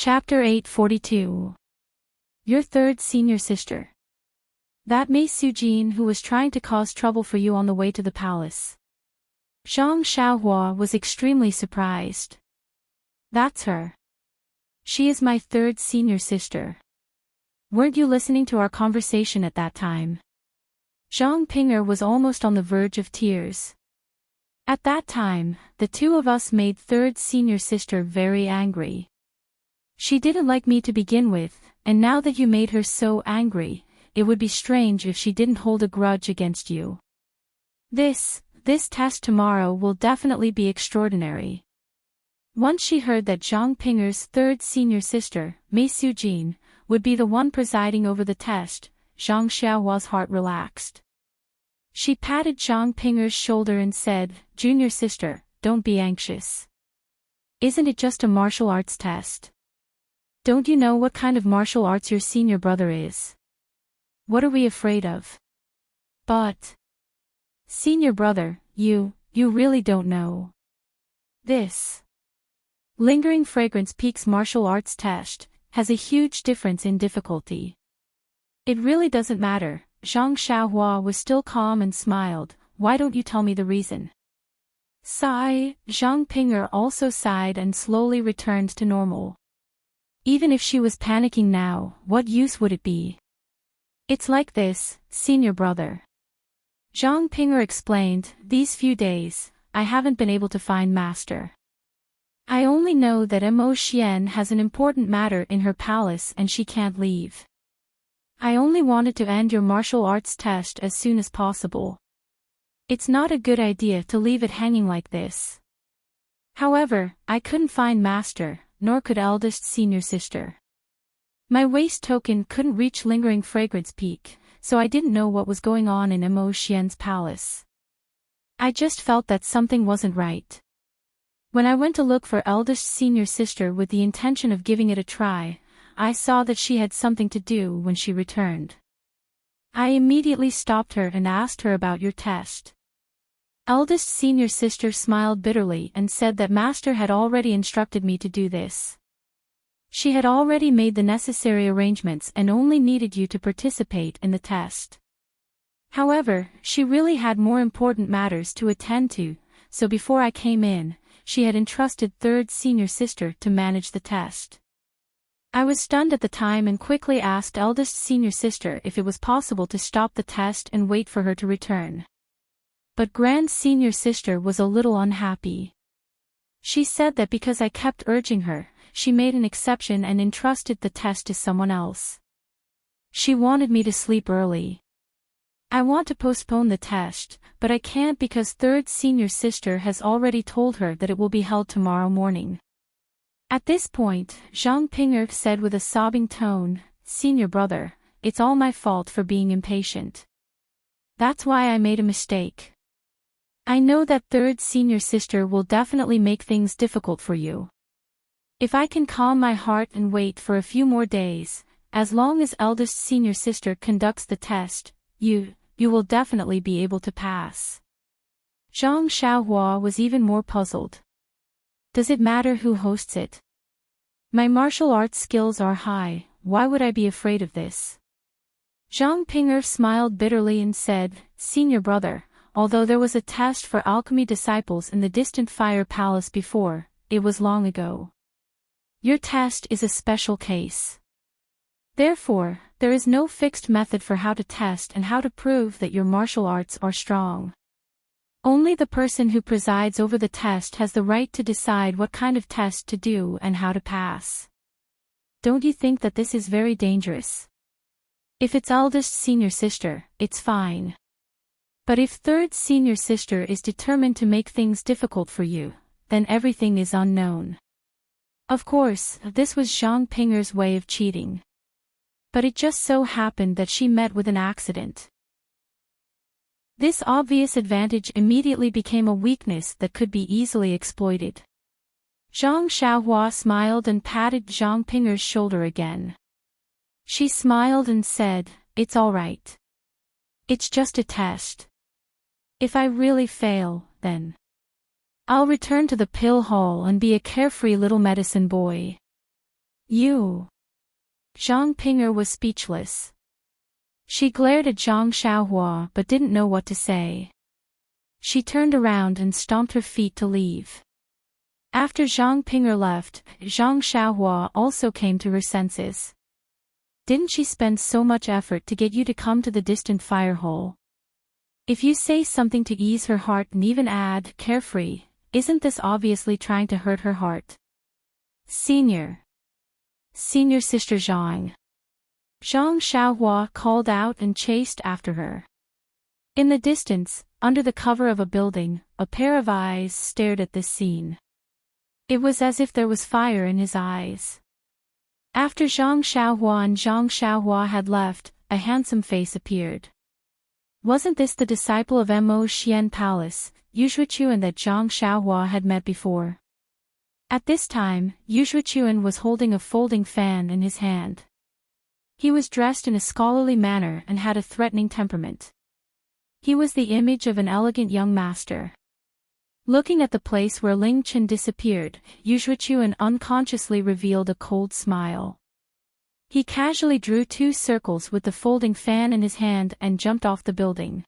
Chapter 842. Your third senior sister. That Mei Sujin who was trying to cause trouble for you on the way to the palace. Zhang Xiaohua was extremely surprised. That's her. She is my third senior sister. Weren't you listening to our conversation at that time? Zhang Ping'er was almost on the verge of tears. At that time, the two of us made third senior sister very angry. She didn't like me to begin with, and now that you made her so angry, it would be strange if she didn't hold a grudge against you. This test tomorrow will definitely be extraordinary. Once she heard that Zhang Ping'er's third senior sister, Mei Sujin, would be the one presiding over the test, Zhang Xiaohua's heart relaxed. She patted Zhang Ping'er's shoulder and said, "Junior sister, don't be anxious. Isn't it just a martial arts test? Don't you know what kind of martial arts your senior brother is? What are we afraid of?" But, senior brother, you really don't know. This Lingering Fragrance Peak's martial arts test has a huge difference in difficulty. It really doesn't matter. Zhang Xiaohua was still calm and smiled. Why don't you tell me the reason? Sigh. Zhang Ping'er also sighed and slowly returned to normal. Even if she was panicking now, what use would it be? It's like this, senior brother. Zhang Ping'er explained, these few days, I haven't been able to find master. I only know that Mo Xian has an important matter in her palace and she can't leave. I only wanted to end your martial arts test as soon as possible. It's not a good idea to leave it hanging like this. However, I couldn't find master, nor could eldest senior sister. My waist token couldn't reach Lingering Fragrance Peak, so I didn't know what was going on in Mo Xian's palace. I just felt that something wasn't right. When I went to look for eldest senior sister with the intention of giving it a try, I saw that she had something to do when she returned. I immediately stopped her and asked her about your test. Eldest senior sister smiled bitterly and said that master had already instructed me to do this. She had already made the necessary arrangements and only needed you to participate in the test. However, she really had more important matters to attend to, so before I came in, she had entrusted third senior sister to manage the test. I was stunned at the time and quickly asked eldest senior sister if it was possible to stop the test and wait for her to return. But grand senior sister was a little unhappy. She said that because I kept urging her, she made an exception and entrusted the test to someone else. She wanted me to sleep early. I want to postpone the test, but I can't because third senior sister has already told her that it will be held tomorrow morning. At this point, Zhang Ping'er said with a sobbing tone, "Senior brother, it's all my fault for being impatient. That's why I made a mistake. I know that third senior sister will definitely make things difficult for you. If I can calm my heart and wait for a few more days, as long as eldest senior sister conducts the test, you will definitely be able to pass." Zhang Xiaohua was even more puzzled. Does it matter who hosts it? My martial arts skills are high, why would I be afraid of this? Zhang Ping'er smiled bitterly and said, "Senior brother, although there was a test for alchemy disciples in the distant fire palace before, it was long ago. Your test is a special case. Therefore, there is no fixed method for how to test and how to prove that your martial arts are strong. Only the person who presides over the test has the right to decide what kind of test to do and how to pass. Don't you think that this is very dangerous? If it's eldest senior sister, it's fine. But if third senior sister is determined to make things difficult for you, then everything is unknown." Of course, this was Zhang Ping'er's way of cheating. But it just so happened that she met with an accident. This obvious advantage immediately became a weakness that could be easily exploited. Zhang Xiaohua smiled and patted Zhang Ping'er's shoulder again. She smiled and said, "It's all right. It's just a test. If I really fail, then I'll return to the pill hall and be a carefree little medicine boy." You. Zhang Ping'er was speechless. She glared at Zhang Xiaohua but didn't know what to say. She turned around and stomped her feet to leave. After Zhang Ping'er left, Zhang Xiaohua also came to her senses. Didn't she spend so much effort to get you to come to the distant fire hole? If you say something to ease her heart and even add, carefree, isn't this obviously trying to hurt her heart? Senior Sister Zhang. Zhang Xiaohua called out and chased after her. In the distance, under the cover of a building, a pair of eyes stared at this scene. It was as if there was fire in his eyes. After Zhang Xiaohua had left, a handsome face appeared. Wasn't this the disciple of Mo Xian Palace, Yuzhuchuan that Zhang Xiaohua had met before? At this time, Yuzhuchuan was holding a folding fan in his hand. He was dressed in a scholarly manner and had a threatening temperament. He was the image of an elegant young master. Looking at the place where Ling Chen disappeared, Yuzhuchuan unconsciously revealed a cold smile. He casually drew 2 circles with the folding fan in his hand and jumped off the building.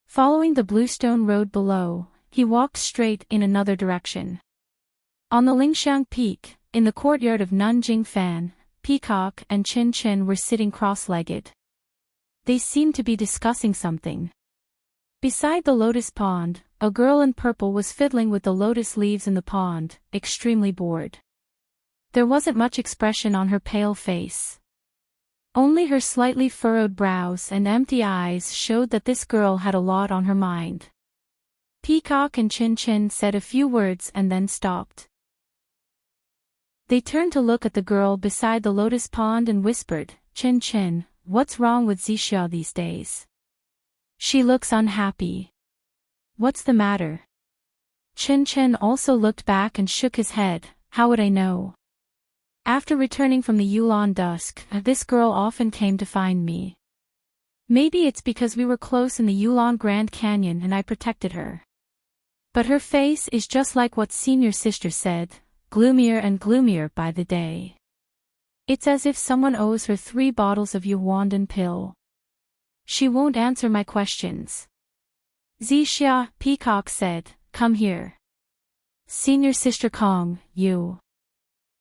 Following the bluestone road below, he walked straight in another direction. On the Lingxiang Peak, in the courtyard of Nanjing Fan, Peacock and Qin Qin were sitting cross-legged. They seemed to be discussing something. Beside the lotus pond, a girl in purple was fiddling with the lotus leaves in the pond, extremely bored. There wasn't much expression on her pale face. Only her slightly furrowed brows and empty eyes showed that this girl had a lot on her mind. Peacock and Qin Qin said a few words and then stopped. They turned to look at the girl beside the lotus pond and whispered, "Qin Qin, what's wrong with Zixia these days? She looks unhappy. What's the matter?" Qin Qin also looked back and shook his head. "How would I know? After returning from the Yulon dusk, this girl often came to find me. Maybe it's because we were close in the Yulon Grand Canyon and I protected her. But her face is just like what senior sister said, gloomier and gloomier by the day. It's as if someone owes her 3 bottles of Yuandan pill. She won't answer my questions." Zixia, Peacock said, "Come here." "Senior Sister Kong, you.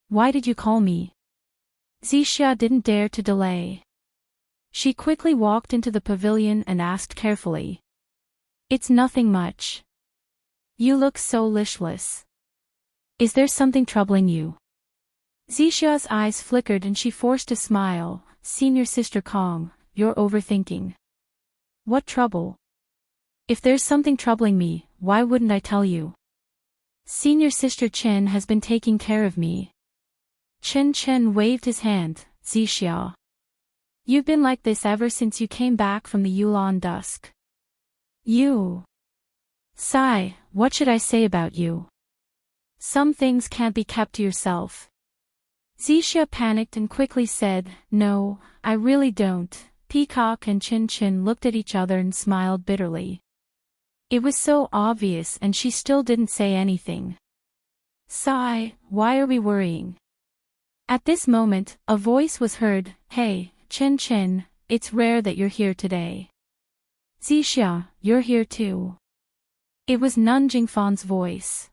Why did you call me?" Zixia didn't dare to delay. She quickly walked into the pavilion and asked carefully. "It's nothing much. You look so listless. Is there something troubling you?" Zixia's eyes flickered and she forced a smile. "Senior Sister Kong, you're overthinking." "What trouble? If there's something troubling me, why wouldn't I tell you? Senior Sister Chen has been taking care of me." Qin Qin waved his hand. "Zixia. You've been like this ever since you came back from the Yulon dusk. You. Sigh, what should I say about you? Some things can't be kept to yourself." Zixia panicked and quickly said, "No, I really don't." Peacock and Qin Qin looked at each other and smiled bitterly. It was so obvious and she still didn't say anything. "Sigh, why are we worrying?" At this moment, a voice was heard. "Hey, Qin Qin, it's rare that you're here today." "Zixia, you're here too." It was Nun Jingfan's voice.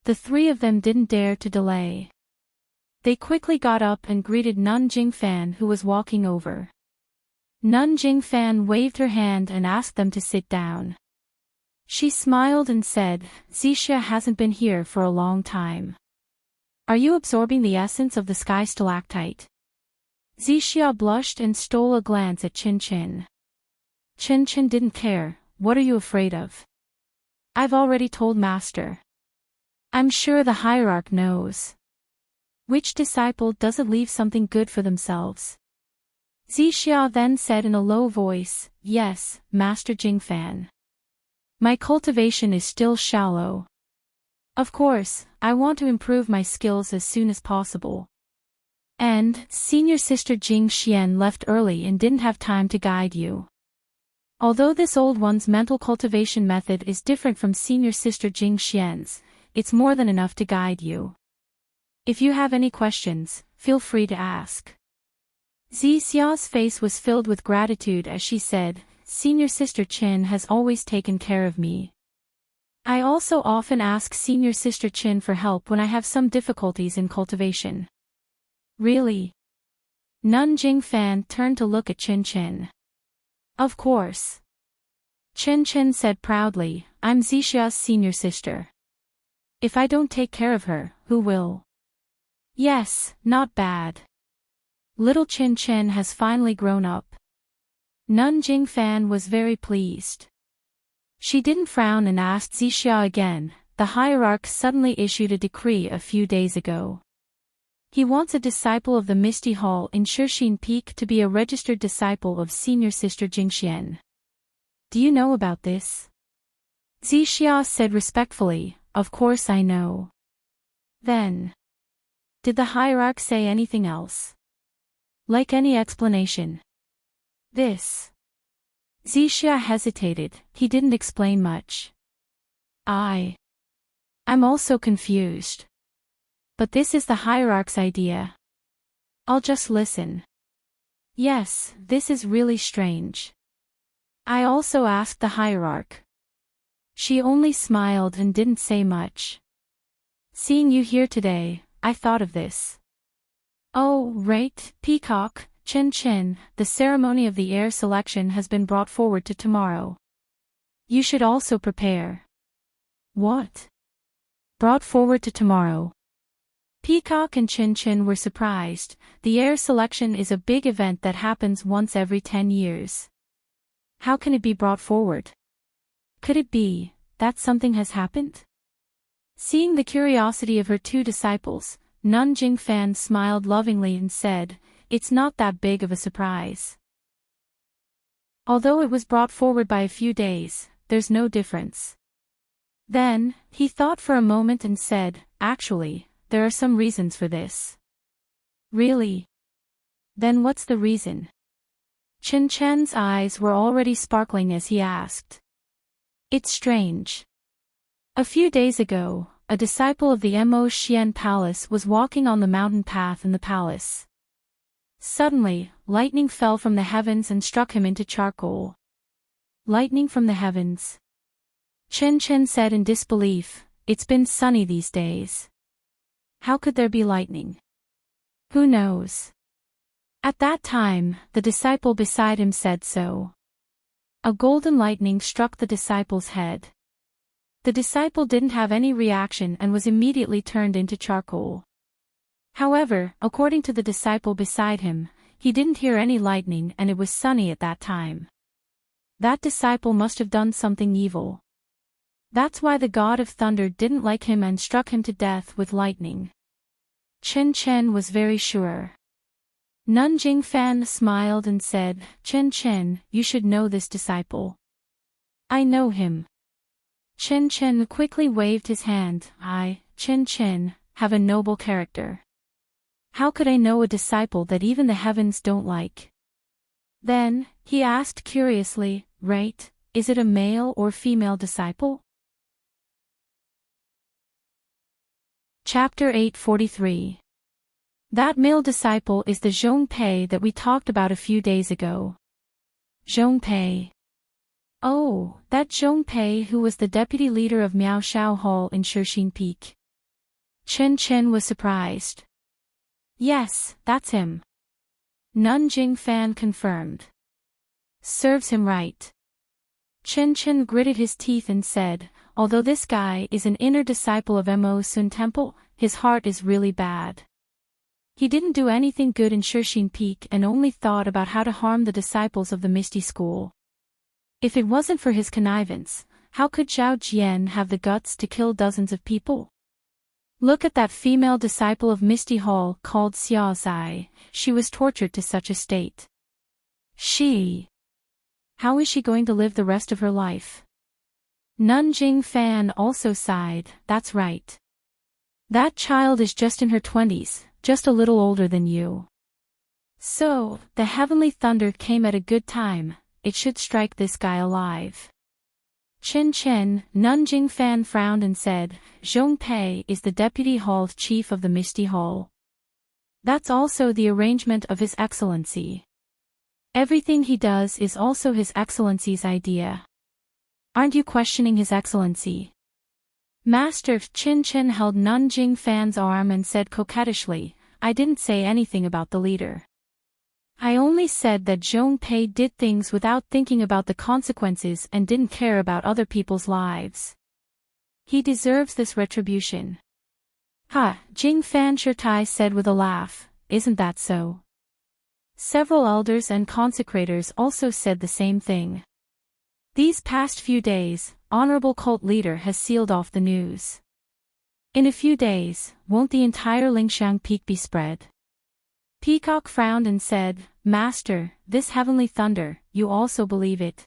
The 3 of them didn't dare to delay. They quickly got up and greeted Nun Jingfan, who was walking over. Nun Jingfan waved her hand and asked them to sit down. She smiled and said, "Zixia hasn't been here for a long time. Are you absorbing the essence of the sky stalactite?" Zixia blushed and stole a glance at Qin Qin. Qin Qin didn't care. "What are you afraid of?" "I've already told Master. I'm sure the hierarch knows. Which disciple doesn't leave something good for themselves?" Zixia then said in a low voice, "Yes, Master Jingfan. My cultivation is still shallow. Of course, I want to improve my skills as soon as possible. And, Senior Sister Jing Xian left early and didn't have time to guide you. Although this old one's mental cultivation method is different from Senior Sister Jing Xian's, it's more than enough to guide you." If you have any questions, feel free to ask. Zixia's face was filled with gratitude as she said, Senior Sister Qin has always taken care of me. I also often ask Senior Sister Qin for help when I have some difficulties in cultivation. Really? Nun Jingfan turned to look at Qin Qin. Of course. Qin Qin said proudly, I'm Zixia's senior sister. If I don't take care of her, who will? Yes, not bad. Little Qin Qin has finally grown up. Nun Jingfan was very pleased. She didn't frown and asked Zixia again. The hierarch suddenly issued a decree a few days ago. He wants a disciple of the Misty Hall in Shixin Peak to be a registered disciple of Senior Sister Jingxian. Do you know about this? Zixia said respectfully, Of course I know. Then. Did the hierarch say anything else? Like any explanation? This. Zixia hesitated, he didn't explain much. I'm also confused. But this is the hierarch's idea. I'll just listen. Yes, this is really strange. I also asked the hierarch. She only smiled and didn't say much. Seeing you here today, I thought of this. Oh, right, Peacock, Qin Qin, the ceremony of the heir selection has been brought forward to tomorrow. You should also prepare. What? Brought forward to tomorrow. Peacock and Qin Qin were surprised. The heir selection is a big event that happens once every 10 years. How can it be brought forward? Could it be that something has happened? Seeing the curiosity of her two disciples, Nun Jingfan smiled lovingly and said, It's not that big of a surprise. Although it was brought forward by a few days, there's no difference. Then, he thought for a moment and said, Actually, there are some reasons for this. Really? Then what's the reason? Qin Chen's eyes were already sparkling as he asked. It's strange. A few days ago, a disciple of the Mo Xian Palace was walking on the mountain path in the palace. Suddenly, lightning fell from the heavens and struck him into charcoal. Lightning from the heavens? Qin Chen said in disbelief, It's been sunny these days. How could there be lightning? Who knows? At that time, the disciple beside him said so. A golden lightning struck the disciple's head. The disciple didn't have any reaction and was immediately turned into charcoal. However, according to the disciple beside him, he didn't hear any lightning and it was sunny at that time. That disciple must have done something evil. That's why the god of thunder didn't like him and struck him to death with lightning. Qin Chen was very sure. Nun Jingfan smiled and said, Qin Chen, you should know this disciple. I know him. Qin Chen quickly waved his hand. I, Qin Chen, have a noble character. How could I know a disciple that even the heavens don't like? Then, he asked curiously, right, is it a male or female disciple? Chapter 843. That male disciple is the Zhongpei that we talked about a few days ago. Zhongpei. Oh, that Zhongpei who was the deputy leader of Miaoshao Hall in Shixin Peak. Qin Chen was surprised. Yes, that's him. Nun Jingfan confirmed. Serves him right. Qin Chen gritted his teeth and said, although this guy is an inner disciple of Mo Sun Temple, his heart is really bad. He didn't do anything good in Shixin Peak and only thought about how to harm the disciples of the Misty School. If it wasn't for his connivance, how could Zhao Jian have the guts to kill dozens of people? Look at that female disciple of Misty Hall called Xia Zai, she was tortured to such a state. How is she going to live the rest of her life? Nun Jingfan also sighed, that's right. That child is just in her 20s, just a little older than you. So, the heavenly thunder came at a good time, it should strike this guy alive. Chen Chen, Nanjing Fan frowned and said, Zhong Pei is the Deputy Hall Chief of the Misty Hall. That's also the arrangement of His Excellency. Everything he does is also His Excellency's idea. Aren't you questioning His Excellency? Master Chen Chen held Nanjing Fan's arm and said coquettishly, I didn't say anything about the leader. I only said that Zhong Pei did things without thinking about the consequences and didn't care about other people's lives. He deserves this retribution. Ha, Jing Fan Shirtai said with a laugh, isn't that so? Several elders and consecrators also said the same thing. These past few days, Honorable Cult Leader has sealed off the news. In a few days, won't the entire Lingxiang Peak be spread? Peacock frowned and said, Master, this heavenly thunder, you also believe it?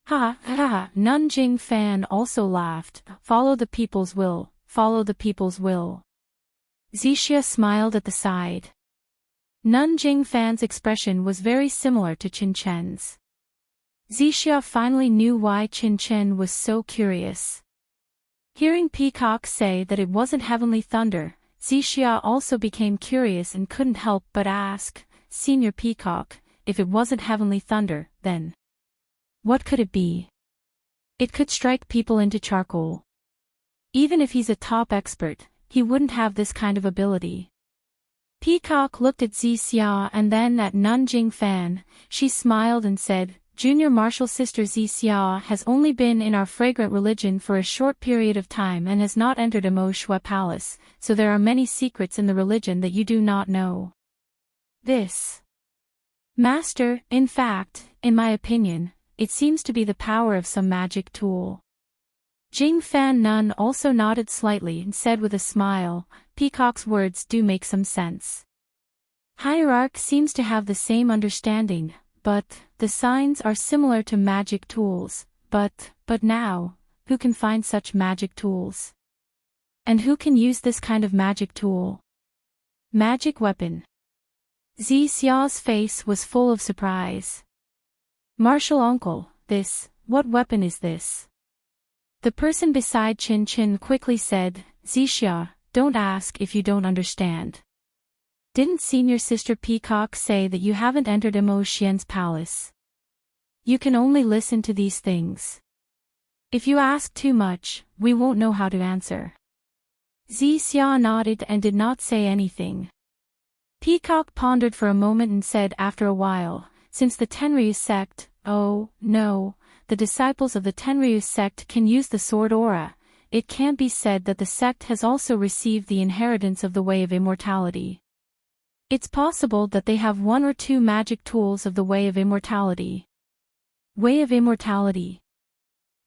Ha ha ha, Nanjing Fan also laughed, follow the people's will, follow the people's will. Zixia smiled at the side. Nanjing Fan's expression was very similar to Qin Chen's. Zixia finally knew why Qin Chen was so curious. Hearing Peacock say that it wasn't heavenly thunder, Zixia also became curious and couldn't help but ask, Senior Peacock, if it wasn't heavenly thunder, then what could it be? It could strike people into charcoal. Even if he's a top expert, he wouldn't have this kind of ability. Peacock looked at Zixia and then at Nanjing Fan. She smiled and said, Junior Martial Sister Zixia has only been in our fragrant religion for a short period of time and has not entered Mo Shui Palace, so there are many secrets in the religion that you do not know. This. Master, in fact, in my opinion, it seems to be the power of some magic tool. Jing Fan Nun also nodded slightly and said with a smile, Peacock's words do make some sense. Hierarch seems to have the same understanding, but the signs are similar to magic tools, but now, who can find such magic tools? And who can use this kind of magic tool? Magic weapon. Zixia's face was full of surprise. Martial uncle, what weapon is this? The person beside Qin Chen quickly said, Zixia, don't ask if you don't understand. Didn't Senior Sister Peacock say that you haven't entered Mo Xian's palace? You can only listen to these things. If you ask too much, we won't know how to answer. Zixia nodded and did not say anything. Peacock pondered for a moment and said after a while, since the Tenryu sect, oh, no, the disciples of the Tenryu sect can use the sword aura, it can't be said that the sect has also received the inheritance of the Way of Immortality. It's possible that they have one or two magic tools of the Way of Immortality. Way of Immortality.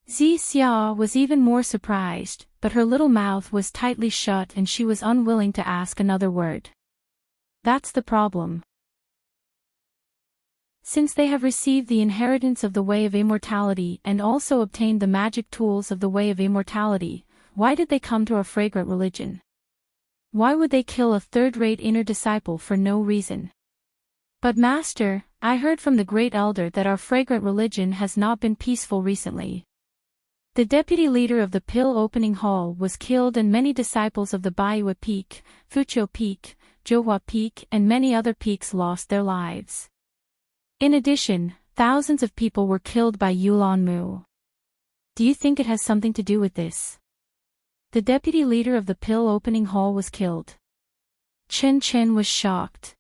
Zixia was even more surprised, but her little mouth was tightly shut and she was unwilling to ask another word. That's the problem. Since they have received the inheritance of the Way of Immortality and also obtained the magic tools of the Way of Immortality, why did they come to our fragrant religion? Why would they kill a third-rate inner disciple for no reason? But Master, I heard from the Great Elder that our fragrant religion has not been peaceful recently. The deputy leader of the Pill Opening Hall was killed and many disciples of the Baiyu Peak, Fuqiu Peak, Zhouhua Peak and many other peaks lost their lives. In addition, thousands of people were killed by Yulan Mu. Do you think it has something to do with this? The deputy leader of the Pill Opening Hall was killed. Qin Chen was shocked.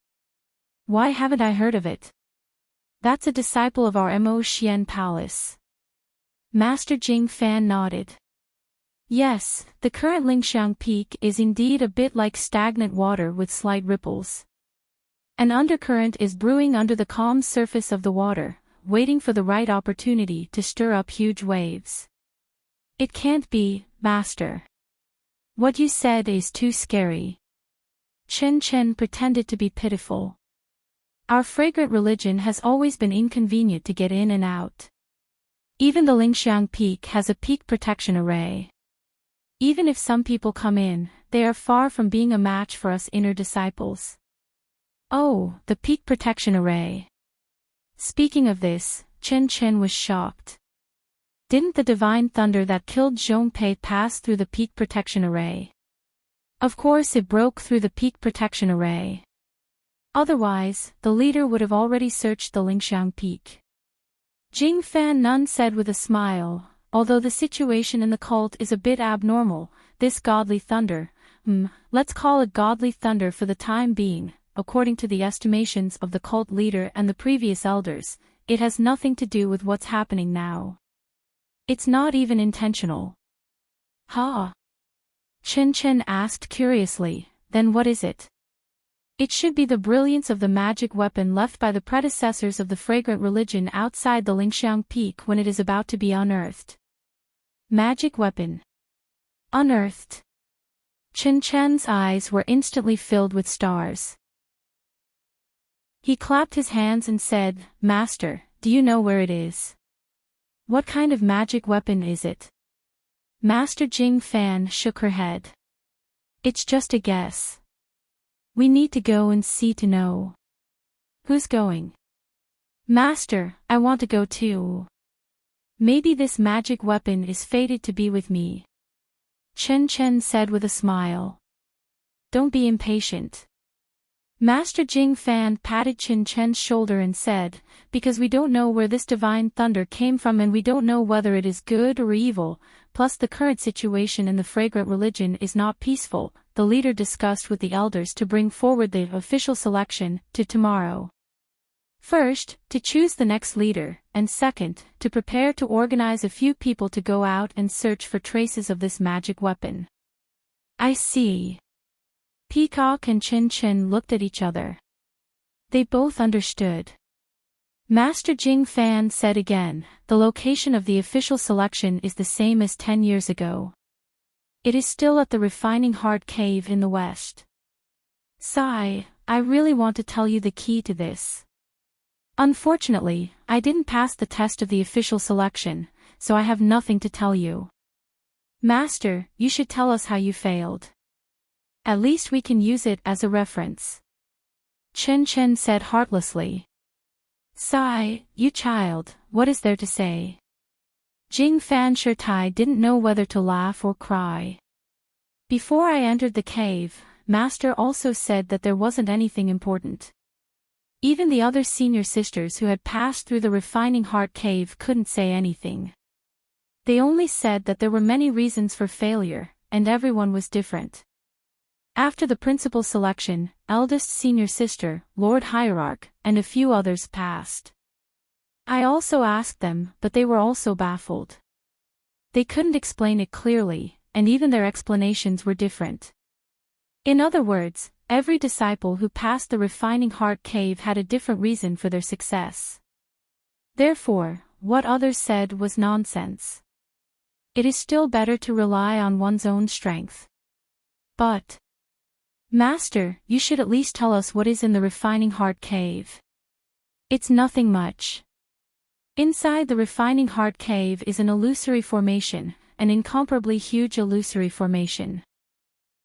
Why haven't I heard of it? That's a disciple of our Mo Xian Palace. Master Jing Fan nodded. Yes, the current Lingxiang Peak is indeed a bit like stagnant water with slight ripples. An undercurrent is brewing under the calm surface of the water, waiting for the right opportunity to stir up huge waves. It can't be, Master. What you said is too scary. Qin Chen pretended to be pitiful. Our fragrant religion has always been inconvenient to get in and out. Even the Lingxiang Peak has a peak protection array. Even if some people come in, they are far from being a match for us inner disciples. Oh, the peak protection array. Speaking of this, Qin Chen was shocked. Didn't the divine thunder that killed Zhongpei pass through the peak protection array? Of course it broke through the peak protection array. Otherwise, the leader would have already searched the Lingxiang peak. Jing Fan Nun said with a smile, although the situation in the cult is a bit abnormal, this godly thunder, let's call it godly thunder for the time being, according to the estimations of the cult leader and the previous elders, it has nothing to do with what's happening now. It's not even intentional. Ha! Chen Chen asked curiously, then what is it? It should be the brilliance of the magic weapon left by the predecessors of the fragrant religion outside the Lingxiang peak when it is about to be unearthed. Magic weapon. Unearthed. Chen Chen's eyes were instantly filled with stars. He clapped his hands and said, Master, do you know where it is? What kind of magic weapon is it? Master Jing Fan shook her head. It's just a guess. We need to go and see to know. Who's going? Master, I want to go too. Maybe this magic weapon is fated to be with me. Chen Chen said with a smile. Don't be impatient. Master Jing Fan patted Chen Chen's shoulder and said, because we don't know where this divine thunder came from and we don't know whether it is good or evil, plus the current situation in the fragrant religion is not peaceful, the leader discussed with the elders to bring forward the official selection to tomorrow. First, to choose the next leader, and second, to prepare to organize a few people to go out and search for traces of this magic weapon. I see. Peacock and Chin Chin looked at each other. They both understood. Master Jing Fan said again, the location of the official selection is the same as 10 years ago. It is still at the Refining Heart Cave in the west. Sigh, I really want to tell you the key to this. Unfortunately, I didn't pass the test of the official selection, so I have nothing to tell you. Master, you should tell us how you failed. At least we can use it as a reference. Chen Chen said heartlessly. Sigh, you child, what is there to say? Jing Fan Shirtai didn't know whether to laugh or cry. Before I entered the cave, Master also said that there wasn't anything important. Even the other senior sisters who had passed through the Refining Heart Cave couldn't say anything. They only said that there were many reasons for failure, and everyone was different. After the principal selection, eldest senior sister, Lord Hierarch, and a few others passed. I also asked them, but they were also baffled. They couldn't explain it clearly, and even their explanations were different. In other words, every disciple who passed the Refining Heart Cave had a different reason for their success. Therefore, what others said was nonsense. It is still better to rely on one's own strength. But, Master, you should at least tell us what is in the Refining Heart Cave. It's nothing much. Inside the Refining Heart Cave is an illusory formation, an incomparably huge illusory formation.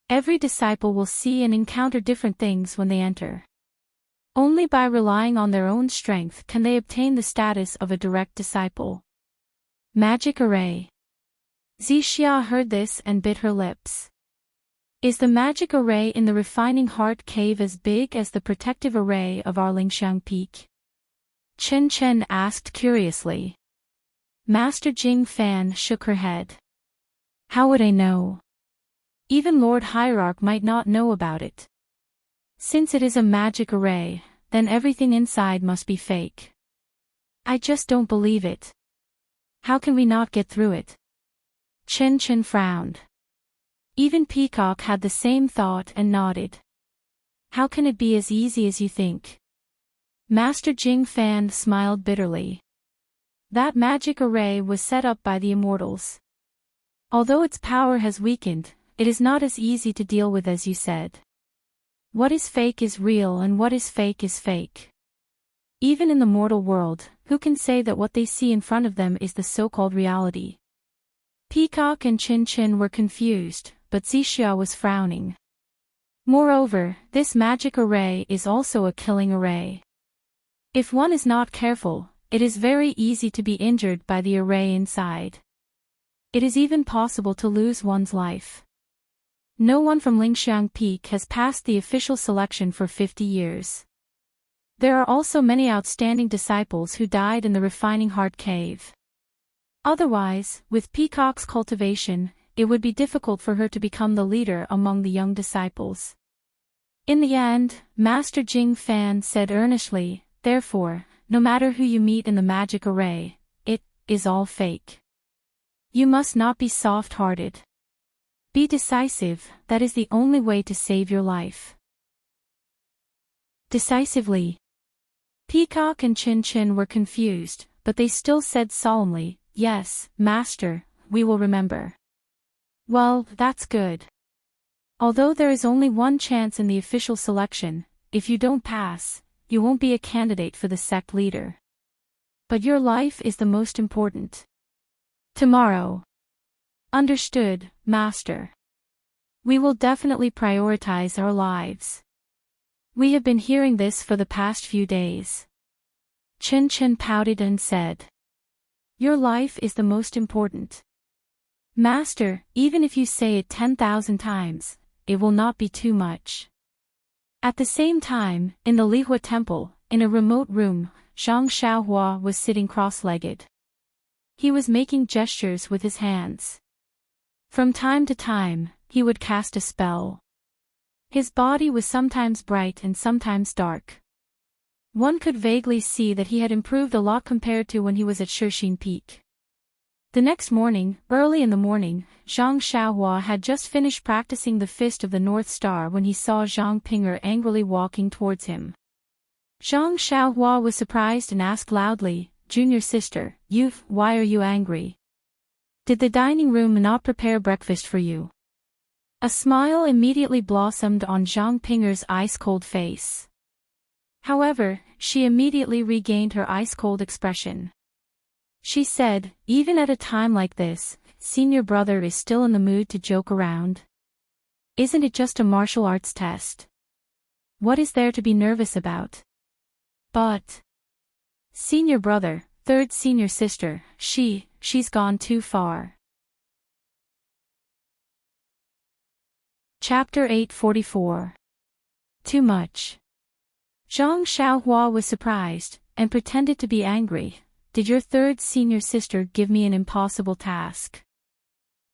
Every disciple will see and encounter different things when they enter. Only by relying on their own strength can they obtain the status of a direct disciple. Magic Array. Zixia heard this and bit her lips. Is the magic array in the Refining Heart Cave as big as the protective array of our Lingxiang Peak? Chen Chen asked curiously. Master Jing Fan shook her head. How would I know? Even Lord Hierarch might not know about it. Since it is a magic array, then everything inside must be fake. I just don't believe it. How can we not get through it? Chen Chen frowned. Even Peacock had the same thought and nodded. How can it be as easy as you think? Master Jing Fan smiled bitterly. That magic array was set up by the immortals. Although its power has weakened, it is not as easy to deal with as you said. What is fake is real and what is fake. Even in the mortal world, who can say that what they see in front of them is the so-called reality? Peacock and Chin Chin were confused, but Zixia was frowning. Moreover, this magic array is also a killing array. If one is not careful, it is very easy to be injured by the array inside. It is even possible to lose one's life. No one from Lingxiang Peak has passed the official selection for 50 years. There are also many outstanding disciples who died in the Refining Heart Cave. Otherwise, with Peacock's cultivation, it would be difficult for her to become the leader among the young disciples. In the end, Master Jing Fan said earnestly, therefore, no matter who you meet in the magic array, it is all fake. You must not be soft-hearted. Be decisive, that is the only way to save your life. Decisively. Peacock and Chin Chin were confused, but they still said solemnly, yes, Master, we will remember. Well, that's good. Although there is only one chance in the official selection, if you don't pass, you won't be a candidate for the sect leader. But your life is the most important. Tomorrow. Understood, Master. We will definitely prioritize our lives. We have been hearing this for the past few days. Chin Chin pouted and said. Your life is the most important. Master, even if you say it 10,000 times, it will not be too much. At the same time, in the Lihua Temple, in a remote room, Zhang Xiaohua was sitting cross-legged. He was making gestures with his hands. From time to time, he would cast a spell. His body was sometimes bright and sometimes dark. One could vaguely see that he had improved a lot compared to when he was at Shixin Peak. The next morning, early in the morning, Zhang Xiaohua had just finished practicing the Fist of the North Star when he saw Zhang Pinger angrily walking towards him. Zhang Xiaohua was surprised and asked loudly, Junior sister, why are you angry? Did the dining room not prepare breakfast for you? A smile immediately blossomed on Zhang Pinger's ice-cold face. However, she immediately regained her ice-cold expression. She said, even at a time like this, senior brother is still in the mood to joke around. Isn't it just a martial arts test? What is there to be nervous about? But senior brother, third senior sister, she's gone too far. Chapter 844. Too much. Zhang Xiaohua was surprised, and pretended to be angry. Did your third senior sister give me an impossible task?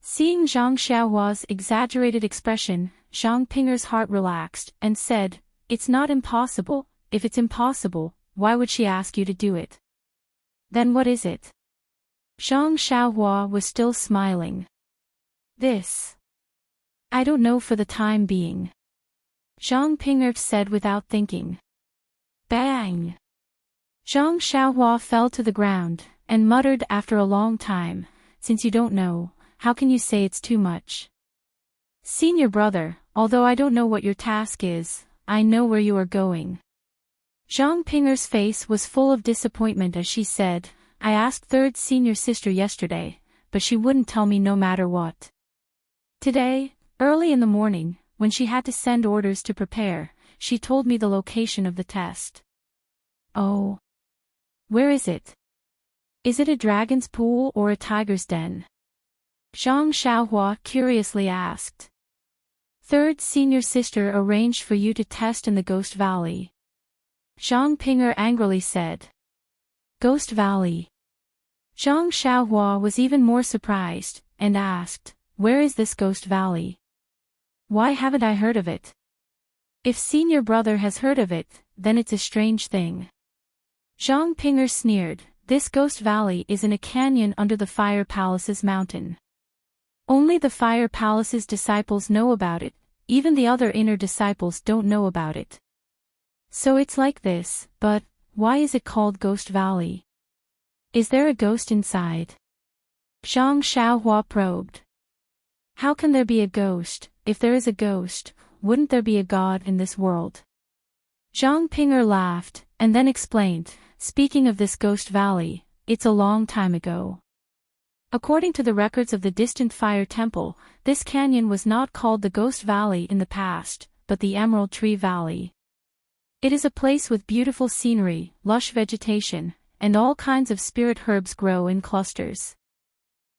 Seeing Zhang Xiaohua's exaggerated expression, Zhang Pinger's heart relaxed, and said, it's not impossible. If it's impossible, why would she ask you to do it? Then what is it? Zhang Xiaohua was still smiling. This. I don't know for the time being. Zhang Pinger said without thinking. Bang! Zhang Xiaohua fell to the ground, and muttered after a long time, since you don't know, how can you say it's too much? Senior brother, although I don't know what your task is, I know where you are going. Zhang Pinger's face was full of disappointment as she said, I asked third senior sister yesterday, but she wouldn't tell me no matter what. Today, early in the morning, when she had to send orders to prepare, she told me the location of the test. Oh. Where is it? Is it a dragon's pool or a tiger's den? Zhang Xiaohua curiously asked. Third senior sister arranged for you to test in the Ghost Valley. Zhang Pinger angrily said. Ghost Valley. Zhang Xiaohua was even more surprised, and asked, where is this Ghost Valley? Why haven't I heard of it? If senior brother has heard of it, then it's a strange thing. Zhang Pinger sneered, this Ghost Valley is in a canyon under the Fire Palace's mountain. Only the Fire Palace's disciples know about it, even the other inner disciples don't know about it. So it's like this, but why is it called Ghost Valley? Is there a ghost inside? Zhang Xiaohua probed. How can there be a ghost? If there is a ghost, wouldn't there be a god in this world? Zhang Pinger laughed, and then explained, speaking of this Ghost Valley, it's a long time ago. According to the records of the distant Fire Temple, this canyon was not called the Ghost Valley in the past, but the Emerald Tree Valley. It is a place with beautiful scenery, lush vegetation, and all kinds of spirit herbs grow in clusters.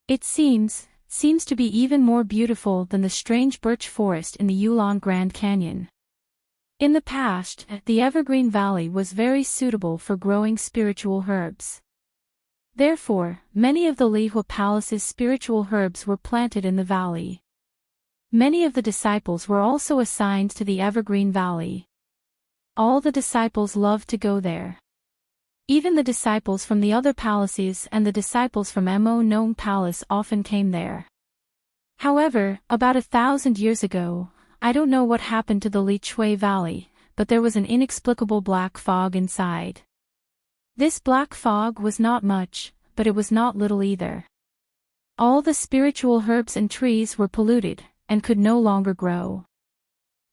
It seems to be even more beautiful than the strange birch forest in the Yulon Grand Canyon. In the past, the Evergreen Valley was very suitable for growing spiritual herbs. Therefore, many of the Lihua Palace's spiritual herbs were planted in the valley. Many of the disciples were also assigned to the Evergreen Valley. All the disciples loved to go there. Even the disciples from the other palaces and the disciples from Mo Nong Palace often came there. However, about 1,000 years ago, I don't know what happened to the Li Chui Valley, but there was an inexplicable black fog inside. This black fog was not much, but it was not little either. All the spiritual herbs and trees were polluted, and could no longer grow.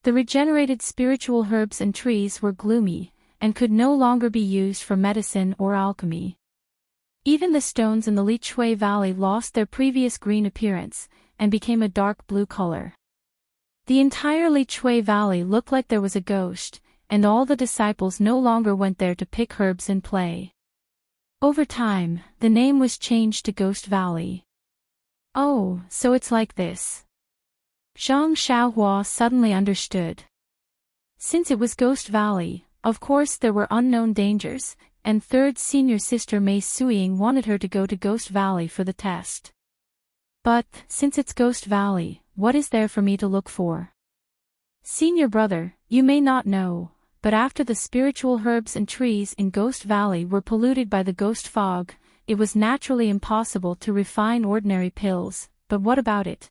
The regenerated spiritual herbs and trees were gloomy, and could no longer be used for medicine or alchemy. Even the stones in the Li Chui Valley lost their previous green appearance, and became a dark blue color. The entire Li Chui Valley looked like there was a ghost, and all the disciples no longer went there to pick herbs and play. Over time, the name was changed to Ghost Valley. Oh, so it's like this. Zhang Xiaohua suddenly understood. Since it was Ghost Valley, of course there were unknown dangers, and third senior sister Mei Suiying wanted her to go to Ghost Valley for the test. But, since it's Ghost Valley, what is there for me to look for? Senior brother, you may not know, but after the spiritual herbs and trees in Ghost Valley were polluted by the ghost fog, it was naturally impossible to refine ordinary pills, but what about it?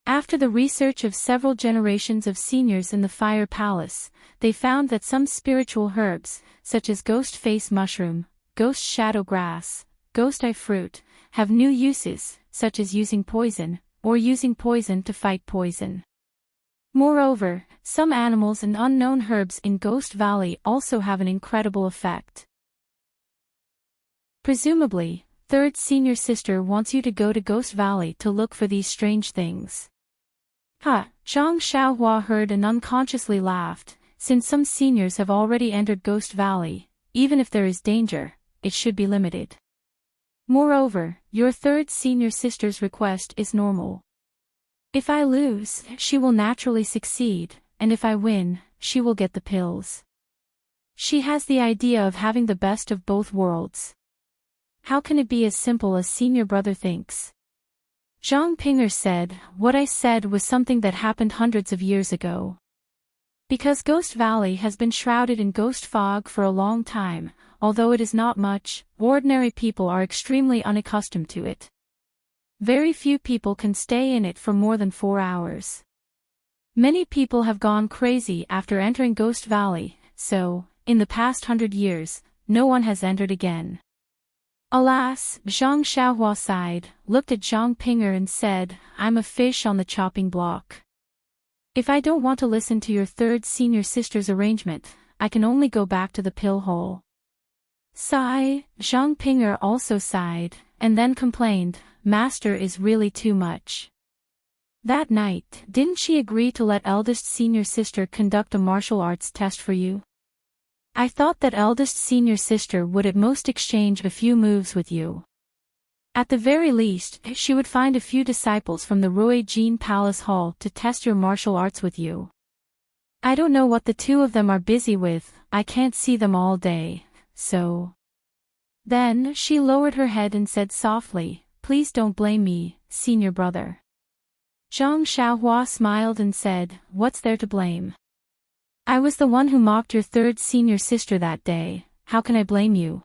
After the research of several generations of seniors in the Fire Palace, they found that some spiritual herbs, such as ghost face mushroom, ghost shadow grass, ghost eye fruit, have new uses, such as using poison, or using poison to fight poison. Moreover, some animals and unknown herbs in Ghost Valley also have an incredible effect. Presumably, third senior sister wants you to go to Ghost Valley to look for these strange things. Zhang Xiaohua heard and unconsciously laughed. Since some seniors have already entered Ghost Valley, even if there is danger, it should be limited. Moreover, your third senior sister's request is normal. If I lose, she will naturally succeed, and if I win, she will get the pills. She has the idea of having the best of both worlds. How can it be as simple as senior brother thinks? Zhang Pinger said, what I said was something that happened hundreds of years ago. Because Ghost Valley has been shrouded in ghost fog for a long time, although it is not much, ordinary people are extremely unaccustomed to it. Very few people can stay in it for more than 4 hours. Many people have gone crazy after entering Ghost Valley, so, in the past 100 years, no one has entered again. Alas, Zhang Xiaohua sighed, looked at Zhang Pinger and said, I'm a fish on the chopping block. If I don't want to listen to your third senior sister's arrangement, I can only go back to the pill hole. Sigh, Zhang Pinger also sighed, and then complained, Master is really too much. That night, didn't she agree to let eldest senior sister conduct a martial arts test for you? I thought that eldest senior sister would at most exchange a few moves with you. At the very least, she would find a few disciples from the Rui Jin Palace Hall to test your martial arts with you. I don't know what the two of them are busy with, I can't see them all day, so. Then she lowered her head and said softly, Please don't blame me, senior brother. Zhang Xiaohua smiled and said, What's there to blame? I was the one who mocked your third senior sister that day, how can I blame you?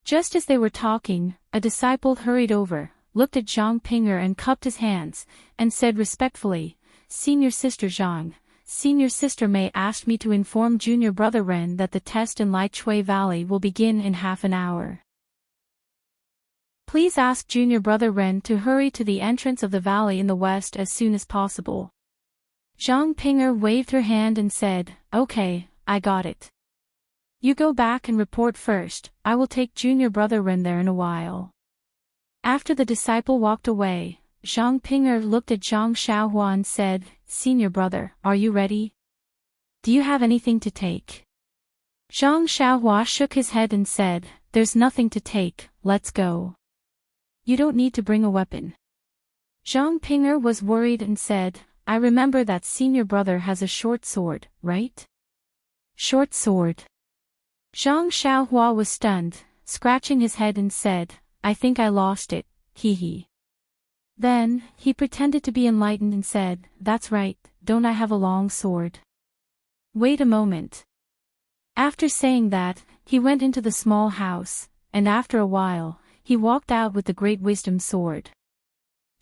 Just as they were talking, a disciple hurried over, looked at Zhang Pinger and cupped his hands, and said respectfully, Senior sister Zhang, senior sister Mei asked me to inform junior brother Ren that the test in Li Chui Valley will begin in half an hour. Please ask junior brother Ren to hurry to the entrance of the valley in the west as soon as possible. Zhang Pinger waved her hand and said, Okay, I got it. You go back and report first, I will take junior brother Ren there in a while. After the disciple walked away, Zhang Pinger looked at Zhang Xiaohua and said, Senior brother, are you ready? Do you have anything to take? Zhang Xiaohua shook his head and said, there's nothing to take, let's go. You don't need to bring a weapon. Zhang Ping'er was worried and said, I remember that senior brother has a short sword, right? Short sword. Zhang Xiaohua was stunned, scratching his head and said, I think I lost it, hee hee. Then, he pretended to be enlightened and said, that's right, don't I have a long sword? Wait a moment. After saying that, he went into the small house, and after a while, he walked out with the great wisdom sword.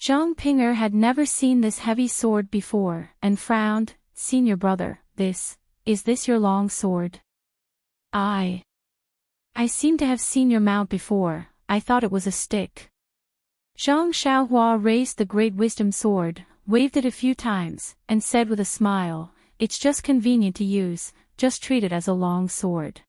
Zhang Ping'er had never seen this heavy sword before, and frowned, Senior brother, is this your long sword? I seem to have seen your mount before, I thought it was a stick. Zhang Xiaohua raised the great wisdom sword, waved it a few times, and said with a smile, it's just convenient to use, just treat it as a long sword.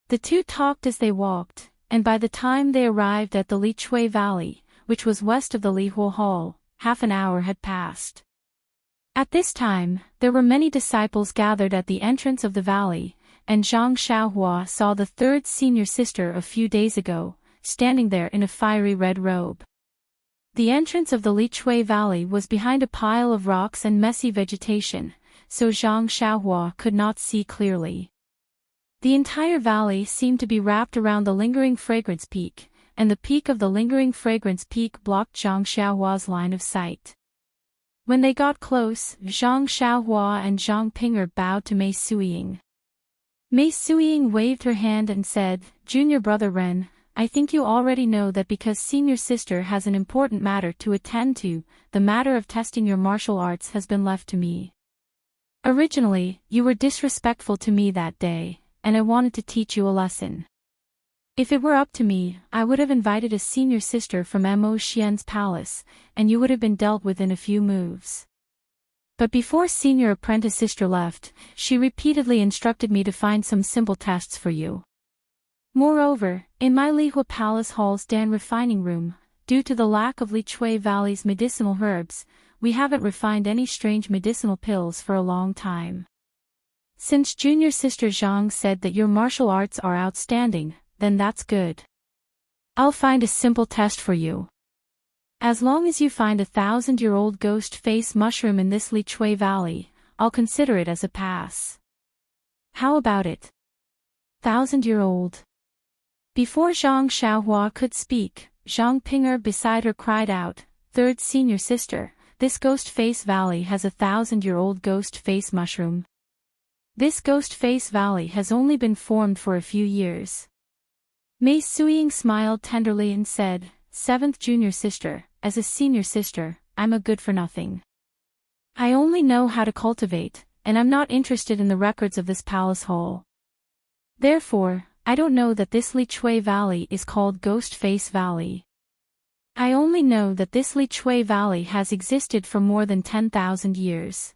The two talked as they walked, and by the time they arrived at the Lichui Valley, which was west of the Lihuo Hall, half an hour had passed. At this time, there were many disciples gathered at the entrance of the valley, and Zhang Xiaohua saw the third senior sister a few days ago, standing there in a fiery red robe. The entrance of the Lichui Valley was behind a pile of rocks and messy vegetation, so Zhang Xiaohua could not see clearly. The entire valley seemed to be wrapped around the lingering fragrance peak, and the peak of the lingering fragrance peak blocked Zhang Xiaohua's line of sight. When they got close, Zhang Xiaohua and Zhang Ping'er bowed to Mei Suiying. Mei Suiying waved her hand and said, Junior brother Ren, I think you already know that because senior sister has an important matter to attend to, the matter of testing your martial arts has been left to me. Originally, you were disrespectful to me that day, and I wanted to teach you a lesson. If it were up to me, I would have invited a senior sister from Mo Xian's palace, and you would have been dealt with in a few moves. But before senior apprentice sister left, she repeatedly instructed me to find some simple tests for you. Moreover, in my Lihua Palace Hall's Dan refining room, due to the lack of Lichui Valley's medicinal herbs, we haven't refined any strange medicinal pills for a long time. Since junior sister Zhang said that your martial arts are outstanding, then that's good. I'll find a simple test for you. As long as you find a 1,000-year-old ghost face mushroom in this Lichui Valley, I'll consider it as a pass. How about it? 1,000-year-old. Before Zhang Xiaohua could speak, Zhang Ping'er beside her cried out, Third senior sister, this ghost face valley has a 1,000-year-old ghost face mushroom. This ghost face valley has only been formed for a few years. Mei Suiying smiled tenderly and said, Seventh junior sister, as a senior sister, I'm a good-for-nothing. I only know how to cultivate, and I'm not interested in the records of this palace hall. Therefore, I don't know that this Lichui Valley is called Ghost Face Valley. I only know that this Lichui Valley has existed for more than 10,000 years.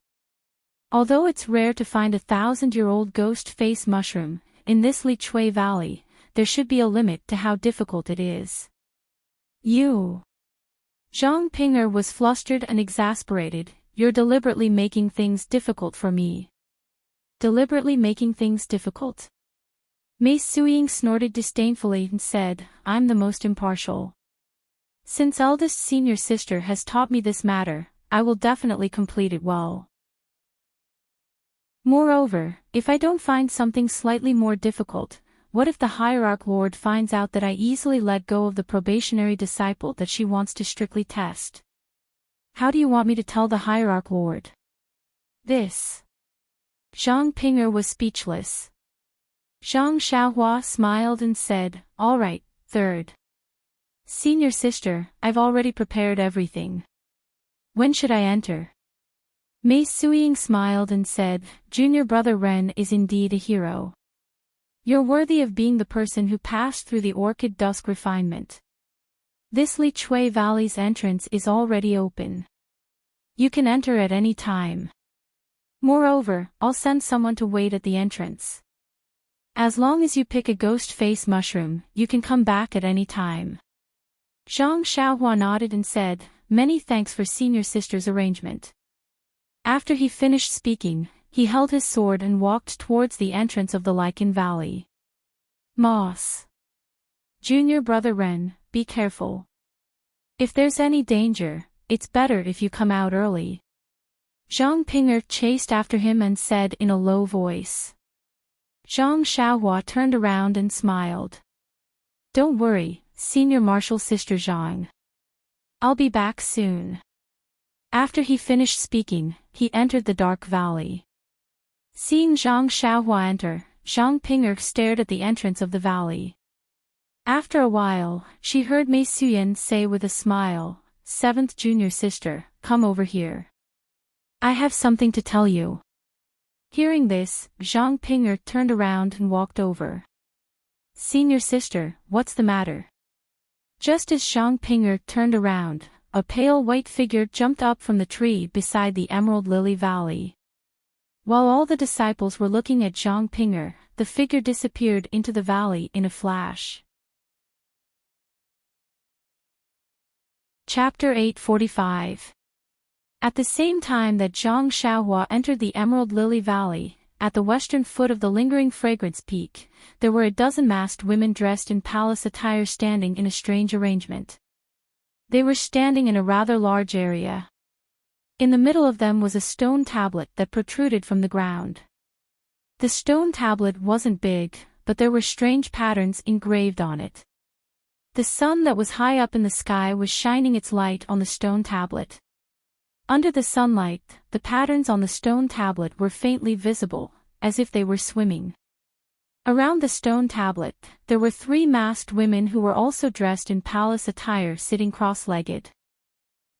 Although it's rare to find a 1,000-year-old ghost face mushroom, in this Lichui Valley, there should be a limit to how difficult it is. You. Zhang Ping'er was flustered and exasperated, you're deliberately making things difficult for me. Deliberately making things difficult? Mei Suiying snorted disdainfully and said, I'm the most impartial. Since eldest senior sister has taught me this matter, I will definitely complete it well. Moreover, if I don't find something slightly more difficult, what if the Hierarch Lord finds out that I easily let go of the probationary disciple that she wants to strictly test? How do you want me to tell the Hierarch Lord this? Zhang Ping'er was speechless. Zhang Xiaohua smiled and said, All right, third senior sister, I've already prepared everything. When should I enter? Mei Suiying smiled and said, Junior brother Ren is indeed a hero. You're worthy of being the person who passed through the Orchid Dusk refinement. This Lichui Valley's entrance is already open. You can enter at any time. Moreover, I'll send someone to wait at the entrance. As long as you pick a ghost face mushroom, you can come back at any time. Zhang Xiaohua nodded and said, Many thanks for senior sister's arrangement. After he finished speaking, he held his sword and walked towards the entrance of the Lichen Valley. Moss. Junior brother Ren, be careful. If there's any danger, it's better if you come out early. Zhang Ping'er chased after him and said in a low voice. Zhang Xiaohua turned around and smiled. Don't worry, Senior Marshal Sister Zhang. I'll be back soon. After he finished speaking, he entered the dark valley. Seeing Zhang Xiaohua enter, Zhang Ping'er stared at the entrance of the valley. After a while, she heard Mei Suyan say with a smile, "Seventh junior sister, come over here. I have something to tell you." Hearing this, Zhang Ping'er turned around and walked over. Senior sister, what's the matter? Just as Zhang Ping'er turned around, a pale white figure jumped up from the tree beside the Emerald Lily Valley. While all the disciples were looking at Zhang Ping'er, the figure disappeared into the valley in a flash. Chapter 845. At the same time that Zhang Xiaohua entered the Emerald Lily Valley, at the western foot of the lingering fragrance peak, there were a dozen masked women dressed in palace attire standing in a strange arrangement. They were standing in a rather large area. In the middle of them was a stone tablet that protruded from the ground. The stone tablet wasn't big, but there were strange patterns engraved on it. The sun that was high up in the sky was shining its light on the stone tablet. Under the sunlight, the patterns on the stone tablet were faintly visible, as if they were swimming. Around the stone tablet, there were 3 masked women who were also dressed in palace attire sitting cross-legged.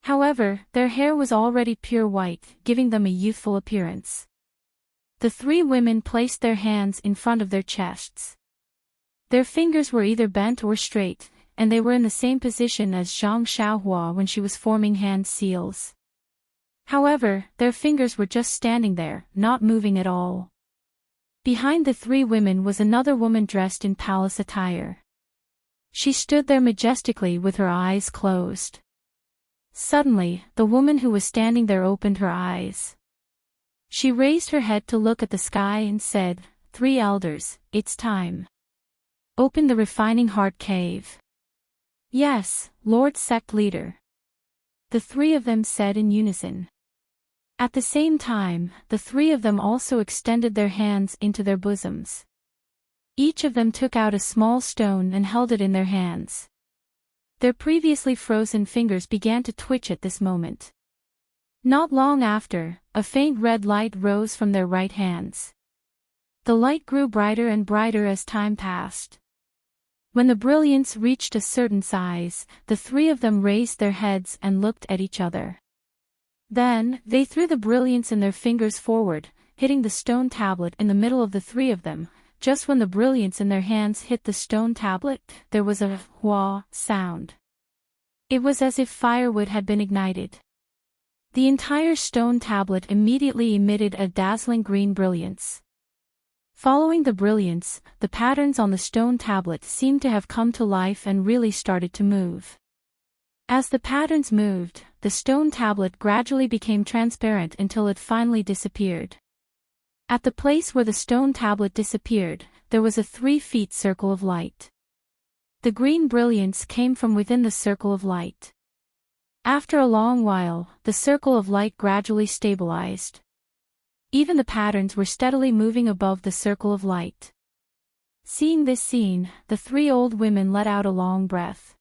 However, their hair was already pure white, giving them a youthful appearance. The 3 women placed their hands in front of their chests. Their fingers were either bent or straight, and they were in the same position as Zhang Xiaohua when she was forming hand seals. However, their fingers were just standing there, not moving at all. Behind the 3 women was another woman dressed in palace attire. She stood there majestically with her eyes closed. Suddenly, the woman who was standing there opened her eyes. She raised her head to look at the sky and said, "3 elders, it's time. Open the refining heart cave." "Yes, Lord Sect Leader." The 3 of them said in unison. At the same time, the 3 of them also extended their hands into their bosoms. Each of them took out a small stone and held it in their hands. Their previously frozen fingers began to twitch at this moment. Not long after, a faint red light rose from their right hands. The light grew brighter and brighter as time passed. When the brilliance reached a certain size, the 3 of them raised their heads and looked at each other. Then, they threw the brilliance in their fingers forward, hitting the stone tablet in the middle of the 3 of them. Just when the brilliance in their hands hit the stone tablet, there was a "hua" sound. It was as if firewood had been ignited. The entire stone tablet immediately emitted a dazzling green brilliance. Following the brilliance, the patterns on the stone tablet seemed to have come to life and really started to move. As the patterns moved, the stone tablet gradually became transparent until it finally disappeared. At the place where the stone tablet disappeared, there was a 3-feet circle of light. The green brilliance came from within the circle of light. After a long while, the circle of light gradually stabilized. Even the patterns were steadily moving above the circle of light. Seeing this scene, the 3 old women let out a long breath.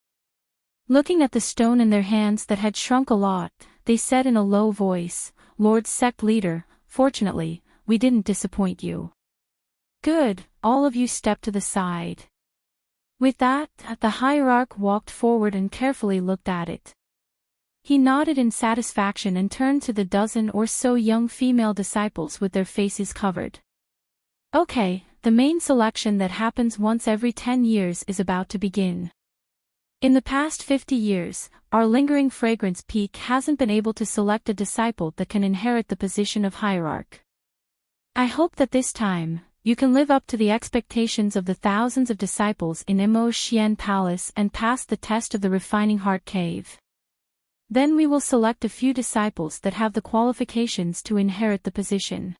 Looking at the stone in their hands that had shrunk a lot, they said in a low voice, "Lord Sect Leader, fortunately, we didn't disappoint you. Good, all of you step to the side." With that, the hierarch walked forward and carefully looked at it. He nodded in satisfaction and turned to the dozen or so young female disciples with their faces covered. "Okay, the main selection that happens once every 10 years is about to begin. In the past 50 years, our lingering fragrance peak hasn't been able to select a disciple that can inherit the position of hierarch. I hope that this time, you can live up to the expectations of the thousands of disciples in Immerse Palace and pass the test of the refining heart cave. Then we will select a few disciples that have the qualifications to inherit the position."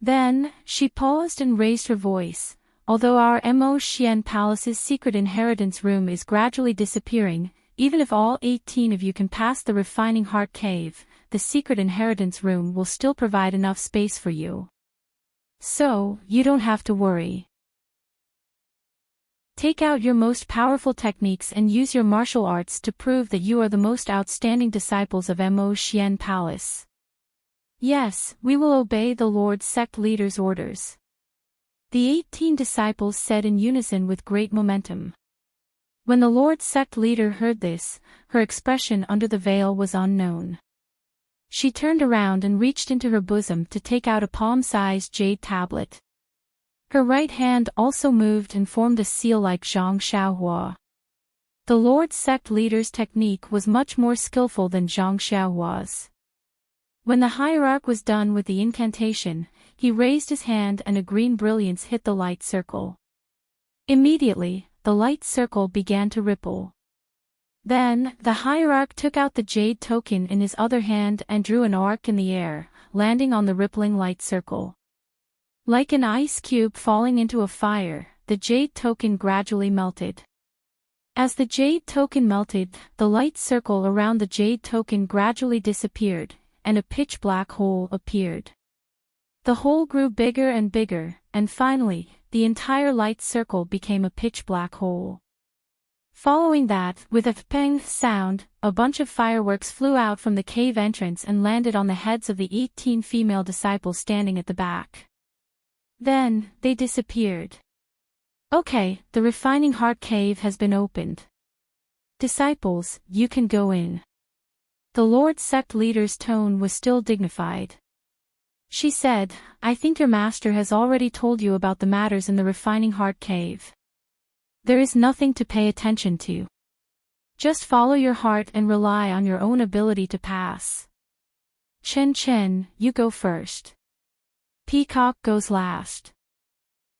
Then, she paused and raised her voice, although our Mo Xian Palace's secret inheritance room is gradually disappearing, even if all 18 of you can pass the refining heart cave, the secret inheritance room will still provide enough space for you. So, you don't have to worry. Take out your most powerful techniques and use your martial arts to prove that you are the most outstanding disciples of Mo Xian Palace. Yes, we will obey the Lord's sect leader's orders. The 18 disciples said in unison with great momentum. When the Lord's sect leader heard this, her expression under the veil was unknown. She turned around and reached into her bosom to take out a palm-sized jade tablet. Her right hand also moved and formed a seal like Zhang Xiaohua. The Lord's sect leader's technique was much more skillful than Zhang Xiaohua's. When the hierarch was done with the incantation, he raised his hand and a green brilliance hit the light circle. Immediately, the light circle began to ripple. Then, the hierarch took out the jade token in his other hand and drew an arc in the air, landing on the rippling light circle. Like an ice cube falling into a fire, the jade token gradually melted. As the jade token melted, the light circle around the jade token gradually disappeared, and a pitch-black hole appeared. The hole grew bigger and bigger, and finally, the entire light circle became a pitch-black hole. Following that, with a peng sound, a bunch of fireworks flew out from the cave entrance and landed on the heads of the 18 female disciples standing at the back. Then, they disappeared. Okay, the refining heart cave has been opened. Disciples, you can go in. The Lord's sect leader's tone was still dignified. She said, I think your master has already told you about the matters in the refining heart cave. There is nothing to pay attention to. Just follow your heart and rely on your own ability to pass. Chen Chen, you go first. Peacock goes last.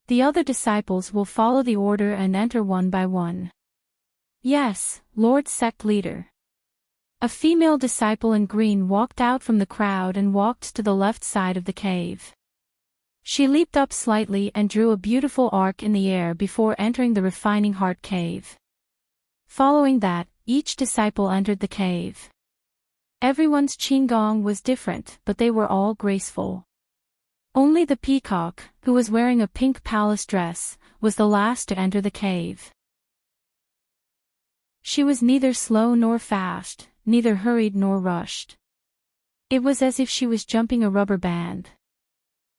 The other disciples will follow the order and enter one by one. Yes, Lord Sect Leader. A female disciple in green walked out from the crowd and walked to the left side of the cave. She leaped up slightly and drew a beautiful arc in the air before entering the refining heart cave. Following that, each disciple entered the cave. Everyone's qigong was different, but they were all graceful. Only the peacock, who was wearing a pink palace dress, was the last to enter the cave. She was neither slow nor fast, neither hurried nor rushed. It was as if she was jumping a rubber band.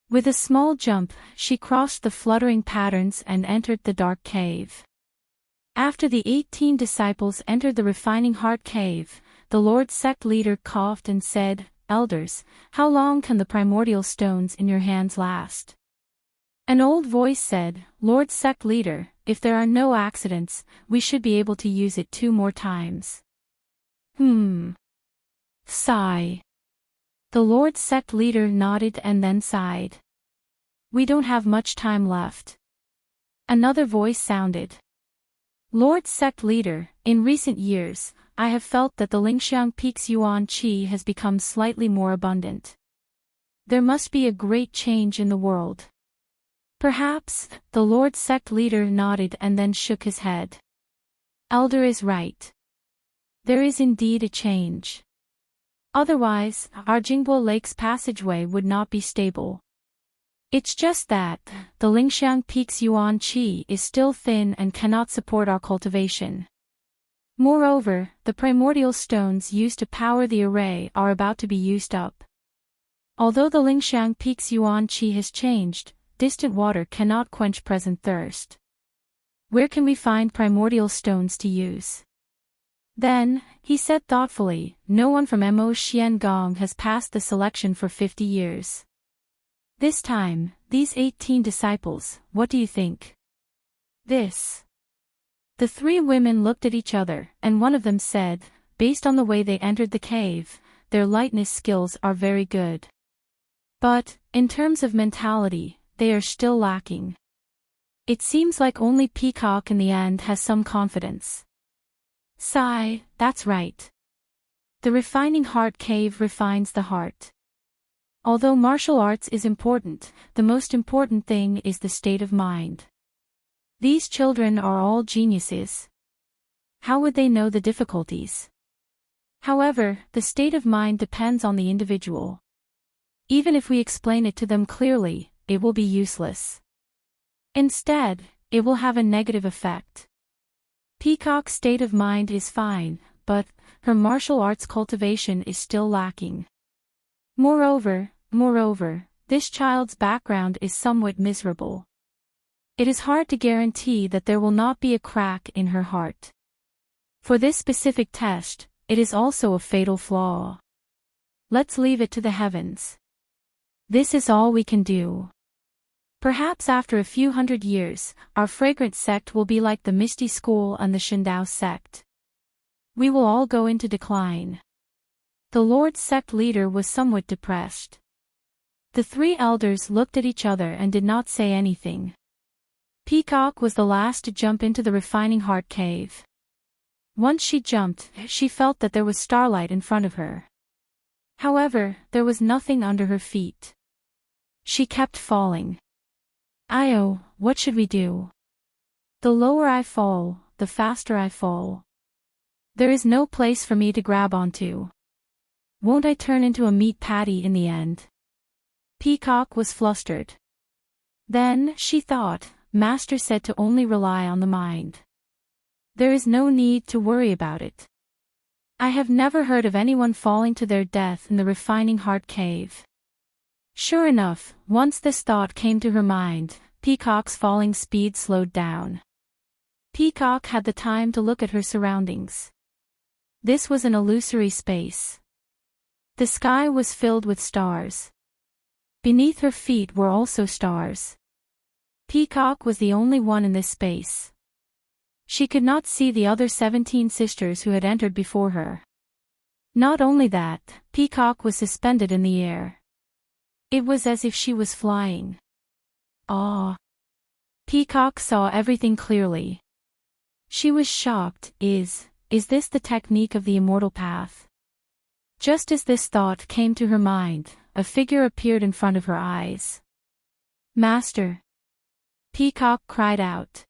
With a small jump, she crossed the fluttering patterns and entered the dark cave. After the 18 disciples entered the refining heart cave, the Lord Sect Leader coughed and said, Elders, how long can the primordial stones in your hands last? An old voice said, Lord Sect Leader, if there are no accidents, we should be able to use it 2 more times. Sigh. The Lord Sect Leader nodded and then sighed. We don't have much time left. Another voice sounded. Lord Sect Leader, in recent years, I have felt that the Lingxiang Peak's yuan qi has become slightly more abundant. There must be a great change in the world. Perhaps, the Lord Sect Leader nodded and then shook his head. Elder is right. There is indeed a change. Otherwise, our Jingbo Lake's passageway would not be stable. It's just that, the Lingxiang Peak's yuan qi is still thin and cannot support our cultivation. Moreover, the primordial stones used to power the array are about to be used up. Although the Lingxiang Peak's yuan qi has changed, distant water cannot quench present thirst. Where can we find primordial stones to use? Then, he said thoughtfully, no one from Mo Xian Gong has passed the selection for 50 years. This time, these 18 disciples, what do you think? This. The 3 women looked at each other, and one of them said, based on the way they entered the cave, their lightness skills are very good. But, in terms of mentality, they are still lacking. It seems like only Peacock in the end has some confidence. Sigh, that's right. The refining heart cave refines the heart. Although martial arts is important, the most important thing is the state of mind. These children are all geniuses. How would they know the difficulties? However, the state of mind depends on the individual. Even if we explain it to them clearly, it will be useless. Instead, it will have a negative effect. Peacock's state of mind is fine, but her martial arts cultivation is still lacking. Moreover, this child's background is somewhat miserable. It is hard to guarantee that there will not be a crack in her heart. For this specific test, it is also a fatal flaw. Let's leave it to the heavens. This is all we can do. Perhaps after a few hundred years, our fragrant sect will be like the Misty School and the Shindao sect. We will all go into decline. The Lord's sect leader was somewhat depressed. The three elders looked at each other and did not say anything. Peacock was the last to jump into the refining heart cave. Once she jumped, she felt that there was starlight in front of her. However, there was nothing under her feet. She kept falling. "Io, what should we do? The lower I fall, the faster I fall. There is no place for me to grab onto. Won't I turn into a meat patty in the end?" Peacock was flustered. Then, she thought, Master said to only rely on the mind. There is no need to worry about it. I have never heard of anyone falling to their death in the refining heart cave. Sure enough, once this thought came to her mind, Peacock's falling speed slowed down. Peacock had the time to look at her surroundings. This was an illusory space. The sky was filled with stars. Beneath her feet were also stars. Peacock was the only one in this space. She could not see the other 17 sisters who had entered before her. Not only that, Peacock was suspended in the air. It was as if she was flying. Ah! Peacock saw everything clearly. She was shocked. Is this the technique of the immortal path? Just as this thought came to her mind, a figure appeared in front of her eyes. "Master!" Peacock cried out.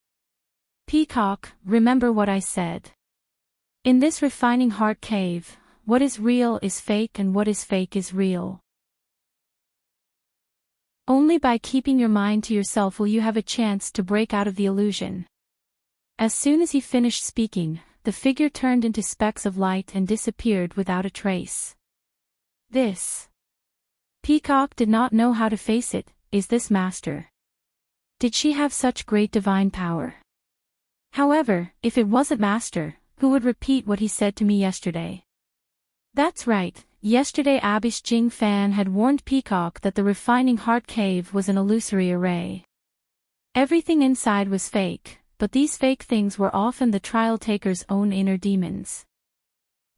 "Peacock, remember what I said. In this refining heart cave, what is real is fake and what is fake is real. Only by keeping your mind to yourself will you have a chance to break out of the illusion." As soon as he finished speaking, the figure turned into specks of light and disappeared without a trace. This. Peacock did not know how to face it. Is this Master? Did she have such great divine power? However, if it wasn't Master, who would repeat what he said to me yesterday? That's right, yesterday Abbess Jing Fan had warned Peacock that the refining heart cave was an illusory array. Everything inside was fake, but these fake things were often the trial taker's own inner demons.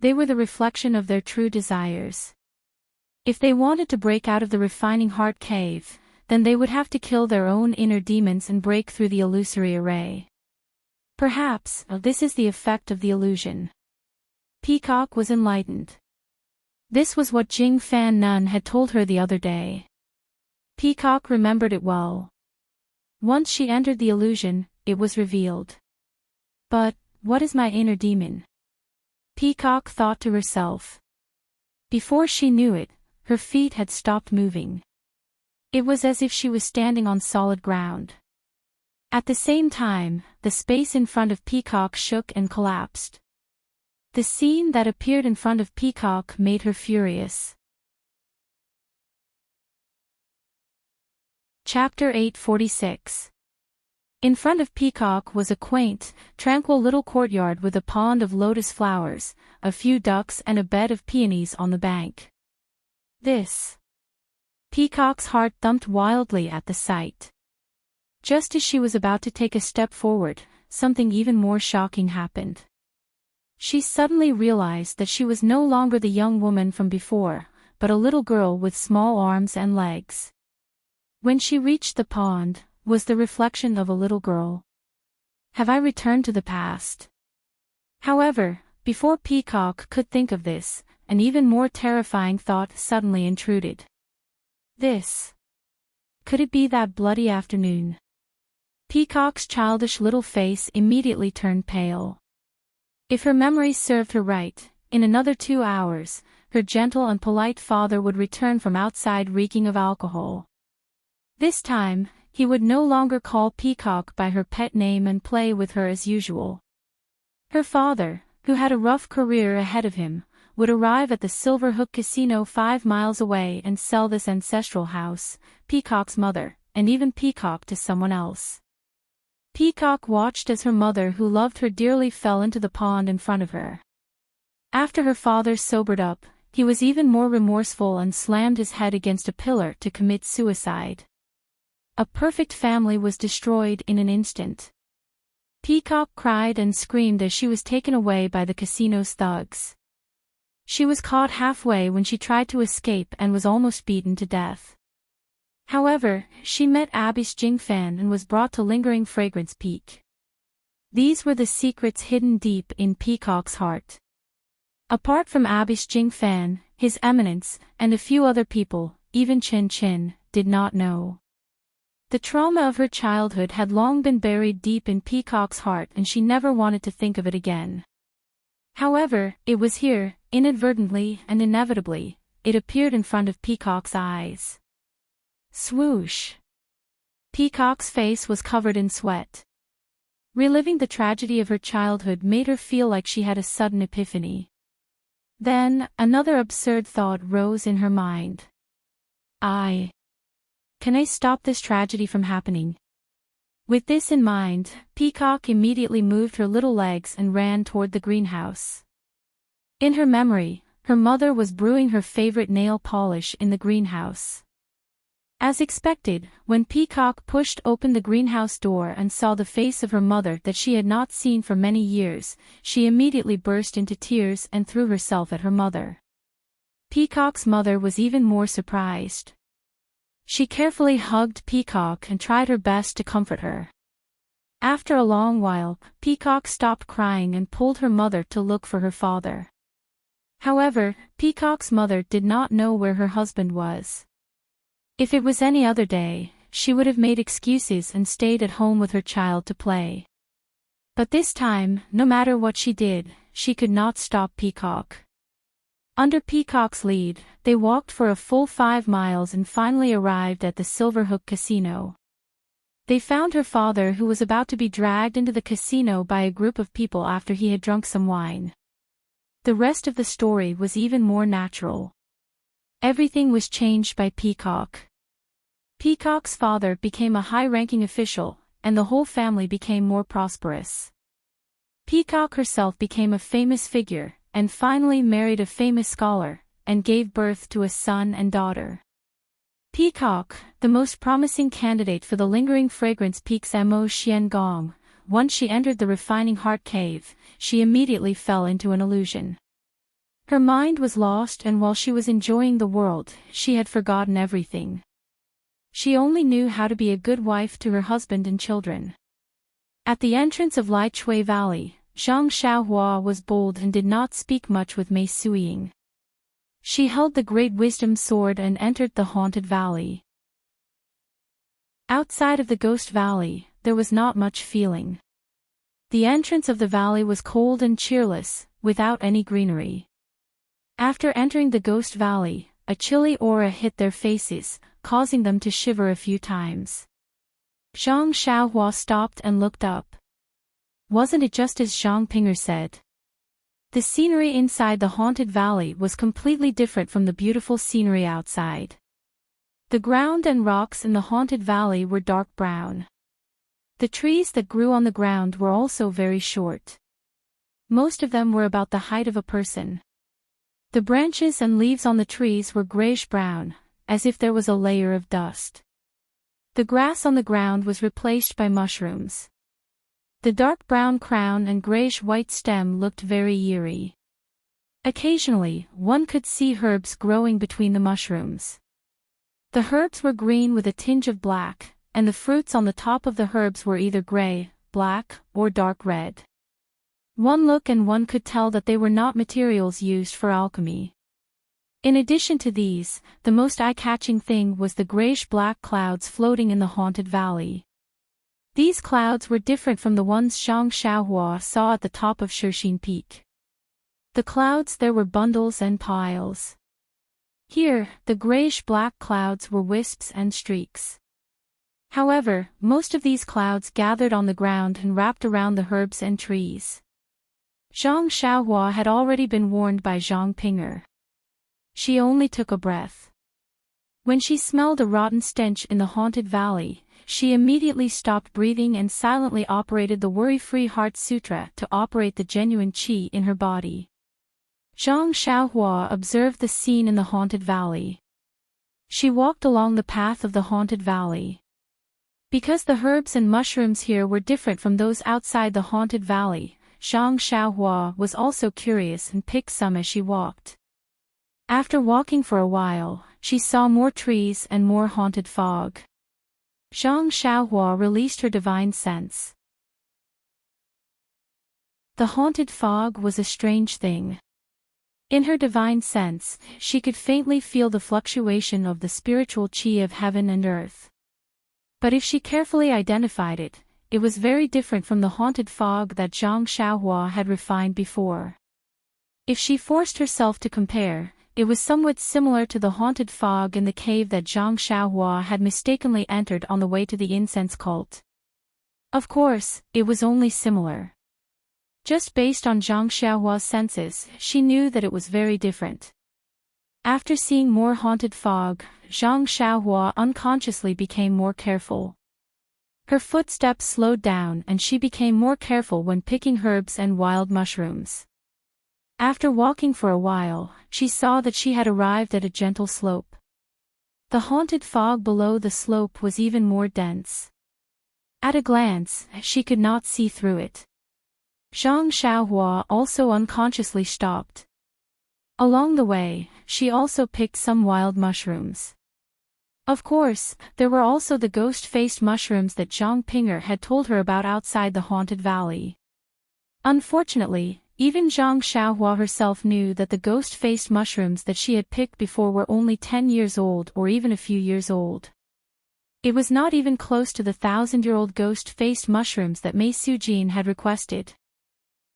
They were the reflection of their true desires. If they wanted to break out of the refining heart cave, then they would have to kill their own inner demons and break through the illusory array. Perhaps, this is the effect of the illusion. Peacock was enlightened. This was what Jing Fan Nun had told her the other day. Peacock remembered it well. Once she entered the illusion, it was revealed. But, what is my inner demon? Peacock thought to herself. Before she knew it, her feet had stopped moving. It was as if she was standing on solid ground. At the same time, the space in front of Peacock shook and collapsed. The scene that appeared in front of Peacock made her furious. Chapter 846. In front of Peacock was a quaint, tranquil little courtyard with a pond of lotus flowers, a few ducks and a bed of peonies on the bank. This. Peacock's heart thumped wildly at the sight. Just as she was about to take a step forward, something even more shocking happened. She suddenly realized that she was no longer the young woman from before, but a little girl with small arms and legs. When she reached the pond, was the reflection of a little girl. Have I returned to the past? However, before Peacock could think of this, an even more terrifying thought suddenly intruded. This. Could it be that bloody afternoon? Peacock's childish little face immediately turned pale. If her memory served her right, in another 2 hours, her gentle and polite father would return from outside reeking of alcohol. This time, he would no longer call Peacock by her pet name and play with her as usual. Her father, who had a rough career ahead of him, would arrive at the Silver Hook Casino 5 miles away and sell this ancestral house, Peacock's mother, and even Peacock to someone else. Peacock watched as her mother, who loved her dearly, fell into the pond in front of her. After her father sobered up, he was even more remorseful and slammed his head against a pillar to commit suicide. A perfect family was destroyed in an instant. Peacock cried and screamed as she was taken away by the casino's thugs. She was caught halfway when she tried to escape and was almost beaten to death. However, she met Abyss Jingfan and was brought to Lingering Fragrance Peak. These were the secrets hidden deep in Peacock's heart. Apart from Abyss Jingfan, His Eminence, and a few other people, even Chin Chin, did not know. The trauma of her childhood had long been buried deep in Peacock's heart and she never wanted to think of it again. However, it was here, inadvertently and inevitably, it appeared in front of Peacock's eyes. Swoosh! Peacock's face was covered in sweat. Reliving the tragedy of her childhood made her feel like she had a sudden epiphany. Then, another absurd thought rose in her mind. Can I stop this tragedy from happening? With this in mind, Peacock immediately moved her little legs and ran toward the greenhouse. In her memory, her mother was brewing her favorite nail polish in the greenhouse. As expected, when Peacock pushed open the greenhouse door and saw the face of her mother that she had not seen for many years, she immediately burst into tears and threw herself at her mother. Peacock's mother was even more surprised. She carefully hugged Peacock and tried her best to comfort her. After a long while, Peacock stopped crying and pulled her mother to look for her father. However, Peacock's mother did not know where her husband was. If it was any other day, she would have made excuses and stayed at home with her child to play. But this time, no matter what she did, she could not stop Peacock. Under Peacock's lead, they walked for a full 5 miles and finally arrived at the Silver Hook Casino. They found her father, who was about to be dragged into the casino by a group of people after he had drunk some wine. The rest of the story was even more natural. Everything was changed by Peacock. Peacock's father became a high-ranking official, and the whole family became more prosperous. Peacock herself became a famous figure, and finally married a famous scholar, and gave birth to a son and daughter. Peacock, the most promising candidate for the Lingering Fragrance Peak's Mo Xian Gong, once she entered the Refining Heart Cave, she immediately fell into an illusion. Her mind was lost, and while she was enjoying the world, she had forgotten everything. She only knew how to be a good wife to her husband and children. At the entrance of Lai Chui Valley, Zhang Xiaohua was bold and did not speak much with Mei Suiying. She held the Great Wisdom Sword and entered the Haunted Valley. Outside of the Ghost Valley, there was not much feeling. The entrance of the valley was cold and cheerless, without any greenery. After entering the Ghost Valley, a chilly aura hit their faces, causing them to shiver a few times. Zhang Xiaohua stopped and looked up. Wasn't it just as Zhang Pinger said? The scenery inside the Haunted Valley was completely different from the beautiful scenery outside. The ground and rocks in the Haunted Valley were dark brown. The trees that grew on the ground were also very short. Most of them were about the height of a person. The branches and leaves on the trees were grayish-brown, as if there was a layer of dust. The grass on the ground was replaced by mushrooms. The dark brown crown and grayish-white stem looked very eerie. Occasionally, one could see herbs growing between the mushrooms. The herbs were green with a tinge of black, and the fruits on the top of the herbs were either gray, black, or dark red. One look and one could tell that they were not materials used for alchemy. In addition to these, the most eye-catching thing was the grayish-black clouds floating in the Haunted Valley. These clouds were different from the ones Zhang Xiaohua saw at the top of Shixin Peak. The clouds there were bundles and piles. Here, the grayish-black clouds were wisps and streaks. However, most of these clouds gathered on the ground and wrapped around the herbs and trees. Zhang Xiaohua had already been warned by Zhang Pinger. She only took a breath. When she smelled a rotten stench in the haunted valley, she immediately stopped breathing and silently operated the Worry-Free Heart Sutra to operate the genuine qi in her body. Zhang Xiaohua observed the scene in the haunted valley. She walked along the path of the haunted valley. Because the herbs and mushrooms here were different from those outside the haunted valley, Zhang Xiaohua was also curious and picked some as she walked. After walking for a while, she saw more trees and more haunted fog. Zhang Xiaohua released her divine sense. The haunted fog was a strange thing. In her divine sense, she could faintly feel the fluctuation of the spiritual qi of heaven and earth. But if she carefully identified it, it was very different from the haunted fog that Zhang Xiaohua had refined before. If she forced herself to compare, it was somewhat similar to the haunted fog in the cave that Zhang Xiaohua had mistakenly entered on the way to the incense cult. Of course, it was only similar. Just based on Zhang Xiaohua's senses, she knew that it was very different. After seeing more haunted fog, Zhang Xiaohua unconsciously became more careful. Her footsteps slowed down and she became more careful when picking herbs and wild mushrooms. After walking for a while, she saw that she had arrived at a gentle slope. The haunted fog below the slope was even more dense. At a glance, she could not see through it. Zhang Xiaohua also unconsciously stopped. Along the way, she also picked some wild mushrooms. Of course, there were also the ghost-faced mushrooms that Zhang Pinger had told her about outside the haunted valley. Unfortunately, even Zhang Xiaohua herself knew that the ghost-faced mushrooms that she had picked before were only 10 years old or even a few years old. It was not even close to the 1,000-year-old ghost-faced mushrooms that Mei Sujin had requested.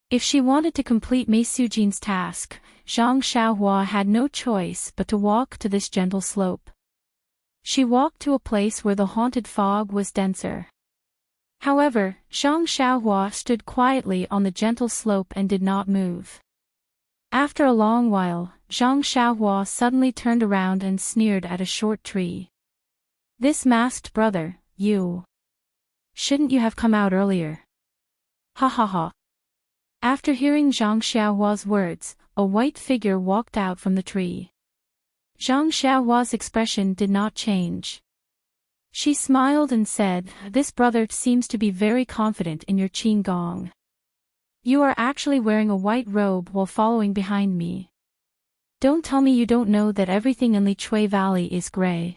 If she wanted to complete Mei Sujin's task, Zhang Xiaohua had no choice but to walk to this gentle slope. She walked to a place where the haunted fog was denser. However, Zhang Xiaohua stood quietly on the gentle slope and did not move. After a long while, Zhang Xiaohua suddenly turned around and sneered at a short tree. "This masked brother, you. Shouldn't you have come out earlier?" Ha ha ha. After hearing Zhang Xiaohua's words, a white figure walked out from the tree. Zhang Xiaohua's expression did not change. She smiled and said, "This brother seems to be very confident in your qin gong. You are actually wearing a white robe while following behind me. Don't tell me you don't know that everything in Li Chui Valley is gray."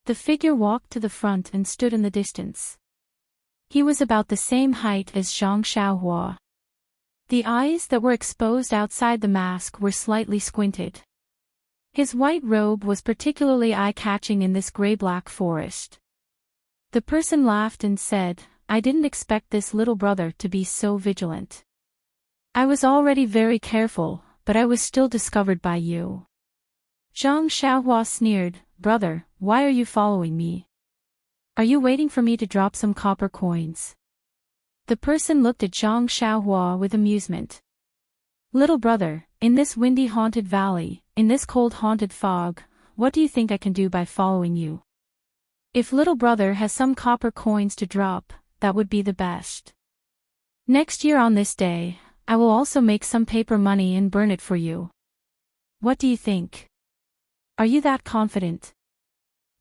The figure walked to the front and stood in the distance. He was about the same height as Zhang Xiaohua. The eyes that were exposed outside the mask were slightly squinted. His white robe was particularly eye-catching in this gray-black forest. The person laughed and said, "I didn't expect this little brother to be so vigilant. I was already very careful, but I was still discovered by you." Zhang Xiaohua sneered, "Brother, why are you following me? Are you waiting for me to drop some copper coins?" The person looked at Zhang Xiaohua with amusement. "Little brother, in this windy haunted valley, in this cold haunted fog, what do you think I can do by following you? If little brother has some copper coins to drop, that would be the best. Next year on this day, I will also make some paper money and burn it for you. What do you think? Are you that confident?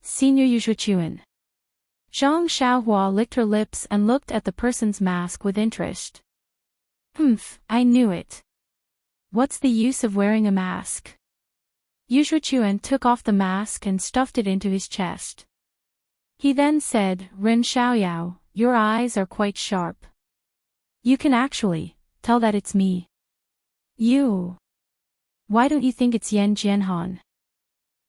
Senior Yuzhuchuan." Zhang Xiaohua licked her lips and looked at the person's mask with interest. "Humph, I knew it. What's the use of wearing a mask?" Yuzhuchuan took off the mask and stuffed it into his chest. He then said, "Ren Xiaoyao, your eyes are quite sharp. You can actually tell that it's me. You. Why don't you think it's Yan Jianhan?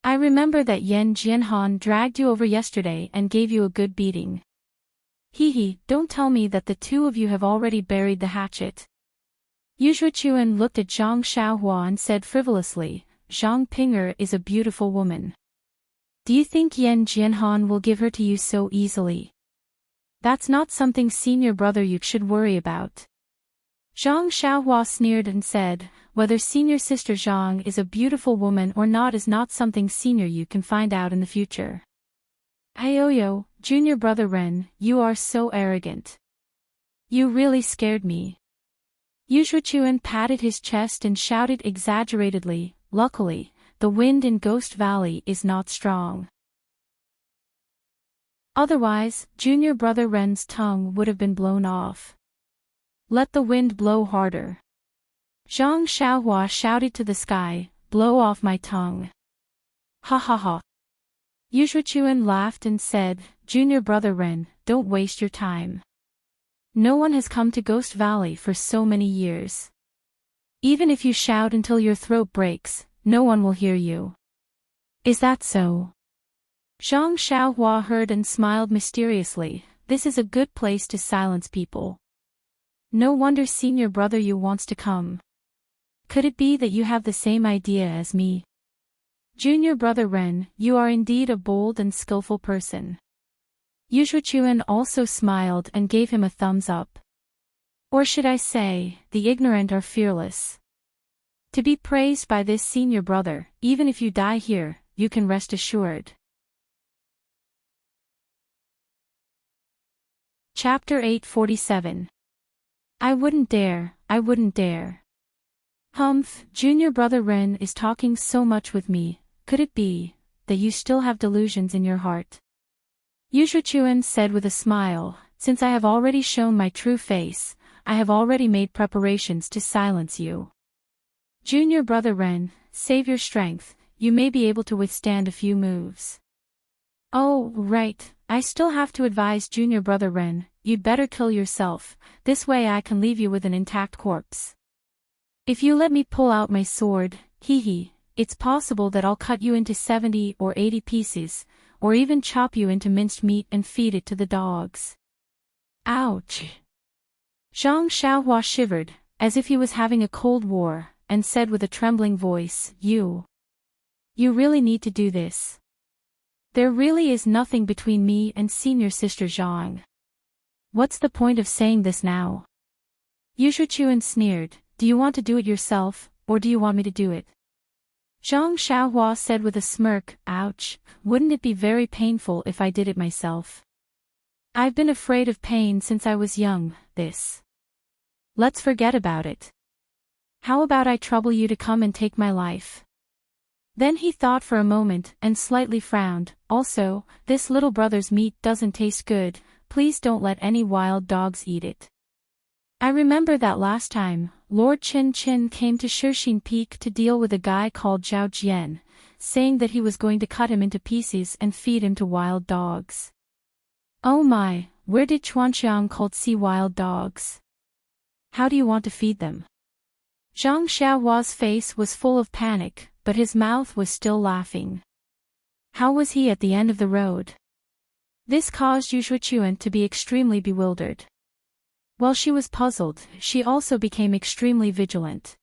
I remember that Yan Jianhan dragged you over yesterday and gave you a good beating." Hee, don't tell me that the two of you have already buried the hatchet. Yu Shuchuan looked at Zhang Xiaohua and said frivolously, Zhang Ping'er is a beautiful woman. Do you think Yan Jianhan will give her to you so easily? That's not something senior brother you should worry about. Zhang Xiaohua sneered and said, whether senior sister Zhang is a beautiful woman or not is not something senior you can find out in the future. Ayoyo, junior brother Ren, you are so arrogant. You really scared me. Yu Shuchuan patted his chest and shouted exaggeratedly, luckily, the wind in Ghost Valley is not strong. Otherwise, junior brother Ren's tongue would have been blown off. Let the wind blow harder. Zhang Xiaohua shouted to the sky, blow off my tongue. Ha ha ha. Yu Shuchuan laughed and said, junior brother Ren, don't waste your time. No one has come to Ghost Valley for so many years. Even if you shout until your throat breaks, no one will hear you. Is that so? Zhang Xiaohua heard and smiled mysteriously, this is a good place to silence people. No wonder senior brother Yu wants to come. Could it be that you have the same idea as me? Junior brother Ren, you are indeed a bold and skillful person. Yu Shuchuan also smiled and gave him a thumbs up. Or should I say, the ignorant are fearless. To be praised by this senior brother, even if you die here, you can rest assured. Chapter 847. I wouldn't dare, I wouldn't dare. Humph, junior brother Ren is talking so much with me, could it be that you still have delusions in your heart? Yu Shuchuan said with a smile, since I have already shown my true face, I have already made preparations to silence you. Junior brother Ren, save your strength, you may be able to withstand a few moves. Oh, right, I still have to advise junior brother Ren, you'd better kill yourself, this way I can leave you with an intact corpse. If you let me pull out my sword, hee, it's possible that I'll cut you into 70 or 80 pieces, or even chop you into minced meat and feed it to the dogs. Ouch! Zhang Xiaohua shivered, as if he was having a cold war, and said with a trembling voice, You really need to do this. There really is nothing between me and senior sister Zhang. What's the point of saying this now? Yu Shuchuan sneered, do you want to do it yourself, or do you want me to do it? Zhang Xiaohua said with a smirk, ouch, wouldn't it be very painful if I did it myself? I've been afraid of pain since I was young, this. Let's forget about it. How about I trouble you to come and take my life? Then he thought for a moment and slightly frowned, also, this little brother's meat doesn't taste good, please don't let any wild dogs eat it. I remember that last time, Lord Chin Chin came to Shixin Peak to deal with a guy called Zhao Jian, saying that he was going to cut him into pieces and feed him to wild dogs. Oh my, where did Chuanxiang cult see wild dogs? How do you want to feed them? Zhang Xiaohua's face was full of panic, but his mouth was still laughing. How was he at the end of the road? This caused Yu Shuchuan to be extremely bewildered. While she was puzzled, she also became extremely vigilant.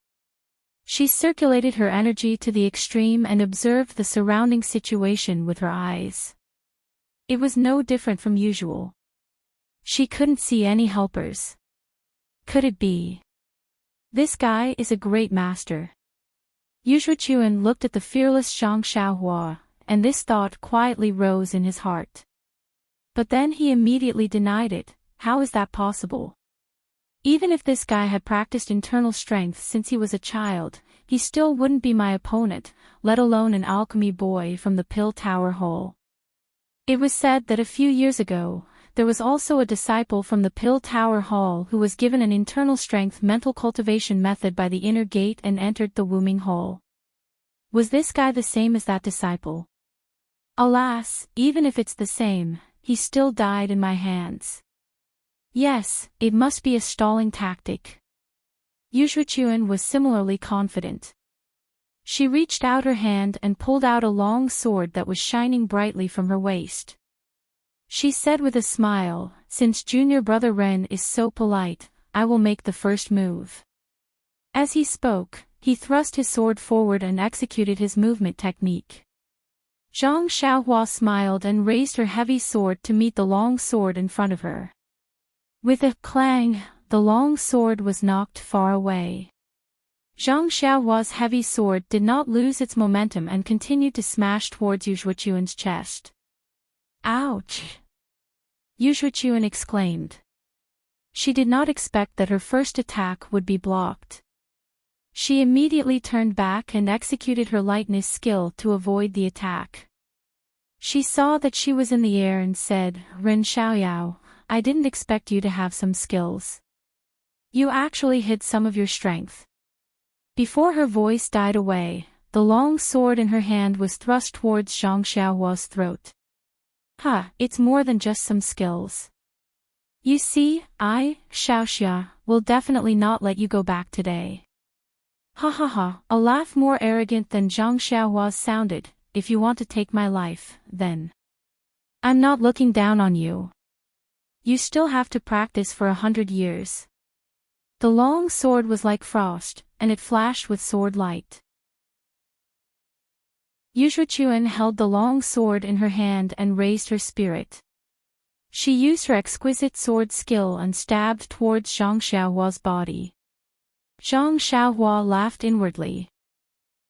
She circulated her energy to the extreme and observed the surrounding situation with her eyes. It was no different from usual. She couldn't see any helpers. Could it be? This guy is a great master. Yu Shuchuan looked at the fearless Zhang Xiaohua, and this thought quietly rose in his heart. But then he immediately denied it. How is that possible? Even if this guy had practiced internal strength since he was a child, he still wouldn't be my opponent, let alone an alchemy boy from the Pill Tower Hall. It was said that a few years ago, there was also a disciple from the Pill Tower Hall who was given an internal strength mental cultivation method by the inner gate and entered the Wooming Hall. Was this guy the same as that disciple? Alas, even if it's the same, he still died in my hands. Yes, it must be a stalling tactic. Yu Shuchuan was similarly confident. She reached out her hand and pulled out a long sword that was shining brightly from her waist. She said with a smile, since junior brother Ren is so polite, I will make the first move. As he spoke, he thrust his sword forward and executed his movement technique. Zhang Xiaohua smiled and raised her heavy sword to meet the long sword in front of her. With a clang, the long sword was knocked far away. Zhang Xiaohua's heavy sword did not lose its momentum and continued to smash towards Yu Shuichuan's chest. Ouch! Yu Shuichuan exclaimed. She did not expect that her first attack would be blocked. She immediately turned back and executed her lightness skill to avoid the attack. She saw that she was in the air and said, Ren Xiaoyao, I didn't expect you to have some skills. You actually hid some of your strength. Before her voice died away, the long sword in her hand was thrust towards Zhang Xiaohua's throat. It's more than just some skills. You see, I, Xiaoxia, will definitely not let you go back today. A laugh more arrogant than Zhang Xiaohua's sounded, if you want to take my life, then. I'm not looking down on you. You still have to practice for 100 years. The long sword was like frost, and it flashed with sword light. Yu Shuichuan held the long sword in her hand and raised her spirit. She used her exquisite sword skill and stabbed towards Zhang Xiaohua's body. Zhang Xiaohua laughed inwardly.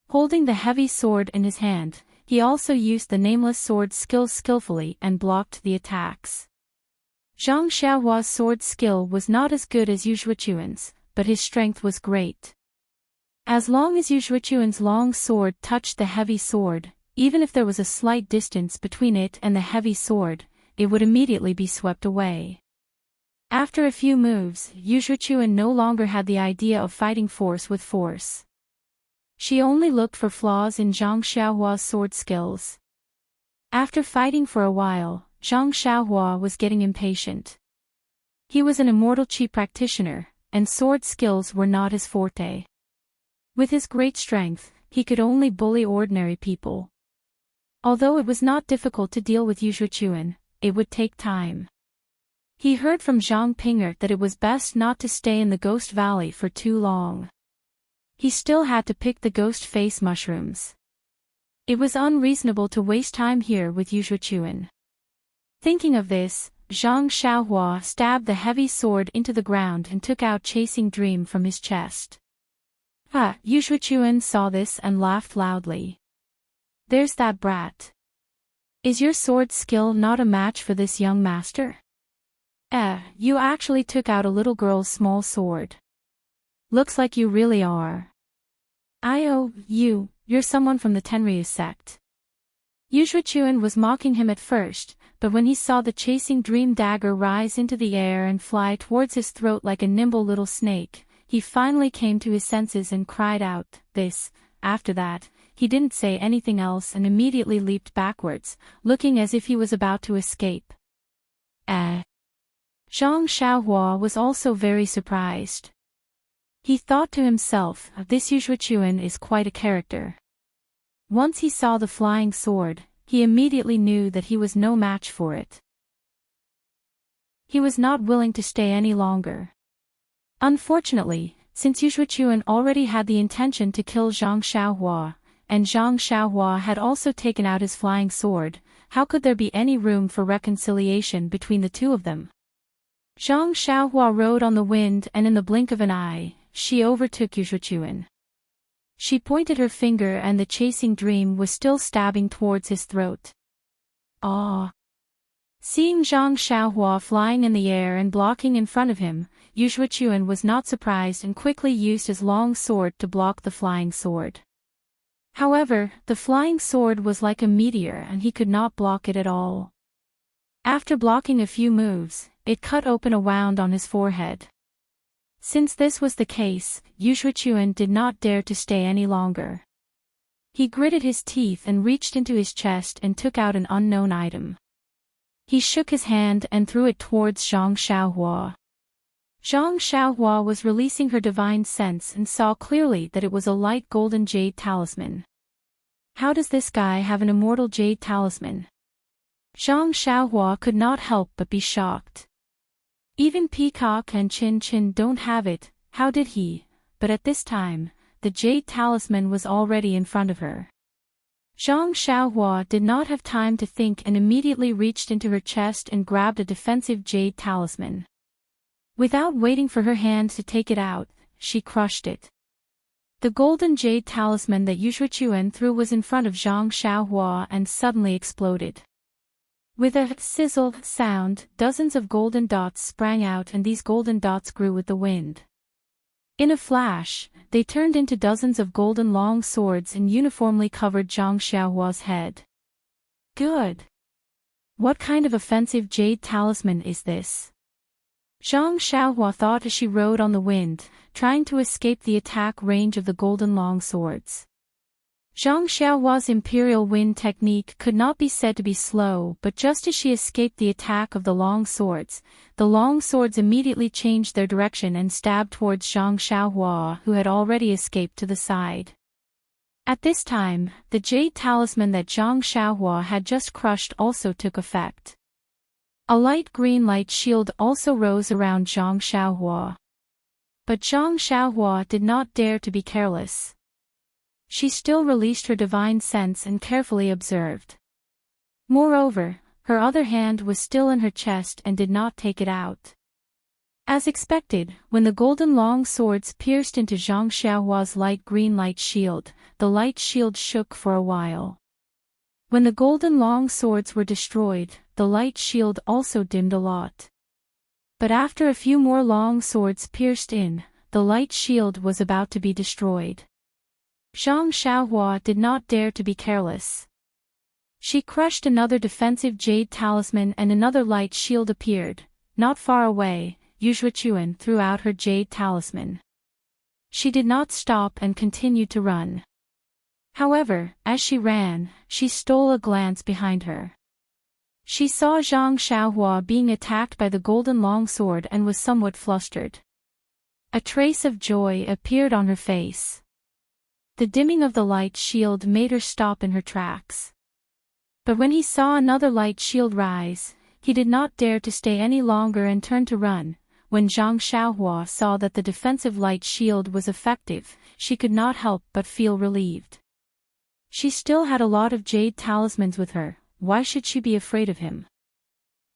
Holding the heavy sword in his hand, he also used the nameless sword skill skillfully and blocked the attacks. Zhang Xiaohua's sword skill was not as good as Yu Shuichuan's, but his strength was great. As long as Yu Shuichuan's long sword touched the heavy sword, even if there was a slight distance between it and the heavy sword, it would immediately be swept away. After a few moves, Yu Shuichuan no longer had the idea of fighting force with force. She only looked for flaws in Zhang Xiaohua's sword skills. After fighting for a while, Zhang Xiaohua was getting impatient. He was an immortal qi practitioner, and sword skills were not his forte. With his great strength, he could only bully ordinary people. Although it was not difficult to deal with Yu Shuichuan, it would take time. He heard from Zhang Ping'er that it was best not to stay in the Ghost Valley for too long. He still had to pick the ghost face mushrooms. It was unreasonable to waste time here with Yu Shuichuan. Thinking of this, Zhang Xiaohua stabbed the heavy sword into the ground and took out Chasing Dream from his chest. Yu Shuichuan saw this and laughed loudly. There's that brat. Is your sword skill not a match for this young master? You actually took out a little girl's small sword. Looks like you really are. You're someone from the Tenryu sect. Yu Shuichuan was mocking him at first, but when he saw the Chasing Dream dagger rise into the air and fly towards his throat like a nimble little snake, he finally came to his senses and cried out, this. After that, he didn't say anything else and immediately leaped backwards, looking as if he was about to escape. Zhang Xiaohua was also very surprised. He thought to himself, this Yu Shuichuan is quite a character. Once he saw the flying sword, he immediately knew that he was no match for it. He was not willing to stay any longer. Unfortunately, since Yu Shuichuan already had the intention to kill Zhang Xiaohua, and Zhang Xiaohua had also taken out his flying sword, how could there be any room for reconciliation between the two of them? Zhang Xiaohua rode on the wind and in the blink of an eye, she overtook Yu Shuichuan. She pointed her finger and the Chasing Dream was still stabbing towards his throat. Seeing Zhang Xiaohua flying in the air and blocking in front of him, Yu Shuichuan was not surprised and quickly used his long sword to block the flying sword. However, the flying sword was like a meteor and he could not block it at all. After blocking a few moves, it cut open a wound on his forehead. Since this was the case, Yu Shuichuan did not dare to stay any longer. He gritted his teeth and reached into his chest and took out an unknown item. He shook his hand and threw it towards Zhang Xiaohua. Zhang Xiaohua was releasing her divine sense and saw clearly that it was a light golden jade talisman. How does this guy have an immortal jade talisman? Zhang Xiaohua could not help but be shocked. Even Peacock and Chin Chin don't have it, how did he? But at this time, the jade talisman was already in front of her. Zhang Xiaohua did not have time to think and immediately reached into her chest and grabbed a defensive jade talisman. Without waiting for her hand to take it out, she crushed it. The golden jade talisman that Yuzhuchuan threw was in front of Zhang Xiaohua and suddenly exploded. With a sizzle sound, dozens of golden dots sprang out and these golden dots grew with the wind. In a flash, they turned into dozens of golden long swords and uniformly covered Zhang Xiaohua's head. Good. What kind of offensive jade talisman is this? Zhang Xiaohua thought as she rode on the wind, trying to escape the attack range of the golden long swords. Zhang Xiaohua's imperial wind technique could not be said to be slow, but just as she escaped the attack of the long swords immediately changed their direction and stabbed towards Zhang Xiaohua, who had already escaped to the side. At this time, the jade talisman that Zhang Xiaohua had just crushed also took effect. A light green light shield also rose around Zhang Xiaohua. But Zhang Xiaohua did not dare to be careless. She still released her divine sense and carefully observed. Moreover, her other hand was still in her chest and did not take it out. As expected, when the golden long swords pierced into Zhang Xiaohua's light green light shield, the light shield shook for a while. When the golden long swords were destroyed, the light shield also dimmed a lot. But after a few more long swords pierced in, the light shield was about to be destroyed. Zhang Xiaohua did not dare to be careless. She crushed another defensive jade talisman and another light shield appeared. Not far away, Yuzhuchuan threw out her jade talisman. She did not stop and continued to run. However, as she ran, she stole a glance behind her. She saw Zhang Xiaohua being attacked by the golden longsword and was somewhat flustered. A trace of joy appeared on her face. The dimming of the light shield made her stop in her tracks. But when he saw another light shield rise, he did not dare to stay any longer and turned to run. When Zhang Xiaohua saw that the defensive light shield was effective, she could not help but feel relieved. She still had a lot of jade talismans with her, why should she be afraid of him?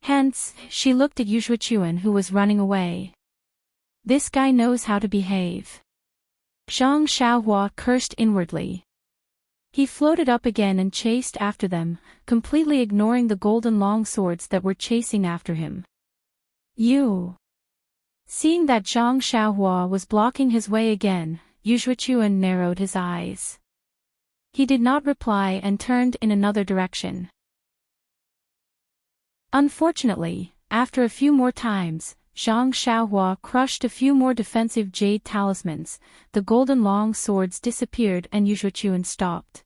Hence, she looked at Yuzhuchuan who was running away. This guy knows how to behave. Zhang Xiaohua cursed inwardly. He floated up again and chased after them, completely ignoring the golden longswords that were chasing after him. You! Seeing that Zhang Xiaohua was blocking his way again, Yuzhuchuan narrowed his eyes. He did not reply and turned in another direction. Unfortunately, after a few more times, Zhang Xiaohua crushed a few more defensive jade talismans, the golden long swords disappeared and Yuzhuchuan stopped.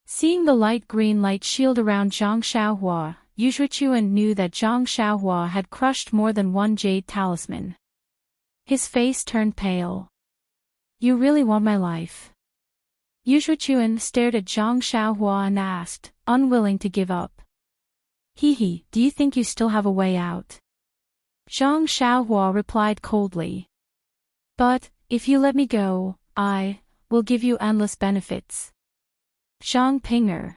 Seeing the light green light shield around Zhang Xiaohua, Yuzhuchuan knew that Zhang Xiaohua had crushed more than one jade talisman. His face turned pale. You really want my life? Yuzhuchuan stared at Zhang Xiaohua and asked, unwilling to give up. Hee, do you think you still have a way out? Zhang Xiaohua replied coldly. But, if you let me go, I will give you endless benefits. Zhang Pinger.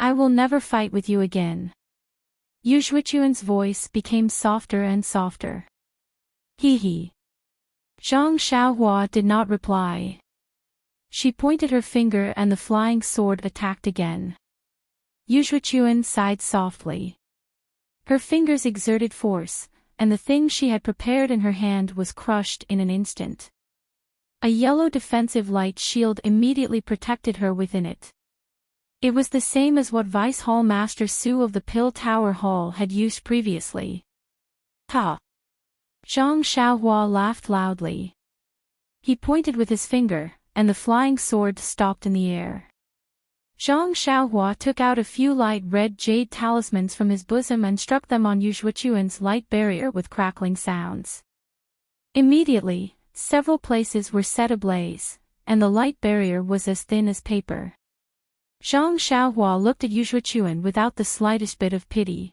I will never fight with you again. Yuzhuchuan's voice became softer and softer. Hee. Zhang Xiaohua did not reply. She pointed her finger and the flying sword attacked again. Yuzhuchuan sighed softly. Her fingers exerted force, and the thing she had prepared in her hand was crushed in an instant. A yellow defensive light shield immediately protected her within it. It was the same as what Vice Hall Master Su of the Pill Tower Hall had used previously. Ha! Zhang Xiaohua laughed loudly. He pointed with his finger, and the flying sword stopped in the air. Zhang Xiaohua took out a few light red jade talismans from his bosom and struck them on Yuzhuchuan's light barrier with crackling sounds. Immediately, several places were set ablaze, and the light barrier was as thin as paper. Zhang Xiaohua looked at Yuxuechuan without the slightest bit of pity.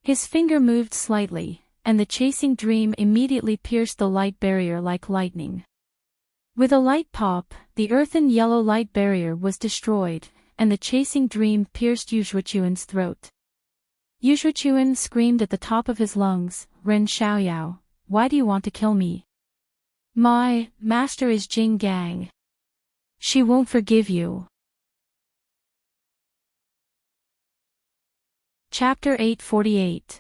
His finger moved slightly, and the chasing dream immediately pierced the light barrier like lightning. With a light pop, the earthen yellow light barrier was destroyed, and the chasing dream pierced Yuxuechuan's throat. Yuxuechuan screamed at the top of his lungs, "Ren Xiaoyao, why do you want to kill me? My master is Jing Gang. She won't forgive you." Chapter 848.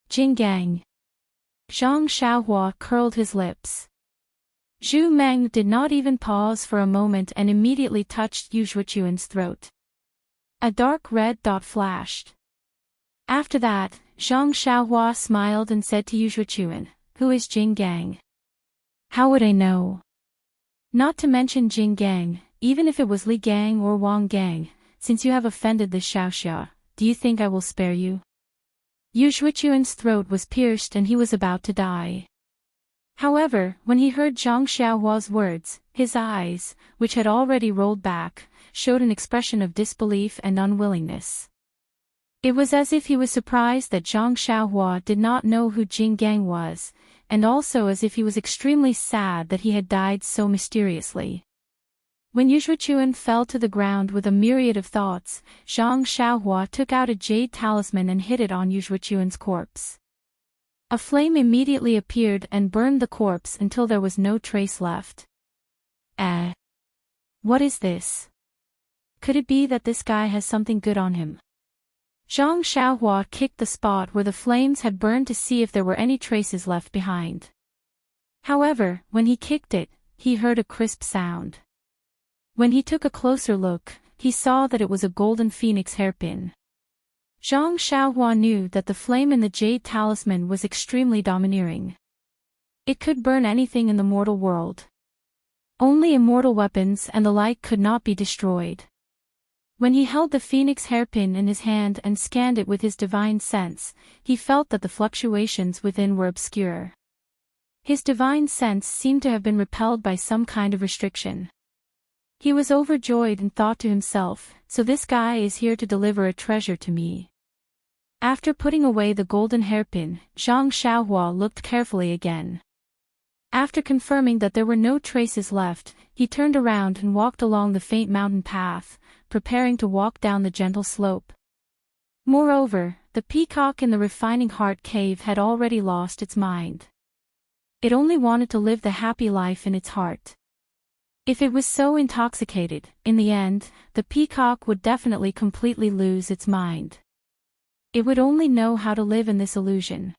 Jing Gang. Zhang Xiaohua curled his lips. Zhu Meng did not even pause for a moment and immediately touched Yuxuechuan's throat. A dark red dot flashed. After that, Zhang Xiaohua smiled and said to Yuxuechuan, "Who is Jing Gang?" "How would I know? Not to mention Jing Gang, even if it was Li Gang or Wang Gang, since you have offended this Xiaoxia, do you think I will spare you?" Yuxuechuan's throat was pierced and he was about to die. However, when he heard Zhang Xiaohua's words, his eyes, which had already rolled back, showed an expression of disbelief and unwillingness. It was as if he was surprised that Zhang Xiaohua did not know who Jing Gang was, and also as if he was extremely sad that he had died so mysteriously. When Yuxuechuan fell to the ground with a myriad of thoughts, Zhang Xiaohua took out a jade talisman and hit it on Yuxuechuan's corpse. A flame immediately appeared and burned the corpse until there was no trace left. What is this? Could it be that this guy has something good on him? Zhang Xiaohua kicked the spot where the flames had burned to see if there were any traces left behind. However, when he kicked it, he heard a crisp sound. When he took a closer look, he saw that it was a golden phoenix hairpin. Zhang Xiaohua knew that the flame in the jade talisman was extremely domineering. It could burn anything in the mortal world. Only immortal weapons and the like could not be destroyed. When he held the phoenix hairpin in his hand and scanned it with his divine sense, he felt that the fluctuations within were obscure. His divine sense seemed to have been repelled by some kind of restriction. He was overjoyed and thought to himself, "So this guy is here to deliver a treasure to me." After putting away the golden hairpin, Zhang Xiaohua looked carefully again. After confirming that there were no traces left, he turned around and walked along the faint mountain path, preparing to walk down the gentle slope. Moreover, the peacock in the refining heart cave had already lost its mind. It only wanted to live the happy life in its heart. If it was so intoxicated, in the end, the peacock would definitely completely lose its mind. It would only know how to live in this illusion.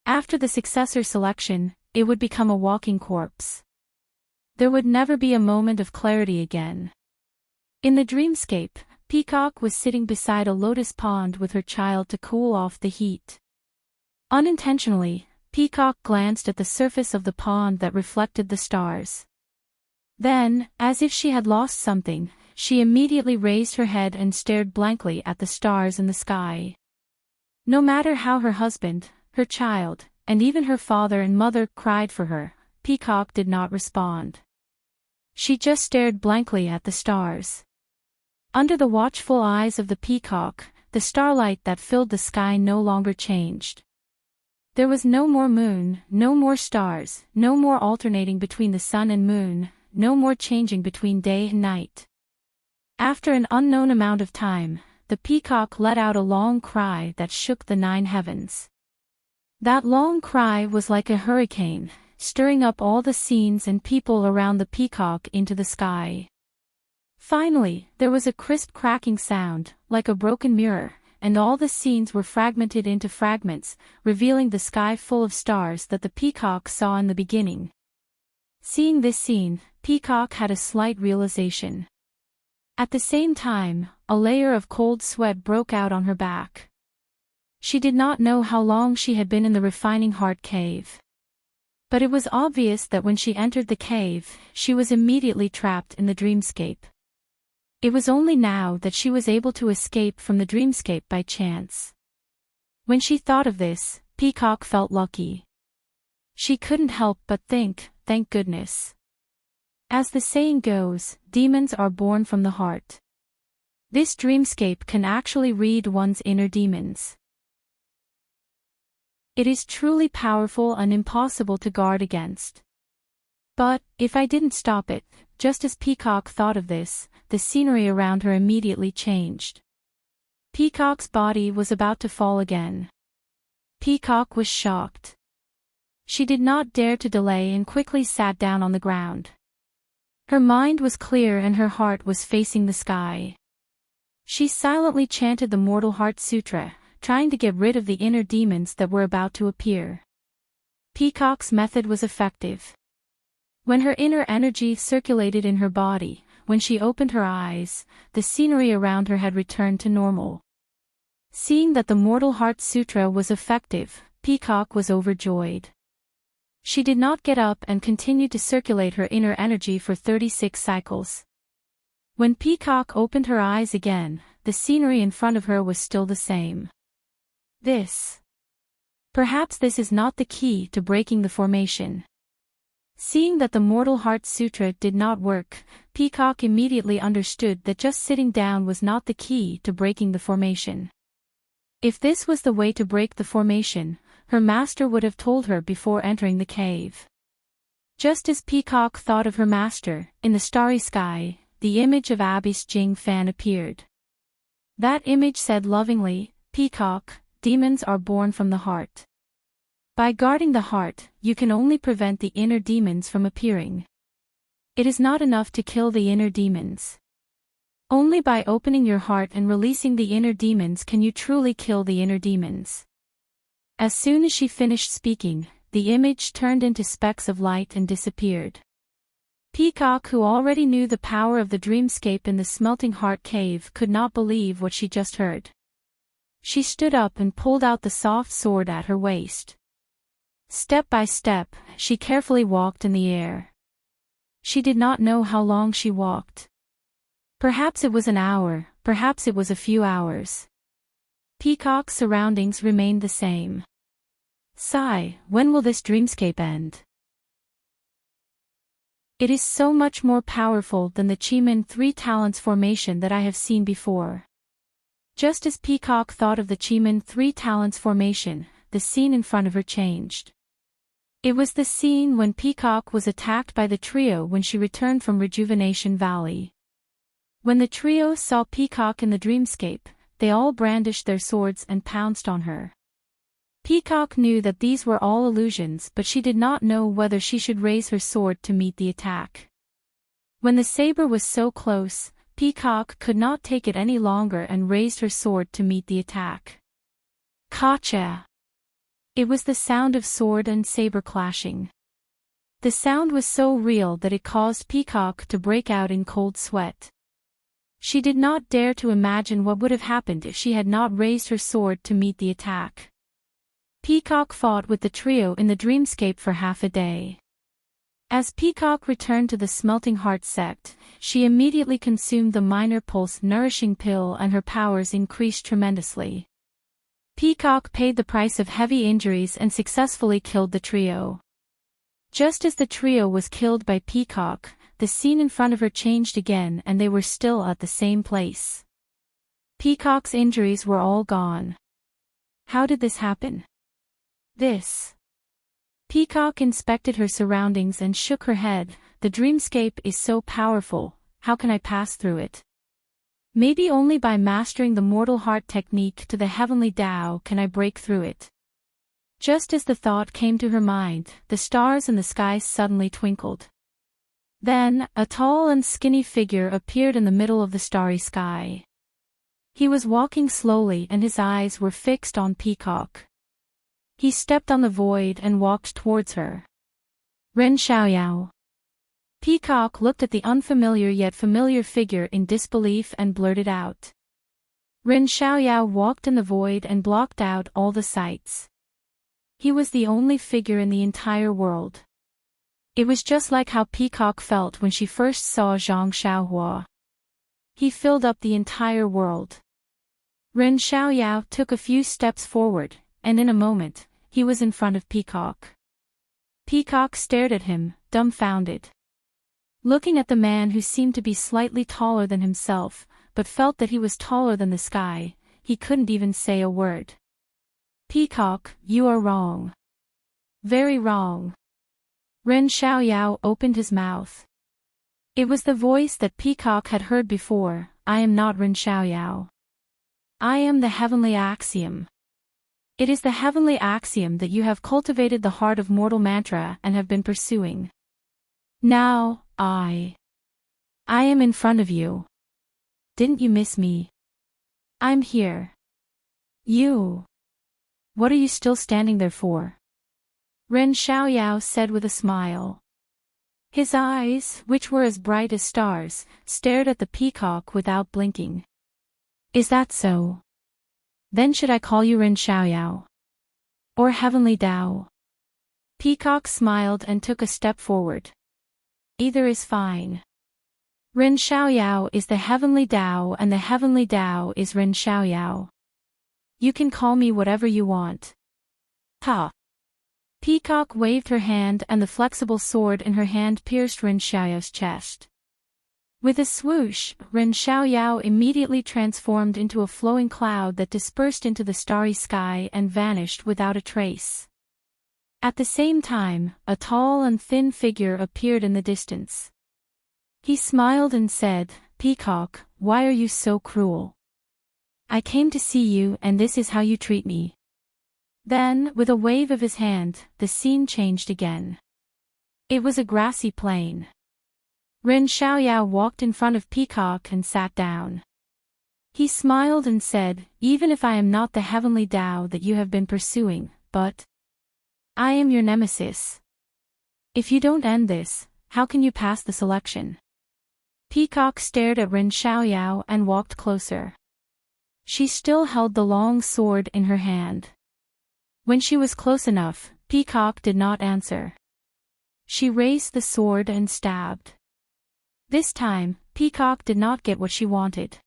After the successor selection, it would become a walking corpse. There would never be a moment of clarity again. In the dreamscape, Peacock was sitting beside a lotus pond with her child to cool off the heat. Unintentionally, Peacock glanced at the surface of the pond that reflected the stars. Then, as if she had lost something, she immediately raised her head and stared blankly at the stars in the sky. No matter how her husband, her child, and even her father and mother cried for her, Peacock did not respond. She just stared blankly at the stars. Under the watchful eyes of the peacock, the starlight that filled the sky no longer changed. There was no more moon, no more stars, no more alternating between the sun and moon, no more changing between day and night. After an unknown amount of time, the peacock let out a long cry that shook the 9 heavens. That long cry was like a hurricane, stirring up all the scenes and people around the peacock into the sky. Finally, there was a crisp cracking sound, like a broken mirror, and all the scenes were fragmented into fragments, revealing the sky full of stars that the peacock saw in the beginning. Seeing this scene, Peacock had a slight realization. At the same time, a layer of cold sweat broke out on her back. She did not know how long she had been in the refining heart cave. But it was obvious that when she entered the cave, she was immediately trapped in the dreamscape. It was only now that she was able to escape from the dreamscape by chance. When she thought of this, Peacock felt lucky. She couldn't help but think, thank goodness. As the saying goes, demons are born from the heart. This dreamscape can actually read one's inner demons. It is truly powerful and impossible to guard against. But, if I didn't stop it, just as Peacock thought of this, the scenery around her immediately changed. Peacock's body was about to fall again. Peacock was shocked. She did not dare to delay and quickly sat down on the ground. Her mind was clear and her heart was facing the sky. She silently chanted the Mortal Heart Sutra, trying to get rid of the inner demons that were about to appear. Peacock's method was effective. When her inner energy circulated in her body, when she opened her eyes, the scenery around her had returned to normal. Seeing that the Mortal Heart Sutra was effective, Peacock was overjoyed. She did not get up and continued to circulate her inner energy for 36 cycles. When Peacock opened her eyes again, the scenery in front of her was still the same. Perhaps this is not the key to breaking the formation. Seeing that the Mortal Heart Sutra did not work, Peacock immediately understood that just sitting down was not the key to breaking the formation. If this was the way to break the formation, her master would have told her before entering the cave. Just as Peacock thought of her master, in the starry sky, the image of Abyss Jing Fan appeared. That image said lovingly, "Peacock, demons are born from the heart. By guarding the heart, you can only prevent the inner demons from appearing. It is not enough to kill the inner demons. Only by opening your heart and releasing the inner demons can you truly kill the inner demons." As soon as she finished speaking, the image turned into specks of light and disappeared. Peacock, who already knew the power of the dreamscape in the Smelting Heart Cave, could not believe what she just heard. She stood up and pulled out the soft sword at her waist. Step by step, she carefully walked in the air. She did not know how long she walked. Perhaps it was an hour, perhaps it was a few hours. Peacock's surroundings remained the same. Sigh, when will this dreamscape end? It is so much more powerful than the Chiman 3 talents formation that I have seen before. Just as Peacock thought of the Chiman 3 talents formation, the scene in front of her changed. It was the scene when Peacock was attacked by the trio when she returned from Rejuvenation Valley. When the trio saw Peacock in the dreamscape, they all brandished their swords and pounced on her. Peacock knew that these were all illusions, but she did not know whether she should raise her sword to meet the attack. When the saber was so close, Peacock could not take it any longer and raised her sword to meet the attack. Kacha! It was the sound of sword and saber clashing. The sound was so real that it caused Peacock to break out in cold sweat. She did not dare to imagine what would have happened if she had not raised her sword to meet the attack. Peacock fought with the trio in the dreamscape for half a day. As Peacock returned to the Smelting Heart sect, she immediately consumed the Minor Pulse nourishing pill and her powers increased tremendously. Peacock paid the price of heavy injuries and successfully killed the trio. Just as the trio was killed by Peacock, the scene in front of her changed again and they were still at the same place. Peacock's injuries were all gone. How did this happen? Peacock inspected her surroundings and shook her head. The dreamscape is so powerful, how can I pass through it? Maybe only by mastering the Mortal Heart technique to the Heavenly Tao can I break through it. Just as the thought came to her mind, the stars in the sky suddenly twinkled. Then, a tall and skinny figure appeared in the middle of the starry sky. He was walking slowly and his eyes were fixed on Peacock. He stepped on the void and walked towards her. Ren Xiaoyao. Peacock looked at the unfamiliar yet familiar figure in disbelief and blurted out. Ren Xiaoyao walked in the void and blocked out all the sights. He was the only figure in the entire world. It was just like how Peacock felt when she first saw Zhang Xiaohua. He filled up the entire world. Ren Xiaoyao took a few steps forward, and in a moment, he was in front of Peacock. Peacock stared at him, dumbfounded. Looking at the man who seemed to be slightly taller than himself, but felt that he was taller than the sky. He couldn't even say a word. Peacock, you are wrong. Very wrong. Ren Xiaoyao opened his mouth. It was the voice that Peacock had heard before. I am not Ren Xiaoyao. I am the heavenly axiom. It is the heavenly axiom that you have cultivated the heart of mortal mantra and have been pursuing. Now, I am in front of you. Didn't you miss me? I'm here. You. What are you still standing there for? Ren Xiaoyao said with a smile. His eyes, which were as bright as stars, stared at the peacock without blinking. Is that so? Then should I call you Ren Xiaoyao? Or Heavenly Tao? Peacock smiled and took a step forward. Either is fine. Ren Xiaoyao is the Heavenly Tao and the Heavenly Tao is Ren Xiaoyao. You can call me whatever you want. Ha! Peacock waved her hand and the flexible sword in her hand pierced Ren Xiaoyao's chest. With a swoosh, Ren Xiaoyao immediately transformed into a flowing cloud that dispersed into the starry sky and vanished without a trace. At the same time, a tall and thin figure appeared in the distance. He smiled and said, Peacock, why are you so cruel? I came to see you and this is how you treat me. Then, with a wave of his hand, the scene changed again. It was a grassy plain. Ren Xiaoyao walked in front of Peacock and sat down. He smiled and said, even if I am not the heavenly Tao that you have been pursuing, but I am your nemesis. If you don't end this, how can you pass the selection? Peacock stared at Ren Xiaoyao and walked closer. She still held the long sword in her hand. When she was close enough, Peacock did not answer. She raised the sword and stabbed. This time, Peacock did not get what she wanted.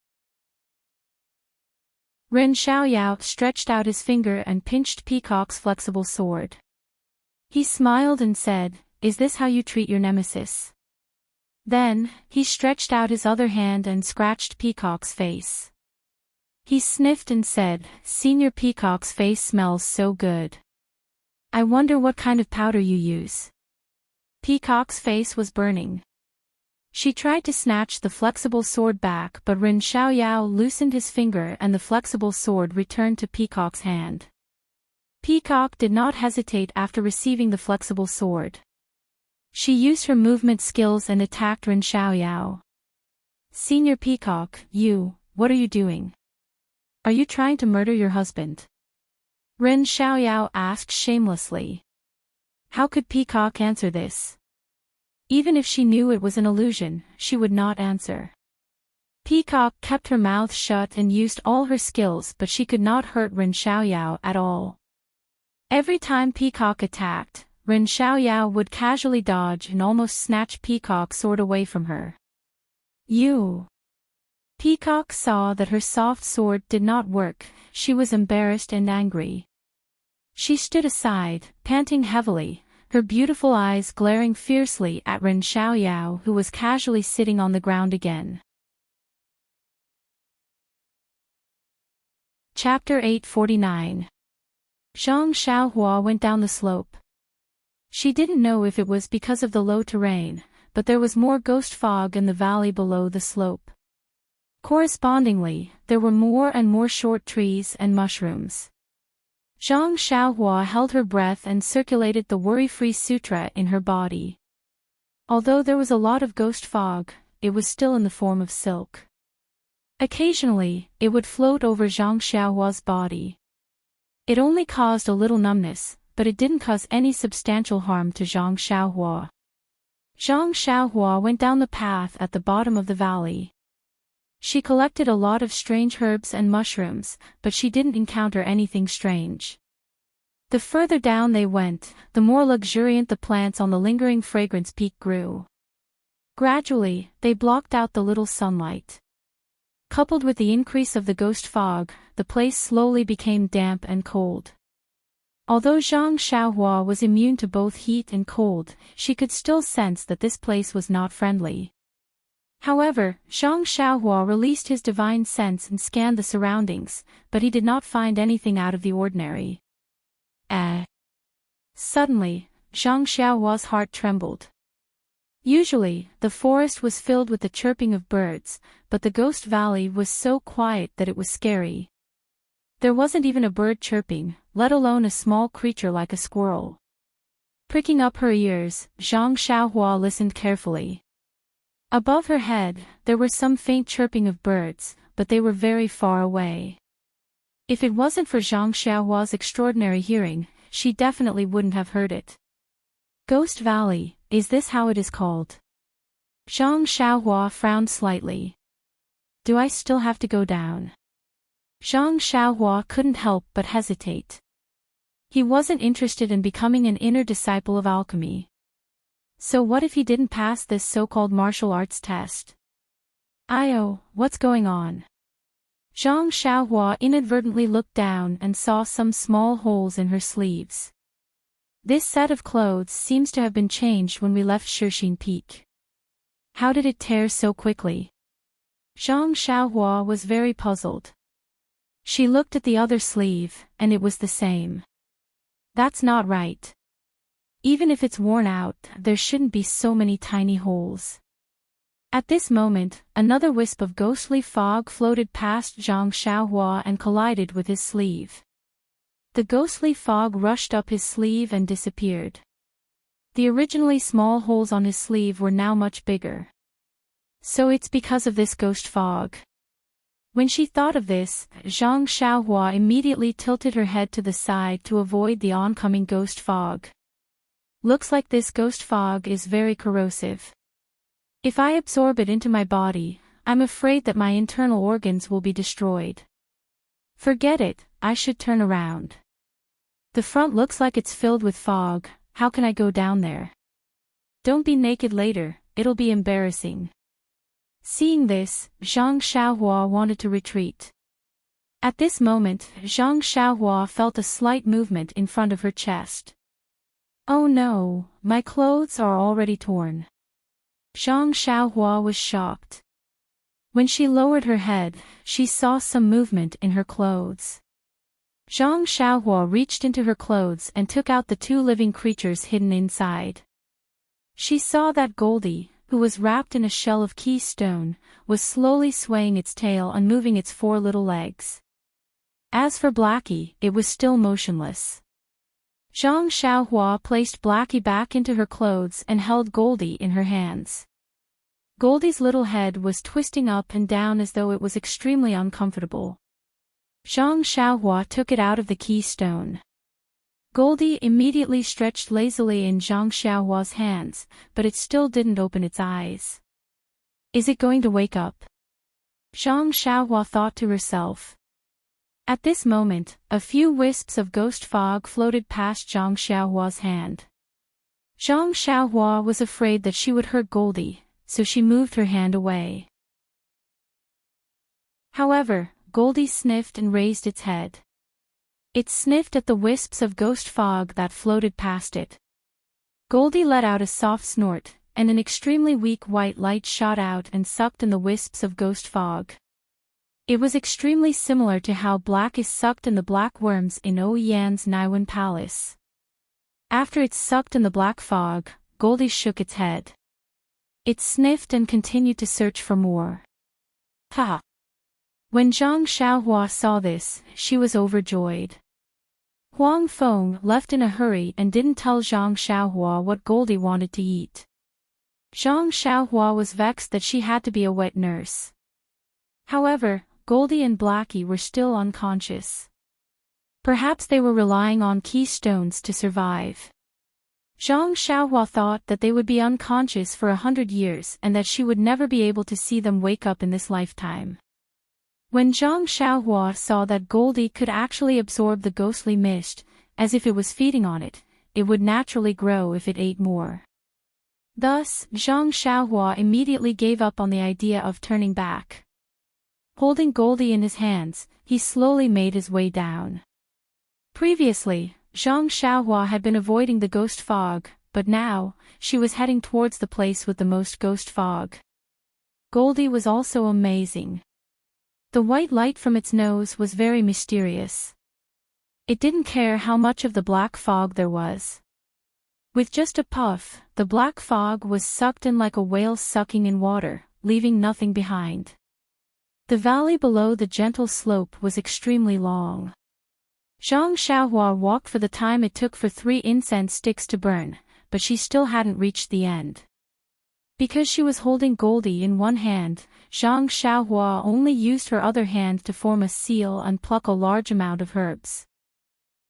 Ren Xiaoyao stretched out his finger and pinched Peacock's flexible sword. He smiled and said, is this how you treat your nemesis? Then, he stretched out his other hand and scratched Peacock's face. He sniffed and said, Senior Peacock's face smells so good. I wonder what kind of powder you use. Peacock's face was burning. She tried to snatch the flexible sword back but Ren Xiaoyao loosened his finger and the flexible sword returned to Peacock's hand. Peacock did not hesitate after receiving the flexible sword. She used her movement skills and attacked Ren Xiaoyao. Senior Peacock, what are you doing? Are you trying to murder your husband? Ren Xiaoyao asked shamelessly. How could Peacock answer this? Even if she knew it was an illusion, she would not answer. Peacock kept her mouth shut and used all her skills but she could not hurt Ren Xiaoyao at all. Every time Peacock attacked, Ren Xiaoyao would casually dodge and almost snatch Peacock's sword away from her. Peacock saw that her soft sword did not work. She was embarrassed and angry. She stood aside, panting heavily, her beautiful eyes glaring fiercely at Ren Xiaoyao who was casually sitting on the ground again. Chapter 849. Zhang Xiaohua went down the slope. She didn't know if it was because of the low terrain, but there was more ghost fog in the valley below the slope. Correspondingly, there were more and more short trees and mushrooms. Zhang Xiaohua held her breath and circulated the worry-free sutra in her body. Although there was a lot of ghost fog, it was still in the form of silk. Occasionally, it would float over Zhang Xiaohua's body. It only caused a little numbness, but it didn't cause any substantial harm to Zhang Xiaohua. Zhang Xiaohua went down the path at the bottom of the valley. She collected a lot of strange herbs and mushrooms, but she didn't encounter anything strange. The further down they went, the more luxuriant the plants on the lingering fragrance peak grew. Gradually, they blocked out the little sunlight. Coupled with the increase of the ghost fog, the place slowly became damp and cold. Although Zhang Xiaohua was immune to both heat and cold, she could still sense that this place was not friendly. However, Zhang Xiaohua released his divine sense and scanned the surroundings, but he did not find anything out of the ordinary. Suddenly, Zhang Xiaohua's heart trembled. Usually, the forest was filled with the chirping of birds, but the ghost valley was so quiet that it was scary. There wasn't even a bird chirping, let alone a small creature like a squirrel. Pricking up her ears, Zhang Xiaohua listened carefully. Above her head, there were some faint chirping of birds, but they were very far away. If it wasn't for Zhang Xiaohua's extraordinary hearing, she definitely wouldn't have heard it. Ghost Valley, is this how it is called? Zhang Xiaohua frowned slightly. Do I still have to go down? Zhang Xiaohua couldn't help but hesitate. He wasn't interested in becoming an inner disciple of alchemy. So what if he didn't pass this so-called martial arts test? What's going on? Zhang Xiaohua inadvertently looked down and saw some small holes in her sleeves. This set of clothes seems to have been changed when we left Shixin Peak. How did it tear so quickly? Zhang Xiaohua was very puzzled. She looked at the other sleeve, and it was the same. That's not right. Even if it's worn out, there shouldn't be so many tiny holes. At this moment, another wisp of ghostly fog floated past Zhang Xiaohua and collided with his sleeve. The ghostly fog rushed up his sleeve and disappeared. The originally small holes on his sleeve were now much bigger. So it's because of this ghost fog. When she thought of this, Zhang Xiaohua immediately tilted her head to the side to avoid the oncoming ghost fog. Looks like this ghost fog is very corrosive. If I absorb it into my body, I'm afraid that my internal organs will be destroyed. Forget it, I should turn around. The front looks like it's filled with fog, how can I go down there? Don't be naked later, it'll be embarrassing. Seeing this, Zhang Xiaohua wanted to retreat. At this moment, Zhang Xiaohua felt a slight movement in front of her chest. Oh no, my clothes are already torn. Zhang Xiaohua was shocked. When she lowered her head, she saw some movement in her clothes. Zhang Xiaohua reached into her clothes and took out the two living creatures hidden inside. She saw that Goldie, who was wrapped in a shell of keystone, was slowly swaying its tail and moving its four little legs. As for Blackie, it was still motionless. Zhang Xiaohua placed Blackie back into her clothes and held Goldie in her hands. Goldie's little head was twisting up and down as though it was extremely uncomfortable. Zhang Xiaohua took it out of the keystone. Goldie immediately stretched lazily in Zhang Xiaohua's hands, but it still didn't open its eyes. Is it going to wake up? Zhang Xiaohua thought to herself. At this moment, a few wisps of ghost fog floated past Zhang Xiaohua's hand. Zhang Xiaohua was afraid that she would hurt Goldie, so she moved her hand away. However, Goldie sniffed and raised its head. It sniffed at the wisps of ghost fog that floated past it. Goldie let out a soft snort, and an extremely weak white light shot out and sucked in the wisps of ghost fog. It was extremely similar to how black is sucked in the black worms in Oyan's Naiwan Palace. After it sucked in the black fog, Goldie shook its head. It sniffed and continued to search for more. Ha! When Zhang Xiaohua saw this, she was overjoyed. Huang Feng left in a hurry and didn't tell Zhang Xiaohua what Goldie wanted to eat. Zhang Xiaohua was vexed that she had to be a wet nurse. However, Goldie and Blackie were still unconscious. Perhaps they were relying on keystones to survive. Zhang Xiaohua thought that they would be unconscious for 100 years and that she would never be able to see them wake up in this lifetime. When Zhang Xiaohua saw that Goldie could actually absorb the ghostly mist, as if it was feeding on it, it would naturally grow if it ate more. Thus, Zhang Xiaohua immediately gave up on the idea of turning back. Holding Goldie in his hands, he slowly made his way down. Previously, Zhang Xiaohua had been avoiding the ghost fog, but now, she was heading towards the place with the most ghost fog. Goldie was also amazing. The white light from its nose was very mysterious. It didn't care how much of the black fog there was. With just a puff, the black fog was sucked in like a whale sucking in water, leaving nothing behind. The valley below the gentle slope was extremely long. Zhang Xiaohua walked for the time it took for 3 incense sticks to burn, but she still hadn't reached the end. Because she was holding Goldie in one hand, Zhang Xiaohua only used her other hand to form a seal and pluck a large amount of herbs.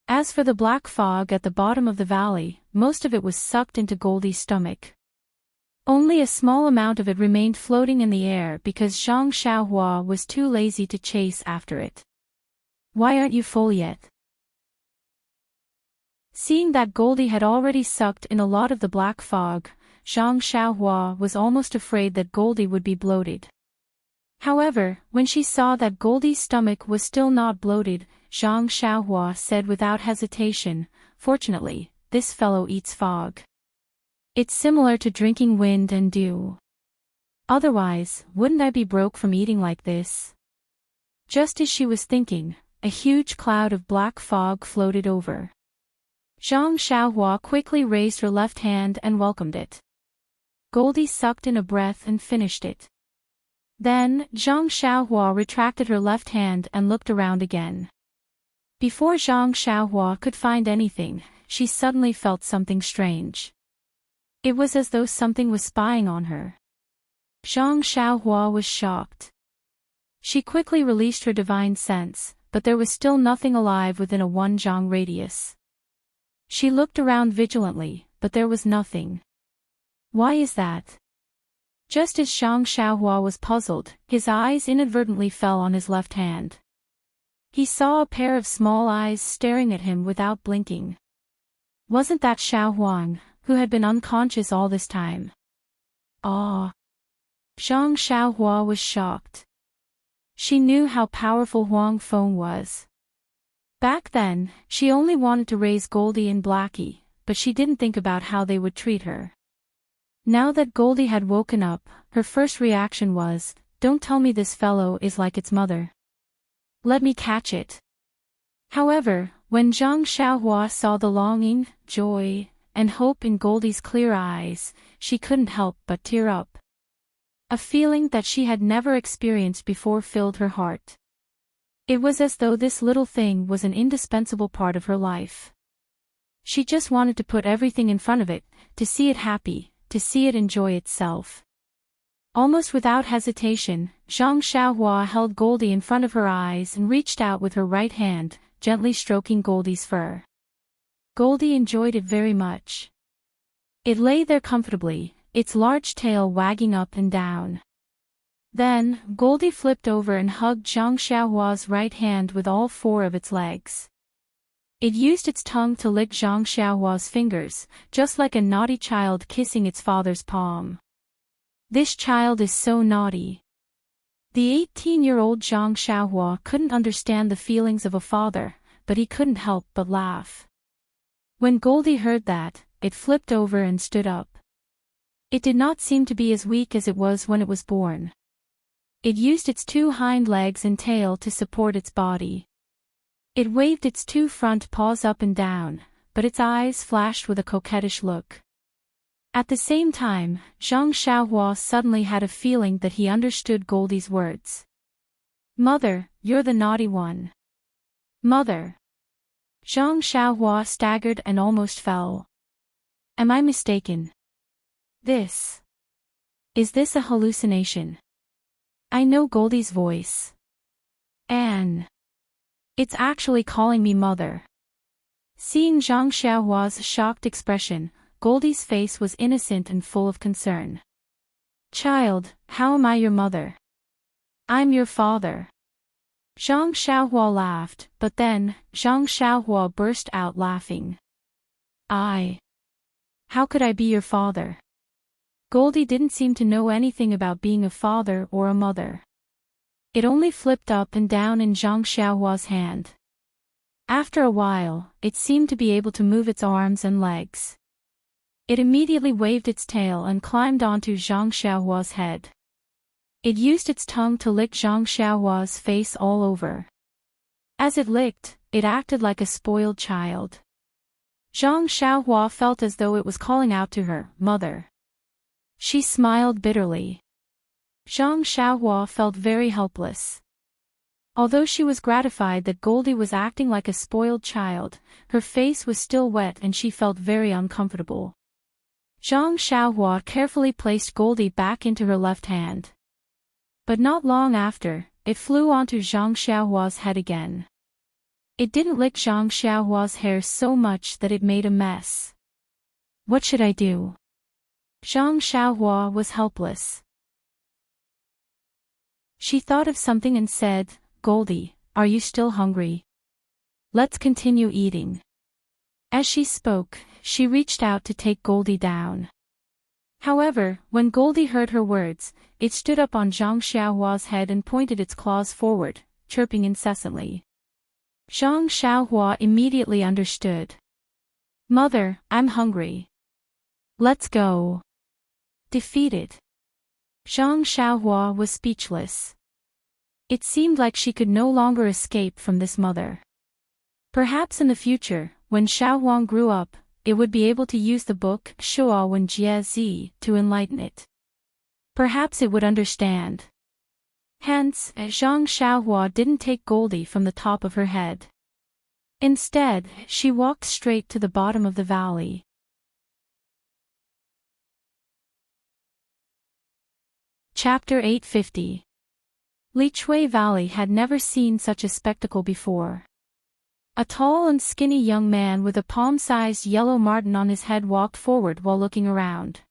As for the black fog at the bottom of the valley, most of it was sucked into Goldie's stomach. Only a small amount of it remained floating in the air because Zhang Xiaohua was too lazy to chase after it. "Why aren't you full yet?" Seeing that Goldie had already sucked in a lot of the black fog, Zhang Xiaohua was almost afraid that Goldie would be bloated. However, when she saw that Goldie's stomach was still not bloated, Zhang Xiaohua said without hesitation, "Fortunately, this fellow eats fog. It's similar to drinking wind and dew. Otherwise, wouldn't I be broke from eating like this?" Just as she was thinking, a huge cloud of black fog floated over. Zhang Xiaohua quickly raised her left hand and welcomed it. Goldie sucked in a breath and finished it. Then, Zhang Xiaohua retracted her left hand and looked around again. Before Zhang Xiaohua could find anything, she suddenly felt something strange. It was as though something was spying on her. Zhang Xiaohua was shocked. She quickly released her divine sense, but there was still nothing alive within a 1 zhang radius. She looked around vigilantly, but there was nothing. Why is that? Just as Zhang Xiaohua was puzzled, his eyes inadvertently fell on his left hand. He saw a pair of small eyes staring at him without blinking. Wasn't that Xiao Huang, who had been unconscious all this time? Ah! Zhang Xiaohua was shocked. She knew how powerful Huang Feng was. Back then, she only wanted to raise Goldie and Blackie, but she didn't think about how they would treat her. Now that Goldie had woken up, her first reaction was, "Don't tell me this fellow is like its mother. Let me catch it." However, when Zhang Xiaohua saw the longing, joy, and hope in Goldie's clear eyes, she couldn't help but tear up. A feeling that she had never experienced before filled her heart. It was as though this little thing was an indispensable part of her life. She just wanted to put everything in front of it, to see it happy, to see it enjoy itself. Almost without hesitation, Zhang Xiaohua held Goldie in front of her eyes and reached out with her right hand, gently stroking Goldie's fur. Goldie enjoyed it very much. It lay there comfortably, its large tail wagging up and down. Then, Goldie flipped over and hugged Zhang Xiaohua's right hand with all 4 of its legs. It used its tongue to lick Zhang Xiaohua's fingers, just like a naughty child kissing its father's palm. This child is so naughty. The 18-year-old Zhang Xiaohua couldn't understand the feelings of a father, but he couldn't help but laugh. When Goldie heard that, it flipped over and stood up. It did not seem to be as weak as it was when it was born. It used its 2 hind legs and tail to support its body. It waved its 2 front paws up and down, but its eyes flashed with a coquettish look. At the same time, Zhang Xiaohua suddenly had a feeling that he understood Goldie's words. "Mother, you're the naughty one." "Mother." Zhang Xiaohua staggered and almost fell. "Am I mistaken? Is this a hallucination? I know Goldie's voice. Anne. It's actually calling me mother." Seeing Zhang Xiaohua's shocked expression, Goldie's face was innocent and full of concern. "Child, how am I your mother? I'm your father." Zhang Xiaohua laughed, but then, Zhang Xiaohua burst out laughing. How could I be your father?" Goldie didn't seem to know anything about being a father or a mother. It only flipped up and down in Zhang Xiaohua's hand. After a while, it seemed to be able to move its arms and legs. It immediately waved its tail and climbed onto Zhang Xiaohua's head. It used its tongue to lick Zhang Xiaohua's face all over. As it licked, it acted like a spoiled child. Zhang Xiaohua felt as though it was calling out to her, "Mother." She smiled bitterly. Zhang Xiaohua felt very helpless. Although she was gratified that Goldie was acting like a spoiled child, her face was still wet and she felt very uncomfortable. Zhang Xiaohua carefully placed Goldie back into her left hand. But not long after, it flew onto Zhang Xiaohua's head again. It didn't lick Zhang Xiaohua's hair so much that it made a mess. What should I do? Zhang Xiaohua was helpless. She thought of something and said, "Goldie, are you still hungry? Let's continue eating." As she spoke, she reached out to take Goldie down. However, when Goldie heard her words, it stood up on Zhang Xiaohua's head and pointed its claws forward, chirping incessantly. Zhang Xiaohua immediately understood. "Mother, I'm hungry. Let's go." Defeated. Zhang Xiaohua was speechless. It seemed like she could no longer escape from this mother. Perhaps in the future, when Xiaohuang grew up, it would be able to use the book Shuo Wen Jie Zi to enlighten it. Perhaps it would understand. Hence, Zhang Xiaohua didn't take Goldie from the top of her head. Instead, she walked straight to the bottom of the valley. Chapter 850. Li Chui Valley had never seen such a spectacle before. A tall and skinny young man with a palm-sized yellow marten on his head walked forward while looking around.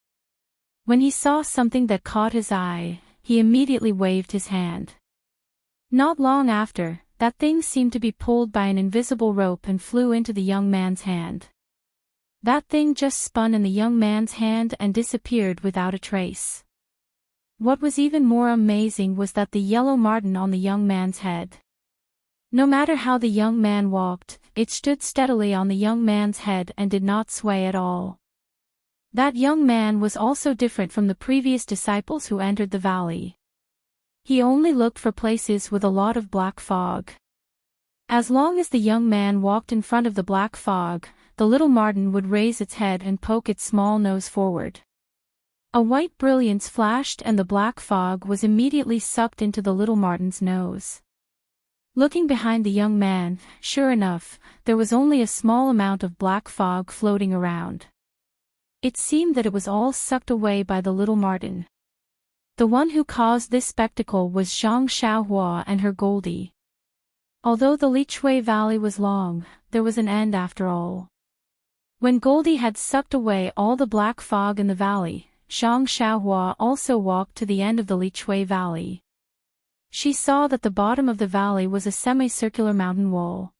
When he saw something that caught his eye, he immediately waved his hand. Not long after, that thing seemed to be pulled by an invisible rope and flew into the young man's hand. That thing just spun in the young man's hand and disappeared without a trace. What was even more amazing was that the yellow marten on the young man's head. No matter how the young man walked, it stood steadily on the young man's head and did not sway at all. That young man was also different from the previous disciples who entered the valley. He only looked for places with a lot of black fog. As long as the young man walked in front of the black fog, the little marten would raise its head and poke its small nose forward. A white brilliance flashed and the black fog was immediately sucked into the little marten's nose. Looking behind the young man, sure enough, there was only a small amount of black fog floating around. It seemed that it was all sucked away by the little marten. The one who caused this spectacle was Zhang Xiaohua and her Goldie. Although the Li Chui Valley was long, there was an end after all. When Goldie had sucked away all the black fog in the valley, Zhang Xiaohua also walked to the end of the Li Chui Valley. She saw that the bottom of the valley was a semicircular mountain wall.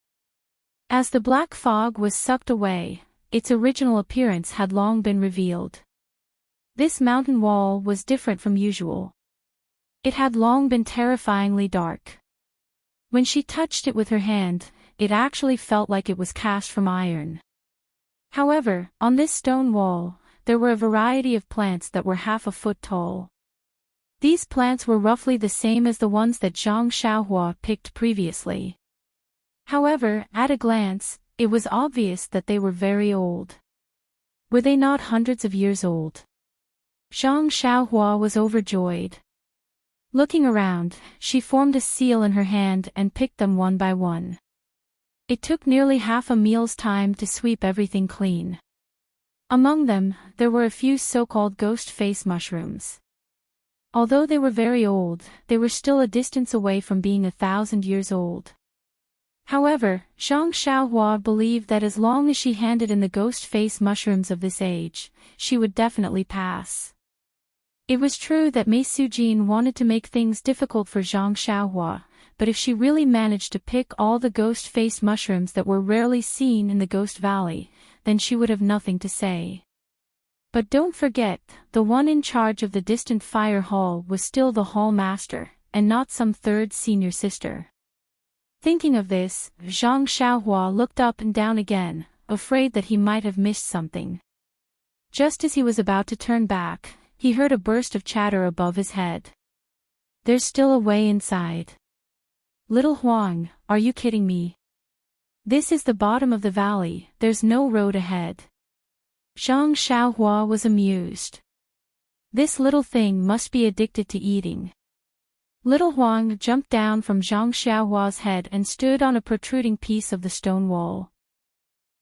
As the black fog was sucked away, its original appearance had long been revealed. This mountain wall was different from usual. It had long been terrifyingly dark. When she touched it with her hand, it actually felt like it was cast from iron. However, on this stone wall, there were a variety of plants that were half a foot tall. These plants were roughly the same as the ones that Zhang Xiaohua picked previously. However, at a glance, it was obvious that they were very old. Were they not hundreds of years old? Zhang Xiaohua was overjoyed. Looking around, she formed a seal in her hand and picked them one by one. It took nearly half a meal's time to sweep everything clean. Among them, there were a few so-called ghost face mushrooms. Although they were very old, they were still a distance away from being 1,000 years old. However, Zhang Xiaohua believed that as long as she handed in the ghost face mushrooms of this age, she would definitely pass. It was true that Mei Sujin wanted to make things difficult for Zhang Xiaohua, but if she really managed to pick all the ghost face mushrooms that were rarely seen in the Ghost Valley, then she would have nothing to say. But don't forget, the one in charge of the distant fire hall was still the hall master, and not some third senior sister. Thinking of this, Zhang Xiaohua looked up and down again, afraid that he might have missed something. Just as he was about to turn back, he heard a burst of chatter above his head. There's still a way inside. Little Huang, are you kidding me? This is the bottom of the valley, there's no road ahead. Zhang Xiaohua was amused. This little thing must be addicted to eating. Little Huang jumped down from Zhang Xiaohua's head and stood on a protruding piece of the stone wall.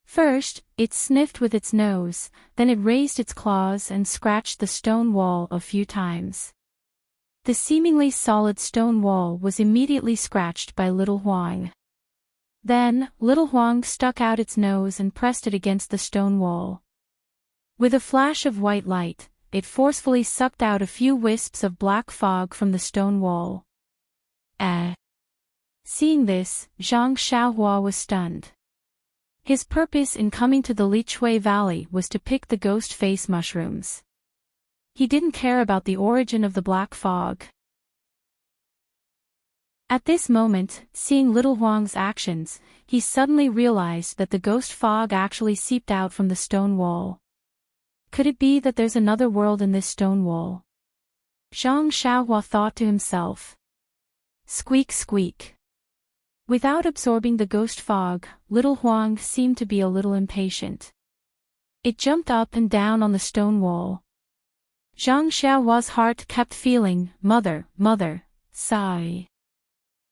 First, it sniffed with its nose, then it raised its claws and scratched the stone wall a few times. The seemingly solid stone wall was immediately scratched by Little Huang. Then, Little Huang stuck out its nose and pressed it against the stone wall. With a flash of white light, it forcefully sucked out a few wisps of black fog from the stone wall. Seeing this, Zhang Xiaohua was stunned. His purpose in coming to the Lichui Valley was to pick the ghost face mushrooms. He didn't care about the origin of the black fog. At this moment, seeing Little Huang's actions, he suddenly realized that the ghost fog actually seeped out from the stone wall. Could it be that there's another world in this stone wall? Zhang Xiaohua thought to himself. Squeak squeak. Without absorbing the ghost fog, Little Huang seemed to be a little impatient. It jumped up and down on the stone wall. Zhang Xiaohua's heart kept feeling, mother, mother, sigh.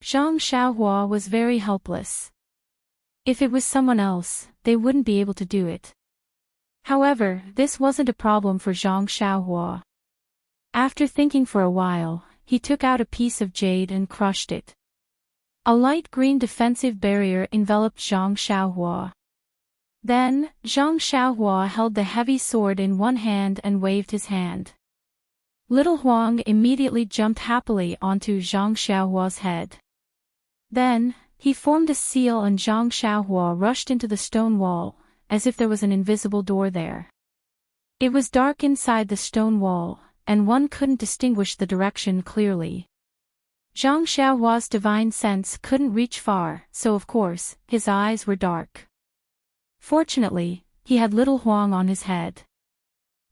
Zhang Xiaohua was very helpless. If it was someone else, they wouldn't be able to do it. However, this wasn't a problem for Zhang Xiaohua. After thinking for a while, he took out a piece of jade and crushed it. A light green defensive barrier enveloped Zhang Xiaohua. Then, Zhang Xiaohua held the heavy sword in one hand and waved his hand. Little Huang immediately jumped happily onto Zhang Xiaohua's head. Then, he formed a seal and Zhang Xiaohua rushed into the stone wall, as if there was an invisible door there. It was dark inside the stone wall, and one couldn't distinguish the direction clearly. Zhang Xiaohua's divine sense couldn't reach far, so of course, his eyes were dark. Fortunately, he had Little Huang on his head.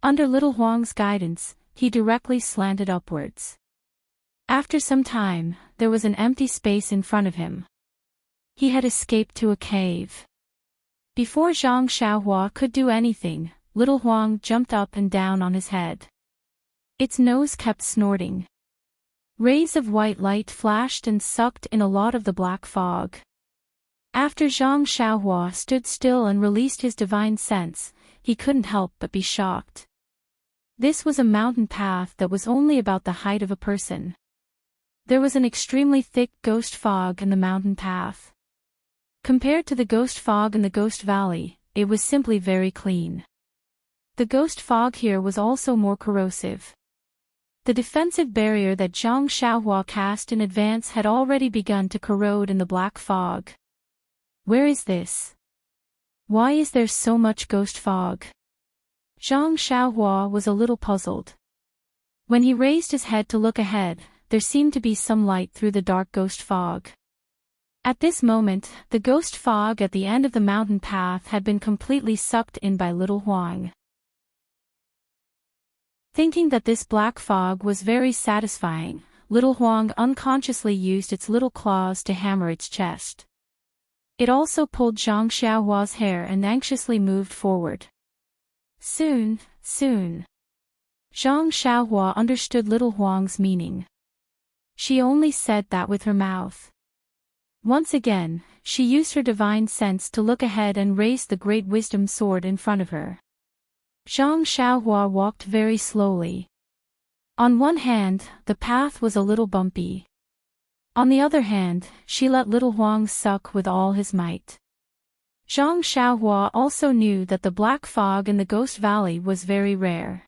Under Little Huang's guidance, he directly slanted upwards. After some time, there was an empty space in front of him. He had escaped to a cave. Before Zhang Xiaohua could do anything, Little Huang jumped up and down on his head. Its nose kept snorting. Rays of white light flashed and sucked in a lot of the black fog. After Zhang Xiaohua stood still and released his divine sense, he couldn't help but be shocked. This was a mountain path that was only about the height of a person. There was an extremely thick ghost fog in the mountain path. Compared to the ghost fog in the Ghost Valley, it was simply very clean. The ghost fog here was also more corrosive. The defensive barrier that Zhang Xiaohua cast in advance had already begun to corrode in the black fog. Where is this? Why is there so much ghost fog? Zhang Xiaohua was a little puzzled. When he raised his head to look ahead, there seemed to be some light through the dark ghost fog. At this moment, the ghost fog at the end of the mountain path had been completely sucked in by Little Huang. Thinking that this black fog was very satisfying, Little Huang unconsciously used its little claws to hammer its chest. It also pulled Zhang Xiaohua's hair and anxiously moved forward. Soon. Zhang Xiaohua understood Little Huang's meaning. She only said that with her mouth. Once again, she used her divine sense to look ahead and raised the great wisdom sword in front of her. Zhang Xiaohua walked very slowly. On one hand, the path was a little bumpy. On the other hand, she let Little Huang suck with all his might. Zhang Xiaohua also knew that the black fog in the Ghost Valley was very rare.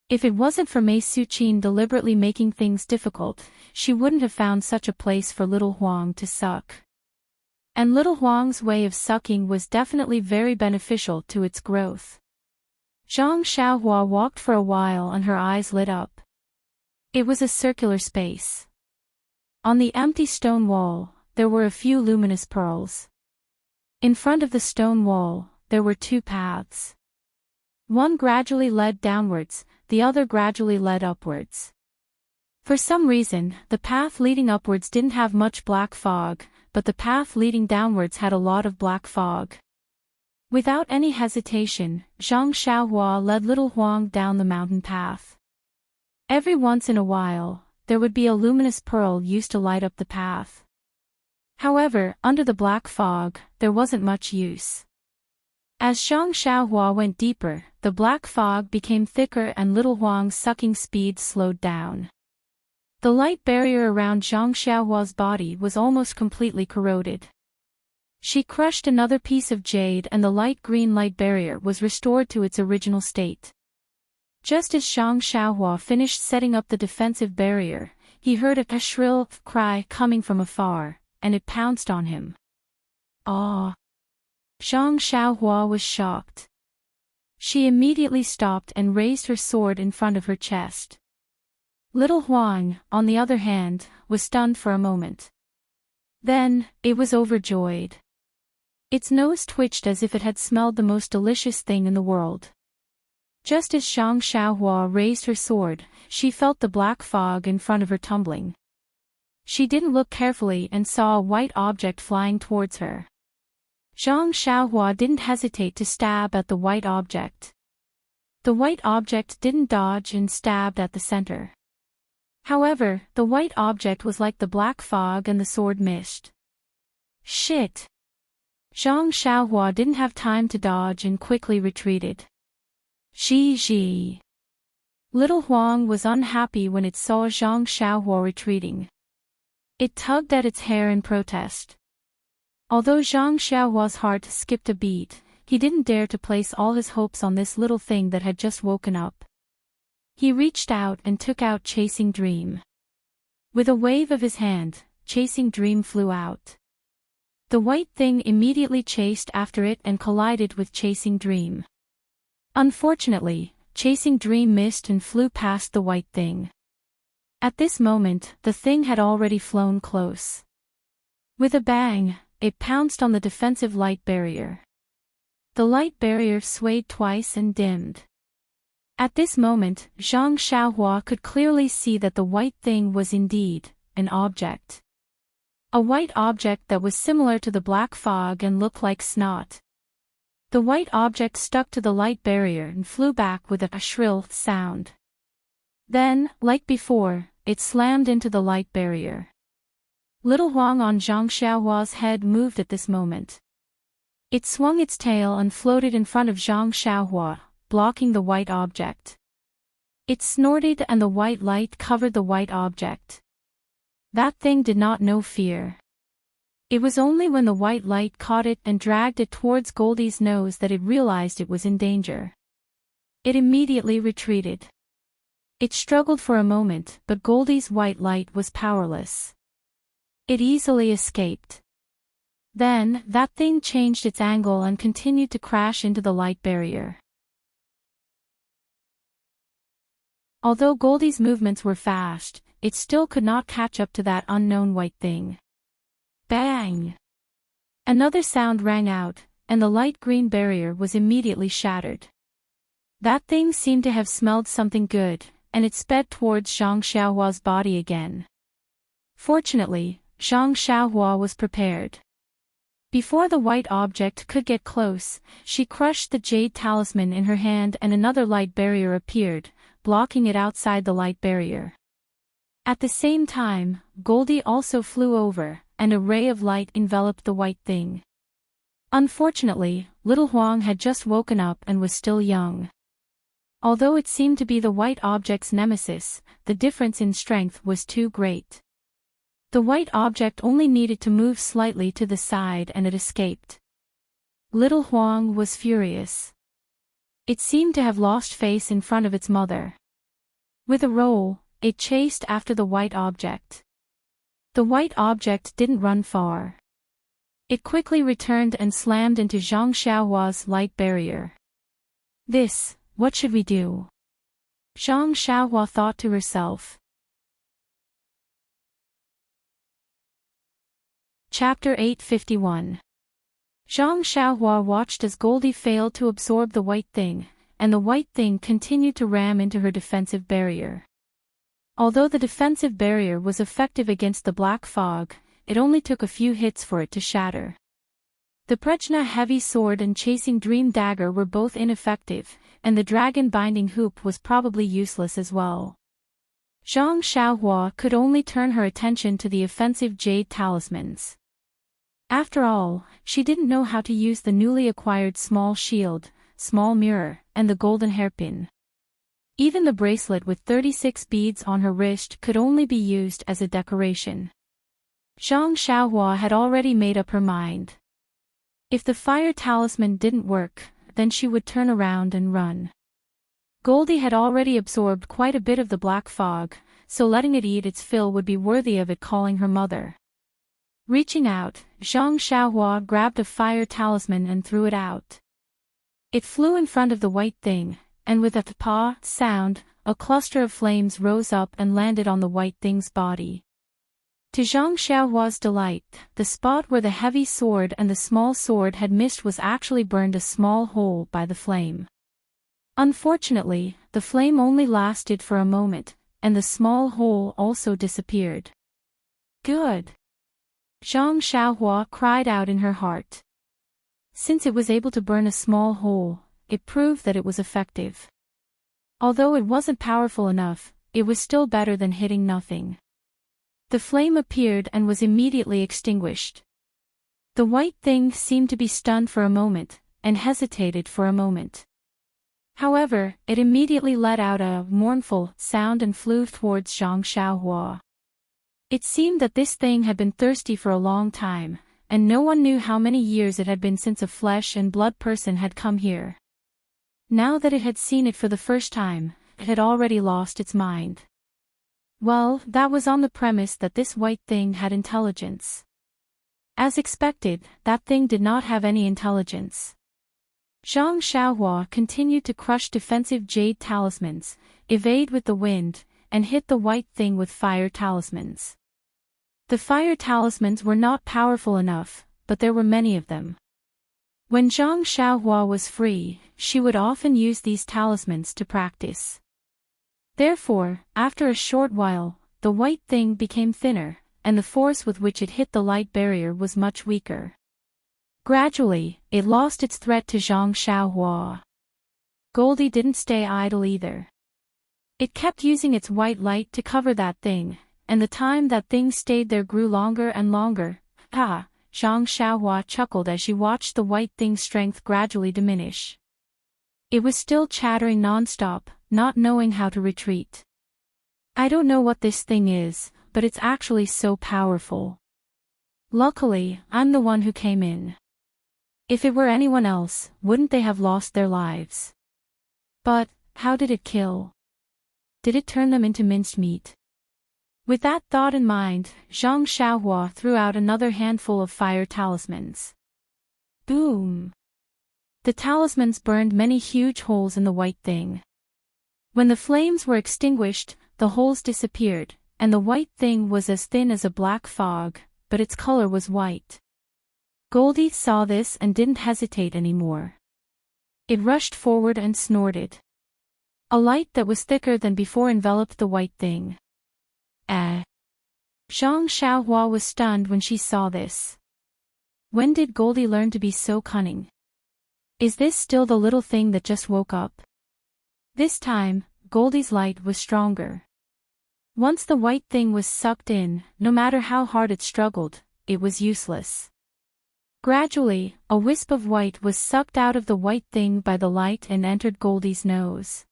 If it wasn't for Mei Suqin deliberately making things difficult, she wouldn't have found such a place for Little Huang to suck. And Little Huang's way of sucking was definitely very beneficial to its growth. Zhang Xiaohua walked for a while and her eyes lit up. It was a circular space. On the empty stone wall, there were a few luminous pearls. In front of the stone wall, there were two paths. One gradually led downwards, the other gradually led upwards. For some reason, the path leading upwards didn't have much black fog, but the path leading downwards had a lot of black fog. Without any hesitation, Zhang Xiaohua led little Huang down the mountain path. Every once in a while, there would be a luminous pearl used to light up the path. However, under the black fog, there wasn't much use. As Zhang Xiaohua went deeper, the black fog became thicker and little Huang's sucking speed slowed down. The light barrier around Zhang Xiaohua's body was almost completely corroded. She crushed another piece of jade and the light green light barrier was restored to its original state. Just as Zhang Xiaohua finished setting up the defensive barrier, he heard a shrill cry coming from afar, and it pounced on him. Ah! Zhang Xiaohua was shocked. She immediately stopped and raised her sword in front of her chest. Little Huang, on the other hand, was stunned for a moment. Then, it was overjoyed. Its nose twitched as if it had smelled the most delicious thing in the world. Just as Zhang Xiaohua raised her sword, she felt the black fog in front of her tumbling. She didn't look carefully and saw a white object flying towards her. Zhang Xiaohua didn't hesitate to stab at the white object. The white object didn't dodge and stabbed at the center. However, the white object was like the black fog and the sword missed. Shit! Zhang Xiaohua didn't have time to dodge and quickly retreated. Zhi. Little Huang was unhappy when it saw Zhang Xiaohua retreating. It tugged at its hair in protest. Although Zhang Xiaohua's heart skipped a beat, he didn't dare to place all his hopes on this little thing that had just woken up. He reached out and took out Chasing Dream. With a wave of his hand, Chasing Dream flew out. The white thing immediately chased after it and collided with Chasing Dream. Unfortunately, Chasing Dream missed and flew past the white thing. At this moment, the thing had already flown close. With a bang, it pounced on the defensive light barrier. The light barrier swayed twice and dimmed. At this moment, Zhang Xiaohua could clearly see that the white thing was indeed an object. A white object that was similar to the black fog and looked like snot. The white object stuck to the light barrier and flew back with a shrill sound. Then, like before, it slammed into the light barrier. Little Huang on Zhang Xiaohua's head moved at this moment. It swung its tail and floated in front of Zhang Xiaohua, blocking the white object. It snorted and the white light covered the white object. That thing did not know fear. It was only when the white light caught it and dragged it towards Goldie's nose that it realized it was in danger. It immediately retreated. It struggled for a moment, but Goldie's white light was powerless. It easily escaped. Then, that thing changed its angle and continued to crash into the light barrier. Although Goldie's movements were fast, it still could not catch up to that unknown white thing. Bang! Another sound rang out, and the light green barrier was immediately shattered. That thing seemed to have smelled something good, and it sped towards Zhang Xiaohua's body again. Fortunately, Zhang Xiaohua was prepared. Before the white object could get close, she crushed the jade talisman in her hand and another light barrier appeared, blocking it outside the light barrier. At the same time, Goldie also flew over, and a ray of light enveloped the white thing. Unfortunately, little Huang had just woken up and was still young. Although it seemed to be the white object's nemesis, the difference in strength was too great. The white object only needed to move slightly to the side and it escaped. Little Huang was furious. It seemed to have lost face in front of its mother. With a roll, it chased after the white object. The white object didn't run far. It quickly returned and slammed into Zhang Xiaohua's light barrier. What should we do? Zhang Xiaohua thought to herself. Chapter 851. Zhang Xiaohua watched as Goldie failed to absorb the white thing, and the white thing continued to ram into her defensive barrier. Although the defensive barrier was effective against the black fog, it only took a few hits for it to shatter. The Prajna heavy sword and chasing dream dagger were both ineffective, and the dragon binding hoop was probably useless as well. Zhang Xiaohua could only turn her attention to the offensive jade talismans. After all, she didn't know how to use the newly acquired small shield, small mirror, and the golden hairpin. Even the bracelet with 36 beads on her wrist could only be used as a decoration. Zhang Xiaohua had already made up her mind. If the fire talisman didn't work, then she would turn around and run. Goldie had already absorbed quite a bit of the black fog, so letting it eat its fill would be worthy of it calling her mother. Reaching out, Zhang Xiaohua grabbed a fire talisman and threw it out. It flew in front of the white thing, and with a "pa" sound, a cluster of flames rose up and landed on the white thing's body. To Zhang Xiaohua's delight, the spot where the heavy sword and the small sword had missed was actually burned a small hole by the flame. Unfortunately, the flame only lasted for a moment, and the small hole also disappeared. Good! Zhang Xiaohua cried out in her heart. Since it was able to burn a small hole, it proved that it was effective. Although it wasn't powerful enough, it was still better than hitting nothing. The flame appeared and was immediately extinguished. The white thing seemed to be stunned for a moment, and hesitated for a moment. However, it immediately let out a mournful sound and flew towards Zhang Xiaohua. It seemed that this thing had been thirsty for a long time, and no one knew how many years it had been since a flesh and blood person had come here. Now that it had seen it for the first time, it had already lost its mind. Well, that was on the premise that this white thing had intelligence. As expected, that thing did not have any intelligence. Zhang Xiaohua continued to crush defensive jade talismans, evade with the wind, and hit the white thing with fire talismans. The fire talismans were not powerful enough, but there were many of them. When Zhang Xiaohua was free, she would often use these talismans to practice. Therefore, after a short while, the white thing became thinner, and the force with which it hit the light barrier was much weaker. Gradually, it lost its threat to Zhang Xiaohua. Goldie didn't stay idle either. It kept using its white light to cover that thing, and the time that thing stayed there grew longer and longer. Ah! Zhang Xiaohua chuckled as she watched the white thing's strength gradually diminish. It was still chattering non-stop, not knowing how to retreat. I don't know what this thing is, but it's actually so powerful. Luckily, I'm the one who came in. If it were anyone else, wouldn't they have lost their lives? But, how did it kill? Did it turn them into minced meat? With that thought in mind, Zhang Xiaohua threw out another handful of fire talismans. Boom! The talismans burned many huge holes in the white thing. When the flames were extinguished, the holes disappeared, and the white thing was as thin as a black fog, but its color was white. Goldie saw this and didn't hesitate anymore. It rushed forward and snorted. A light that was thicker than before enveloped the white thing. Zhang Xiaohua was stunned when she saw this. When did Goldie learn to be so cunning? Is this still the little thing that just woke up? This time, Goldie's light was stronger. Once the white thing was sucked in, no matter how hard it struggled, it was useless. Gradually, a wisp of white was sucked out of the white thing by the light and entered Goldie's nose.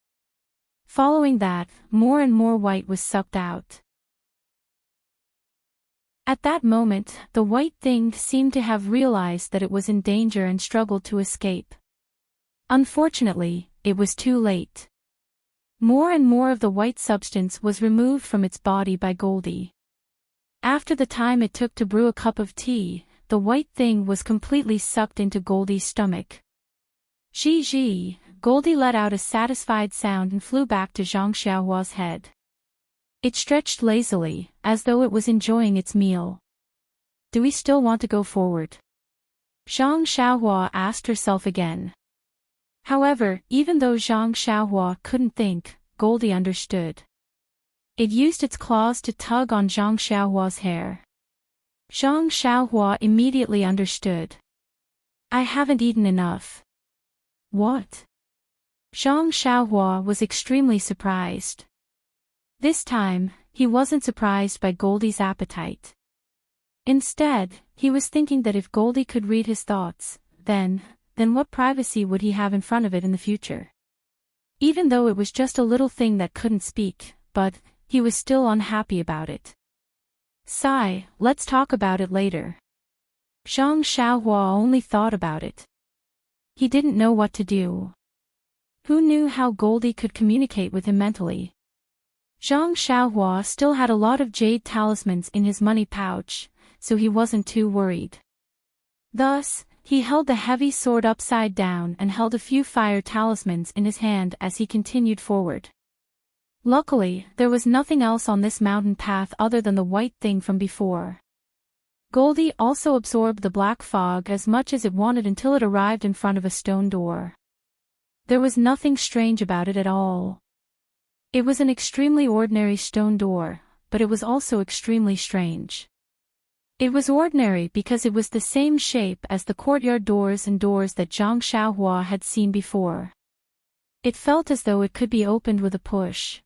Following that, more and more white was sucked out. At that moment, the white thing seemed to have realized that it was in danger and struggled to escape. Unfortunately, it was too late. More and more of the white substance was removed from its body by Goldie. After the time it took to brew a cup of tea, the white thing was completely sucked into Goldie's stomach. Zhi, Goldie let out a satisfied sound and flew back to Zhang Xiaohua's head. It stretched lazily, as though it was enjoying its meal. Do we still want to go forward? Zhang Xiaohua asked herself again. However, even though Zhang Xiaohua couldn't think, Goldie understood. It used its claws to tug on Zhang Xiaohua's hair. Zhang Xiaohua immediately understood. I haven't eaten enough. What? Zhang Xiaohua was extremely surprised. This time, he wasn't surprised by Goldie's appetite. Instead, he was thinking that if Goldie could read his thoughts, then what privacy would he have in front of it in the future? Even though it was just a little thing that couldn't speak, but he was still unhappy about it. Sigh, let's talk about it later. Zhang Xiaohua only thought about it. He didn't know what to do. Who knew how Goldie could communicate with him mentally? Zhang Xiaohua still had a lot of jade talismans in his money pouch, so he wasn't too worried. Thus, he held the heavy sword upside down and held a few fire talismans in his hand as he continued forward. Luckily, there was nothing else on this mountain path other than the white thing from before. Goldie also absorbed the black fog as much as it wanted until it arrived in front of a stone door. There was nothing strange about it at all. It was an extremely ordinary stone door, but it was also extremely strange. It was ordinary because it was the same shape as the courtyard doors and doors that Zhang Xiaohua had seen before. It felt as though it could be opened with a push.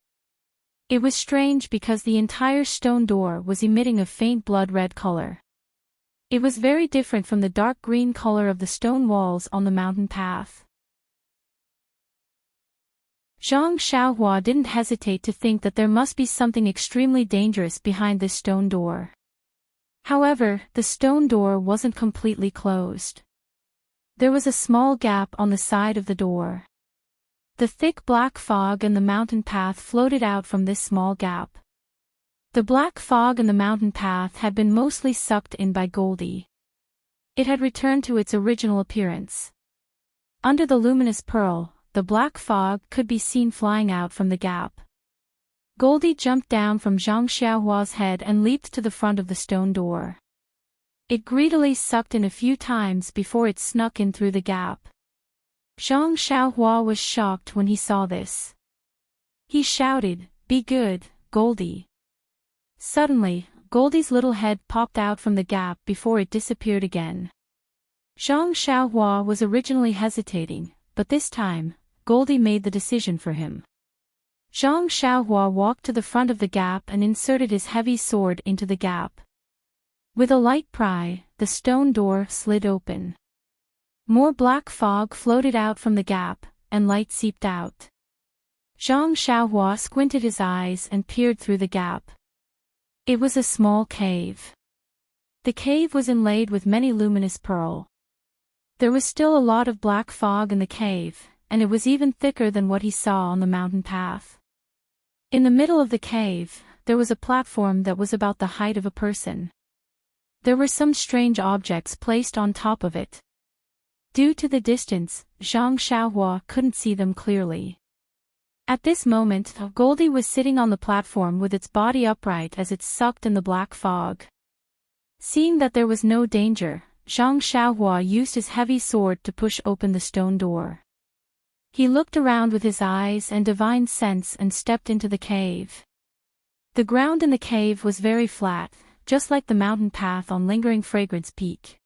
It was strange because the entire stone door was emitting a faint blood-red color. It was very different from the dark green color of the stone walls on the mountain path. Zhang Xiaohua didn't hesitate to think that there must be something extremely dangerous behind this stone door. However, the stone door wasn't completely closed. There was a small gap on the side of the door. The thick black fog and the mountain path floated out from this small gap. The black fog and the mountain path had been mostly sucked in by Goldie. It had returned to its original appearance. Under the luminous pearl, the black fog could be seen flying out from the gap. Goldie jumped down from Zhang Xiaohua's head and leaped to the front of the stone door. It greedily sucked in a few times before it snuck in through the gap. Zhang Xiaohua was shocked when he saw this. He shouted, "Be good, Goldie." Suddenly, Goldie's little head popped out from the gap before it disappeared again. Zhang Xiaohua was originally hesitating, but this time, Goldie made the decision for him. Zhang Xiaohua walked to the front of the gap and inserted his heavy sword into the gap. With a light pry, the stone door slid open. More black fog floated out from the gap, and light seeped out. Zhang Xiaohua squinted his eyes and peered through the gap. It was a small cave. The cave was inlaid with many luminous pearl. There was still a lot of black fog in the cave, and it was even thicker than what he saw on the mountain path. In the middle of the cave, there was a platform that was about the height of a person. There were some strange objects placed on top of it. Due to the distance, Zhang Xiaohua couldn't see them clearly. At this moment, Goldie was sitting on the platform with its body upright as it sucked in the black fog. Seeing that there was no danger, Zhang Xiaohua used his heavy sword to push open the stone door. He looked around with his eyes and divine sense and stepped into the cave. The ground in the cave was very flat, just like the mountain path on Lingering Fragrance Peak.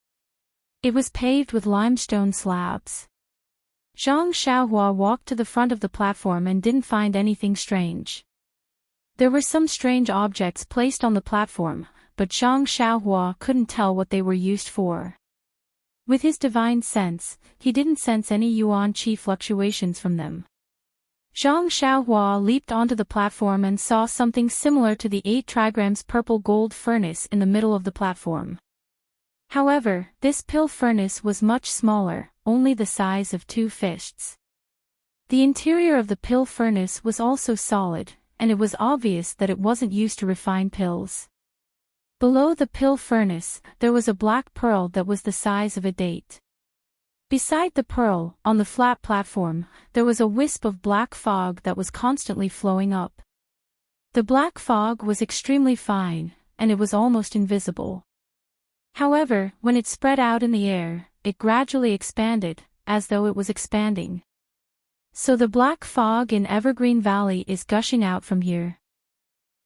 It was paved with limestone slabs. Zhang Xiaohua walked to the front of the platform and didn't find anything strange. There were some strange objects placed on the platform, but Zhang Xiaohua couldn't tell what they were used for. With his divine sense, he didn't sense any yuan qi fluctuations from them. Zhang Xiaohua leaped onto the platform and saw something similar to the 8 trigrams purple gold furnace in the middle of the platform. However, this pill furnace was much smaller, only the size of 2 fists. The interior of the pill furnace was also solid, and it was obvious that it wasn't used to refine pills. Below the pill furnace, there was a black pearl that was the size of a date. Beside the pearl, on the flat platform, there was a wisp of black fog that was constantly flowing up. The black fog was extremely fine, and it was almost invisible. However, when it spread out in the air, it gradually expanded, as though it was expanding. So the black fog in Evergreen Valley is gushing out from here.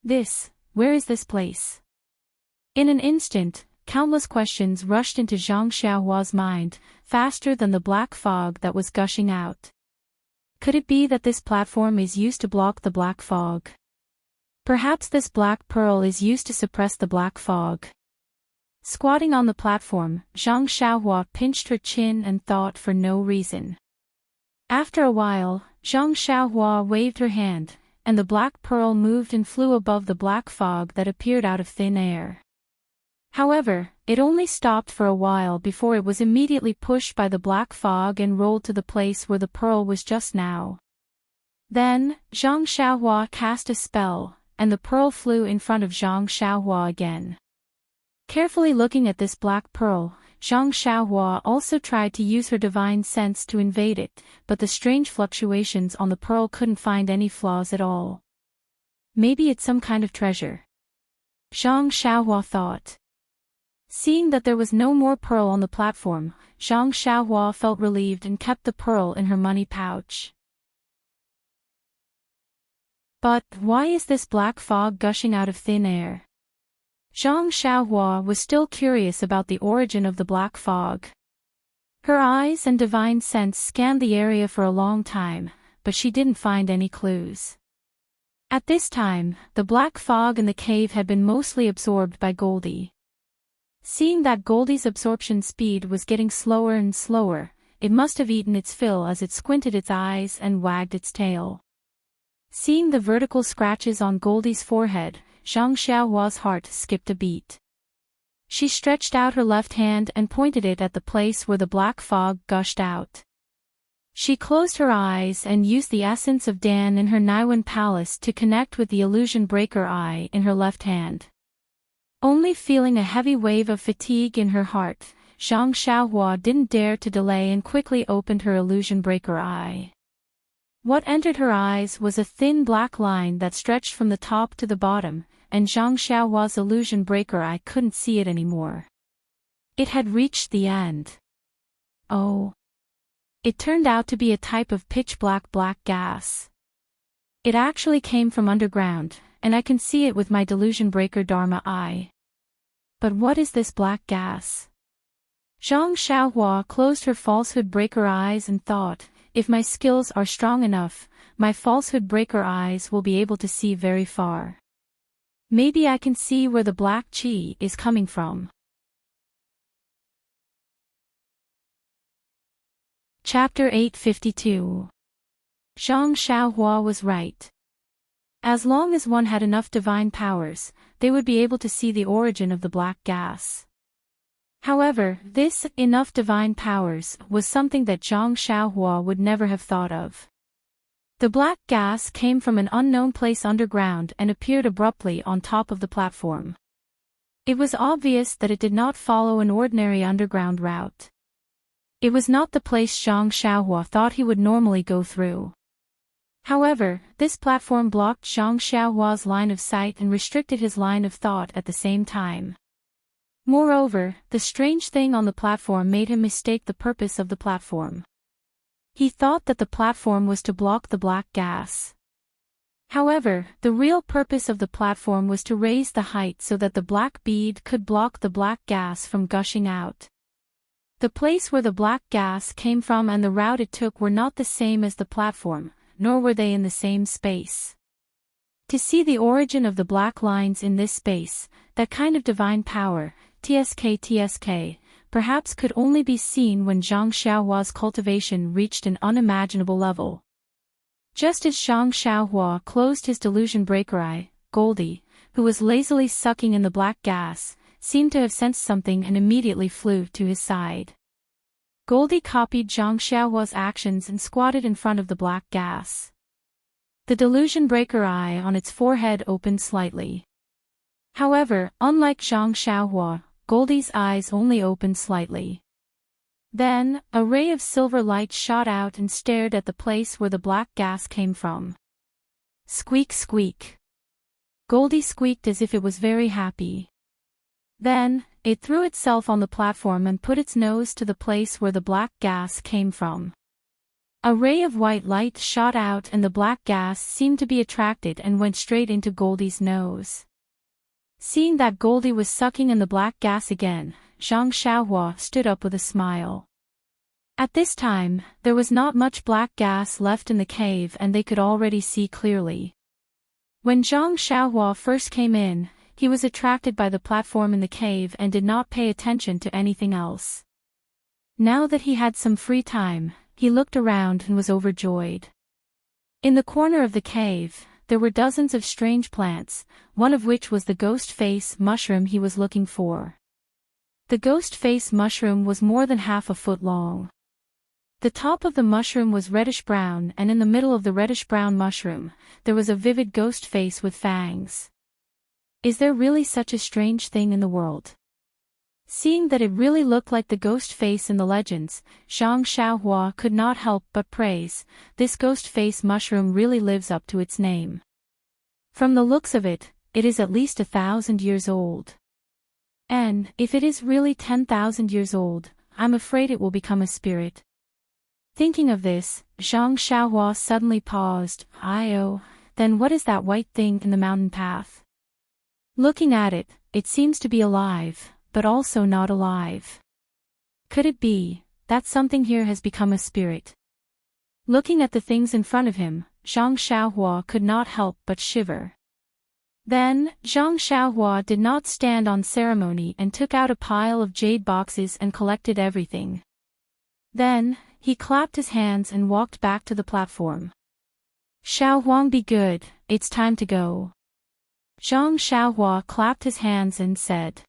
Where is this place? In an instant, countless questions rushed into Zhang Xiaohua's mind, faster than the black fog that was gushing out. Could it be that this platform is used to block the black fog? Perhaps this black pearl is used to suppress the black fog. Squatting on the platform, Zhang Xiaohua pinched her chin and thought for no reason. After a while, Zhang Xiaohua waved her hand, and the black pearl moved and flew above the black fog that appeared out of thin air. However, it only stopped for a while before it was immediately pushed by the black fog and rolled to the place where the pearl was just now. Then, Zhang Xiaohua cast a spell, and the pearl flew in front of Zhang Xiaohua again. Carefully looking at this black pearl, Zhang Xiaohua also tried to use her divine sense to invade it, but the strange fluctuations on the pearl couldn't find any flaws at all. Maybe it's some kind of treasure, Zhang Xiaohua thought. Seeing that there was no more pearl on the platform, Zhang Xiaohua felt relieved and kept the pearl in her money pouch. But why is this black fog gushing out of thin air? Zhang Xiaohua was still curious about the origin of the black fog. Her eyes and divine sense scanned the area for a long time, but she didn't find any clues. At this time, the black fog in the cave had been mostly absorbed by Goldie. Seeing that Goldie's absorption speed was getting slower and slower, it must have eaten its fill as it squinted its eyes and wagged its tail. Seeing the vertical scratches on Goldie's forehead, Zhang Xiaohua's heart skipped a beat. She stretched out her left hand and pointed it at the place where the black fog gushed out. She closed her eyes and used the essence of Dan in her Naiwan palace to connect with the illusion breaker eye in her left hand. Only feeling a heavy wave of fatigue in her heart, Zhang Xiaohua didn't dare to delay and quickly opened her illusion breaker eye. What entered her eyes was a thin black line that stretched from the top to the bottom, and Zhang Xiaohua's illusion breaker eye couldn't see it anymore. It had reached the end. Oh. It turned out to be a type of pitch-black black gas. It actually came from underground, and I can see it with my delusion breaker Dharma eye. But what is this black gas? Zhang Xiaohua closed her falsehood breaker eyes and thought, if my skills are strong enough, my falsehood breaker eyes will be able to see very far. Maybe I can see where the black qi is coming from. Chapter 852. Zhang Xiaohua was right. As long as one had enough divine powers, they would be able to see the origin of the black gas. However, this enough divine powers was something that Zhang Xiaohua would never have thought of. The black gas came from an unknown place underground and appeared abruptly on top of the platform. It was obvious that it did not follow an ordinary underground route. It was not the place Zhang Xiaohua thought he would normally go through. However, this platform blocked Zhang Xiaohua's line of sight and restricted his line of thought at the same time. Moreover, the strange thing on the platform made him mistake the purpose of the platform. He thought that the platform was to block the black gas. However, the real purpose of the platform was to raise the height so that the black bead could block the black gas from gushing out. The place where the black gas came from and the route it took were not the same as the platform, nor were they in the same space. To see the origin of the black lines in this space, that kind of divine power, TSK, perhaps could only be seen when Zhang Xiaohua's cultivation reached an unimaginable level. Just as Zhang Xiaohua closed his delusion breaker eye, Goldie, who was lazily sucking in the black gas, seemed to have sensed something and immediately flew to his side. Goldie copied Zhang Xiaohua's actions and squatted in front of the black gas. The delusion breaker eye on its forehead opened slightly. However, unlike Zhang Xiaohua, Goldie's eyes only opened slightly. Then, a ray of silver light shot out and stared at the place where the black gas came from. Squeak squeak. Goldie squeaked as if it was very happy. Then, it threw itself on the platform and put its nose to the place where the black gas came from. A ray of white light shot out and the black gas seemed to be attracted and went straight into Goldie's nose. Seeing that Goldie was sucking in the black gas again, Zhang Xiaohua stood up with a smile. At this time, there was not much black gas left in the cave and they could already see clearly. When Zhang Xiaohua first came in, he was attracted by the platform in the cave and did not pay attention to anything else. Now that he had some free time, he looked around and was overjoyed. In the corner of the cave, there were dozens of strange plants, one of which was the ghost face mushroom he was looking for. The ghost face mushroom was more than half a foot long. The top of the mushroom was reddish-brown and in the middle of the reddish-brown mushroom, there was a vivid ghost face with fangs. Is there really such a strange thing in the world? Seeing that it really looked like the ghost face in the legends, Zhang Xiaohua could not help but praise, this ghost face mushroom really lives up to its name. From the looks of it, it is at least 1,000 years old. And, if it is really 10,000 years old, I'm afraid it will become a spirit. Thinking of this, Zhang Xiaohua suddenly paused. Oh, then what is that white thing in the mountain path? Looking at it, it seems to be alive, but also not alive. Could it be that something here has become a spirit? Looking at the things in front of him, Zhang Xiaohua could not help but shiver. Then, Zhang Xiaohua did not stand on ceremony and took out a pile of jade boxes and collected everything. Then, he clapped his hands and walked back to the platform. Xiao Huang, be good, it's time to go. Zhang Xiaohua clapped his hands and said.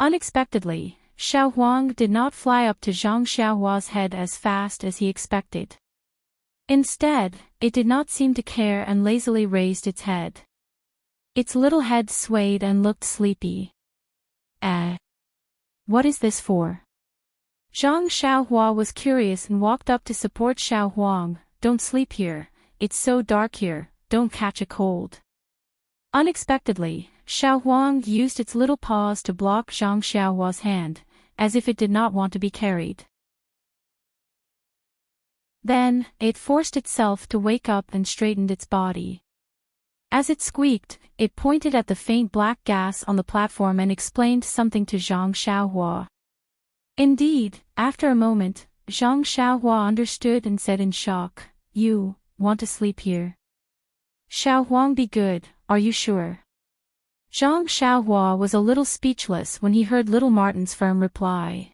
Unexpectedly, Xiao Huang did not fly up to Zhang Xiaohua's head as fast as he expected. Instead, it did not seem to care and lazily raised its head. Its little head swayed and looked sleepy. What is this for? Zhang Xiaohua was curious and walked up to support Xiao Huang. Don't sleep here, it's so dark here, don't catch a cold. Unexpectedly, Xiao Huang used its little paws to block Zhang Xiaohua's hand, as if it did not want to be carried. Then, it forced itself to wake up and straightened its body. As it squeaked, it pointed at the faint black gas on the platform and explained something to Zhang Xiaohua. Indeed, after a moment, Zhang Xiaohua understood and said in shock, You want to sleep here? Xiao Huang, be good, are you sure? Zhang Xiaohua was a little speechless when he heard little Martin's firm reply.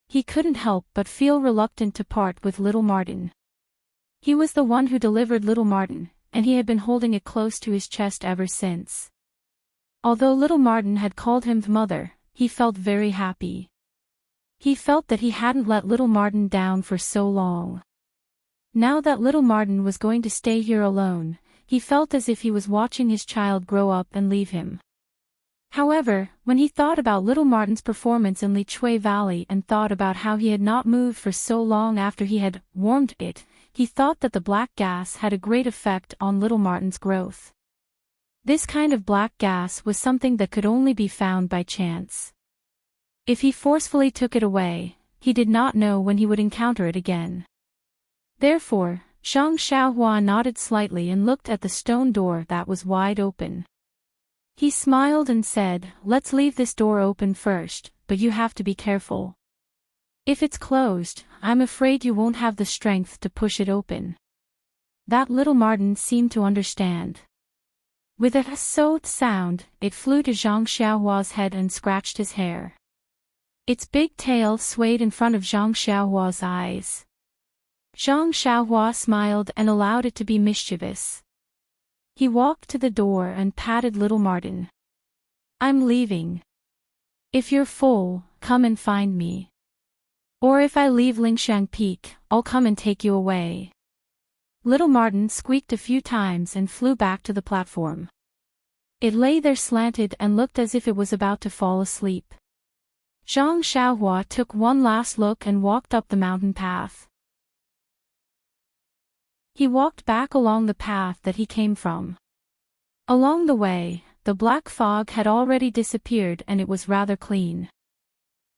He couldn't help but feel reluctant to part with little Martin. He was the one who delivered little Martin, and he had been holding it close to his chest ever since. Although little Martin had called him mother, he felt very happy. He felt that he hadn't let little Martin down for so long. Now that little Martin was going to stay here alone, he felt as if he was watching his child grow up and leave him. However, when he thought about little Martin's performance in Li Chui Valley and thought about how he had not moved for so long after he had warmed it, he thought that the black gas had a great effect on little Martin's growth. This kind of black gas was something that could only be found by chance. If he forcefully took it away, he did not know when he would encounter it again. Therefore, Zhang Xiaohua nodded slightly and looked at the stone door that was wide open. He smiled and said, Let's leave this door open first, but you have to be careful. If it's closed, I'm afraid you won't have the strength to push it open. That little Martin seemed to understand. With a sound, it flew to Zhang Xiaohua's head and scratched his hair. Its big tail swayed in front of Zhang Xiaohua's eyes. Zhang Xiaohua smiled and allowed it to be mischievous. He walked to the door and patted little Martin. I'm leaving. If you're full, come and find me. Or if I leave Lingshan Peak, I'll come and take you away. Little Martin squeaked a few times and flew back to the platform. It lay there slanted and looked as if it was about to fall asleep. Zhang Xiaohua took one last look and walked up the mountain path. He walked back along the path that he came from. Along the way, the black fog had already disappeared and it was rather clean.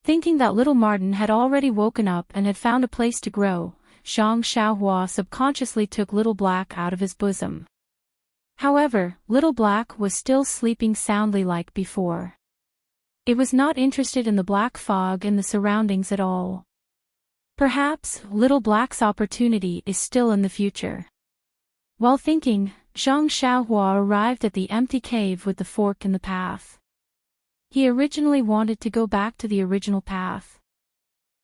Thinking that little Martin had already woken up and had found a place to grow, Zhang Xiaohua subconsciously took Little Black out of his bosom. However, Little Black was still sleeping soundly like before. It was not interested in the black fog and the surroundings at all. Perhaps, Little Black's opportunity is still in the future. While thinking, Zhang Xiaohua arrived at the empty cave with the fork in the path. He originally wanted to go back to the original path.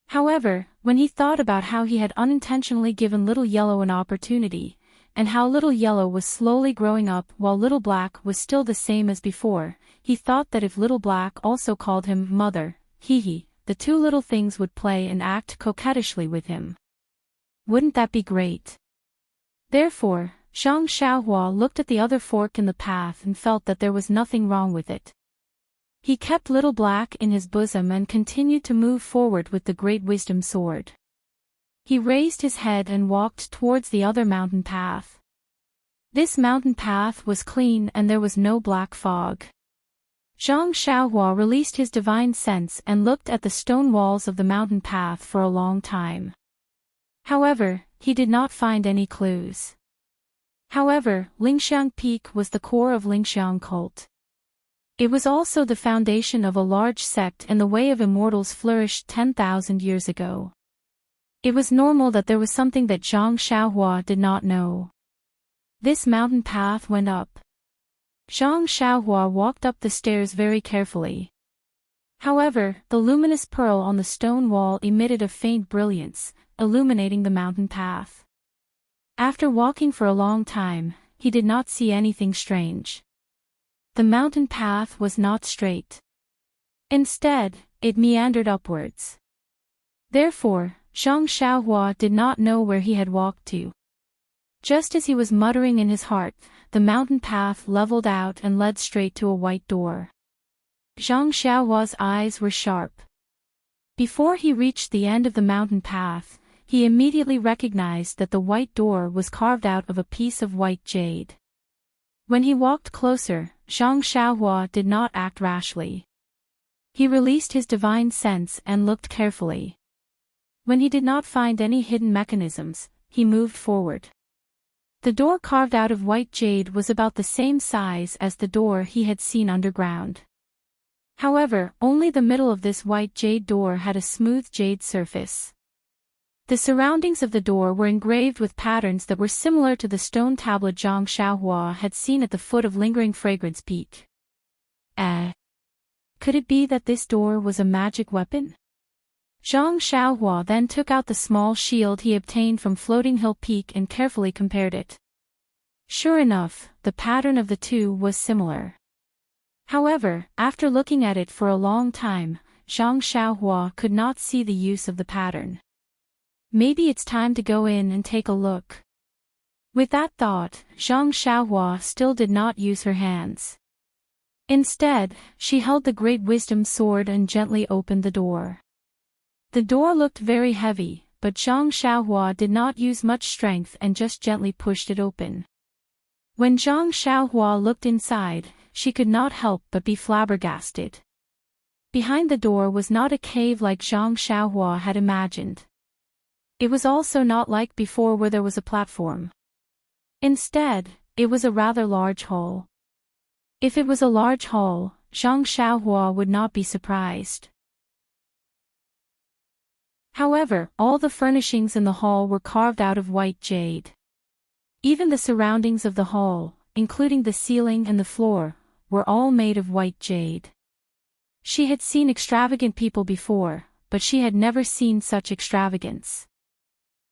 However, when he thought about how he had unintentionally given Little Yellow an opportunity, and how Little Yellow was slowly growing up while Little Black was still the same as before, he thought that if Little Black also called him mother, the two little things would play and act coquettishly with him. Wouldn't that be great? Therefore, Zhang Xiaohua looked at the other fork in the path and felt that there was nothing wrong with it. He kept Little Black in his bosom and continued to move forward with the Great Wisdom Sword. He raised his head and walked towards the other mountain path. This mountain path was clean and there was no black fog. Zhang Xiaohua released his divine sense and looked at the stone walls of the mountain path for a long time. However, he did not find any clues. However, Lingxiang Peak was the core of Lingxiang cult. It was also the foundation of a large sect and the way of immortals flourished 10,000 years ago. It was normal that there was something that Zhang Xiaohua did not know. This mountain path went up. Zhang Xiaohua walked up the stairs very carefully. However, the luminous pearl on the stone wall emitted a faint brilliance, illuminating the mountain path. After walking for a long time, he did not see anything strange. The mountain path was not straight. Instead, it meandered upwards. Therefore, Zhang Xiaohua did not know where he had walked to. Just as he was muttering in his heart, the mountain path leveled out and led straight to a white door. Zhang Xiaohua's eyes were sharp. Before he reached the end of the mountain path, he immediately recognized that the white door was carved out of a piece of white jade. When he walked closer, Zhang Xiaohua did not act rashly. He released his divine sense and looked carefully. When he did not find any hidden mechanisms, he moved forward. The door carved out of white jade was about the same size as the door he had seen underground. However, only the middle of this white jade door had a smooth jade surface. The surroundings of the door were engraved with patterns that were similar to the stone tablet Zhang Xiaohua had seen at the foot of Lingering Fragrance Peak. Could it be that this door was a magic weapon? Zhang Xiaohua then took out the small shield he obtained from Floating Hill Peak and carefully compared it. Sure enough, the pattern of the two was similar. However, after looking at it for a long time, Zhang Xiaohua could not see the use of the pattern. Maybe it's time to go in and take a look. With that thought, Zhang Xiaohua still did not use her hands. Instead, she held the Great Wisdom Sword and gently opened the door. The door looked very heavy, but Zhang Xiaohua did not use much strength and just gently pushed it open. When Zhang Xiaohua looked inside, she could not help but be flabbergasted. Behind the door was not a cave like Zhang Xiaohua had imagined. It was also not like before where there was a platform. Instead, it was a rather large hall. If it was a large hall, Zhang Xiaohua would not be surprised. However, all the furnishings in the hall were carved out of white jade. Even the surroundings of the hall, including the ceiling and the floor, were all made of white jade. She had seen extravagant people before, but she had never seen such extravagance.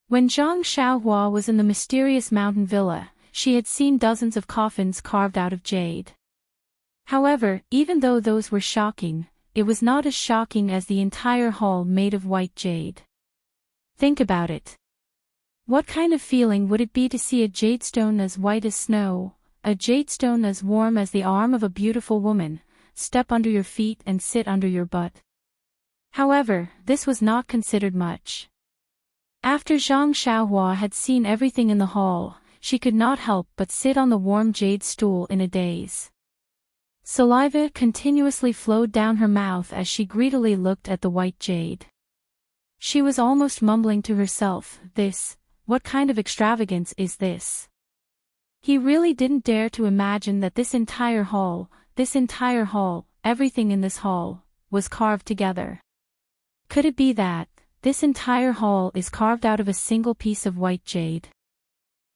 When Zhang Xiaohua was in the mysterious mountain villa, she had seen dozens of coffins carved out of jade. However, even though those were shocking, it was not as shocking as the entire hall made of white jade. Think about it. What kind of feeling would it be to see a jadestone as white as snow, a jadestone as warm as the arm of a beautiful woman, step under your feet and sit under your butt? However, this was not considered much. After Zhang Xiaohua had seen everything in the hall, she could not help but sit on the warm jade stool in a daze. Saliva continuously flowed down her mouth as she greedily looked at the white jade. She was almost mumbling to herself, "This, what kind of extravagance is this? He really didn't dare to imagine that this entire hall, everything in this hall, was carved together. Could it be that this entire hall is carved out of a single piece of white jade?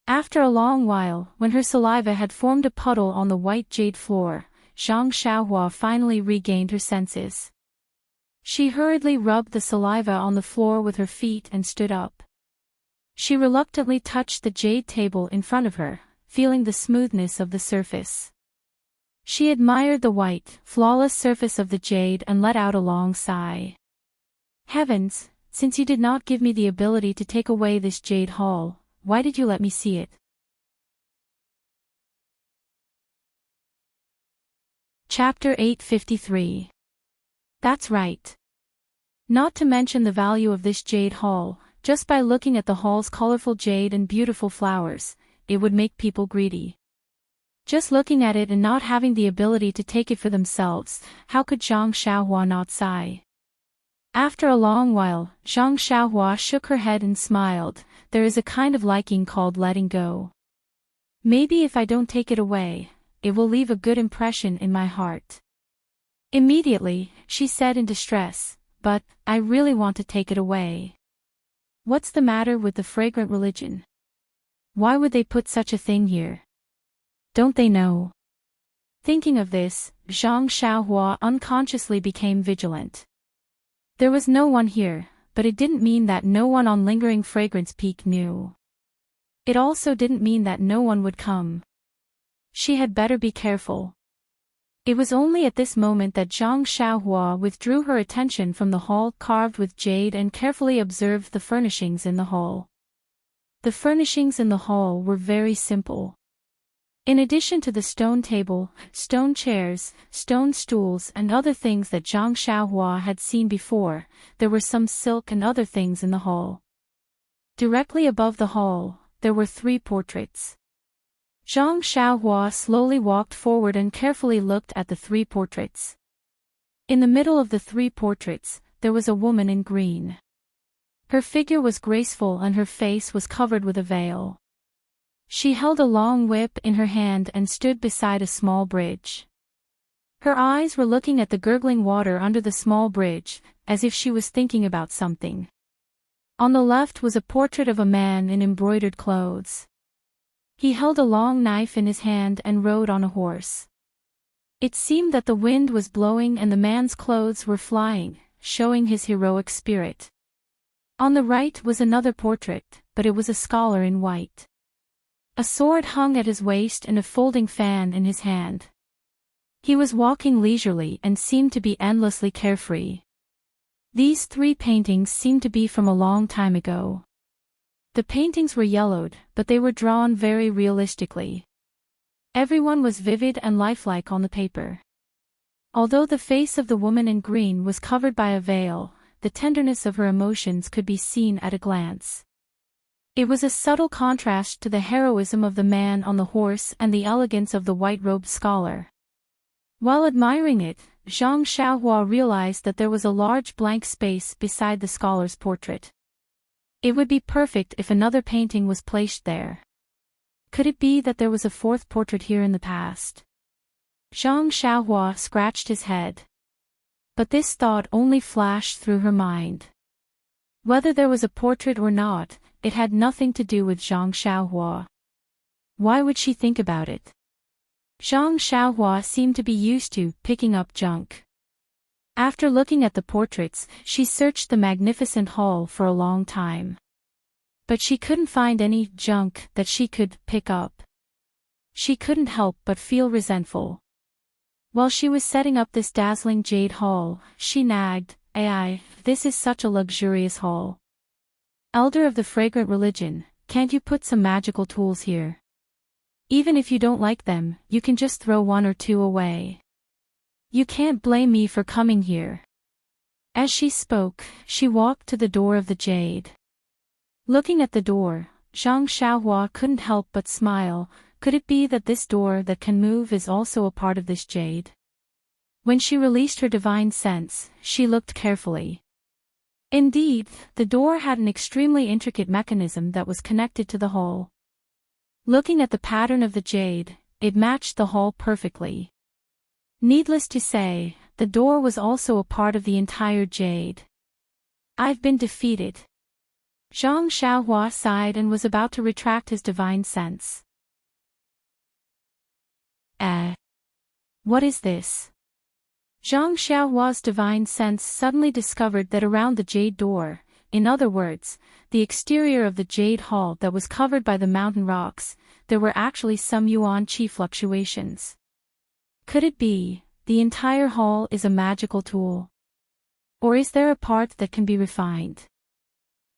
After a long while, when her saliva had formed a puddle on the white jade floor, Zhang Xiaohua finally regained her senses. She hurriedly rubbed the saliva on the floor with her feet and stood up. She reluctantly touched the jade table in front of her, feeling the smoothness of the surface. She admired the white, flawless surface of the jade and let out a long sigh. Heavens, since you did not give me the ability to take away this jade hall, why did you let me see it? Chapter 853. That's right. Not to mention the value of this jade hall, just by looking at the hall's colorful jade and beautiful flowers, it would make people greedy. Just looking at it and not having the ability to take it for themselves, how could Zhang Xiaohua not sigh? After a long while, Zhang Xiaohua shook her head and smiled. There is a kind of liking called letting go. Maybe if I don't take it away, it will leave a good impression in my heart. Immediately, she said in distress, but I really want to take it away. What's the matter with the fragrant religion? Why would they put such a thing here? Don't they know? Thinking of this, Zhang Xiaohua unconsciously became vigilant. There was no one here, but it didn't mean that no one on Lingering Fragrance Peak knew. It also didn't mean that no one would come. She had better be careful. It was only at this moment that Zhang Xiaohua withdrew her attention from the hall carved with jade and carefully observed the furnishings in the hall. The furnishings in the hall were very simple. In addition to the stone table, stone chairs, stone stools and other things that Zhang Xiaohua had seen before, there were some silk and other things in the hall. Directly above the hall, there were 3 portraits. Zhang Xiaohua slowly walked forward and carefully looked at the 3 portraits. In the middle of the 3 portraits, there was a woman in green. Her figure was graceful and her face was covered with a veil. She held a long whip in her hand and stood beside a small bridge. Her eyes were looking at the gurgling water under the small bridge, as if she was thinking about something. On the left was a portrait of a man in embroidered clothes. He held a long knife in his hand and rode on a horse. It seemed that the wind was blowing and the man's clothes were flying, showing his heroic spirit. On the right was another portrait, but it was a scholar in white. A sword hung at his waist and a folding fan in his hand. He was walking leisurely and seemed to be endlessly carefree. These 3 paintings seemed to be from a long time ago. The paintings were yellowed, but they were drawn very realistically. Everyone was vivid and lifelike on the paper. Although the face of the woman in green was covered by a veil, the tenderness of her emotions could be seen at a glance. It was a subtle contrast to the heroism of the man on the horse and the elegance of the white-robed scholar. While admiring it, Zhang Xiaohua realized that there was a large blank space beside the scholar's portrait. It would be perfect if another painting was placed there. Could it be that there was a 4th portrait here in the past? Zhang Xiaohua scratched his head. But this thought only flashed through her mind. Whether there was a portrait or not, it had nothing to do with Zhang Xiaohua. Why would she think about it? Zhang Xiaohua seemed to be used to picking up junk. After looking at the portraits, she searched the magnificent hall for a long time. But she couldn't find any junk that she could pick up. She couldn't help but feel resentful. While she was setting up this dazzling jade hall, she nagged, "Ai, this is such a luxurious hall. Elder of the fragrant religion, can't you put some magical tools here? Even if you don't like them, you can just throw 1 or 2 away. You can't blame me for coming here." As she spoke, she walked to the door of the jade. Looking at the door, Zhang Xiaohua couldn't help but smile. Could it be that this door that can move is also a part of this jade? When she released her divine sense, she looked carefully. Indeed, the door had an extremely intricate mechanism that was connected to the hole. Looking at the pattern of the jade, it matched the hole perfectly. Needless to say, the door was also a part of the entire jade. I've been defeated. Zhang Xiaohua sighed and was about to retract his divine sense. What is this? Zhang Xiaohua's divine sense suddenly discovered that around the jade door, in other words, the exterior of the jade hall that was covered by the mountain rocks, there were actually some yuan qi fluctuations. Could it be, the entire hall is a magical tool? Or is there a part that can be refined?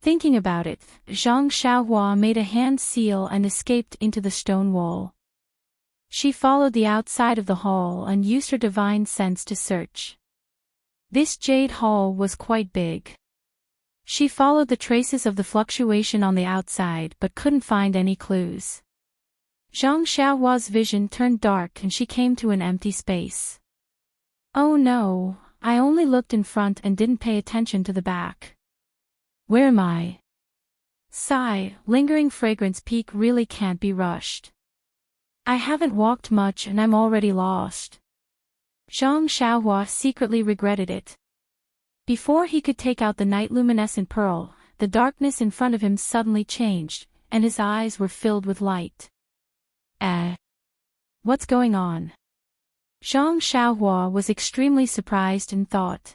Thinking about it, Zhang Xiaohua made a hand seal and escaped into the stone wall. She followed the outside of the hall and used her divine sense to search. This jade hall was quite big. She followed the traces of the fluctuation on the outside but couldn't find any clues. Zhang Xiaohua's vision turned dark and she came to an empty space. Oh no, I only looked in front and didn't pay attention to the back. Where am I? Sigh, lingering fragrance peak really can't be rushed. I haven't walked much and I'm already lost. Zhang Xiaohua secretly regretted it. Before he could take out the night luminescent pearl, the darkness in front of him suddenly changed, and his eyes were filled with light. What's going on? Zhang Xiaohua was extremely surprised and thought.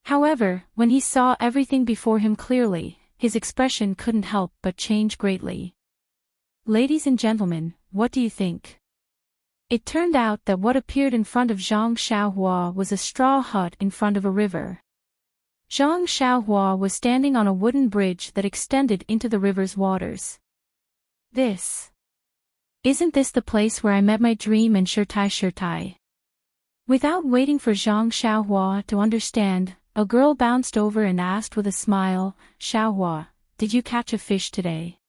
However, when he saw everything before him clearly, his expression couldn't help but change greatly. Ladies and gentlemen, what do you think? It turned out that what appeared in front of Zhang Xiaohua was a straw hut in front of a river. Zhang Xiaohua was standing on a wooden bridge that extended into the river's waters. Isn't this the place where I met my dream and Shirtai? Without waiting for Zhang Xiaohua to understand, a girl bounced over and asked with a smile, Xiaohua, did you catch a fish today?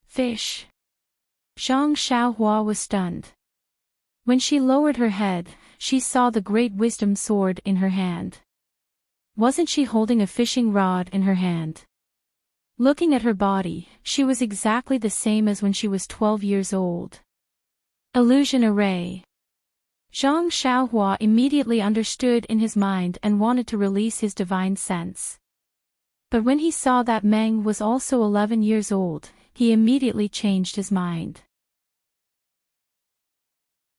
Fish? Zhang Xiaohua was stunned. When she lowered her head, she saw the great wisdom sword in her hand. Wasn't she holding a fishing rod in her hand? Looking at her body, she was exactly the same as when she was 12 years old. Illusion array. Zhang Xiaohua immediately understood in his mind and wanted to release his divine sense. But when he saw that Meng was also 11 years old, he immediately changed his mind.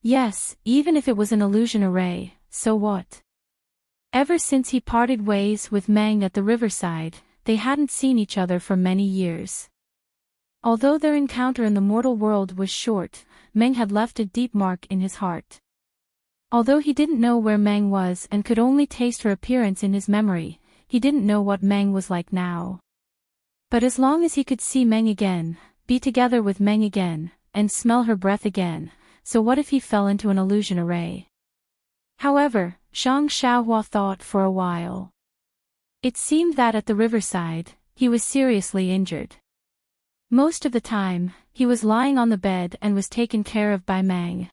Yes, even if it was an illusion array, so what? Ever since he parted ways with Meng at the riverside, they hadn't seen each other for many years. Although their encounter in the mortal world was short, Meng had left a deep mark in his heart. Although he didn't know where Meng was and could only taste her appearance in his memory, he didn't know what Meng was like now. But as long as he could see Meng again, be together with Meng again, and smell her breath again, so what if he fell into an illusion array? However, Zhang Xiaohua thought for a while. It seemed that at the riverside, he was seriously injured. Most of the time, he was lying on the bed and was taken care of by Meng.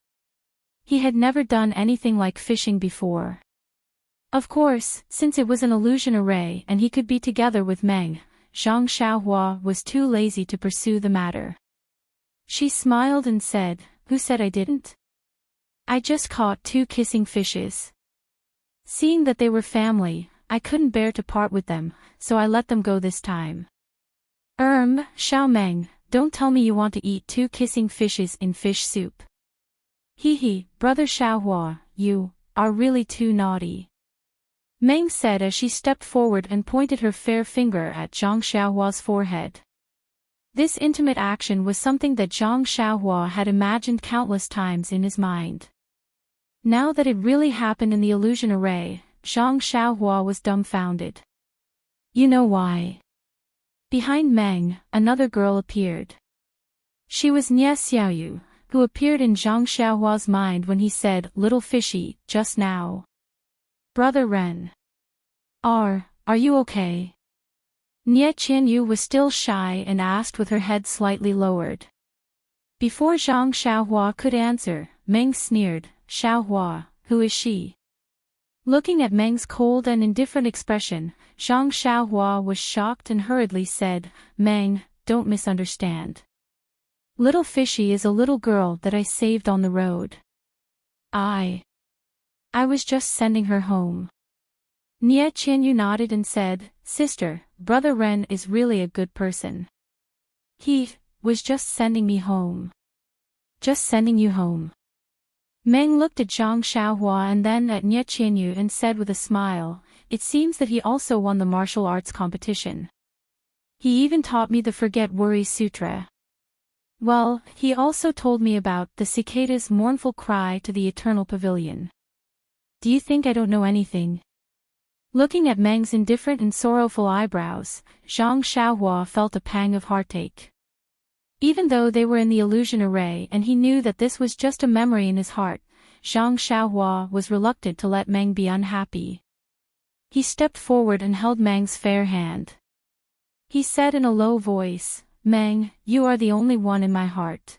He had never done anything like fishing before. Of course, since it was an illusion array and he could be together with Meng, Zhang Xiaohua was too lazy to pursue the matter. She smiled and said, "Who said I didn't? I just caught 2 kissing fishes. Seeing that they were family, I couldn't bear to part with them, so I let them go this time." Xiao Meng, don't tell me you want to eat 2 kissing fishes in fish soup. Hee, brother Xiaohua, you are really too naughty. Meng said as she stepped forward and pointed her fair finger at Zhang Xiaohua's forehead. This intimate action was something that Zhang Xiaohua had imagined countless times in his mind. Now that it really happened in the illusion array, Zhang Xiaohua was dumbfounded. You know why? Behind Meng, another girl appeared. She was Nie Xiaoyu, who appeared in Zhang Xiaohua's mind when he said, "Little fishy," just now. Brother Ren. Are you okay? Nie Qianyu was still shy and asked with her head slightly lowered. Before Zhang Xiaohua could answer, Meng sneered, "Xiaohua, who is she?" Looking at Meng's cold and indifferent expression, Zhang Xiaohua was shocked and hurriedly said, "Meng, don't misunderstand. Little Fishy is a little girl that I saved on the road. I was just sending her home." Nie Qianyu nodded and said, "Sister, Brother Ren is really a good person. He was just sending me home." "Just sending you home." Meng looked at Zhang Xiaohua and then at Nie Qianyu and said with a smile, "It seems that he also won the martial arts competition. He even taught me the Forget Worry Sutra. Well, he also told me about the cicada's mournful cry to the eternal pavilion. Do you think I don't know anything?" Looking at Meng's indifferent and sorrowful eyebrows, Zhang Xiaohua felt a pang of heartache. Even though they were in the illusion array and he knew that this was just a memory in his heart, Zhang Xiaohua was reluctant to let Meng be unhappy. He stepped forward and held Meng's fair hand. He said in a low voice, "Meng, you are the only one in my heart.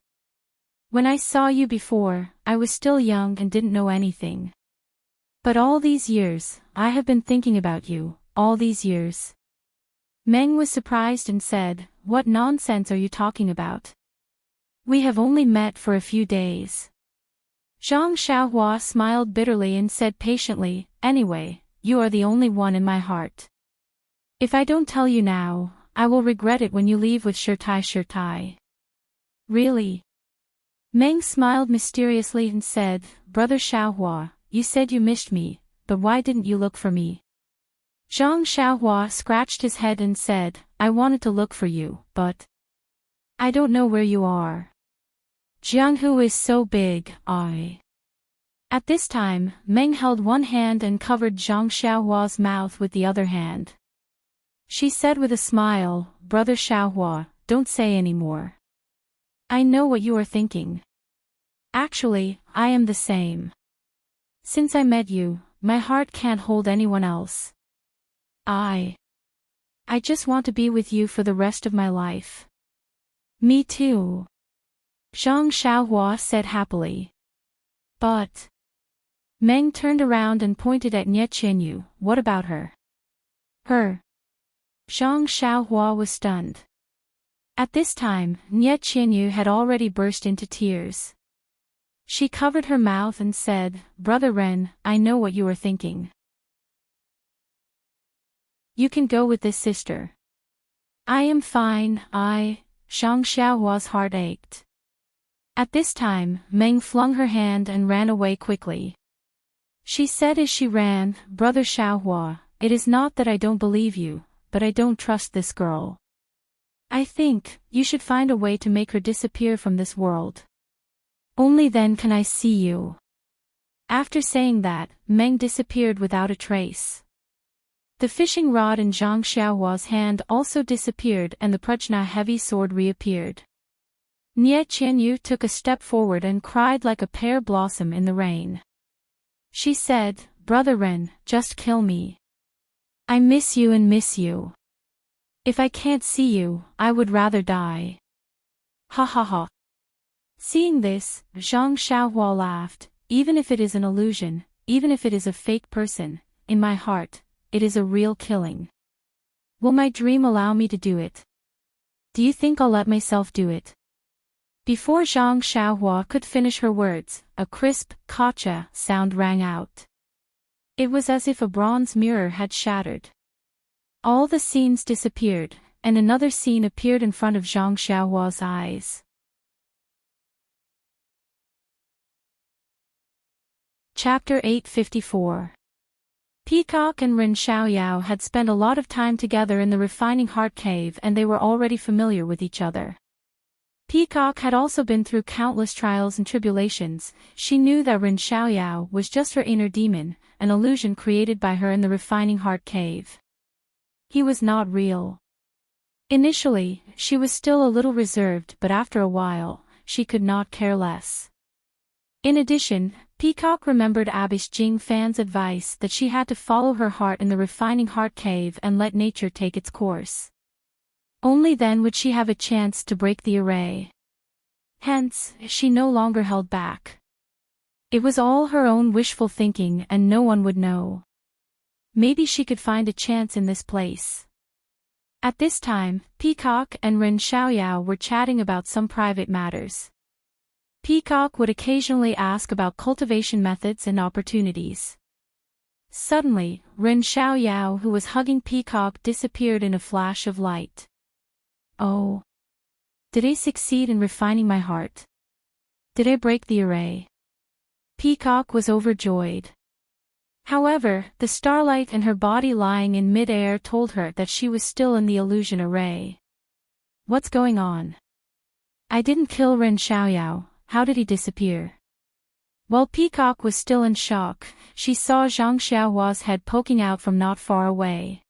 When I saw you before, I was still young and didn't know anything. But all these years, I have been thinking about you, all these years." Meng was surprised and said, "What nonsense are you talking about? We have only met for a few days." Zhang Xiaohua smiled bitterly and said patiently, "Anyway, you are the only one in my heart. If I don't tell you now, I will regret it when you leave with Shirtai. Really?" Meng smiled mysteriously and said, "Brother Xiaohua, you said you missed me, but why didn't you look for me?" Zhang Xiaohua scratched his head and said, "I wanted to look for you, but I don't know where you are. Jianghu is so big, At this time, Meng held one hand and covered Zhang Xiaohua's mouth with the other hand. She said with a smile, "Brother Xiaohua, don't say any more. I know what you are thinking. Actually, I am the same. Since I met you, my heart can't hold anyone else. I just want to be with you for the rest of my life." "Me too," Zhang Xiaohua said happily. "But..." Meng turned around and pointed at Nie Qianyu, "What about her?" "Her?" Zhang Xiaohua was stunned. At this time, Nie Qianyu had already burst into tears. She covered her mouth and said, "Brother Ren, I know what you are thinking. You can go with this sister. I am fine, Zhang Xiaohua's heart ached. At this time, Meng flung her hand and ran away quickly. She said as she ran, "Brother Xiaohua, it is not that I don't believe you, but I don't trust this girl. I think you should find a way to make her disappear from this world. Only then can I see you." After saying that, Meng disappeared without a trace. The fishing rod in Zhang Xiaohua's hand also disappeared and the prajna heavy sword reappeared. Nie Qianyu took a step forward and cried like a pear blossom in the rain. She said, "Brother Ren, just kill me. I miss you and miss you. If I can't see you, I would rather die." Ha ha ha. Seeing this, Zhang Xiaohua laughed, "Even if it is an illusion, even if it is a fake person, in my heart, it is a real killing. Will my dream allow me to do it? Do you think I'll let myself do it?" Before Zhang Xiaohua could finish her words, a crisp, "Kacha" sound rang out. It was as if a bronze mirror had shattered. All the scenes disappeared, and another scene appeared in front of Zhang Xiaohua's eyes. Chapter 854. Peacock and Ren Xiaoyao had spent a lot of time together in the refining heart cave and they were already familiar with each other. Peacock had also been through countless trials and tribulations. She knew that Ren Xiaoyao was just her inner demon, an illusion created by her in the refining heart cave. He was not real. Initially, she was still a little reserved, but after a while, she could not care less. In addition, Peacock remembered Abish Jing Fan's advice that she had to follow her heart in the refining heart cave and let nature take its course. Only then would she have a chance to break the array. Hence, she no longer held back. It was all her own wishful thinking and no one would know. Maybe she could find a chance in this place. At this time, Peacock and Ren Xiaoyao were chatting about some private matters. Peacock would occasionally ask about cultivation methods and opportunities. Suddenly, Ren Xiaoyao, who was hugging Peacock, disappeared in a flash of light. Oh! Did I succeed in refining my heart? Did I break the array? Peacock was overjoyed. However, the starlight and her body lying in mid-air told her that she was still in the illusion array. What's going on? I didn't kill Ren Xiaoyao, how did he disappear? While Peacock was still in shock, she saw Zhang Xiaohua's head poking out from not far away.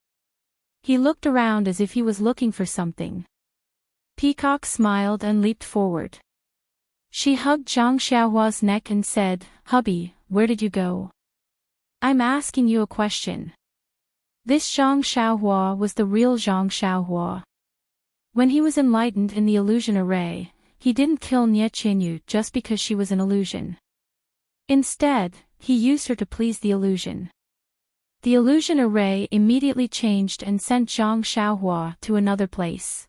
He looked around as if he was looking for something. Peacock smiled and leaped forward. She hugged Zhang Xiaohua's neck and said, "Hubby, where did you go? I'm asking you a question." This Zhang Xiaohua was the real Zhang Xiaohua. When he was enlightened in the illusion array, he didn't kill Nie Qinyu just because she was an illusion. Instead, he used her to please the illusion. The illusion array immediately changed and sent Zhang Xiaohua to another place.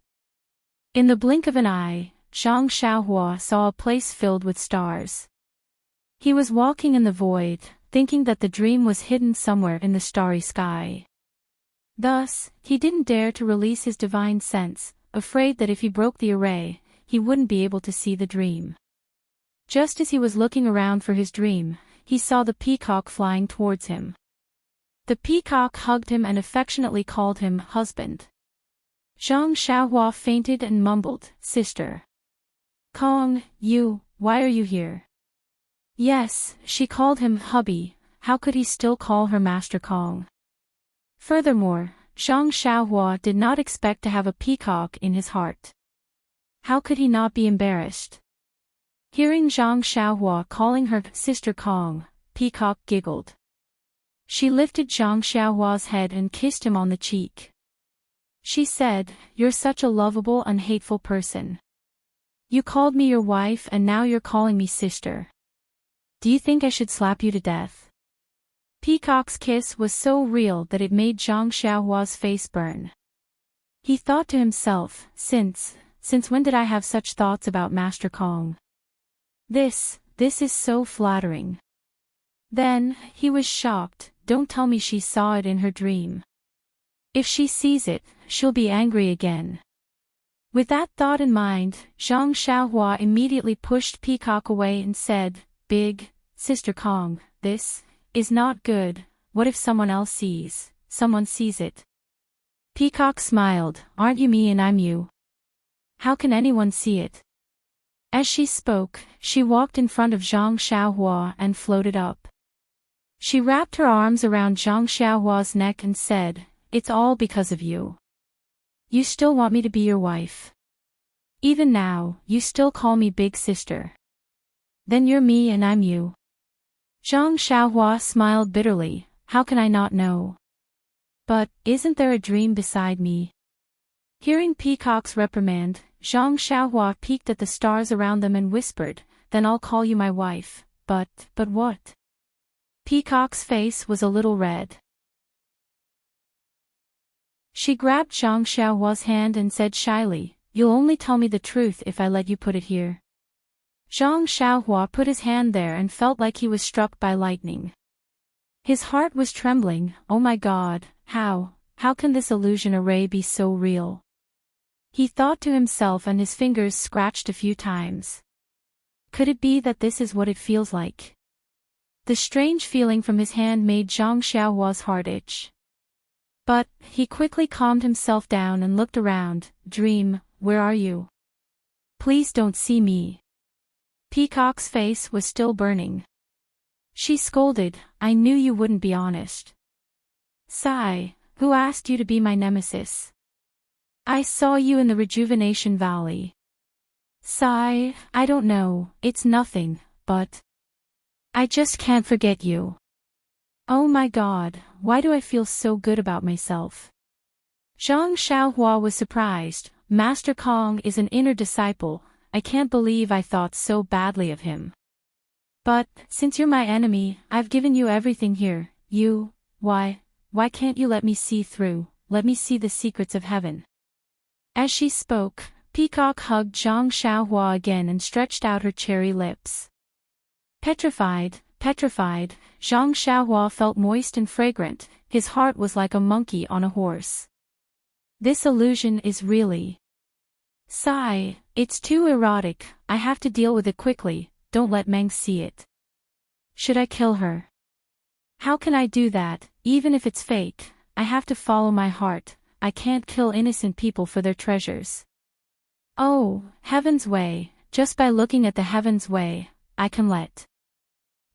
In the blink of an eye, Zhang Xiaohua saw a place filled with stars. He was walking in the void, thinking that the dream was hidden somewhere in the starry sky. Thus, he didn't dare to release his divine sense, afraid that if he broke the array, he wouldn't be able to see the dream. Just as he was looking around for his dream, he saw the peacock flying towards him. The peacock hugged him and affectionately called him husband. Zhang Xiaohua fainted and mumbled, "Sister Kong, why are you here?" Yes, she called him hubby, how could he still call her Master Kong? Furthermore, Zhang Xiaohua did not expect to have a peacock in his heart. How could he not be embarrassed? Hearing Zhang Xiaohua calling her Sister Kong, Peacock giggled. She lifted Zhang Xiaohua's head and kissed him on the cheek. She said, "You're such a lovable and hateful person. You called me your wife and now you're calling me sister. Do you think I should slap you to death?" Peacock's kiss was so real that it made Zhang Xiaohua's face burn. He thought to himself, since when did I have such thoughts about Master Kong? This is so flattering. Then, he was shocked, don't tell me she saw it in her dream. If she sees it, she'll be angry again. With that thought in mind, Zhang Xiaohua immediately pushed Peacock away and said, "Big Sister Kong, this is not good. What if someone else sees it?" Peacock smiled, "Aren't you me and I'm you? How can anyone see it?" As she spoke, she walked in front of Zhang Xiaohua and floated up. She wrapped her arms around Zhang Xiaohua's neck and said, "It's all because of you. You still want me to be your wife. Even now, you still call me big sister. Then you're me and I'm you." Zhang Xiaohua smiled bitterly, "How can I not know? But, isn't there a dream beside me?" Hearing Peacock's reprimand, Zhang Xiaohua peeked at the stars around them and whispered, "Then I'll call you my wife, but what?" Peacock's face was a little red. She grabbed Zhang Xiaohua's hand and said shyly, "You'll only tell me the truth if I let you put it here." Zhang Xiaohua put his hand there and felt like he was struck by lightning. His heart was trembling, oh my God, how can this illusion array be so real? He thought to himself and his fingers scratched a few times. Could it be that this is what it feels like? The strange feeling from his hand made Zhang Xiaohua's heart itch. But, he quickly calmed himself down and looked around, "Dream, where are you? Please don't see me." Peacock's face was still burning. She scolded, "I knew you wouldn't be honest. Sigh, who asked you to be my nemesis? I saw you in the Rejuvenation Valley. Sigh, I don't know, it's nothing, but I just can't forget you. Oh my God, why do I feel so good about myself?" Zhang Xiaohua was surprised, "Master Kong is an inner disciple, I can't believe I thought so badly of him." But, since you're my enemy, I've given you everything here, why can't you let me see through, let me see the secrets of heaven? As she spoke, Peacock hugged Zhang Xiaohua again and stretched out her cherry lips. Petrified, Zhang Xiaohua felt moist and fragrant, his heart was like a monkey on a horse. This illusion is really... Sigh, it's too erotic, I have to deal with it quickly, don't let Meng see it. Should I kill her? How can I do that, even if it's fake? I have to follow my heart, I can't kill innocent people for their treasures. Oh, Heaven's Way, just by looking at the Heaven's Way, I can let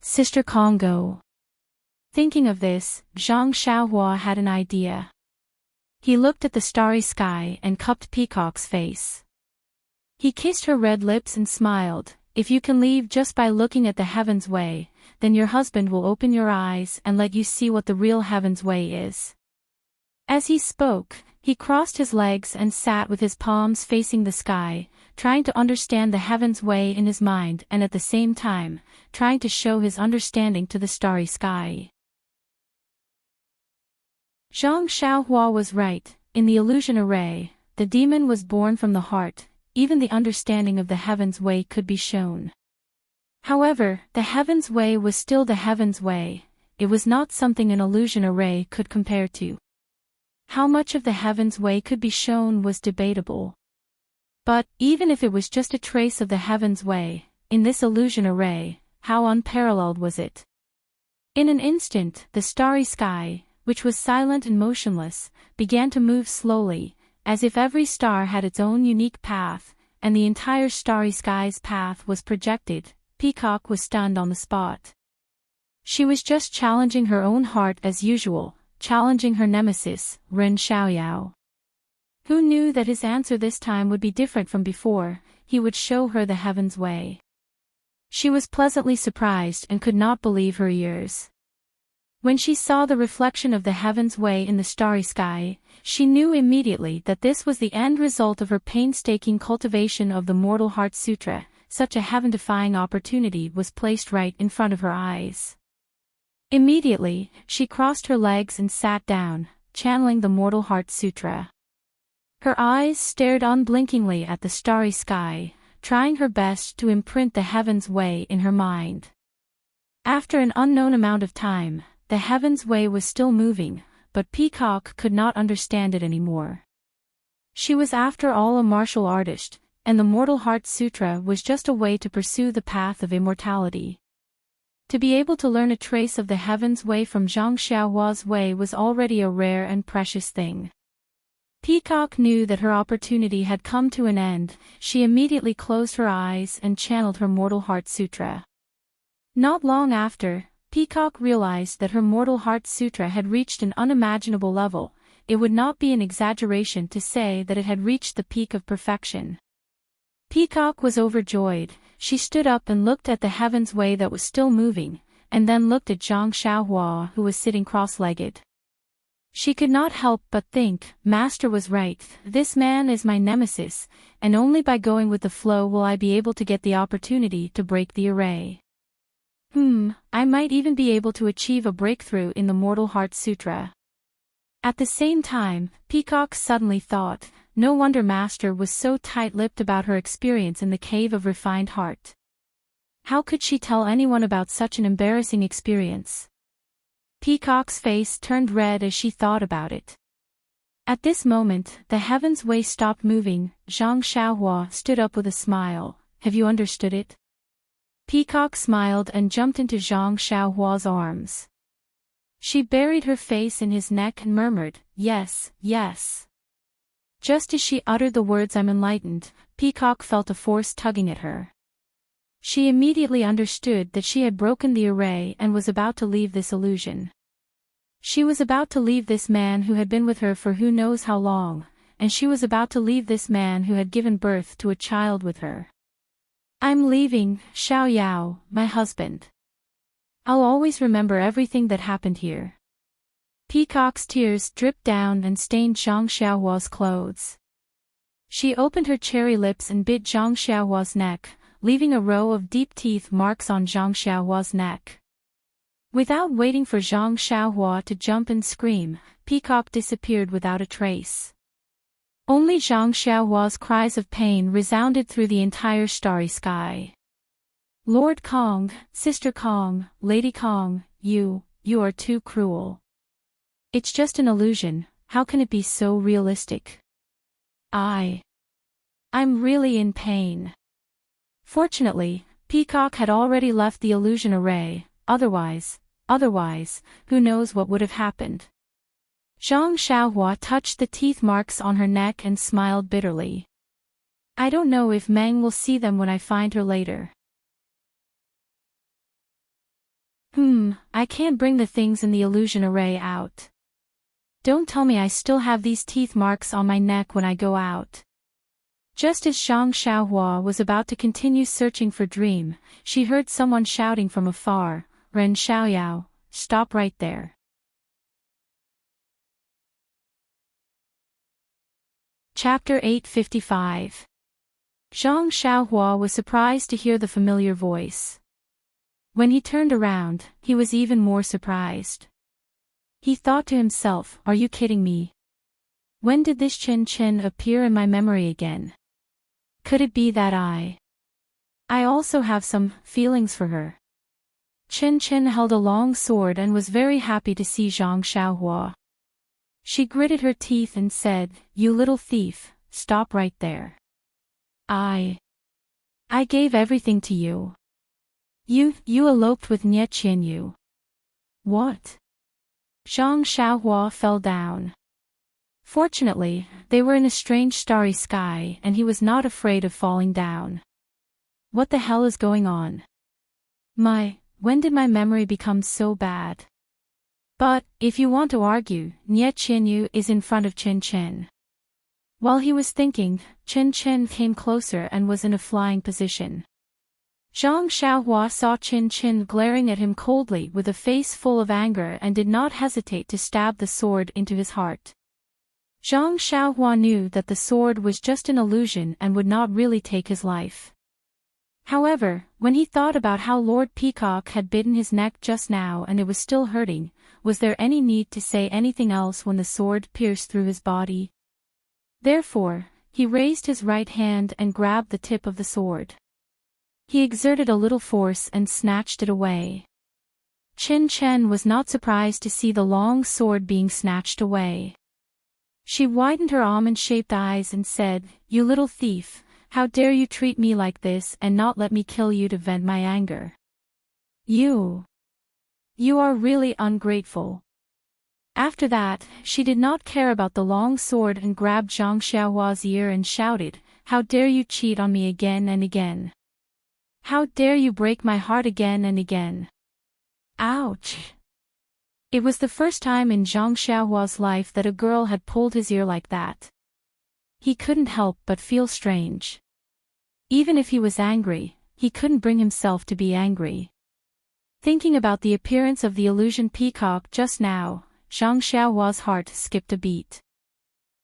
Sister Kong go. Thinking of this, Zhang Xiaohua had an idea. He looked at the starry sky and cupped Peacock's face. He kissed her red lips and smiled. If you can leave just by looking at the Heaven's Way, then your husband will open your eyes and let you see what the real Heaven's Way is. As he spoke, he crossed his legs and sat with his palms facing the sky, trying to understand the Heaven's Way in his mind and at the same time, trying to show his understanding to the starry sky. Zhang Xiaohua was right, in the illusion array, the demon was born from the heart, even the understanding of the Heaven's Way could be shown. However, the Heaven's Way was still the Heaven's Way, it was not something an illusion array could compare to. How much of the Heaven's Way could be shown was debatable. But, even if it was just a trace of the Heaven's Way, in this illusion array, how unparalleled was it? In an instant, the starry sky, which was silent and motionless, began to move slowly, as if every star had its own unique path, and the entire starry sky's path was projected. Peacock was stunned on the spot. She was just challenging her own heart as usual, challenging her nemesis, Ren Xiaoyao. Who knew that his answer this time would be different from before, he would show her the Heaven's Way. She was pleasantly surprised and could not believe her ears. When she saw the reflection of the Heaven's Way in the starry sky, she knew immediately that this was the end result of her painstaking cultivation of the Mortal Heart Sutra. Such a heaven-defying opportunity was placed right in front of her eyes. Immediately, she crossed her legs and sat down, channeling the Mortal Heart Sutra. Her eyes stared unblinkingly at the starry sky, trying her best to imprint the Heaven's Way in her mind. After an unknown amount of time, the Heaven's Way was still moving, but Peacock could not understand it anymore. She was after all a martial artist, and the Mortal Heart Sutra was just a way to pursue the path of immortality. To be able to learn a trace of the Heaven's Way from Zhang Xiaohua's way was already a rare and precious thing. Peacock knew that her opportunity had come to an end. She immediately closed her eyes and channeled her Mortal Heart Sutra. Not long after, Peacock realized that her Mortal Heart Sutra had reached an unimaginable level. It would not be an exaggeration to say that it had reached the peak of perfection. Peacock was overjoyed. She stood up and looked at the Heaven's Way that was still moving, and then looked at Zhang Xiaohua who was sitting cross-legged. She could not help but think, Master was right, this man is my nemesis, and only by going with the flow will I be able to get the opportunity to break the array. I might even be able to achieve a breakthrough in the Mortal Heart Sutra. At the same time, Peacock suddenly thought, no wonder Master was so tight-lipped about her experience in the Cave of Refined Heart. How could she tell anyone about such an embarrassing experience? Peacock's face turned red as she thought about it. At this moment, the Heaven's Way stopped moving. Zhang Xiaohua stood up with a smile. Have you understood it? Peacock smiled and jumped into Zhang Xiaohua's arms. She buried her face in his neck and murmured, yes, yes. Just as she uttered the words I'm enlightened, Peacock felt a force tugging at her. She immediately understood that she had broken the array and was about to leave this illusion. She was about to leave this man who had been with her for who knows how long, and she was about to leave this man who had given birth to a child with her. I'm leaving, Xiaoyao, my husband. I'll always remember everything that happened here. Peacock's tears dripped down and stained Zhang Xiaohua's clothes. She opened her cherry lips and bit Zhang Xiaohua's neck, leaving a row of deep teeth marks on Zhang Xiaohua's neck. Without waiting for Zhang Xiaohua to jump and scream, Peacock disappeared without a trace. Only Zhang Xiaohua's cries of pain resounded through the entire starry sky. Lord Kong, Sister Kong, Lady Kong, you are too cruel. It's just an illusion, how can it be so realistic? I'm really in pain. Fortunately, Peacock had already left the illusion array, otherwise, who knows what would have happened. Zhang Xiaohua touched the teeth marks on her neck and smiled bitterly. I don't know if Meng will see them when I find her later. I can't bring the things in the illusion array out. Don't tell me I still have these teeth marks on my neck when I go out. Just as Zhang Xiaohua was about to continue searching for Dream, she heard someone shouting from afar, Ren Xiaoyao, stop right there. Chapter 855. Zhang Xiaohua was surprised to hear the familiar voice. When he turned around, he was even more surprised. He thought to himself, are you kidding me? When did this Chen Chen appear in my memory again? Could it be that I also have some feelings for her? Chen Chen held a long sword and was very happy to see Zhang Xiaohua. She gritted her teeth and said, you little thief, stop right there. I gave everything to you. You eloped with Nie Qianyu. What? Zhang Xiaohua fell down. Fortunately, they were in a strange starry sky and he was not afraid of falling down. What the hell is going on? When did my memory become so bad? But, if you want to argue, Nie Qianyu is in front of Chen Chen. While he was thinking, Chen Chen came closer and was in a flying position. Zhang Xiaohua saw Chen Chen glaring at him coldly with a face full of anger and did not hesitate to stab the sword into his heart. Zhang Xiaohua knew that the sword was just an illusion and would not really take his life. However, when he thought about how Lord Peacock had bitten his neck just now and it was still hurting, was there any need to say anything else when the sword pierced through his body? Therefore, he raised his right hand and grabbed the tip of the sword. He exerted a little force and snatched it away. Chen Chen was not surprised to see the long sword being snatched away. She widened her almond-shaped eyes and said, you little thief, how dare you treat me like this and not let me kill you to vent my anger? You are really ungrateful. After that, she did not care about the long sword and grabbed Zhang Xiaohua's ear and shouted, how dare you cheat on me again and again? How dare you break my heart again and again? Ouch! It was the first time in Zhang Xiaohua's life that a girl had pulled his ear like that. He couldn't help but feel strange. Even if he was angry, he couldn't bring himself to be angry. Thinking about the appearance of the illusion peacock just now, Zhang Xiaohua's heart skipped a beat.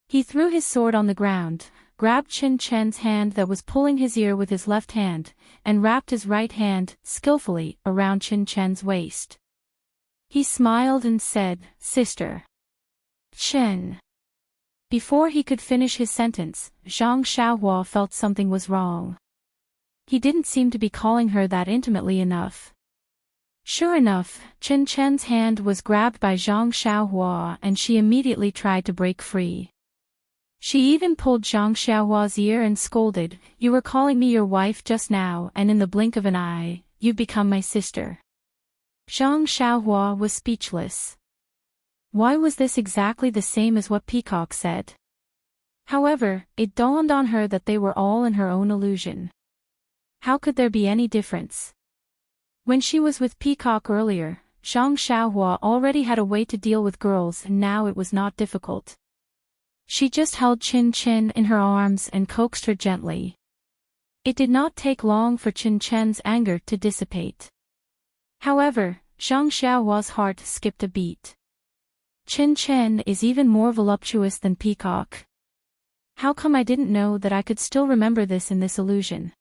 He threw his sword on the ground, grabbed Chen Chen's hand that was pulling his ear with his left hand, and wrapped his right hand skillfully around Chen Chen's waist. He smiled and said, Sister Chen. Before he could finish his sentence, Zhang Xiaohua felt something was wrong. He didn't seem to be calling her that intimately enough. Sure enough, Chen Chen's hand was grabbed by Zhang Xiaohua and she immediately tried to break free. She even pulled Zhang Xiaohua's ear and scolded, you were calling me your wife just now and in the blink of an eye, you've become my sister. Zhang Xiaohua was speechless. Why was this exactly the same as what Peacock said? However, it dawned on her that they were all in her own illusion. How could there be any difference? When she was with Peacock earlier, Zhang Xiaohua already had a way to deal with girls and now it was not difficult. She just held Chin Chin in her arms and coaxed her gently. It did not take long for Chin Chen's anger to dissipate. However, Zhang Xiaohua's heart skipped a beat. Chin Chen is even more voluptuous than Peacock. How come I didn't know that I could still remember this in this illusion?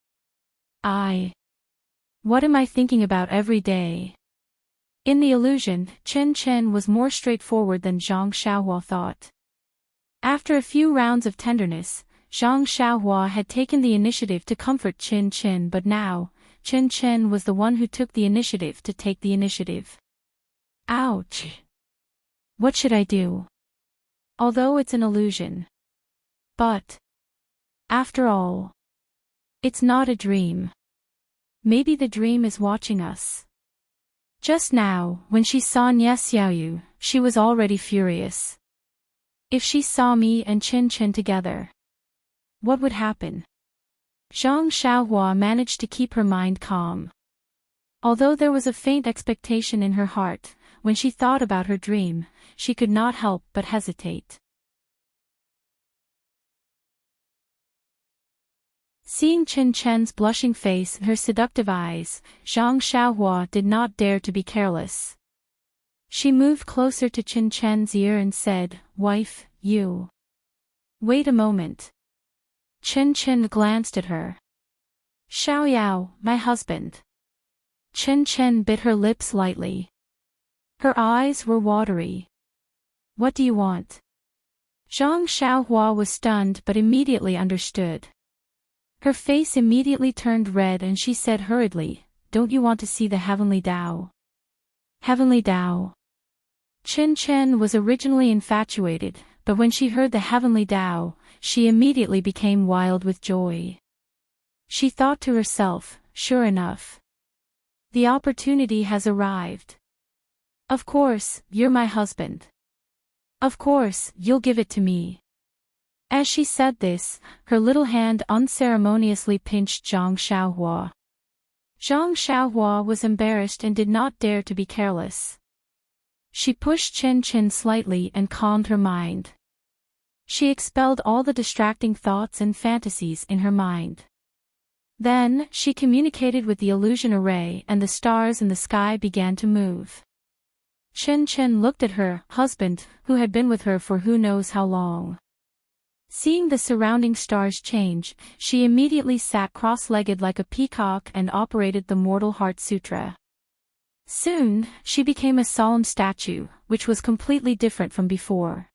What am I thinking about every day? In the illusion, Chen Chen was more straightforward than Zhang Xiaohua thought. After a few rounds of tenderness, Zhang Xiaohua had taken the initiative to comfort Chen Chen, but now, Chen Chen was the one who took the initiative to take the initiative. Ouch! What should I do? Although it's an illusion. But, after all, it's not a dream. Maybe the dream is watching us. Just now, when she saw Nie Xiaoyu, she was already furious. If she saw me and Chen Chen together, what would happen? Zhang Xiaohua managed to keep her mind calm. Although there was a faint expectation in her heart, when she thought about her dream, she could not help but hesitate. Seeing Chen Chen's blushing face and her seductive eyes, Zhang Xiaohua did not dare to be careless. She moved closer to Chen Chen's ear and said, "Wife, you. Wait a moment." Chen Chen glanced at her. "Xiaoyao, my husband." Chen Chen bit her lips lightly. Her eyes were watery. "What do you want?" Zhang Xiaohua was stunned but immediately understood. Her face immediately turned red and she said hurriedly, "Don't you want to see the heavenly Tao?" Heavenly Tao. Chen Chen was originally infatuated, but when she heard the heavenly Tao, she immediately became wild with joy. She thought to herself, sure enough, the opportunity has arrived. Of course, you're my husband. Of course, you'll give it to me. As she said this, her little hand unceremoniously pinched Zhang Xiaohua. Zhang Xiaohua was embarrassed and did not dare to be careless. She pushed Chen Chen slightly and calmed her mind. She expelled all the distracting thoughts and fantasies in her mind. Then, she communicated with the illusion array and the stars in the sky began to move. Chen Chen looked at her husband, who had been with her for who knows how long. Seeing the surrounding stars change, she immediately sat cross-legged like a peacock and operated the Mortal Heart Sutra. Soon, she became a solemn statue, which was completely different from before.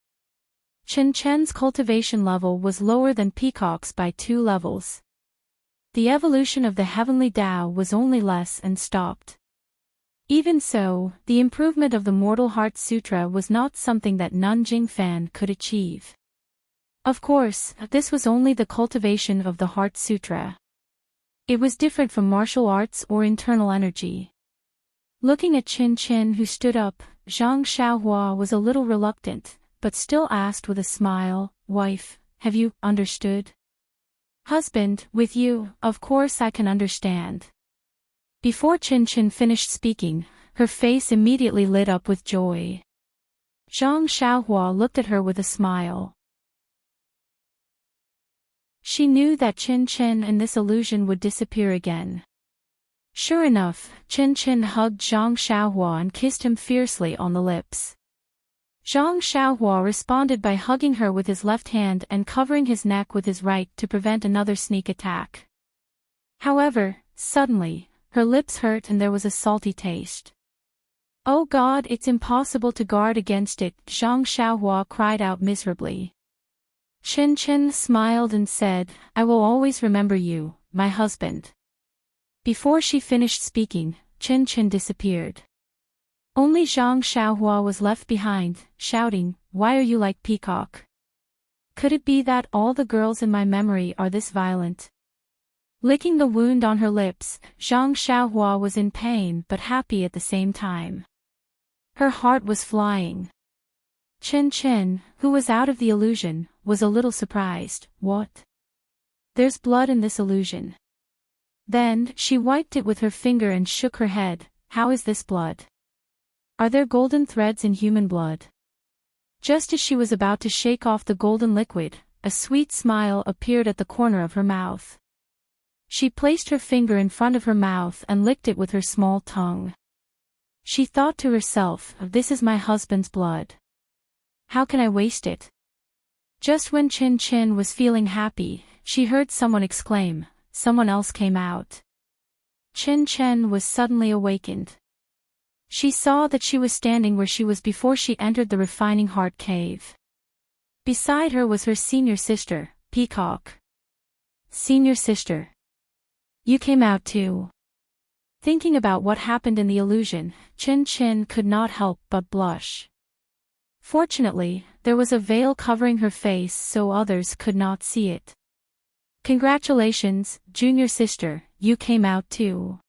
Chen Chen's cultivation level was lower than Peacock's by 2 levels. The evolution of the heavenly Tao was only less and stopped. Even so, the improvement of the Mortal Heart Sutra was not something that Nanjing Fan could achieve. Of course, this was only the cultivation of the Heart Sutra. It was different from martial arts or internal energy. Looking at Chen Chen who stood up, Zhang Xiaohua was a little reluctant, but still asked with a smile, "Wife, have you understood?" "Husband, with you, of course I can understand." Before Chen Chen finished speaking, her face immediately lit up with joy. Zhang Xiaohua looked at her with a smile. She knew that Chen Chen and this illusion would disappear again. Sure enough, Chen Chen hugged Zhang Xiaohua and kissed him fiercely on the lips. Zhang Xiaohua responded by hugging her with his left hand and covering his neck with his right to prevent another sneak attack. However, suddenly, her lips hurt and there was a salty taste. "Oh God, it's impossible to guard against it," Zhang Xiaohua cried out miserably. Chen Chen smiled and said, "I will always remember you, my husband." Before she finished speaking, Chen Chen disappeared. Only Zhang Xiaohua was left behind, shouting, "Why are you like Peacock? Could it be that all the girls in my memory are this violent?" Licking the wound on her lips, Zhang Xiaohua was in pain but happy at the same time. Her heart was flying. Chen Chen, who was out of the illusion, was a little surprised. "What? There's blood in this illusion." Then, she wiped it with her finger and shook her head. "How is this blood? Are there golden threads in human blood?" Just as she was about to shake off the golden liquid, a sweet smile appeared at the corner of her mouth. She placed her finger in front of her mouth and licked it with her small tongue. She thought to herself, "This is my husband's blood. How can I waste it?" Just when Chen Chen was feeling happy, she heard someone exclaim, "Someone else came out." Chen Chen was suddenly awakened. She saw that she was standing where she was before she entered the refining heart cave. Beside her was her senior sister, Peacock. Senior sister. You came out too. Thinking about what happened in the illusion, Chen Chen could not help but blush. Fortunately, there was a veil covering her face so others could not see it. Congratulations, junior sister, you came out too.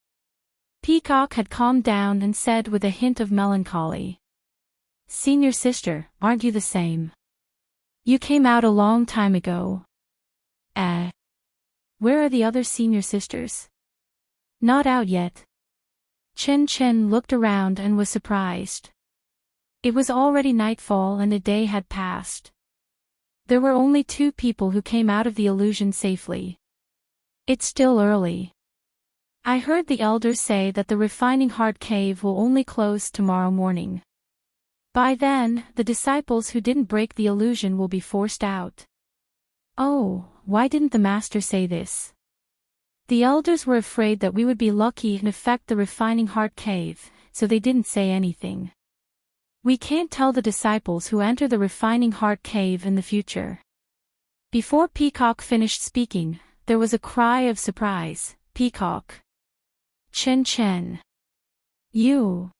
Peacock had calmed down and said with a hint of melancholy. Senior sister, aren't you the same? You came out a long time ago. Where are the other senior sisters? Not out yet. Chen Chen looked around and was surprised. It was already nightfall and a day had passed. There were only 2 people who came out of the illusion safely. It's still early. I heard the elders say that the refining heart cave will only close tomorrow morning. By then, the disciples who didn't break the illusion will be forced out. Oh, why didn't the master say this? The elders were afraid that we would be lucky and affect the refining heart cave, so they didn't say anything. We can't tell the disciples who enter the refining heart cave in the future. Before Peacock finished speaking, there was a cry of surprise. Peacock. Chen Chen. You.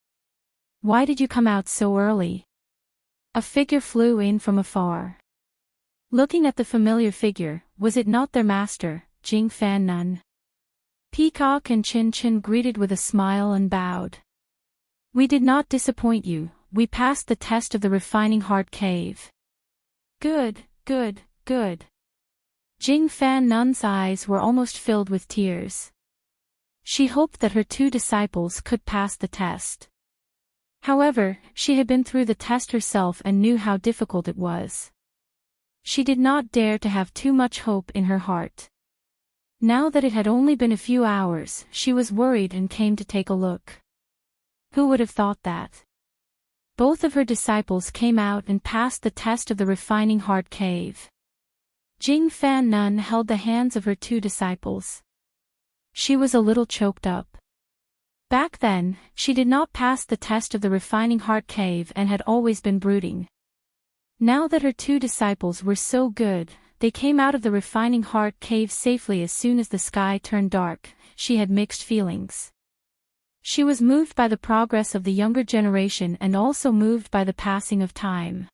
Why did you come out so early? A figure flew in from afar. Looking at the familiar figure, was it not their master, Jing Fan Nun? Peacock and Chen Chen greeted with a smile and bowed. We did not disappoint you, we passed the test of the refining heart cave. Good, good, good. Jing Fan Nun's eyes were almost filled with tears. She hoped that her 2 disciples could pass the test. However, she had been through the test herself and knew how difficult it was. She did not dare to have too much hope in her heart. Now that it had only been a few hours, she was worried and came to take a look. Who would have thought that? Both of her disciples came out and passed the test of the refining heart cave. Jing Fan Nun held the hands of her 2 disciples. She was a little choked up. Back then, she did not pass the test of the refining heart cave and had always been brooding. Now that her 2 disciples were so good, they came out of the refining heart cave safely as soon as the sky turned dark. She had mixed feelings. She was moved by the progress of the younger generation and also moved by the passing of time.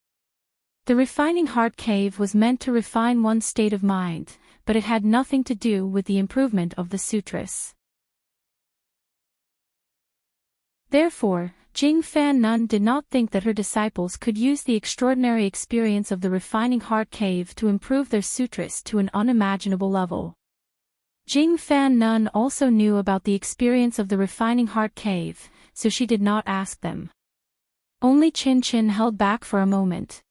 The refining heart cave was meant to refine one's state of mind, but it had nothing to do with the improvement of the sutras. Therefore, Jing Fan Nun did not think that her disciples could use the extraordinary experience of the refining heart cave to improve their sutras to an unimaginable level. Jing Fan Nun also knew about the experience of the refining heart cave, so she did not ask them. Only Chen Chen held back for a moment.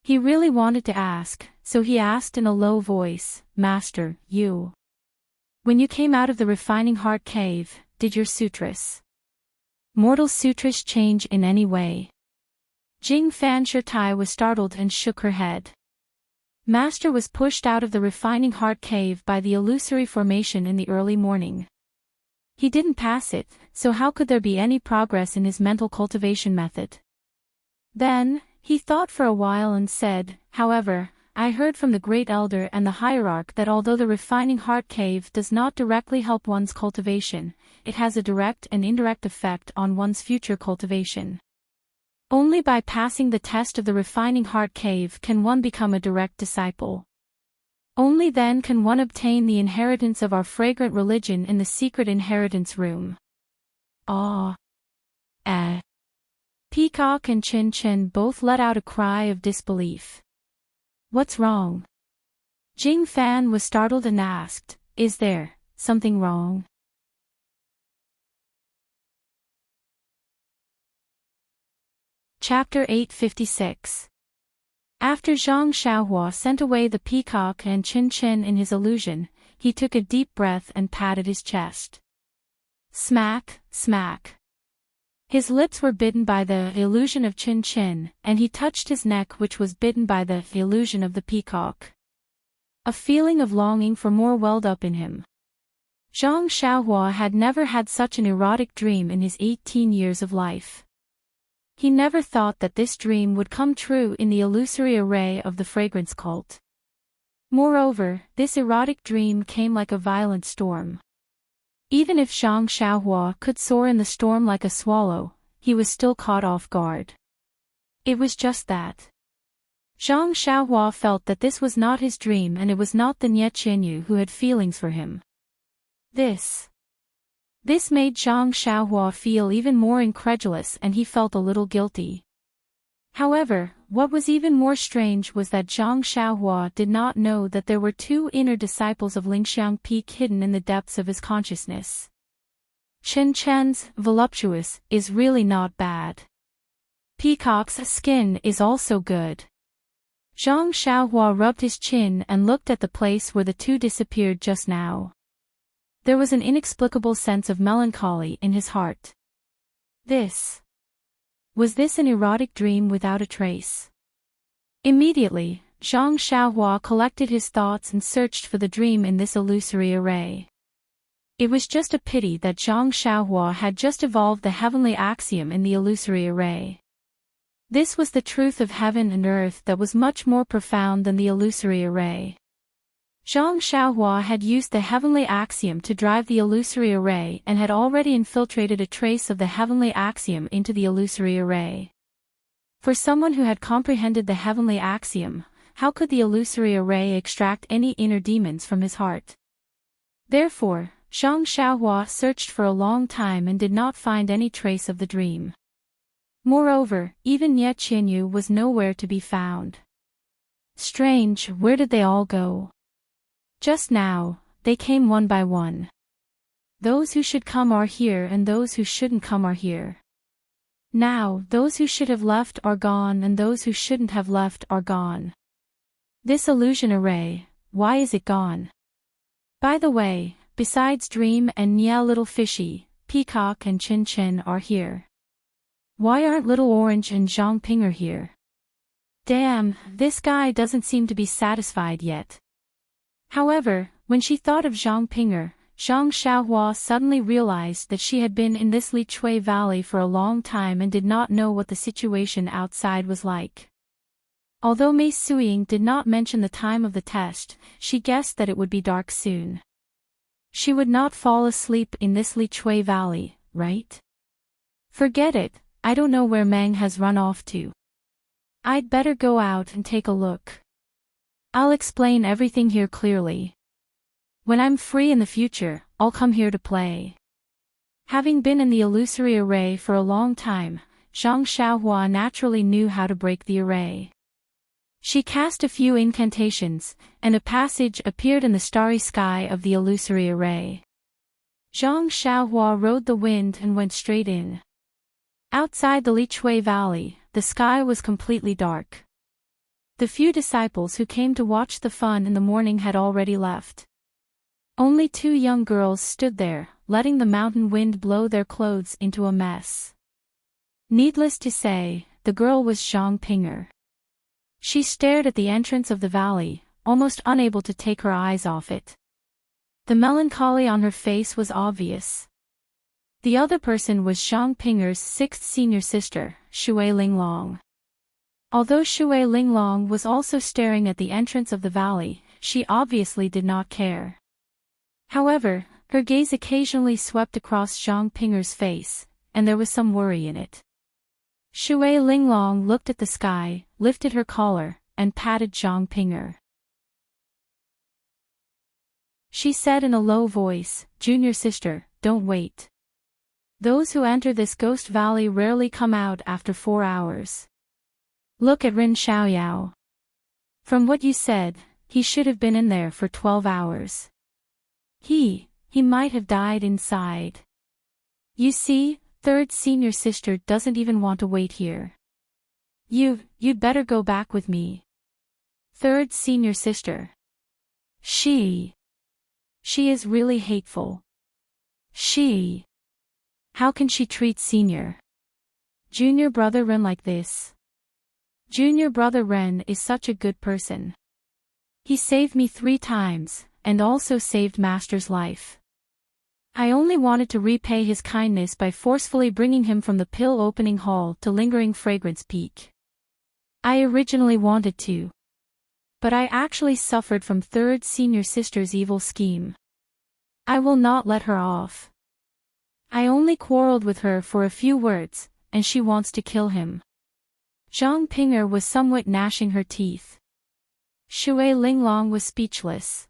He really wanted to ask, so he asked in a low voice, Master, you. When you came out of the refining heart cave, did your sutras? Mortal sutras change in any way? Jing Fan Shirtai was startled and shook her head. Master was pushed out of the refining heart cave by the illusory formation in the early morning. He didn't pass it, so how could there be any progress in his mental cultivation method? Then, he thought for a while and said, however, I heard from the great elder and the hierarch that although the refining heart cave does not directly help one's cultivation, it has a direct and indirect effect on one's future cultivation. Only by passing the test of the refining heart cave can one become a direct disciple. Only then can one obtain the inheritance of our fragrant religion in the secret inheritance room. Ah. Peacock and Chen Chen both let out a cry of disbelief. What's wrong? Jing Fan was startled and asked, Is there something wrong? Chapter 856. After Zhang Xiaohua sent away the peacock and Chen Chen in his illusion, he took a deep breath and patted his chest. Smack, smack. His lips were bitten by the illusion of Chen Chen, and he touched his neck which was bitten by the illusion of the peacock. A feeling of longing for more welled up in him. Zhang Xiaohua had never had such an erotic dream in his 18 years of life. He never thought that this dream would come true in the illusory array of the fragrance cult. Moreover, this erotic dream came like a violent storm. Even if Zhang Xiaohua could soar in the storm like a swallow, he was still caught off guard. It was just that. Zhang Xiaohua felt that this was not his dream and it was not the Nie Qianyu who had feelings for him. This made Zhang Xiaohua feel even more incredulous and he felt a little guilty. However, what was even more strange was that Zhang Xiaohua did not know that there were two inner disciples of Lingxiang Peak hidden in the depths of his consciousness. Chen Chen's voluptuous is really not bad. Peacock's skin is also good. Zhang Xiaohua rubbed his chin and looked at the place where the two disappeared just now. There was an inexplicable sense of melancholy in his heart. Was this an erotic dream without a trace? Immediately, Zhang Xiaohua collected his thoughts and searched for the dream in this illusory array. It was just a pity that Zhang Xiaohua had just evolved the heavenly axiom in the illusory array. This was the truth of heaven and earth that was much more profound than the illusory array. Zhang Xiaohua had used the heavenly axiom to drive the illusory array and had already infiltrated a trace of the heavenly axiom into the illusory array. For someone who had comprehended the heavenly axiom, how could the illusory array extract any inner demons from his heart? Therefore, Zhang Xiaohua searched for a long time and did not find any trace of the dream. Moreover, even Nie Qianyu was nowhere to be found. Strange, where did they all go? Just now, they came one by one. Those who should come are here and those who shouldn't come are here. Now, those who should have left are gone and those who shouldn't have left are gone. This illusion array, why is it gone? By the way, besides Dream and Nia Little Fishy, Peacock and Chin Chin are here. Why aren't Little Orange and Zhang Ping'er here? Damn, this guy doesn't seem to be satisfied yet. However, when she thought of Zhang Ping'er, Zhang Xiaohua suddenly realized that she had been in this Li Chui Valley for a long time and did not know what the situation outside was like. Although Mei Suiying did not mention the time of the test, she guessed that it would be dark soon. She would not fall asleep in this Li Chui Valley, right? Forget it, I don't know where Meng has run off to. I'd better go out and take a look. I'll explain everything here clearly. When I'm free in the future, I'll come here to play. Having been in the illusory array for a long time, Zhang Xiaohua naturally knew how to break the array. She cast a few incantations, and a passage appeared in the starry sky of the illusory array. Zhang Xiaohua rode the wind and went straight in. Outside the Li Chui Valley, the sky was completely dark. The few disciples who came to watch the fun in the morning had already left. Only two young girls stood there, letting the mountain wind blow their clothes into a mess. Needless to say, the girl was Zhang Ping'er. She stared at the entrance of the valley, almost unable to take her eyes off it. The melancholy on her face was obvious. The other person was Zhang Ping'er's sixth senior sister, Shui Linglong. Although Shui Linglong was also staring at the entrance of the valley, she obviously did not care. However, her gaze occasionally swept across Zhang Ping'er's face, and there was some worry in it. Shui Linglong looked at the sky, lifted her collar, and patted Zhang Ping'er. She said in a low voice, "Junior sister, don't wait. Those who enter this ghost valley rarely come out after 4 hours. Look at Rin Xiaoyao. From what you said, he should have been in there for 12 hours. He might have died inside. You see, third senior sister doesn't even want to wait here. You'd better go back with me. Third senior sister. She is really hateful. How can she treat senior junior brother Ren like this? Junior brother Ren is such a good person. He saved me 3 times, and also saved Master's life. I only wanted to repay his kindness by forcefully bringing him from the pill-opening hall to lingering fragrance peak. I originally wanted to. But I actually suffered from third senior sister's evil scheme. I will not let her off. I only quarreled with her for a few words, and she wants to kill him. Zhang Ping'er was somewhat gnashing her teeth. Shui Linglong was speechless.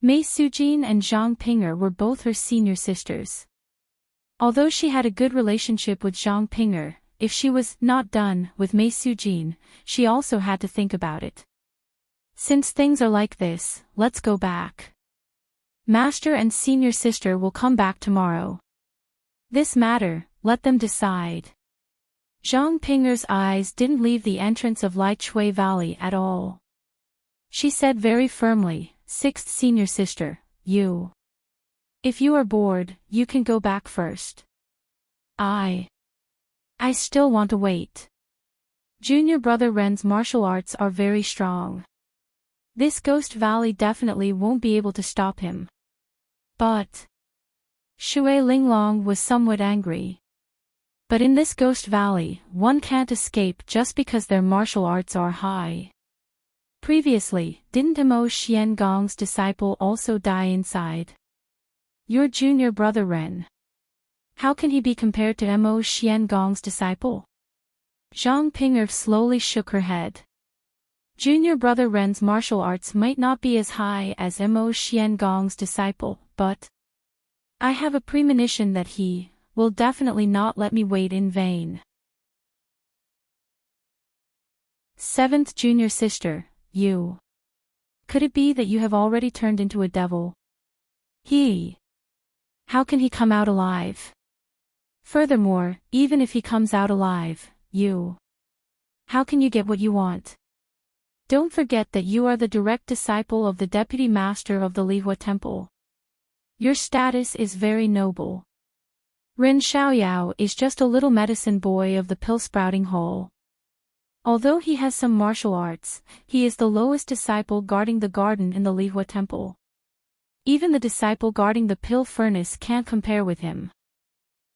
Mei Sujin and Zhang Ping'er were both her senior sisters. Although she had a good relationship with Zhang Ping'er, if she was not done with Mei Sujin, she also had to think about it. Since things are like this, let's go back. Master and senior sister will come back tomorrow. This matter, let them decide. Zhang Ping'er's eyes didn't leave the entrance of Lai Chui Valley at all. She said very firmly, "Sixth senior sister, you. If you are bored, you can go back first. I still want to wait. Junior brother Ren's martial arts are very strong. This Ghost Valley definitely won't be able to stop him." But Shui Linglong was somewhat angry. But in this Ghost Valley, one can't escape just because their martial arts are high. Previously, didn't Mo Xiangong's disciple also die inside? Your junior brother Ren. How can he be compared to Mo Xiangong's disciple? Zhang Ping'er slowly shook her head. Junior brother Ren's martial arts might not be as high as Mo Xiangong's disciple, but I have a premonition that he will definitely not let me wait in vain. Seventh junior sister, you. Could it be that you have already turned into a devil? How can he come out alive? Furthermore, even if he comes out alive, how can you get what you want? Don't forget that you are the direct disciple of the deputy master of the Lihua Temple. Your status is very noble. Ren Xiaoyao is just a little medicine boy of the pill-sprouting hole. Although he has some martial arts, he is the lowest disciple guarding the garden in the Lihua Temple. Even the disciple guarding the pill furnace can't compare with him.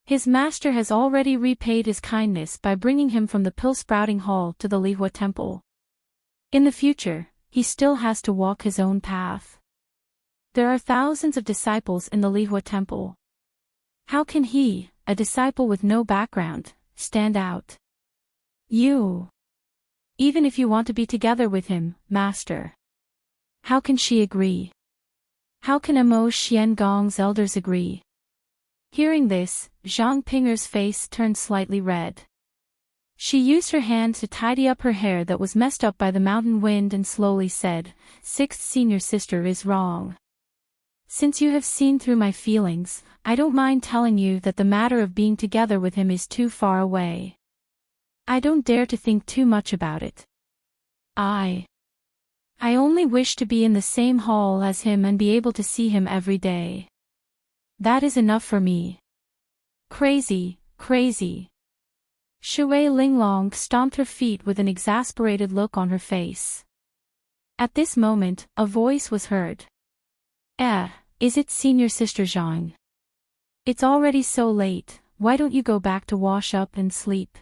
His master has already repaid his kindness by bringing him from the pill-sprouting hall to the Lihua Temple. In the future, he still has to walk his own path. There are thousands of disciples in the Lihua Temple. How can he, a disciple with no background, stand out? Even if you want to be together with him, master. How can she agree? How can Mo Xiangong's elders agree? Hearing this, Zhang Ping'er's face turned slightly red. She used her hand to tidy up her hair that was messed up by the mountain wind and slowly said, "Sixth senior sister is wrong. Since you have seen through my feelings, I don't mind telling you that the matter of being together with him is too far away. I don't dare to think too much about it. I only wish to be in the same hall as him and be able to see him every day. That is enough for me." Crazy. Shui Linglong stomped her feet with an exasperated look on her face. At this moment, a voice was heard. Is it senior sister Zhang? It's already so late, why don't you go back to wash up and sleep?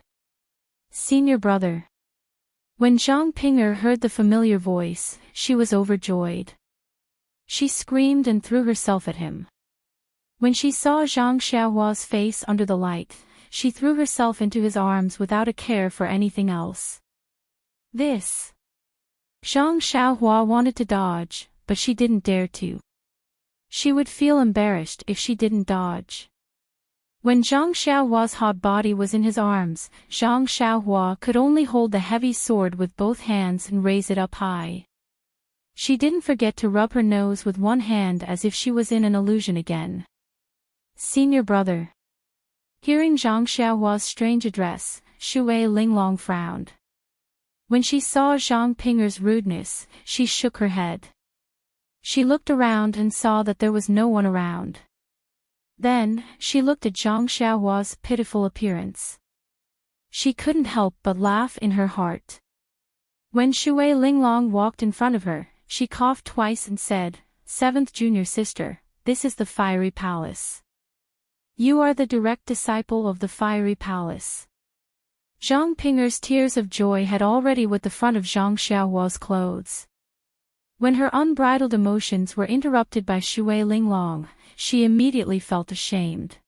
Senior brother. When Zhang Ping'er heard the familiar voice, she was overjoyed. She screamed and threw herself at him. When she saw Zhang Xiaohua's face under the light, she threw herself into his arms without a care for anything else. Zhang Xiaohua wanted to dodge, but she didn't dare to. She would feel embarrassed if she didn't dodge. When Zhang Xiaohua's hot body was in his arms, Zhang Xiaohua could only hold the heavy sword with both hands and raise it up high. She didn't forget to rub her nose with one hand as if she was in an illusion again. Senior brother. Hearing Zhang Xiaohua's strange address, Shui Linglong frowned. When she saw Zhang Ping'er's rudeness, she shook her head. She looked around and saw that there was no one around. Then, she looked at Zhang Xiaohua's pitiful appearance. She couldn't help but laugh in her heart. When Shui Linglong walked in front of her, she coughed twice and said, "Seventh junior sister, this is the fiery palace. You are the direct disciple of the fiery palace. Zhang Pinger's tears of joy had already wet the front of Zhang Xiaohua's clothes. When her unbridled emotions were interrupted by Shui Linglong, she immediately felt ashamed.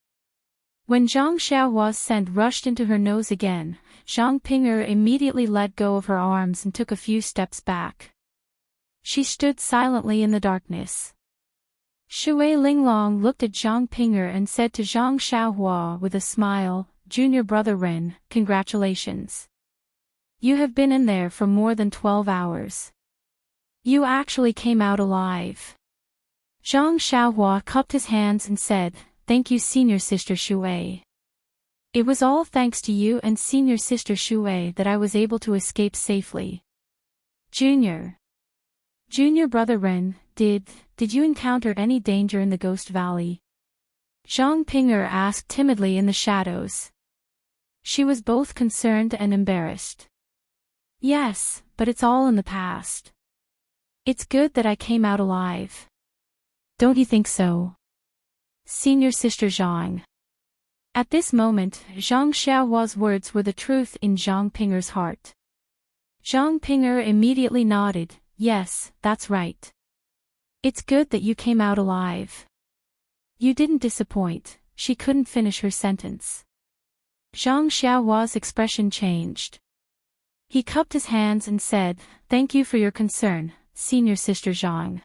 When Zhang Xiaohua's scent rushed into her nose again, Zhang Pinger immediately let go of her arms and took a few steps back. She stood silently in the darkness. Shui Linglong looked at Zhang Pinger and said to Zhang Xiaohua with a smile, "Junior brother Ren, congratulations. You have been in there for more than 12 hours. You actually came out alive." Zhang Xiaohua cupped his hands and said, "Thank you, senior sister Shui. It was all thanks to you and senior sister Shui that I was able to escape safely. Junior brother Ren, did you encounter any danger in the Ghost Valley?" Zhang Pinger asked timidly in the shadows. She was both concerned and embarrassed. "Yes, but it's all in the past. It's good that I came out alive. Don't you think so, senior sister Zhang?" At this moment, Zhang Xiaohua's words were the truth in Zhang Pinger's heart. Zhang Pinger immediately nodded, "Yes, that's right. It's good that you came out alive. You didn't disappoint." She couldn't finish her sentence. Zhang Xiaohua's expression changed. He cupped his hands and said, "Thank you for your concern, senior sister Zhang.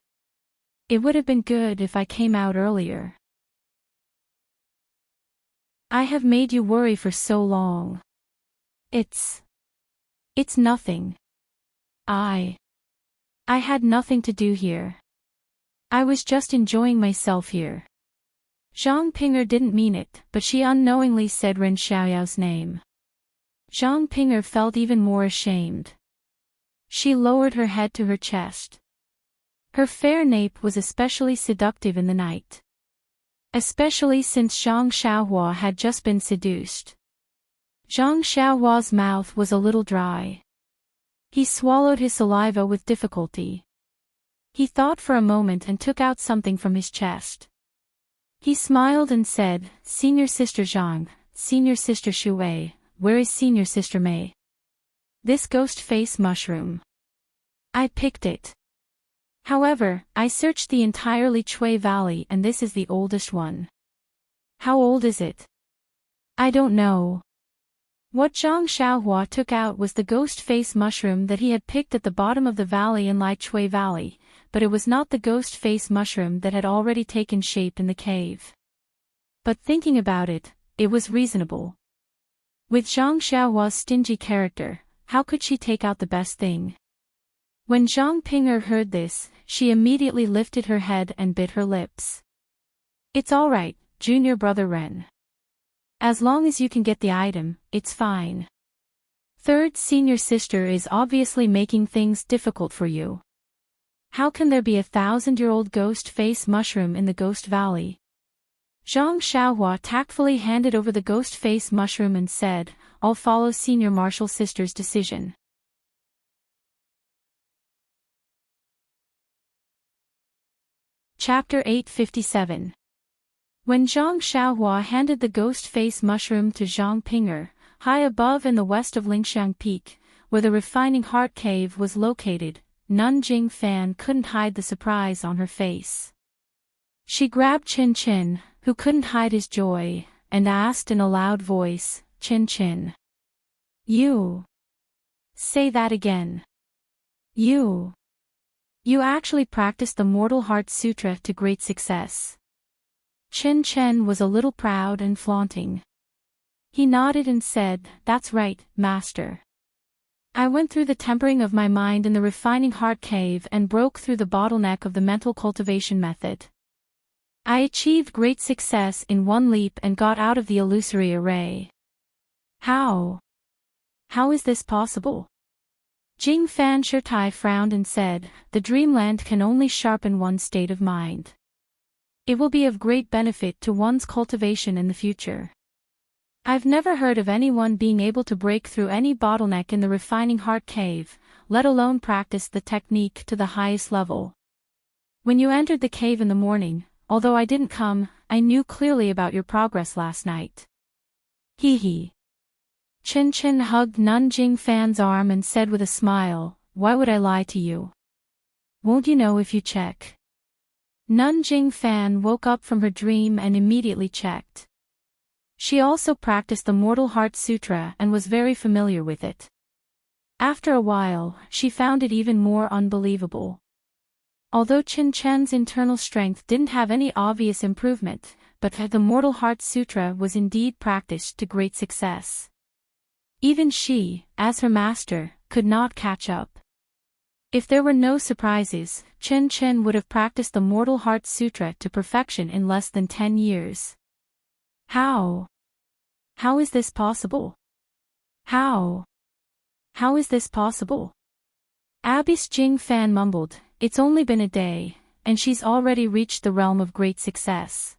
It would have been good if I came out earlier. I have made you worry for so long." It's nothing. I had nothing to do here. I was just enjoying myself here." Zhang Pinger didn't mean it, but she unknowingly said Ren Xiaoyao's name. Zhang Pinger felt even more ashamed. She lowered her head to her chest. Her fair nape was especially seductive in the night. Especially since Zhang Xiaohua had just been seduced. Zhang Xiaohua's mouth was a little dry. He swallowed his saliva with difficulty. He thought for a moment and took out something from his chest. He smiled and said, "Senior sister Zhang, senior sister Shui, where is senior sister Mei?" "This ghost face mushroom. I picked it. However, I searched the entire Lichui Valley and this is the oldest one." "How old is it?" "I don't know." What Zhang Xiaohua took out was the ghost face mushroom that he had picked at the bottom of the valley in Lichui Valley, but it was not the ghost face mushroom that had already taken shape in the cave. But thinking about it, it was reasonable. With Zhang Xiaohua's stingy character, how could she take out the best thing? When Zhang Pinger heard this, she immediately lifted her head and bit her lips. "It's all right, junior brother Ren. As long as you can get the item, it's fine. Third senior sister is obviously making things difficult for you. How can there be a 1,000-year-old ghost face mushroom in the Ghost Valley?" Zhang Xiaohua tactfully handed over the ghost face mushroom and said, "I'll follow senior martial sister's decision." Chapter 857. When Zhang Xiaohua handed the ghost face mushroom to Zhang Pinger, high above in the west of Lingxiang Peak, where the refining heart cave was located, Nun Jing Fan couldn't hide the surprise on her face. She grabbed Chin Chin, who couldn't hide his joy, and asked in a loud voice, "Chin Chin. You. Say that again. You actually practiced the Mortal Heart Sutra to great success." Chin Chen was a little proud and flaunting. He nodded and said, "That's right, master. I went through the tempering of my mind in the refining heart cave and broke through the bottleneck of the mental cultivation method. I achieved great success in one leap and got out of the illusory array." How is this possible?" Jing Fan Shirtai frowned and said, "The dreamland can only sharpen one's state of mind. It will be of great benefit to one's cultivation in the future. I've never heard of anyone being able to break through any bottleneck in the refining heart cave, let alone practice the technique to the highest level. When you entered the cave in the morning, although I didn't come, I knew clearly about your progress last night. Hee hee. Chen Chen hugged Nanjing Fan's arm and said with a smile, why would I lie to you? Won't you know if you check? Nanjing Fan woke up from her dream and immediately checked. She also practiced the Mortal Heart Sutra and was very familiar with it. After a while, she found it even more unbelievable. Although Chen Chen's internal strength didn't have any obvious improvement, but the Mortal Heart Sutra was indeed practiced to great success. Even she, as her master, could not catch up. If there were no surprises, Chen Chen would have practiced the Mortal Heart Sutra to perfection in less than 10 years. How? How is this possible? How is this possible? Abyss Jing Fan mumbled, it's only been a day, and she's already reached the realm of great success.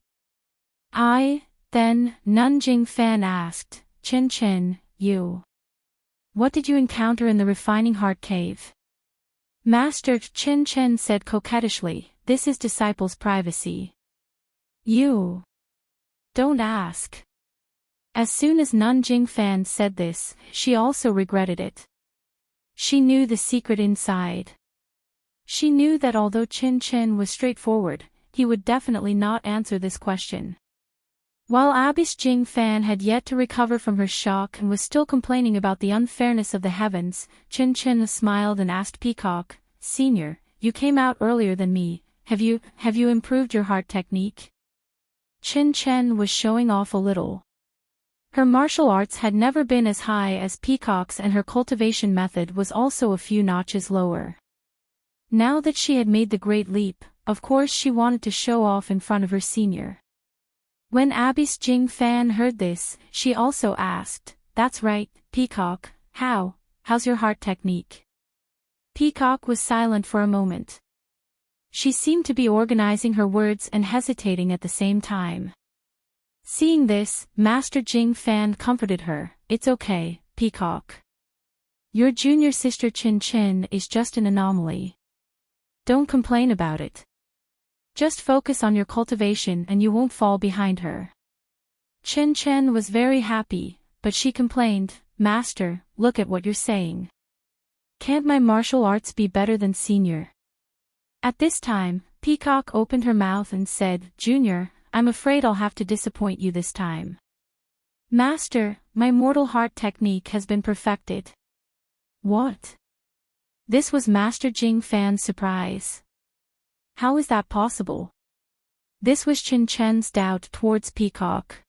Then, Nanjing Fan asked, Chen Chen, what did you encounter in the Refining Heart Cave? Master Chen Chen said coquettishly, this is disciple's privacy. You don't ask. As soon as Nanjing Fan said this, she also regretted it. She knew the secret inside. She knew that although Chen Chen was straightforward, he would definitely not answer this question. While Abyss Jing Fan had yet to recover from her shock and was still complaining about the unfairness of the heavens, Chen Chen smiled and asked Peacock, Senior, you came out earlier than me, have you improved your heart technique? Chen Chen was showing off a little. Her martial arts had never been as high as Peacock's and her cultivation method was also a few notches lower. Now that she had made the great leap, of course she wanted to show off in front of her senior. When Abyss Jing Fan heard this, she also asked, that's right, Peacock, how's your heart technique? Peacock was silent for a moment. She seemed to be organizing her words and hesitating at the same time. Seeing this, Master Jing Fan comforted her, it's okay, Peacock. Your junior sister Chin Chin is just an anomaly. Don't complain about it. Just focus on your cultivation and you won't fall behind her. Chen Chen was very happy, but she complained, Master, look at what you're saying. Can't my martial arts be better than senior? At this time, Peacock opened her mouth and said, Junior, I'm afraid I'll have to disappoint you this time. Master, my mortal heart technique has been perfected. What? This was Master Jing Fan's surprise. How is that possible? This was Chen Chen's doubt towards Peacock.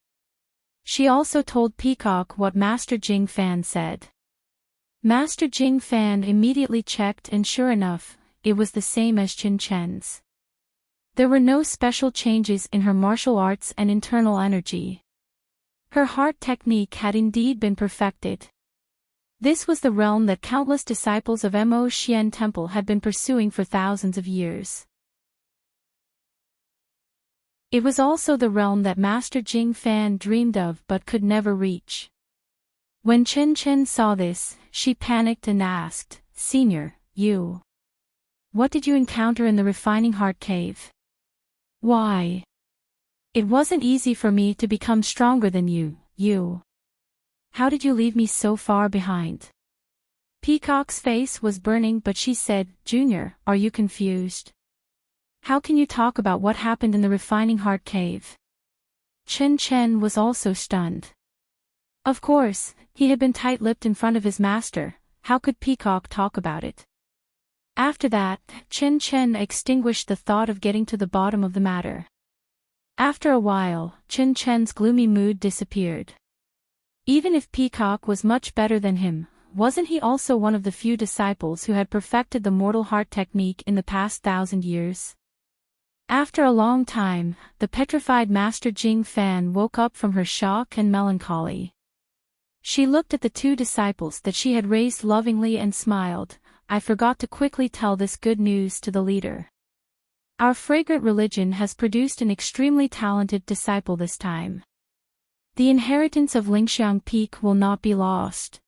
She also told Peacock what Master Jing Fan said. Master Jing Fan immediately checked and sure enough, it was the same as Chen Chen's. There were no special changes in her martial arts and internal energy. Her heart technique had indeed been perfected. This was the realm that countless disciples of Mo Xian Temple had been pursuing for thousands of years. It was also the realm that Master Jing Fan dreamed of but could never reach. When Chen Chen saw this, she panicked and asked, Senior, what did you encounter in the Refining Heart Cave? Why? It wasn't easy for me to become stronger than you. How did you leave me so far behind? Peacock's face was burning but she said, Junior, are you confused? How can you talk about what happened in the Refining Heart Cave? Chen Chen was also stunned. Of course, he had been tight-lipped in front of his master, how could Peacock talk about it? After that, Chen Chen extinguished the thought of getting to the bottom of the matter. After a while, Chen Chen's gloomy mood disappeared. Even if Peacock was much better than him, wasn't he also one of the few disciples who had perfected the mortal heart technique in the past 1,000 years? After a long time, the petrified Master Jing Fan woke up from her shock and melancholy. She looked at the two disciples that she had raised lovingly and smiled, I forgot to quickly tell this good news to the leader. Our fragrant religion has produced an extremely talented disciple this time. The inheritance of Lingxiang Peak will not be lost.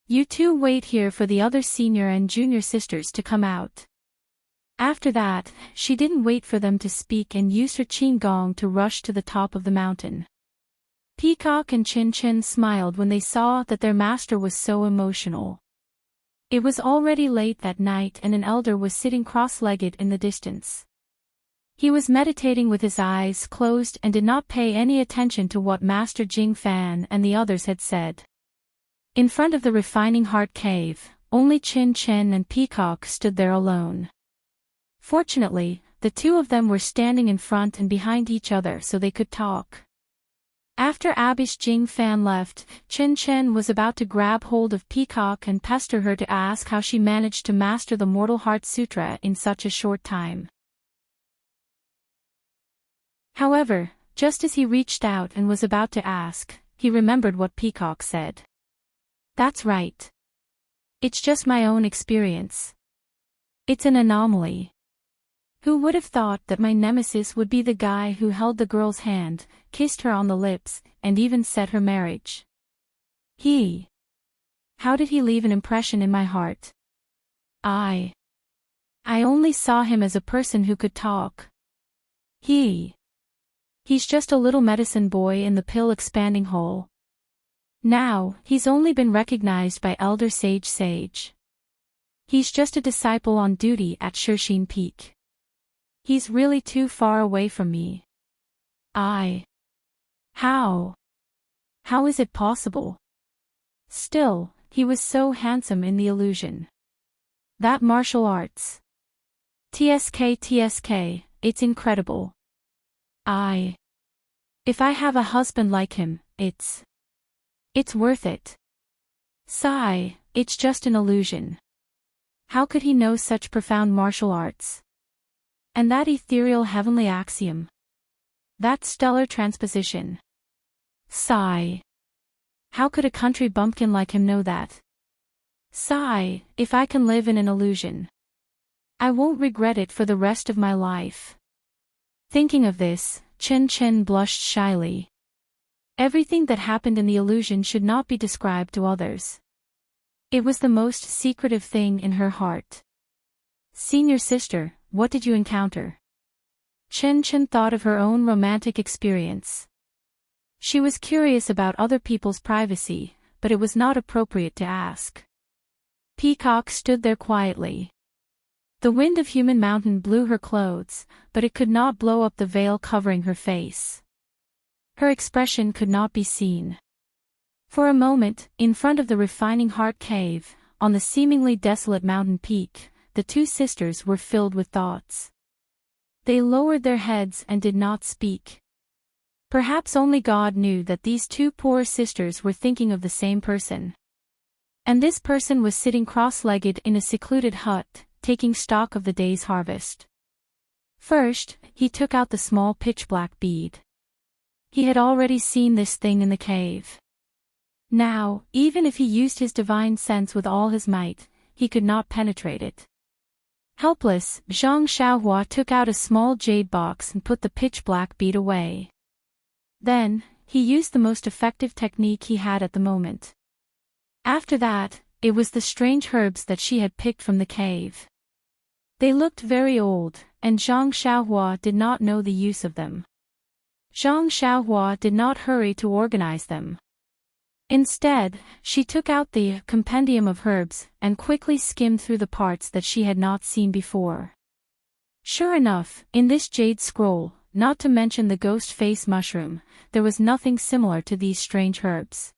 You two wait here for the other senior and junior sisters to come out. After that, she didn't wait for them to speak and used her qin gong to rush to the top of the mountain. Peacock and Chin Chin smiled when they saw that their master was so emotional. It was already late that night and an elder was sitting cross-legged in the distance. He was meditating with his eyes closed and did not pay any attention to what Master Jing Fan and the others had said. In front of the Refining Heart Cave, only Chin Chin and Peacock stood there alone. Fortunately, the two of them were standing in front and behind each other so they could talk. After Abish Jing Fan left, Chin Chin was about to grab hold of Peacock and pester her to ask how she managed to master the Mortal Heart Sutra in such a short time. However, just as he reached out and was about to ask, he remembered what Peacock said. That's right. It's just my own experience. It's an anomaly. Who would have thought that my nemesis would be the guy who held the girl's hand, kissed her on the lips, and even said her marriage? How did he leave an impression in my heart? I only saw him as a person who could talk. He's just a little medicine boy in the pill expanding hole. Now, he's only been recognized by Elder Sage. He's just a disciple on duty at Shirshin Peak. He's really too far away from me. How is it possible? Still, he was so handsome in the illusion. That martial arts. TSK, it's incredible. If I have a husband like him, it's worth it. Sigh, it's just an illusion. How could he know such profound martial arts? And that ethereal heavenly axiom. That stellar transposition. Sigh. How could a country bumpkin like him know that? Sigh, if I can live in an illusion, I won't regret it for the rest of my life. Thinking of this, Chin Chin blushed shyly. Everything that happened in the illusion should not be described to others. It was the most secretive thing in her heart. Senior sister, what did you encounter? Chin Chin thought of her own romantic experience. She was curious about other people's privacy, but it was not appropriate to ask. Peacock stood there quietly. The wind of Human Mountain blew her clothes, but it could not blow up the veil covering her face. Her expression could not be seen. For a moment, in front of the Refining Heart Cave, on the seemingly desolate mountain peak, the two sisters were filled with thoughts. They lowered their heads and did not speak. Perhaps only God knew that these two poor sisters were thinking of the same person. And this person was sitting cross-legged in a secluded hut, taking stock of the day's harvest. First, he took out the small pitch-black bead. He had already seen this thing in the cave. Now, even if he used his divine sense with all his might, he could not penetrate it. Helpless, Zhang Xiaohua took out a small jade box and put the pitch-black bead away. Then, he used the most effective technique he had at the moment. After that, it was the strange herbs that she had picked from the cave. They looked very old, and Zhang Xiaohua did not know the use of them. Zhang Xiaohua did not hurry to organize them. Instead, she took out the compendium of herbs and quickly skimmed through the parts that she had not seen before. Sure enough, in this jade scroll, not to mention the ghost face mushroom, there was nothing similar to these strange herbs.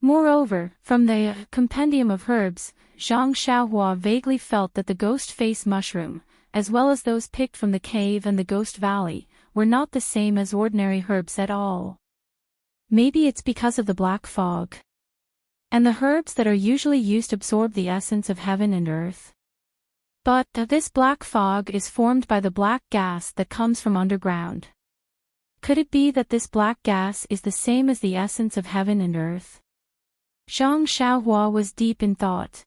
Moreover, from the compendium of herbs, Zhang Xiaohua vaguely felt that the ghost face mushroom, as well as those picked from the cave and the ghost valley, were not the same as ordinary herbs at all. Maybe it's because of the black fog. And the herbs that are usually used absorb the essence of heaven and earth. But this black fog is formed by the black gas that comes from underground. Could it be that this black gas is the same as the essence of heaven and earth? Zhang Xiaohua was deep in thought.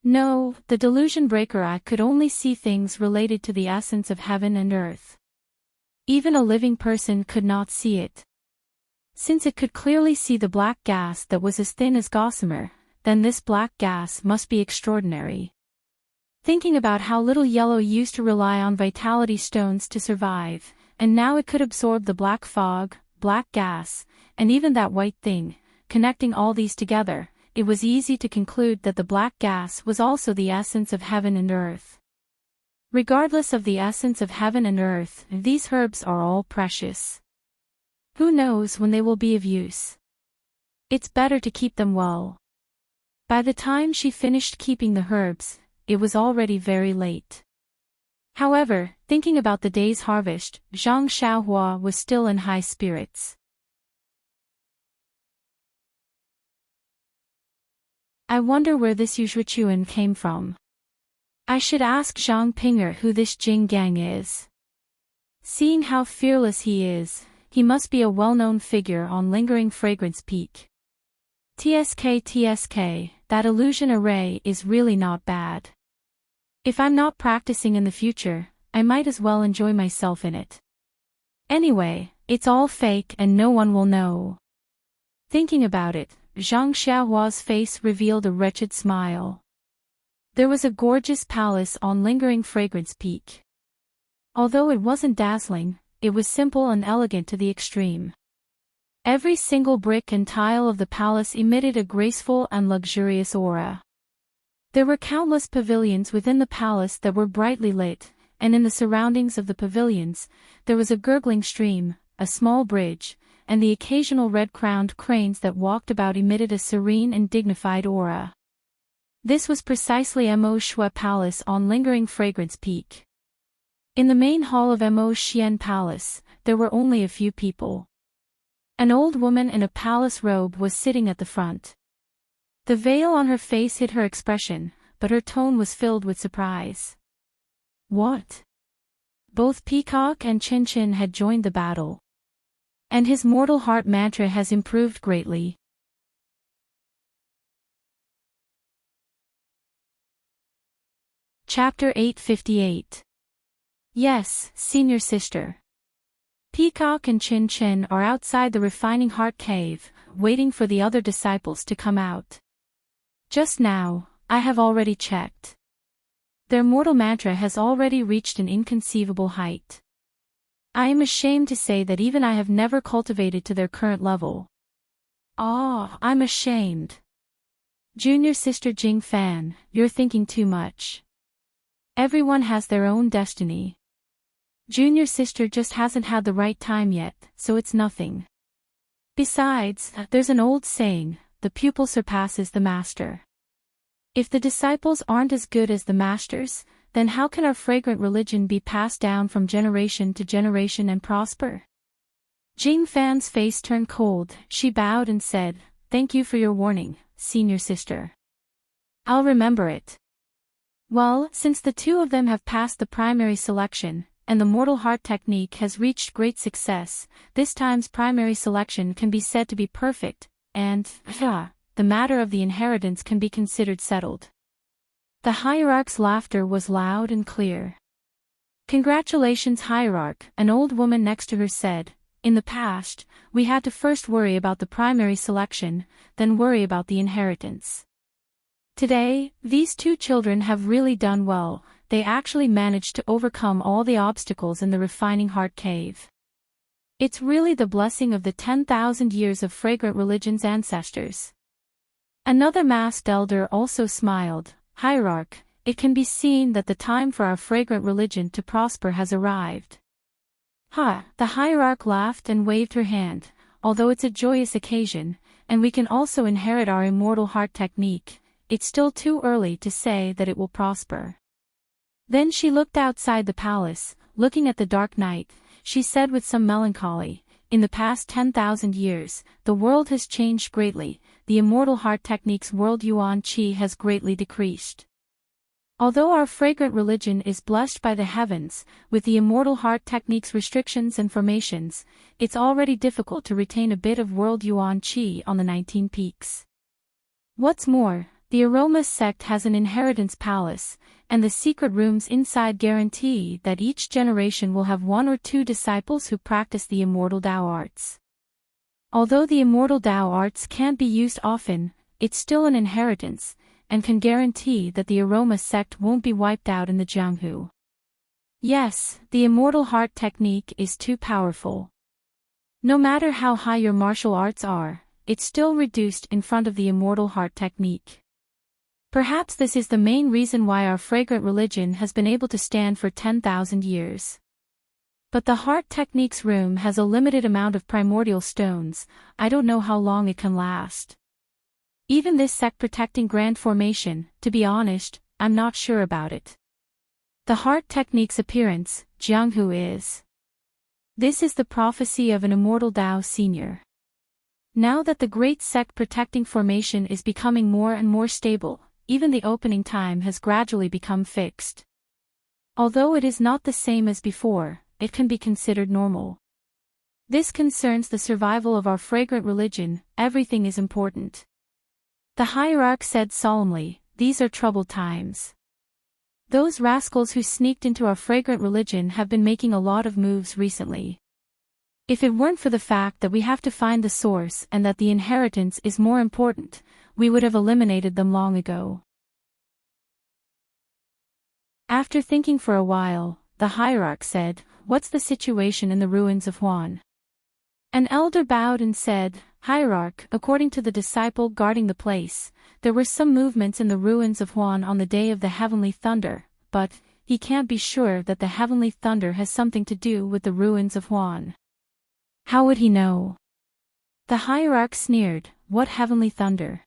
No, the delusion breaker eye could only see things related to the essence of heaven and earth. Even a living person could not see it. Since it could clearly see the black gas that was as thin as gossamer, then this black gas must be extraordinary. thinking about how little yellow used to rely on vitality stones to survive, and now it could absorb the black fog, black gas, and even that white thing. Connecting all these together, it was easy to conclude that the black gas was also the essence of heaven and earth. Regardless of the essence of heaven and earth, these herbs are all precious. Who knows when they will be of use? It's better to keep them well. By the time she finished keeping the herbs, it was already very late. However, thinking about the day's harvest, Zhang Xiaohua was still in high spirits. I wonder where this Yuzhuchuan came from. I should ask Zhang Pinger who this Jing Gang is. Seeing how fearless he is, he must be a well-known figure on Lingering Fragrance Peak. TSK, that illusion array is really not bad. If I'm not practicing in the future, I might as well enjoy myself in it. Anyway, it's all fake and no one will know. Thinking about it, Zhang Xiaohua's face revealed a wretched smile. There was a gorgeous palace on Lingering Fragrance Peak. Although it wasn't dazzling, it was simple and elegant to the extreme. Every single brick and tile of the palace emitted a graceful and luxurious aura. There were countless pavilions within the palace that were brightly lit, and in the surroundings of the pavilions, there was a gurgling stream, a small bridge, and the occasional red-crowned cranes that walked about emitted a serene and dignified aura. This was precisely Mo Shui Palace on Lingering Fragrance Peak. In the main hall of Mo Xian Palace, there were only a few people. An old woman in a palace robe was sitting at the front. The veil on her face hid her expression, but her tone was filled with surprise. What? Both Peacock and Chin Chin had joined the battle. And his mortal heart mantra has improved greatly. Chapter 858. Yes, senior sister. Peacock and Chin Chin are outside the Refining Heart Cave, waiting for the other disciples to come out. Just now, I have already checked. Their mortal mantra has already reached an inconceivable height. I am ashamed to say that even I have never cultivated to their current level. I'm ashamed. Junior sister Jing Fan, you're thinking too much. Everyone has their own destiny. Junior sister just hasn't had the right time yet, so it's nothing. Besides, there's an old saying, the pupil surpasses the master. If the disciples aren't as good as the masters, then how can our fragrant religion be passed down from generation to generation and prosper? Jing Fan's face turned cold, she bowed and said, "Thank you for your warning, senior sister. I'll remember it." Well, since the two of them have passed the primary selection, and the mortal heart technique has reached great success, this time's primary selection can be said to be perfect, and, the matter of the inheritance can be considered settled. The hierarch's laughter was loud and clear. Congratulations, hierarch, an old woman next to her said. In the past, we had to first worry about the primary selection, then worry about the inheritance. Today, these two children have really done well. They actually managed to overcome all the obstacles in the Refining Heart Cave. It's really the blessing of the 10,000 years of fragrant religion's ancestors. Another masked elder also smiled. Hierarch, it can be seen that the time for our fragrant religion to prosper has arrived. The hierarch laughed and waved her hand. Although it's a joyous occasion, and we can also inherit our immortal heart technique, it's still too early to say that it will prosper. Then she looked outside the palace, looking at the dark night. She said with some melancholy, in the past 10,000 years, the world has changed greatly. The immortal heart technique's world yuan qi has greatly decreased. Although our fragrant religion is blessed by the heavens, with the immortal heart technique's restrictions and formations, it's already difficult to retain a bit of world yuan qi on the 19 peaks. What's more, the Aromas sect has an inheritance palace, and the secret rooms inside guarantee that each generation will have one or two disciples who practice the immortal Tao arts. Although the immortal Tao arts can't be used often, it's still an inheritance, and can guarantee that the aroma sect won't be wiped out in the Jianghu. Yes, the immortal heart technique is too powerful. No matter how high your martial arts are, it's still reduced in front of the immortal heart technique. Perhaps this is the main reason why our fragrant religion has been able to stand for 10,000 years. But the heart technique's room has a limited amount of primordial stones. I don't know how long it can last. Even this sect protecting grand formation, to be honest, I'm not sure about it. The heart technique's appearance, Jianghu is. This is the prophecy of an immortal Tao senior. Now that the great sect protecting formation is becoming more and more stable, even the opening time has gradually become fixed. Although it is not the same as before, it can be considered normal. This concerns the survival of our fragrant religion. Everything is important. The hierarch said solemnly, "These are troubled times. Those rascals who sneaked into our fragrant religion have been making a lot of moves recently. If it weren't for the fact that we have to find the source and that the inheritance is more important, we would have eliminated them long ago." After thinking for a while, the hierarch said, "What's the situation in the ruins of Huan?" An elder bowed and said, "Hierarch, according to the disciple guarding the place, there were some movements in the ruins of Huan on the day of the heavenly thunder, but he can't be sure that the heavenly thunder has something to do with the ruins of Huan." How would he know? The hierarch sneered, "What heavenly thunder?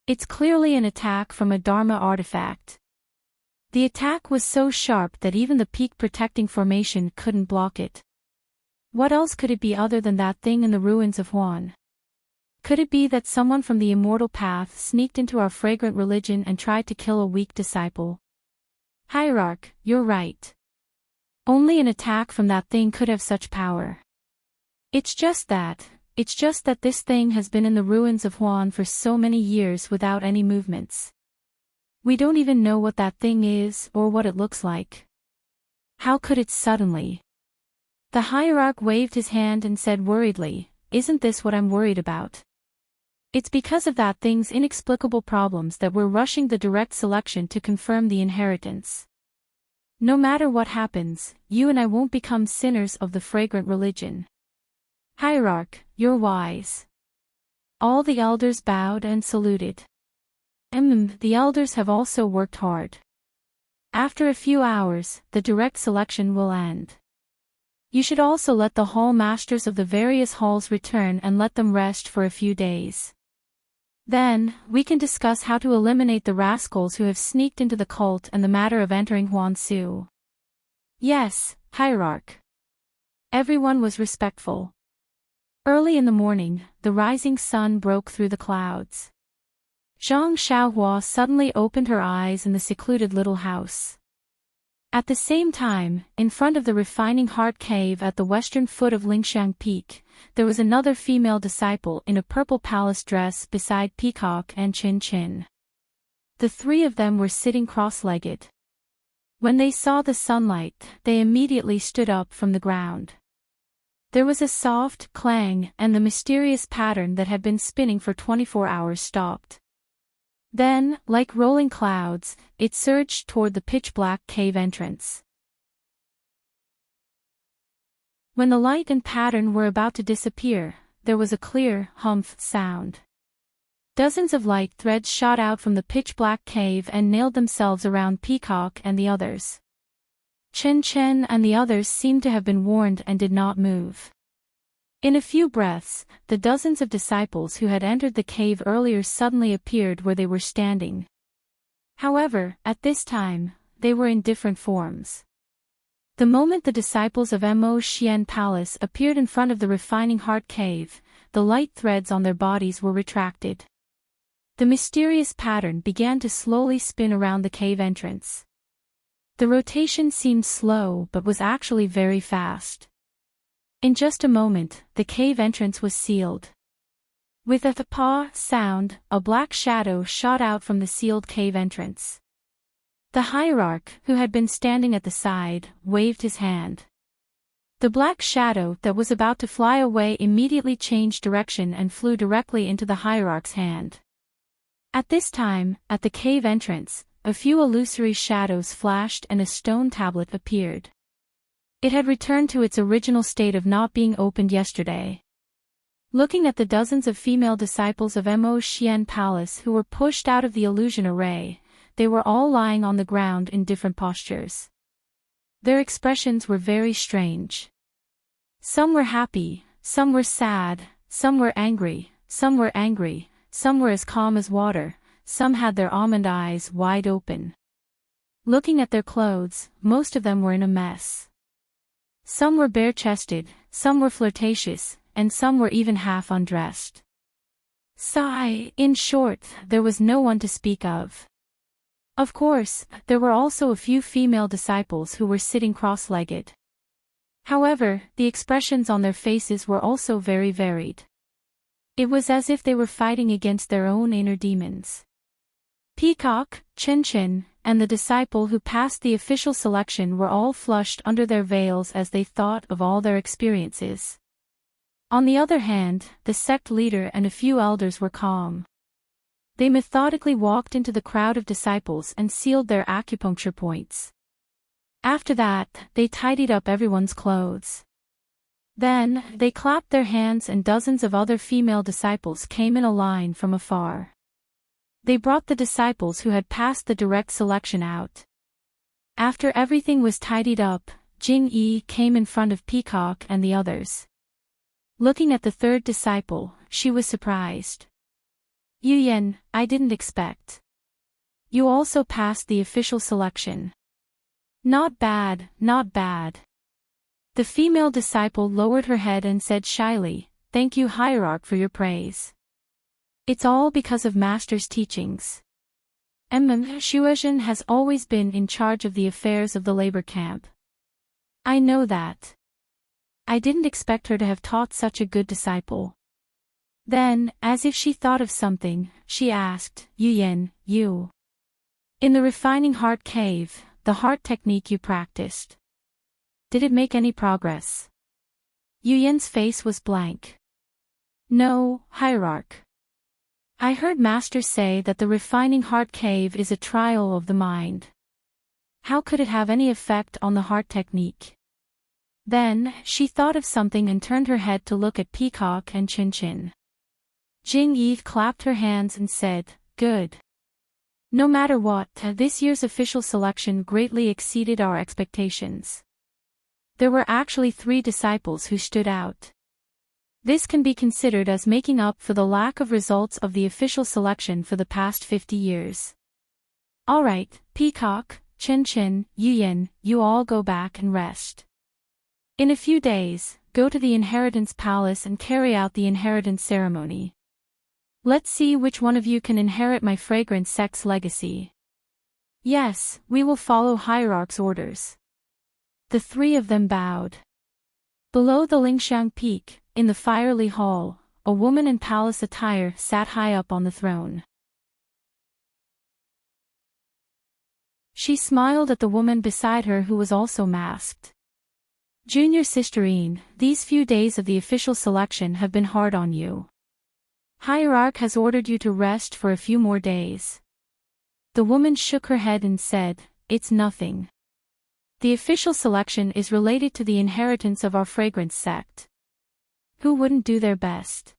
It's clearly an attack from a Dharma artifact. The attack was so sharp that even the peak protecting formation couldn't block it. What else could it be other than that thing in the ruins of Huan? Could it be that someone from the immortal path sneaked into our fragrant religion and tried to kill a weak disciple?" "Hierarch, you're right. Only an attack from that thing could have such power. It's just that this thing has been in the ruins of Huan for so many years without any movements. We don't even know what that thing is or what it looks like. How could it suddenly?" The hierarch waved his hand and said worriedly, "Isn't this what I'm worried about? It's because of that thing's inexplicable problems that we're rushing the direct selection to confirm the inheritance. No matter what happens, you and I won't become sinners of the fragrant religion." "Hierarch, you're wise." All the elders bowed and saluted. The elders have also worked hard. After a few hours, the direct selection will end. You should also let the hall masters of the various halls return and let them rest for a few days. Then, we can discuss how to eliminate the rascals who have sneaked into the cult and the matter of entering Huansu. "Yes, Hierarch." Everyone was respectful. Early in the morning, the rising sun broke through the clouds. Zhang Xiaohua suddenly opened her eyes in the secluded little house. At the same time, in front of the refining heart cave at the western foot of Lingxiang Peak, there was another female disciple in a purple palace dress beside Peacock and Chin Chin. The three of them were sitting cross-legged. When they saw the sunlight, they immediately stood up from the ground. There was a soft clang and the mysterious pattern that had been spinning for 24 hours stopped. Then, like rolling clouds, it surged toward the pitch-black cave entrance. When the light and pattern were about to disappear, there was a clear, humph sound. Dozens of light threads shot out from the pitch-black cave and nailed themselves around Peacock and the others. Chen Chen and the others seemed to have been warned and did not move. In a few breaths, the dozens of disciples who had entered the cave earlier suddenly appeared where they were standing. However, at this time, they were in different forms. The moment the disciples of Mo Xian Palace appeared in front of the refining heart cave, the light threads on their bodies were retracted. The mysterious pattern began to slowly spin around the cave entrance. The rotation seemed slow but was actually very fast. In just a moment, the cave entrance was sealed. With a "pa" sound, a black shadow shot out from the sealed cave entrance. The hierarch, who had been standing at the side, waved his hand. The black shadow that was about to fly away immediately changed direction and flew directly into the hierarch's hand. At this time, at the cave entrance, a few illusory shadows flashed and a stone tablet appeared. It had returned to its original state of not being opened yesterday. Looking at the dozens of female disciples of Mo Xian Palace who were pushed out of the illusion array, they were all lying on the ground in different postures. Their expressions were very strange. Some were happy, some were sad, some were angry, some were as calm as water, some had their almond eyes wide open. Looking at their clothes, most of them were in a mess. Some were bare-chested, some were flirtatious, and some were even half undressed. In short, there was no one to speak of. Of course, there were also a few female disciples who were sitting cross-legged. However, the expressions on their faces were also very varied. It was as if they were fighting against their own inner demons. Peacock, Chin, and the disciple who passed the official selection were all flushed under their veils as they thought of all their experiences. On the other hand, the sect leader and a few elders were calm. They methodically walked into the crowd of disciples and sealed their acupuncture points. After that, they tidied up everyone's clothes. Then, they clapped their hands and dozens of other female disciples came in a line from afar. They brought the disciples who had passed the direct selection out. After everything was tidied up, Jing Yi came in front of Peacock and the others. Looking at the third disciple, she was surprised. Yu Yan, I didn't expect. You also passed the official selection. Not bad, not bad. The female disciple lowered her head and said shyly, Thank you Hierarch for your praise. It's all because of Master's teachings. Shuozhen has always been in charge of the affairs of the labor camp. I know that. I didn't expect her to have taught such a good disciple. Then, as if she thought of something, she asked, Yu Yan, you. In the refining heart cave, the heart technique you practiced. Did it make any progress? Yu Yan's face was blank. No, Hierarch. I heard Master say that the refining heart cave is a trial of the mind. How could it have any effect on the heart technique? Then, she thought of something and turned her head to look at Peacock and Chin. Jing Yi clapped her hands and said, Good. No matter what, this year's official selection greatly exceeded our expectations. There were actually 3 disciples who stood out. This can be considered as making up for the lack of results of the official selection for the past 50 years. Alright, Peacock, Chin, Yu Yan, you all go back and rest. In a few days, go to the Inheritance Palace and carry out the inheritance ceremony. Let's see which one of you can inherit my fragrant sex legacy. Yes, we will follow Hierarch's orders. The 3 of them bowed. Below the Lingxiang Peak, in the fiery hall, a woman in palace attire sat high up on the throne. She smiled at the woman beside her who was also masked. Junior Sisterine, these few days of the official selection have been hard on you. Hierarch has ordered you to rest for a few more days. The woman shook her head and said, It's nothing. The official selection is related to the inheritance of our fragrance sect. Who wouldn't do their best?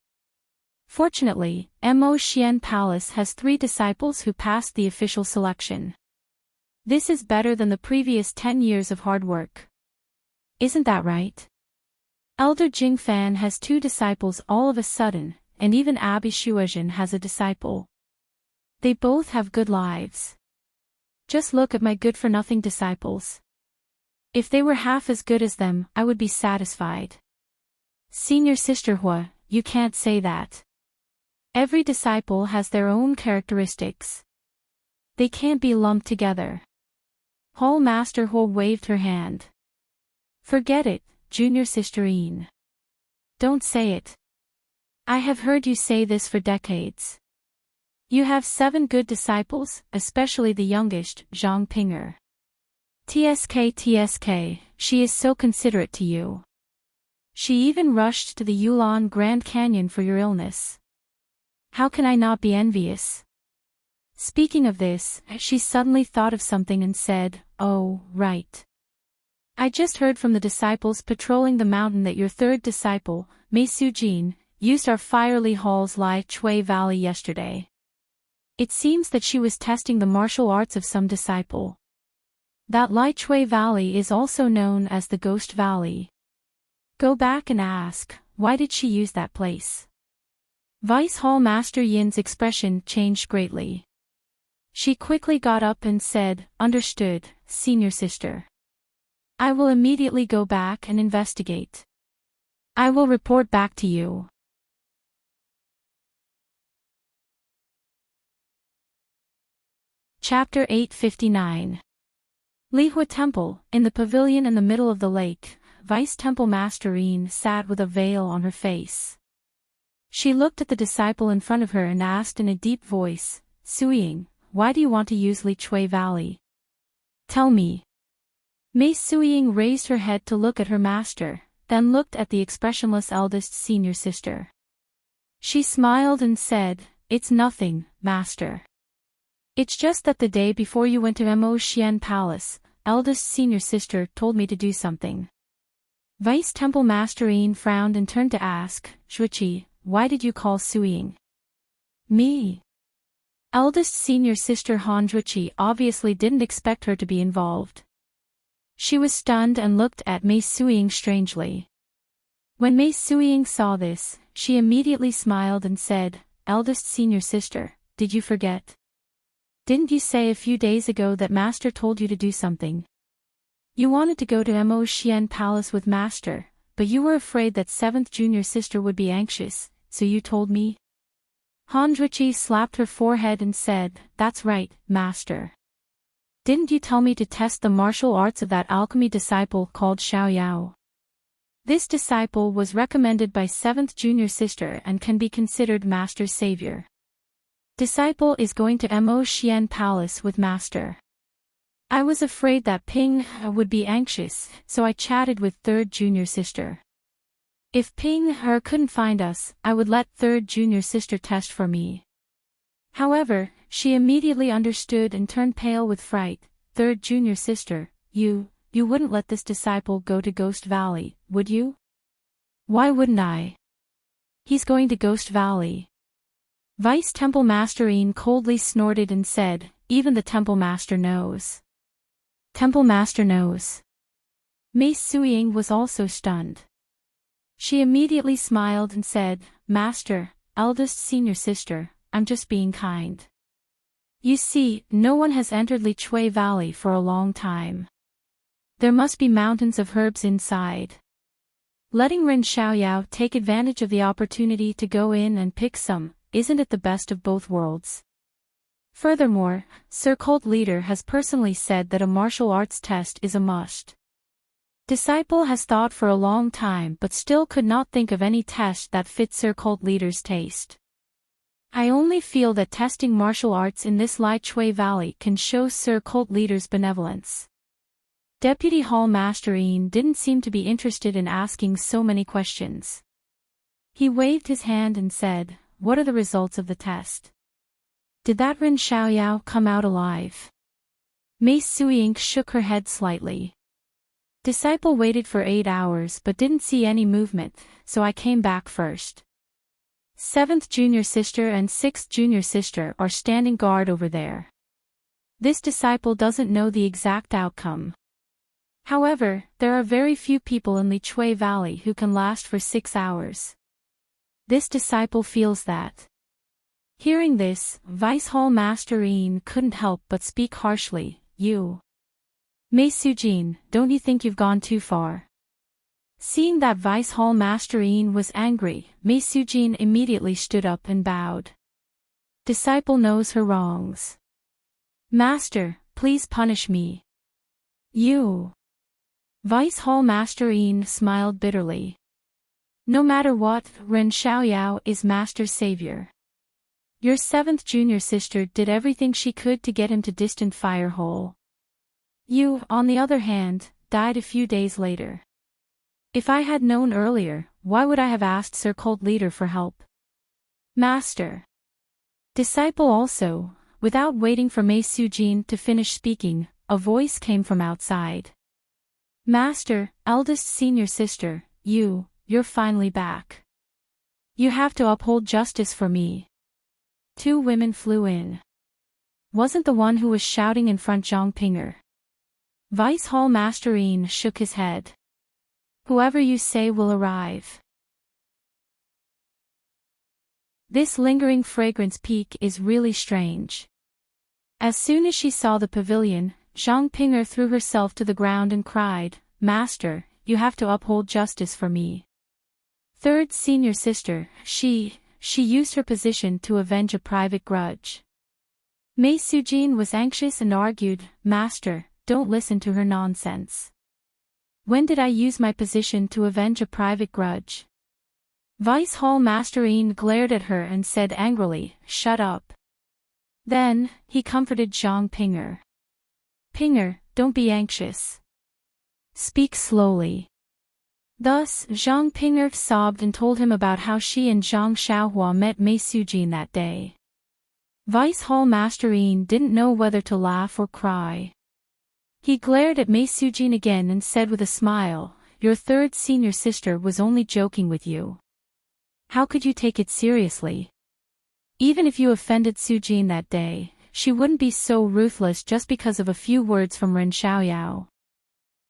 Fortunately, Mo Xian Palace has 3 disciples who passed the official selection. This is better than the previous 10 years of hard work. Isn't that right? Elder Jing Fan has 2 disciples all of a sudden, and even Abby Shuozhen has a disciple. They both have good lives. Just look at my good-for-nothing disciples. If they were half as good as them, I would be satisfied. Senior Sister Hua, you can't say that. Every disciple has their own characteristics. They can't be lumped together. Hall Master Hua waved her hand. Forget it, Junior Sisterine. Don't say it. I have heard you say this for decades. You have 7 good disciples, especially the youngest, Zhang Pinger. TSK, she is so considerate to you. She even rushed to the Yulon Grand Canyon for your illness. How can I not be envious? Speaking of this, she suddenly thought of something and said, "Oh, right. I just heard from the disciples patrolling the mountain that your third disciple, Mei Sujin, used our fiery hall's Lai Chui Valley yesterday. It seems that she was testing the martial arts of some disciple. That Lai Chui Valley is also known as the Ghost Valley. Go back and ask, why did she use that place?" Vice Hall Master Yin's expression changed greatly. She quickly got up and said, "Understood, senior sister. I will immediately go back and investigate. I will report back to you." Chapter 859. Lihua Temple, in the pavilion in the middle of the lake, Vice Temple Master Yin sat with a veil on her face. She looked at the disciple in front of her and asked in a deep voice, "Suying, why do you want to use Li Chui Valley? Tell me." Mei Suying raised her head to look at her master, then looked at the expressionless eldest senior sister. She smiled and said, "It's nothing, master. It's just that the day before you went to Mo Xian Palace, eldest senior sister told me to do something." Vice Temple Master Yin frowned and turned to ask, "Shuiqi, why did you call Suying me?" Eldest senior sister Han Zhuqi obviously didn't expect her to be involved. She was stunned and looked at Mei Suying strangely. When Mei Suying saw this, she immediately smiled and said, "Eldest senior sister, did you forget? Didn't you say a few days ago that Master told you to do something? You wanted to go to Mo Xian Palace with Master, but you were afraid that 7th junior sister would be anxious, so you told me?" Han Zhuqi slapped her forehead and said, "That's right, Master. Didn't you tell me to test the martial arts of that alchemy disciple called Xiaoyao? This disciple was recommended by 7th junior sister and can be considered Master's savior. Disciple is going to Mo Xian Palace with Master. I was afraid that Ping would be anxious, so I chatted with 3rd junior sister. If Ping couldn't find us, I would let 3rd junior sister test for me. However, she immediately understood and turned pale with fright. 3rd junior sister, you wouldn't let this disciple go to Ghost Valley, would you?" "Why wouldn't I? He's going to Ghost Valley." Vice Temple Master Yin coldly snorted and said, "Even the Temple Master knows." "Temple Master knows." Mei Suying was also stunned. She immediately smiled and said, "Master, eldest senior sister, I'm just being kind. You see, no one has entered Li Chui Valley for a long time. There must be mountains of herbs inside. Letting Ren Xiaoyao take advantage of the opportunity to go in and pick some, isn't it the best of both worlds? Furthermore, Sir Cult Leader has personally said that a martial arts test is a must. Disciple has thought for a long time but still could not think of any test that fits Sir Cult Leader's taste. I only feel that testing martial arts in this Lai Chui Valley can show Sir Cult Leader's benevolence." Deputy Hall Master Yin didn't seem to be interested in asking so many questions. He waved his hand and said, "What are the results of the test? Did that Ren Xiaoyao come out alive?" Mei Suying shook her head slightly. "Disciple waited for 8 hours but didn't see any movement, so I came back first. 7th junior sister and 6th junior sister are standing guard over there. This disciple doesn't know the exact outcome. However, there are very few people in Li Chui Valley who can last for 6 hours. This disciple feels that." Hearing this, Vice Hall Master Yin couldn't help but speak harshly, "You, Mei Sujin, don't you think you've gone too far?" Seeing that Vice Hall Master Yin was angry, Mei Sujin immediately stood up and bowed. Disciple knows her wrongs. "Master, please punish me." "You." Vice Hall Master Yin smiled bitterly. "No matter what, Ren Xiaoyao is Master's savior. Your 7th junior sister did everything she could to get him to distant fire hole. You, on the other hand, died a few days later. If I had known earlier, why would I have asked Sir Cult Leader for help? Master." Disciple also, Without waiting for Mei Sujin to finish speaking, a voice came from outside. Master, eldest senior sister, you're finally back. You have to uphold justice for me. Two women flew in. Wasn't the one who was shouting in front Zhang Pinger? Vice Hall Master Yin shook his head. Whoever you say will arrive. This lingering fragrance peak is really strange. As soon as she saw the pavilion, Zhang Pinger threw herself to the ground and cried, Master, you have to uphold justice for me. Third senior sister, she used her position to avenge a private grudge. Mei Sujin was anxious and argued, Master, don't listen to her nonsense. When did I use my position to avenge a private grudge? Vice Hall Master Yin glared at her and said angrily, Shut up. Then, he comforted Zhang Pinger. Pinger, don't be anxious. Speak slowly. Thus, Zhang Pinger sobbed and told him about how she and Zhang Xiaohua met Mei Sujin that day. Vice Hall Master Yin didn't know whether to laugh or cry. He glared at Mei Sujin again and said with a smile, Your third senior sister was only joking with you. How could you take it seriously? Even if you offended Sujin that day, she wouldn't be so ruthless just because of a few words from Ren Xiaoyao.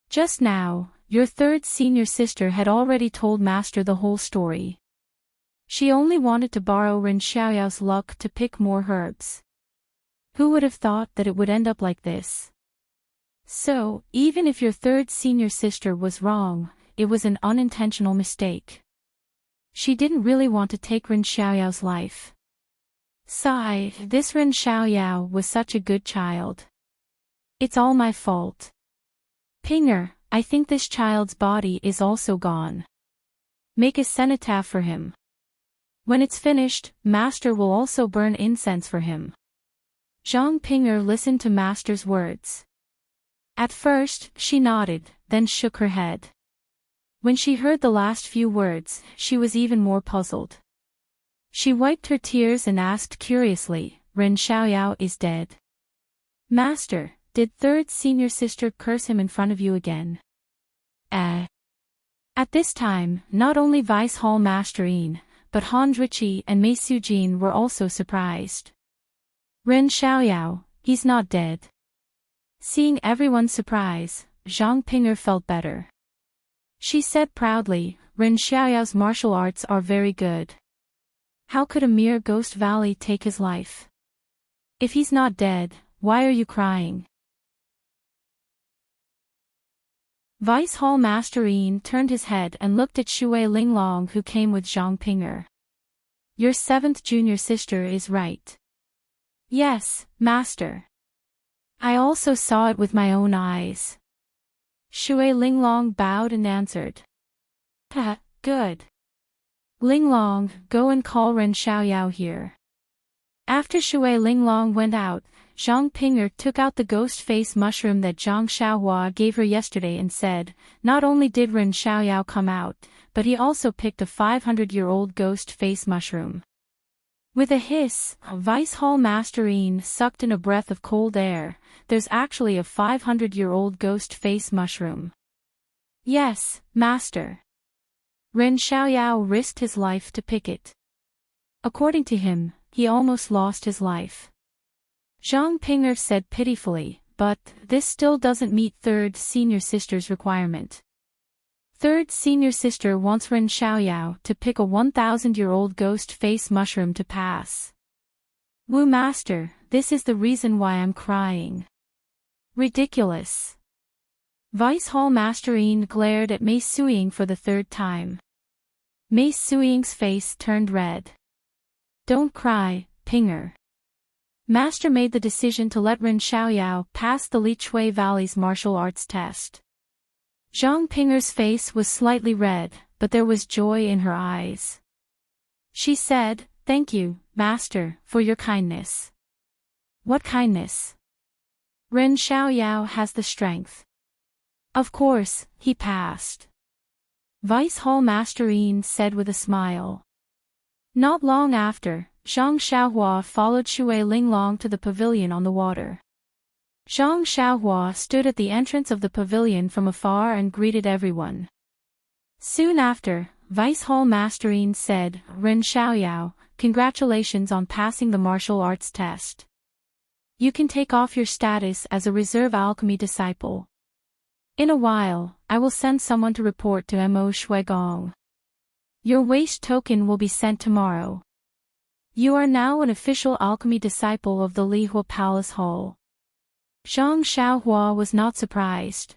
Just now, your third senior sister had already told Master the whole story. She only wanted to borrow Ren Xiaoyao's luck to pick more herbs. Who would have thought that it would end up like this? So, even if your third senior sister was wrong, it was an unintentional mistake. She didn't really want to take Ren Xiaoyao's life. Sigh, this Ren Xiaoyao was such a good child. It's all my fault. Pinger, I think this child's body is also gone. Make a cenotaph for him. When it's finished, Master will also burn incense for him. Zhang Pinger listened to Master's words. At first, she nodded, then shook her head. When she heard the last few words, she was even more puzzled. She wiped her tears and asked curiously, Ren Xiaoyao is dead. Master, did third senior sister curse him in front of you again? At this time, not only Vice Hall Master Yin, but Han Zhuqi and Mei Sujin were also surprised. Ren Xiaoyao, he's not dead. Seeing everyone's surprise, Zhang Pinger felt better. She said proudly, Ren Xiaoyao's martial arts are very good. How could a mere ghost valley take his life? If he's not dead, why are you crying? Vice Hall Master Yin turned his head and looked at Shui Linglong who came with Zhang Pinger. Your seventh junior sister is right. Yes, Master. I also saw it with my own eyes. Shui Linglong bowed and answered. Good. Linglong, go and call Ren Xiaoyao here. After Shui Linglong went out, Zhang Pinger took out the ghost face mushroom that Zhang Xiaohua gave her yesterday and said, not only did Ren Xiaoyao come out, but he also picked a 500-year-old ghost face mushroom. With a hiss, Vice Hall Master Yin sucked in a breath of cold air. There's actually a 500-year-old ghost face mushroom. Yes, Master. Ren Xiaoyao risked his life to pick it. According to him, he almost lost his life. Zhang Pinger said pitifully, but this still doesn't meet third senior sister's requirement. Third senior sister wants Ren Xiaoyao to pick a 1,000-year-old ghost face mushroom to pass. Wu Master, this is the reason why I'm crying. Ridiculous. Vice Hall Master Yin glared at Mei Suying for the third time. Mei Suying's face turned red. Don't cry, Pinger. Master made the decision to let Ren Xiaoyao pass the Lichui Valley's martial arts test. Zhang Pinger's face was slightly red, but there was joy in her eyes. She said, Thank you, Master, for your kindness. What kindness? Ren Xiaoyao has the strength. Of course, he passed. Vice Hall Master Yin said with a smile. Not long after, Zhang Xiaohua followed Shui Linglong to the pavilion on the water. Zhang Xiaohua stood at the entrance of the pavilion from afar and greeted everyone. Soon after, Vice Hall Masterine said, "Ren Xiaoyao, congratulations on passing the martial arts test. You can take off your status as a reserve alchemy disciple. In a while, I will send someone to report to Mo Shuigong. Your waste token will be sent tomorrow. You are now an official alchemy disciple of the Lihua Palace Hall." Zhang Xiaohua was not surprised.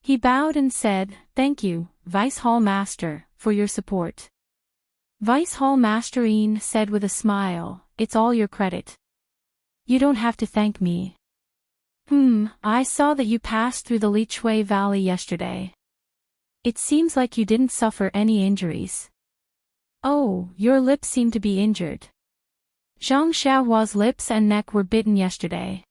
He bowed and said, "Thank you, Vice Hall Master, for your support." Vice Hall Masterine said with a smile, "It's all your credit. You don't have to thank me. I saw that you passed through the Lichui Valley yesterday. It seems like you didn't suffer any injuries." "Oh, your lips seem to be injured." Zhang Xiaohua's lips and neck were bitten yesterday.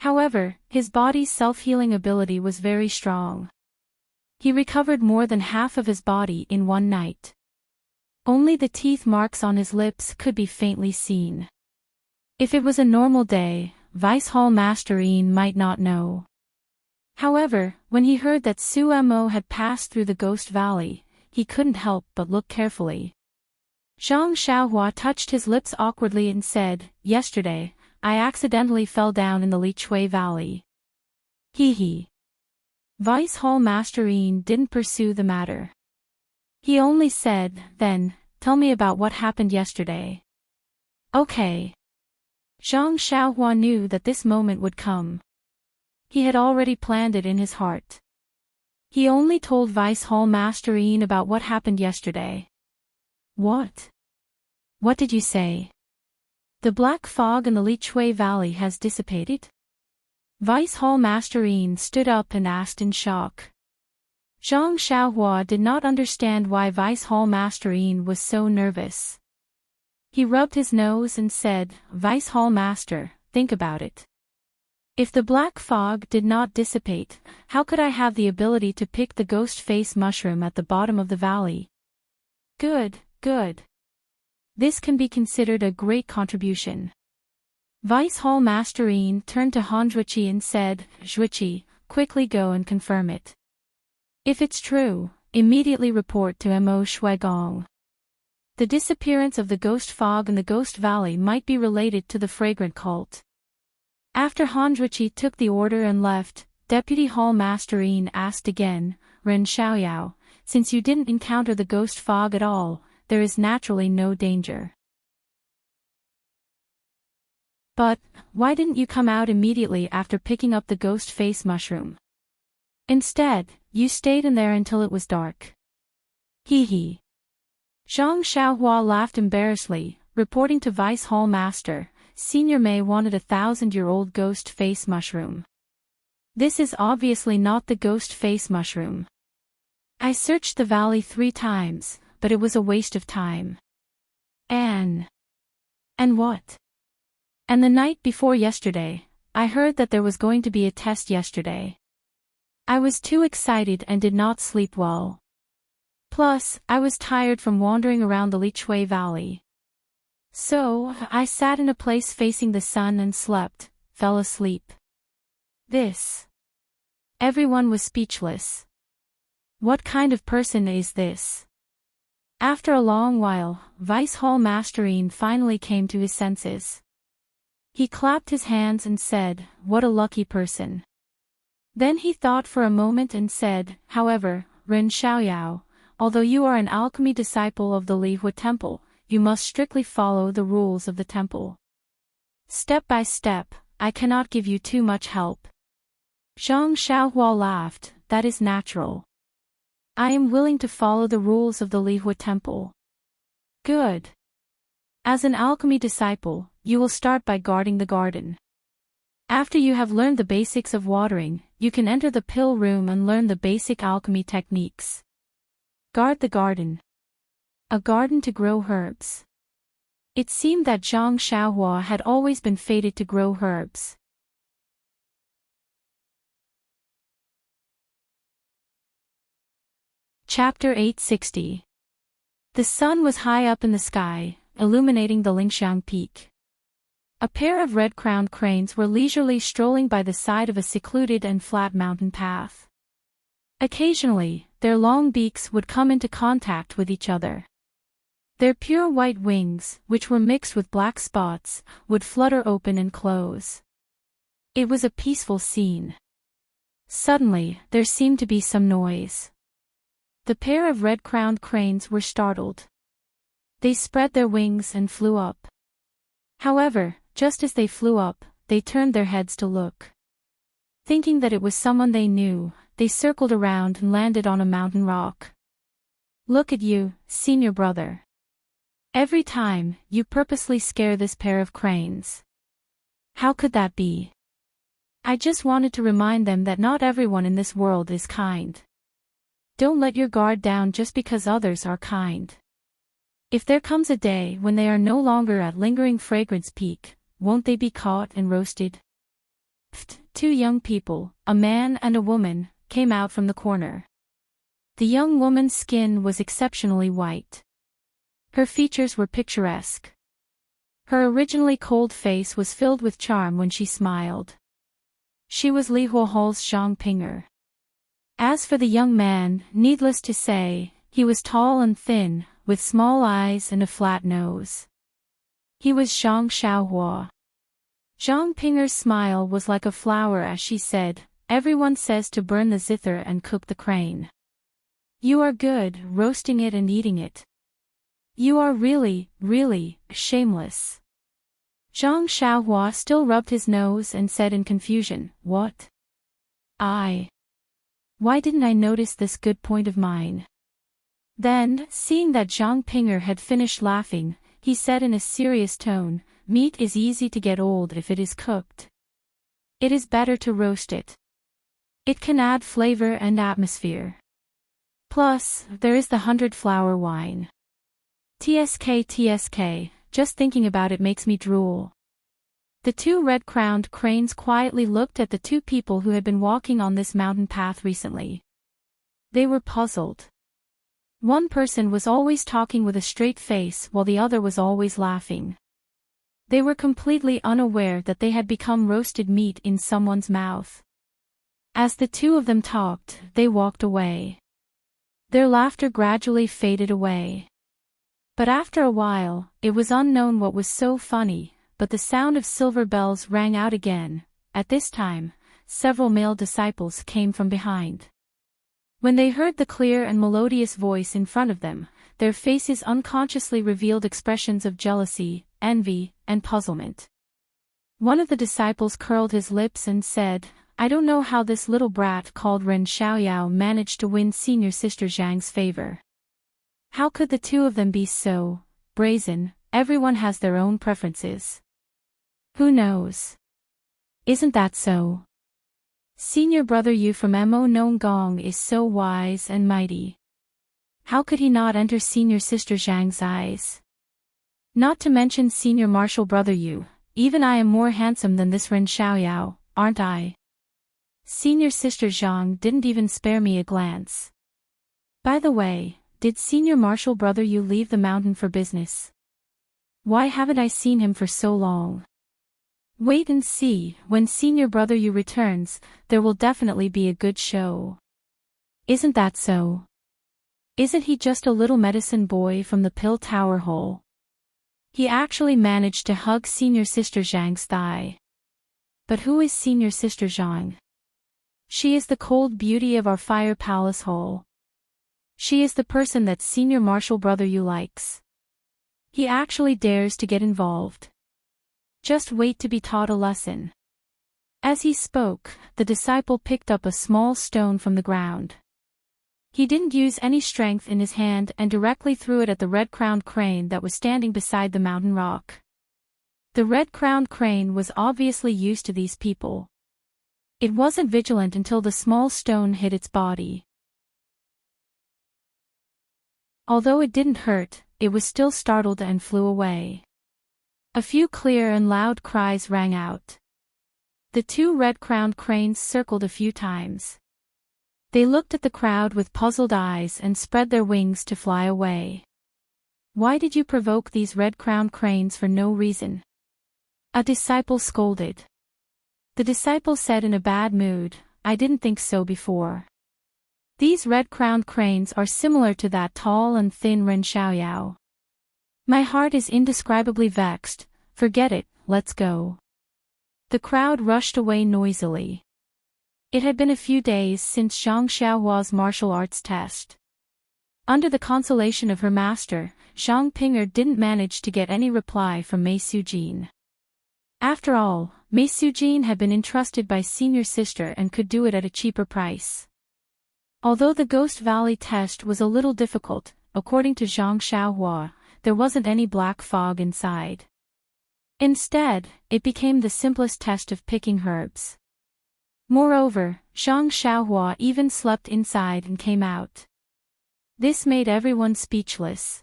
However, his body's self-healing ability was very strong. He recovered more than half of his body in one night. Only the teeth marks on his lips could be faintly seen. If it was a normal day, Vice Hall Masterine might not know. However, when he heard that Su Mo had passed through the Ghost Valley, he couldn't help but look carefully. Zhang Xiaohua touched his lips awkwardly and said, "Yesterday, I accidentally fell down in the Lichui Valley." Hee. Vice Hall Masterine didn't pursue the matter. He only said, "Then, tell me about what happened yesterday." "Okay." Zhang Xiaohua knew that this moment would come. He had already planned it in his heart. He only told Vice Hall Masterine about what happened yesterday. "What? What did you say? The black fog in the Lichui Valley has dissipated?" Vice Hall Masterine stood up and asked in shock. Zhang Xiaohua did not understand why Vice Hall Masterine was so nervous. He rubbed his nose and said, "Vice Hall Master, think about it. If the black fog did not dissipate, how could I have the ability to pick the ghost face mushroom at the bottom of the valley?" Good. This can be considered a great contribution." Vice Hall Masterine turned to Han Zhuiqi and said, "Zhuiqi, quickly go and confirm it. If it's true, immediately report to Mo Shuigong. The disappearance of the ghost fog in the Ghost Valley might be related to the fragrant cult." After Han Zhuiqi took the order and left, Deputy Hall Masterine asked again, "Ren Xiaoyao, since you didn't encounter the ghost fog at all, there is naturally no danger. But, why didn't you come out immediately after picking up the ghost face mushroom? Instead, you stayed in there until it was dark." Hee. Zhang Xiaohua laughed embarrassedly, reporting to Vice Hall Master, "Senior Mei wanted a 1,000-year-old ghost face mushroom. This is obviously not the ghost face mushroom. I searched the valley 3 times, but it was a waste of time. And what? And the night before yesterday, I heard that there was going to be a test yesterday. I was too excited and did not sleep well. Plus, I was tired from wandering around the Lichui Valley. So, I sat in a place facing the sun and slept, fell asleep." Everyone was speechless. What kind of person is this? After a long while, Vice Hall Masterine finally came to his senses. He clapped his hands and said, "What a lucky person." Then he thought for a moment and said, "However, Ren Xiaoyao, although you are an alchemy disciple of the Lihua Temple, you must strictly follow the rules of the temple. Step by step, I cannot give you too much help." Zhang Xiaohua laughed, "That is natural. I am willing to follow the rules of the Lihua Temple." Good. As an alchemy disciple, you will start by guarding the garden. After you have learned the basics of watering, you can enter the pill room and learn the basic alchemy techniques. Guard the garden. A garden to grow herbs. It seemed that Zhang Xiaohua had always been fated to grow herbs. Chapter 860. The sun was high up in the sky, illuminating the Lingxiang Peak. A pair of red-crowned cranes were leisurely strolling by the side of a secluded and flat mountain path. Occasionally, their long beaks would come into contact with each other. Their pure white wings, which were mixed with black spots, would flutter open and close. It was a peaceful scene. Suddenly, there seemed to be some noise. The pair of red-crowned cranes were startled. They spread their wings and flew up. However, just as they flew up, they turned their heads to look. Thinking that it was someone they knew, they circled around and landed on a mountain rock. "Look at you, senior brother. Every time, you purposely scare this pair of cranes. How could that be? I just wanted to remind them that not everyone in this world is kind. Don't let your guard down just because others are kind. If there comes a day when they are no longer at lingering fragrance peak, won't they be caught and roasted?" Two young people, a man and a woman, came out from the corner. The young woman's skin was exceptionally white. Her features were picturesque. Her originally cold face was filled with charm when she smiled. She was Li Huohuo's Zhang Ping'er. As for the young man, needless to say, he was tall and thin, with small eyes and a flat nose. He was Zhang Xiaohua. Zhang Ping'er's smile was like a flower as she said, "Everyone says to burn the zither and cook the crane. You are good, roasting it and eating it. You are really, really, shameless." Zhang Xiaohua still rubbed his nose and said in confusion, "What? Why didn't I notice this good point of mine?" Then, seeing that Zhang Ping'er had finished laughing, he said in a serious tone, "Meat is easy to get old if it is cooked. It is better to roast it. It can add flavor and atmosphere. Plus, there is the 100-flower wine. TSK, just thinking about it makes me drool." The two red-crowned cranes quietly looked at the two people who had been walking on this mountain path recently. They were puzzled. One person was always talking with a straight face while the other was always laughing. They were completely unaware that they had become roasted meat in someone's mouth. As the two of them talked, they walked away. Their laughter gradually faded away. But after a while, it was unknown what was so funny, but the sound of silver bells rang out again. At this time, several male disciples came from behind. When they heard the clear and melodious voice in front of them, their faces unconsciously revealed expressions of jealousy, envy, and puzzlement. One of the disciples curled his lips and said, "I don't know how this little brat called Ren Xiaoyao managed to win senior sister Zhang's favor. How could the two of them be so brazen? Everyone has their own preferences. Who knows? Isn't that so? Senior brother Yu from Mo Nonggong is so wise and mighty. How could he not enter senior sister Zhang's eyes? Not to mention senior martial brother Yu, even I am more handsome than this Ren Xiaoyao, aren't I? Senior sister Zhang didn't even spare me a glance. By the way, did senior martial brother Yu leave the mountain for business? Why haven't I seen him for so long? Wait and see, when senior brother Yu returns, there will definitely be a good show. Isn't that so? Isn't he just a little medicine boy from the Pill Tower hole? He actually managed to hug senior sister Zhang's thigh. But who is senior sister Zhang? She is the cold beauty of our fire palace hole. She is the person that senior martial brother Yu likes. He actually dares to get involved. Just wait to be taught a lesson." As he spoke, the disciple picked up a small stone from the ground. He didn't use any strength in his hand and directly threw it at the red-crowned crane that was standing beside the mountain rock. The red-crowned crane was obviously used to these people. It wasn't vigilant until the small stone hit its body. Although it didn't hurt, it was still startled and flew away. A few clear and loud cries rang out. The two red-crowned cranes circled a few times. They looked at the crowd with puzzled eyes and spread their wings to fly away. Why did you provoke these red-crowned cranes for no reason? A disciple scolded. The disciple said in a bad mood, I didn't think so before. These red-crowned cranes are similar to that tall and thin Ren Xiaoyao. My heart is indescribably vexed, forget it, let's go. The crowd rushed away noisily. It had been a few days since Zhang Xiaohua's martial arts test. Under the consolation of her master, Zhang Ping'er didn't manage to get any reply from Mei Sujin. After all, Mei Sujin had been entrusted by senior sister and could do it at a cheaper price. Although the Ghost Valley test was a little difficult, according to Zhang Xiaohua, there wasn't any black fog inside. Instead, it became the simplest test of picking herbs. Moreover, Zhang Xiaohua even slept inside and came out. This made everyone speechless.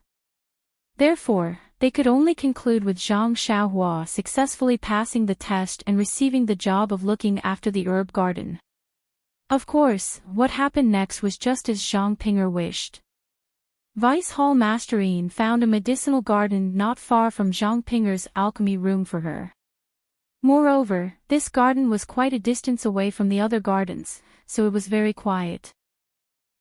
Therefore, they could only conclude with Zhang Xiaohua successfully passing the test and receiving the job of looking after the herb garden. Of course, what happened next was just as Zhang Ping'er wished. Vice Hall Masterine found a medicinal garden not far from Zhang Ping'er's alchemy room for her. Moreover, this garden was quite a distance away from the other gardens, so it was very quiet.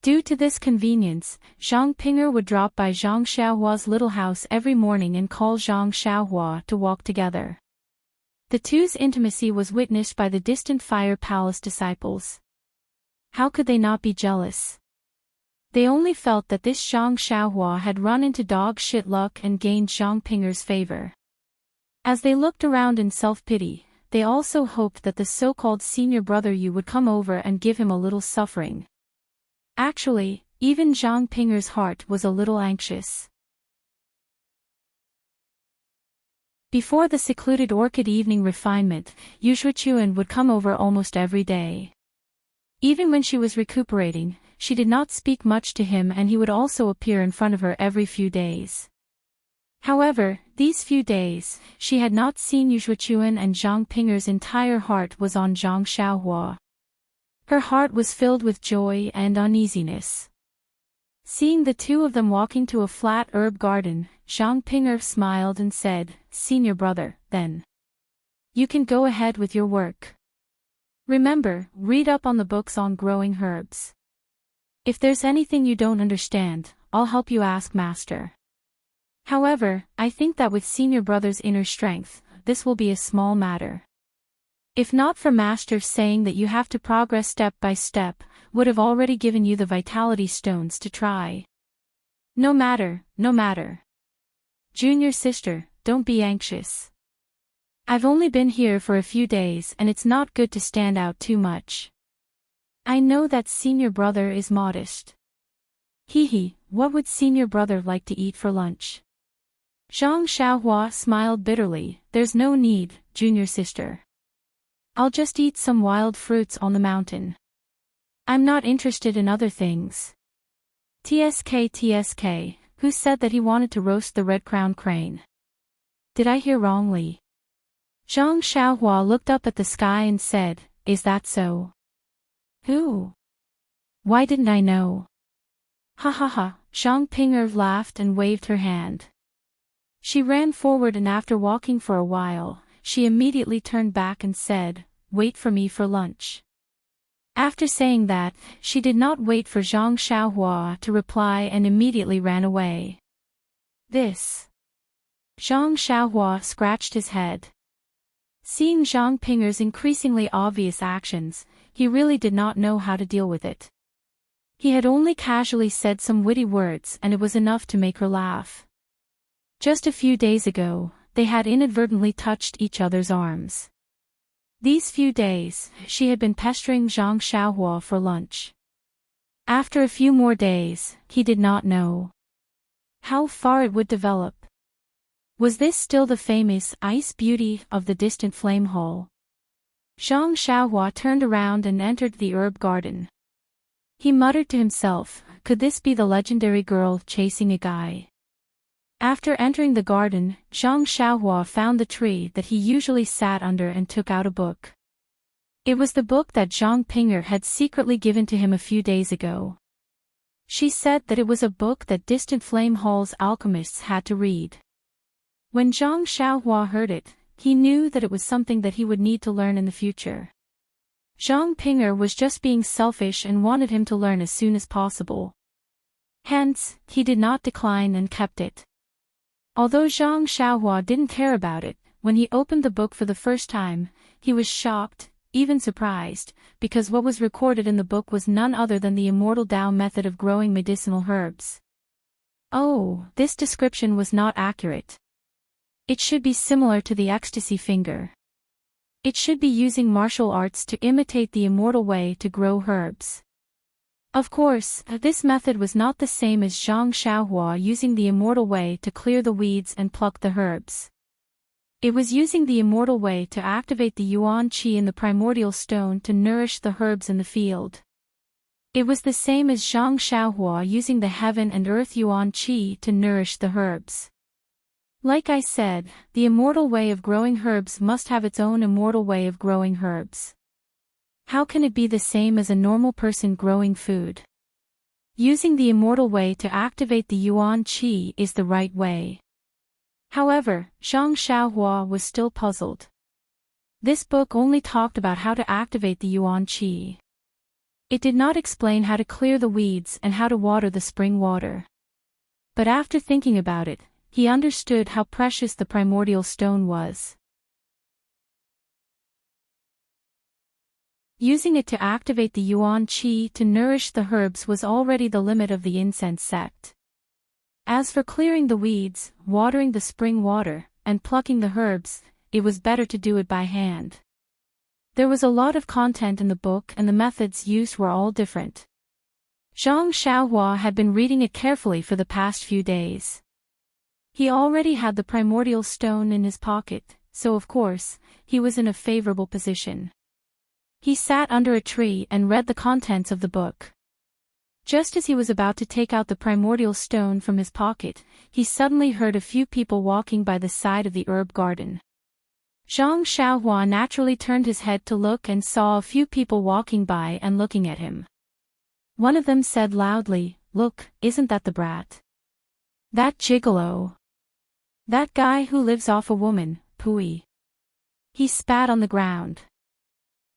Due to this convenience, Zhang Ping'er would drop by Zhang Xiaohua's little house every morning and call Zhang Xiaohua to walk together. The two's intimacy was witnessed by the distant Fire Palace disciples. How could they not be jealous? They only felt that this Zhang Xiaohua had run into dog shit luck and gained Zhang Ping'er's favor. As they looked around in self-pity, they also hoped that the so-called senior brother Yu would come over and give him a little suffering. Actually, even Zhang Ping'er's heart was a little anxious. Before the secluded orchid evening refinement, Yu Shuchuan would come over almost every day. Even when she was recuperating, she did not speak much to him and he would also appear in front of her every few days. However, these few days, she had not seen Yu Shuchuan and Zhang Ping'er's entire heart was on Zhang Xiaohua. Her heart was filled with joy and uneasiness. Seeing the two of them walking to a flat herb garden, Zhang Ping'er smiled and said, Senior brother, then. You can go ahead with your work. Remember, read up on the books on growing herbs. If there's anything you don't understand, I'll help you ask Master. However, I think that with senior brother's inner strength, this will be a small matter. If not for Master saying that you have to progress step by step, would have already given you the vitality stones to try. No matter, no matter. Junior sister, don't be anxious. I've only been here for a few days and it's not good to stand out too much. I know that senior brother is modest. Hee, what would senior brother like to eat for lunch? Zhang Xiaohua smiled bitterly, there's no need, junior sister. I'll just eat some wild fruits on the mountain. I'm not interested in other things. TSK, who said that he wanted to roast the red-crowned crane? Did I hear wrongly? Zhang Xiaohua looked up at the sky and said, is that so? Who? Why didn't I know? Ha ha ha, Zhang Ping'er laughed and waved her hand. She ran forward and after walking for a while, she immediately turned back and said, wait for me for lunch. After saying that, she did not wait for Zhang Xiaohua to reply and immediately ran away. This. Zhang Xiaohua scratched his head. Seeing Zhang Ping'er's increasingly obvious actions, he really did not know how to deal with it. He had only casually said some witty words and it was enough to make her laugh. Just a few days ago, they had inadvertently touched each other's arms. These few days, she had been pestering Zhang Xiaohua for lunch. After a few more days, he did not know how far it would develop. Was this still the famous ice beauty of the distant flame hall? Zhang Xiaohua turned around and entered the herb garden. He muttered to himself, could this be the legendary girl chasing a guy? After entering the garden, Zhang Xiaohua found the tree that he usually sat under and took out a book. It was the book that Zhang Ping'er had secretly given to him a few days ago. She said that it was a book that distant Flame Hall's alchemists had to read. When Zhang Xiaohua heard it, he knew that it was something that he would need to learn in the future. Zhang Pinger was just being selfish and wanted him to learn as soon as possible. Hence, he did not decline and kept it. Although Zhang Xiaohua didn't care about it, when he opened the book for the first time, he was shocked, even surprised, because what was recorded in the book was none other than the immortal Tao method of growing medicinal herbs. Oh, this description was not accurate. It should be similar to the ecstasy finger. It should be using martial arts to imitate the immortal way to grow herbs. Of course, this method was not the same as Zhang Xiaohua using the immortal way to clear the weeds and pluck the herbs. It was using the immortal way to activate the yuan qi in the primordial stone to nourish the herbs in the field. It was the same as Zhang Xiaohua using the heaven and earth yuan qi to nourish the herbs. Like I said, the immortal way of growing herbs must have its own immortal way of growing herbs. How can it be the same as a normal person growing food? Using the immortal way to activate the yuan qi is the right way. However, Zhang Xiaohua was still puzzled. This book only talked about how to activate the yuan qi. It did not explain how to clear the weeds and how to water the spring water. But after thinking about it, he understood how precious the primordial stone was. Using it to activate the yuan qi to nourish the herbs was already the limit of the incense sect. As for clearing the weeds, watering the spring water, and plucking the herbs, it was better to do it by hand. There was a lot of content in the book and the methods used were all different. Zhang Xiaohua had been reading it carefully for the past few days. He already had the primordial stone in his pocket, so of course, he was in a favorable position. He sat under a tree and read the contents of the book. Just as he was about to take out the primordial stone from his pocket, he suddenly heard a few people walking by the side of the herb garden. Zhang Xiaohua naturally turned his head to look and saw a few people walking by and looking at him. One of them said loudly, "Look, isn't that the brat? That gigolo? That guy who lives off a woman, Pui." He spat on the ground.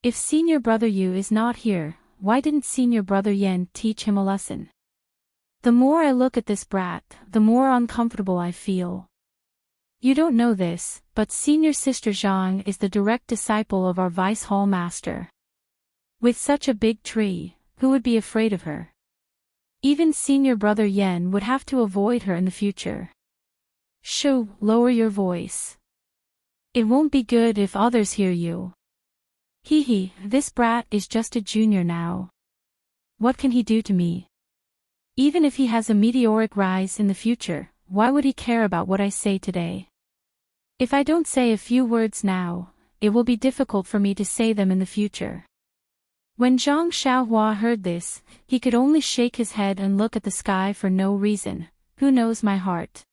"If senior brother Yu is not here, why didn't senior brother Yen teach him a lesson? The more I look at this brat, the more uncomfortable I feel. You don't know this, but senior sister Zhang is the direct disciple of our vice hall master. With such a big tree, who would be afraid of her? Even senior brother Yen would have to avoid her in the future. Shoo, lower your voice. It won't be good if others hear you. Hee, this brat is just a junior now. What can he do to me? Even if he has a meteoric rise in the future, why would he care about what I say today? If I don't say a few words now, it will be difficult for me to say them in the future." When Zhang Xiaohua heard this, he could only shake his head and look at the sky for no reason. Who knows my heart?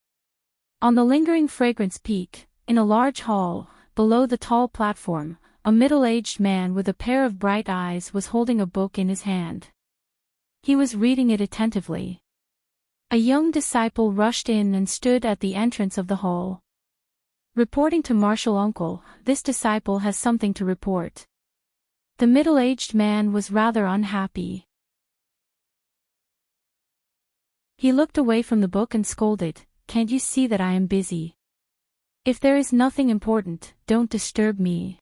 On the lingering fragrance peak, in a large hall, below the tall platform, a middle-aged man with a pair of bright eyes was holding a book in his hand. He was reading it attentively. A young disciple rushed in and stood at the entrance of the hall. Reporting to Martial Uncle, this disciple has something to report. The middle-aged man was rather unhappy. He looked away from the book and scolded, "Can't you see that I am busy? If there is nothing important, don't disturb me."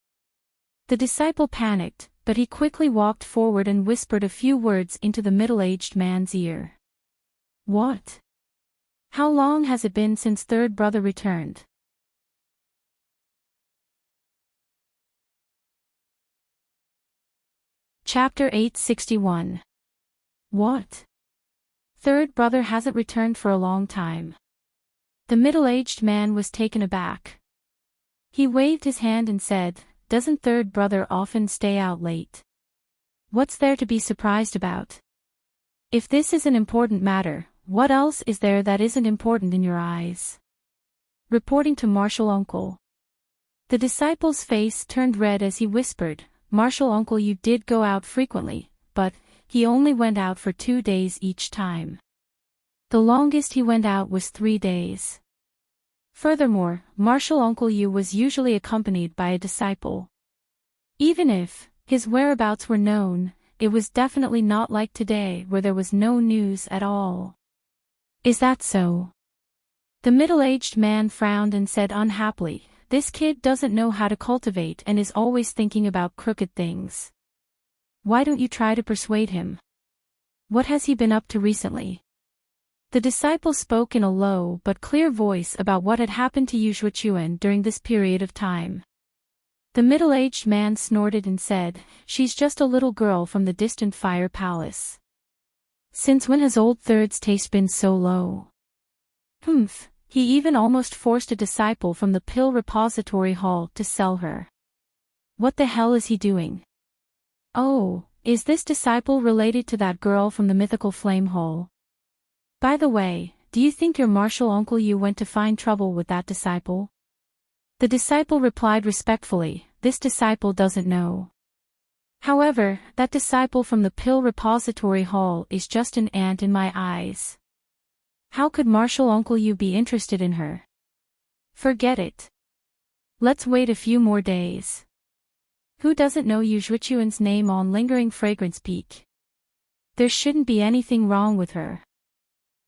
The disciple panicked, but he quickly walked forward and whispered a few words into the middle-aged man's ear. "What? How long has it been since third brother returned?" Chapter 861. What? Third brother hasn't returned for a long time. The middle-aged man was taken aback. He waved his hand and said, "Doesn't third brother often stay out late? What's there to be surprised about? If this is an important matter, what else is there that isn't important in your eyes?" Reporting to Martial Uncle. The disciple's face turned red as he whispered, "Martial Uncle, you did go out frequently, but he only went out for 2 days each time. The longest he went out was 3 days. Furthermore, Martial Uncle Yu was usually accompanied by a disciple. Even if his whereabouts were known, it was definitely not like today where there was no news at all. Is that so? The middle-aged man frowned and said unhappily, "This kid doesn't know how to cultivate and is always thinking about crooked things. Why don't you try to persuade him? What has he been up to recently?" The disciple spoke in a low but clear voice about what had happened to Yu Zhuochuan during this period of time. The middle-aged man snorted and said, "She's just a little girl from the distant fire palace. Since when has old third's taste been so low?" Humph, he even almost forced a disciple from the pill repository hall to sell her. What the hell is he doing? Oh, is this disciple related to that girl from the mythical flame hall? By the way, do you think your Martial Uncle Yu went to find trouble with that disciple? The disciple replied respectfully, "This disciple doesn't know. However, that disciple from the pill repository hall is just an ant in my eyes. How could Martial Uncle Yu be interested in her? Forget it. Let's wait a few more days." Who doesn't know Yu Zhuochuan's name on Lingering Fragrance Peak? There shouldn't be anything wrong with her.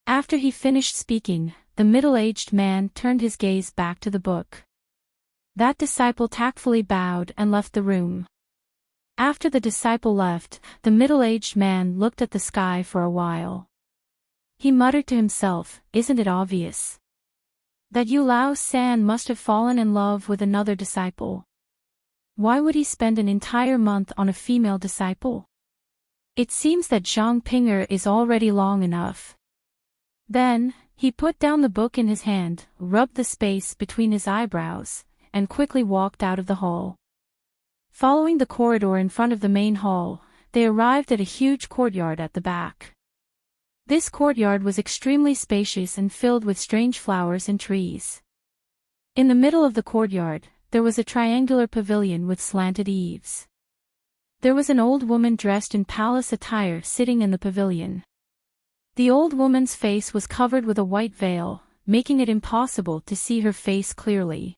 After he finished speaking, the middle-aged man turned his gaze back to the book. That disciple tactfully bowed and left the room. After the disciple left, the middle-aged man looked at the sky for a while. He muttered to himself, "Isn't it obvious that Yu Lao San must have fallen in love with another disciple? Why would he spend an entire month on a female disciple? It seems that Zhang Pinger is already long enough." Then, he put down the book in his hand, rubbed the space between his eyebrows, and quickly walked out of the hall. Following the corridor in front of the main hall, they arrived at a huge courtyard at the back. This courtyard was extremely spacious and filled with strange flowers and trees. In the middle of the courtyard, there was a triangular pavilion with slanted eaves. There was an old woman dressed in palace attire sitting in the pavilion. The old woman's face was covered with a white veil, making it impossible to see her face clearly.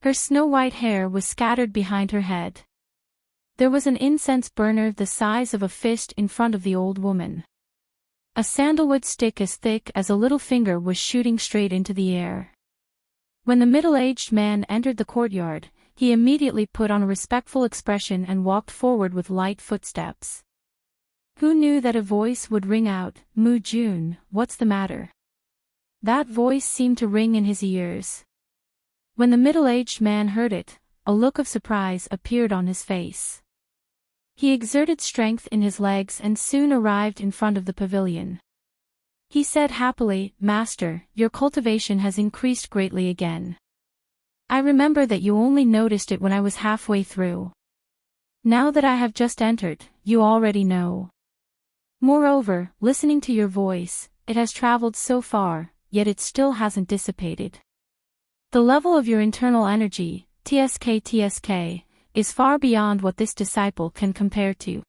Her snow-white hair was scattered behind her head. There was an incense burner the size of a fist in front of the old woman. A sandalwood stick as thick as a little finger was shooting straight into the air. When the middle-aged man entered the courtyard, he immediately put on a respectful expression and walked forward with light footsteps. Who knew that a voice would ring out, "Mu Jun, what's the matter?" That voice seemed to ring in his ears. When the middle-aged man heard it, a look of surprise appeared on his face. He exerted strength in his legs and soon arrived in front of the pavilion. He said happily, "Master, your cultivation has increased greatly again. I remember that you only noticed it when I was halfway through. Now that I have just entered, you already know. Moreover, listening to your voice, it has traveled so far, yet it still hasn't dissipated. The level of your internal energy, TSK, is far beyond what this disciple can compare to.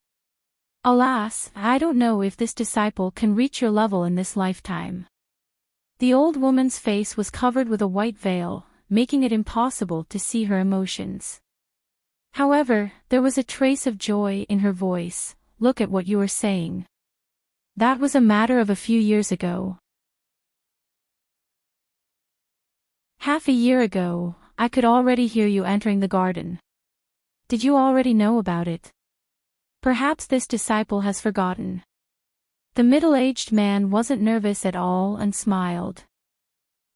Alas, I don't know if this disciple can reach your level in this lifetime." The old woman's face was covered with a white veil, making it impossible to see her emotions. However, there was a trace of joy in her voice. "Look at what you are saying. That was a matter of a few years ago. Half a year ago, I could already hear you entering the garden. Did you already know about it? Perhaps this disciple has forgotten." The middle-aged man wasn't nervous at all and smiled.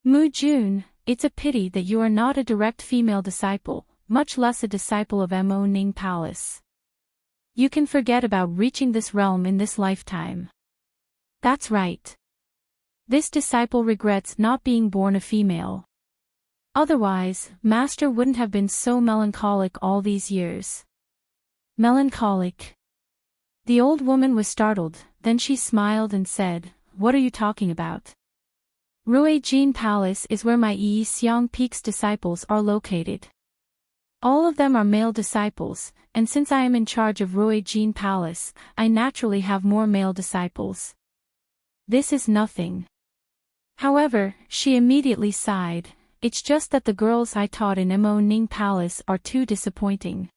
"Mu Jun, it's a pity that you are not a direct female disciple, much less a disciple of Mo Ning Palace. You can forget about reaching this realm in this lifetime." That's right. This disciple regrets not being born a female. Otherwise, Master wouldn't have been so melancholic all these years. Melancholic? The old woman was startled, then she smiled and said, "What are you talking about? Ruijin Palace is where my Yi Xiang Peak's disciples are located. All of them are male disciples, and since I am in charge of Rui Jin Palace, I naturally have more male disciples. This is nothing. However, she immediately sighed, it's just that the girls I taught in Mo Ning Palace are too disappointing.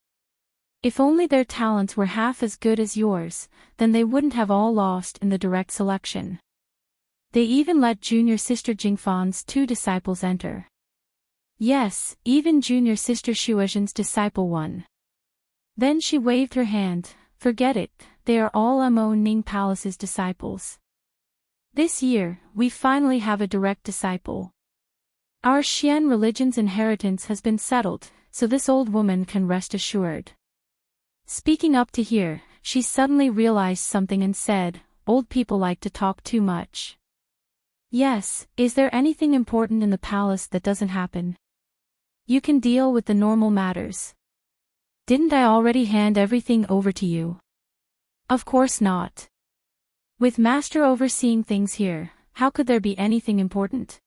If only their talents were half as good as yours, then they wouldn't have all lost in the direct selection. They even let junior sister Jingfan's 2 disciples enter. Yes, even junior sister Shuozhen's disciple won. Then she waved her hand, forget it, they are all Mo Ning Palace's disciples. This year, we finally have a direct disciple. Our Xian religion's inheritance has been settled, so this old woman can rest assured. Speaking up to here, she suddenly realized something and said, old people like to talk too much. Yes, is there anything important in the palace that doesn't happen? You can deal with the normal matters. Didn't I already hand everything over to you? Of course not. With Master overseeing things here, how could there be anything important?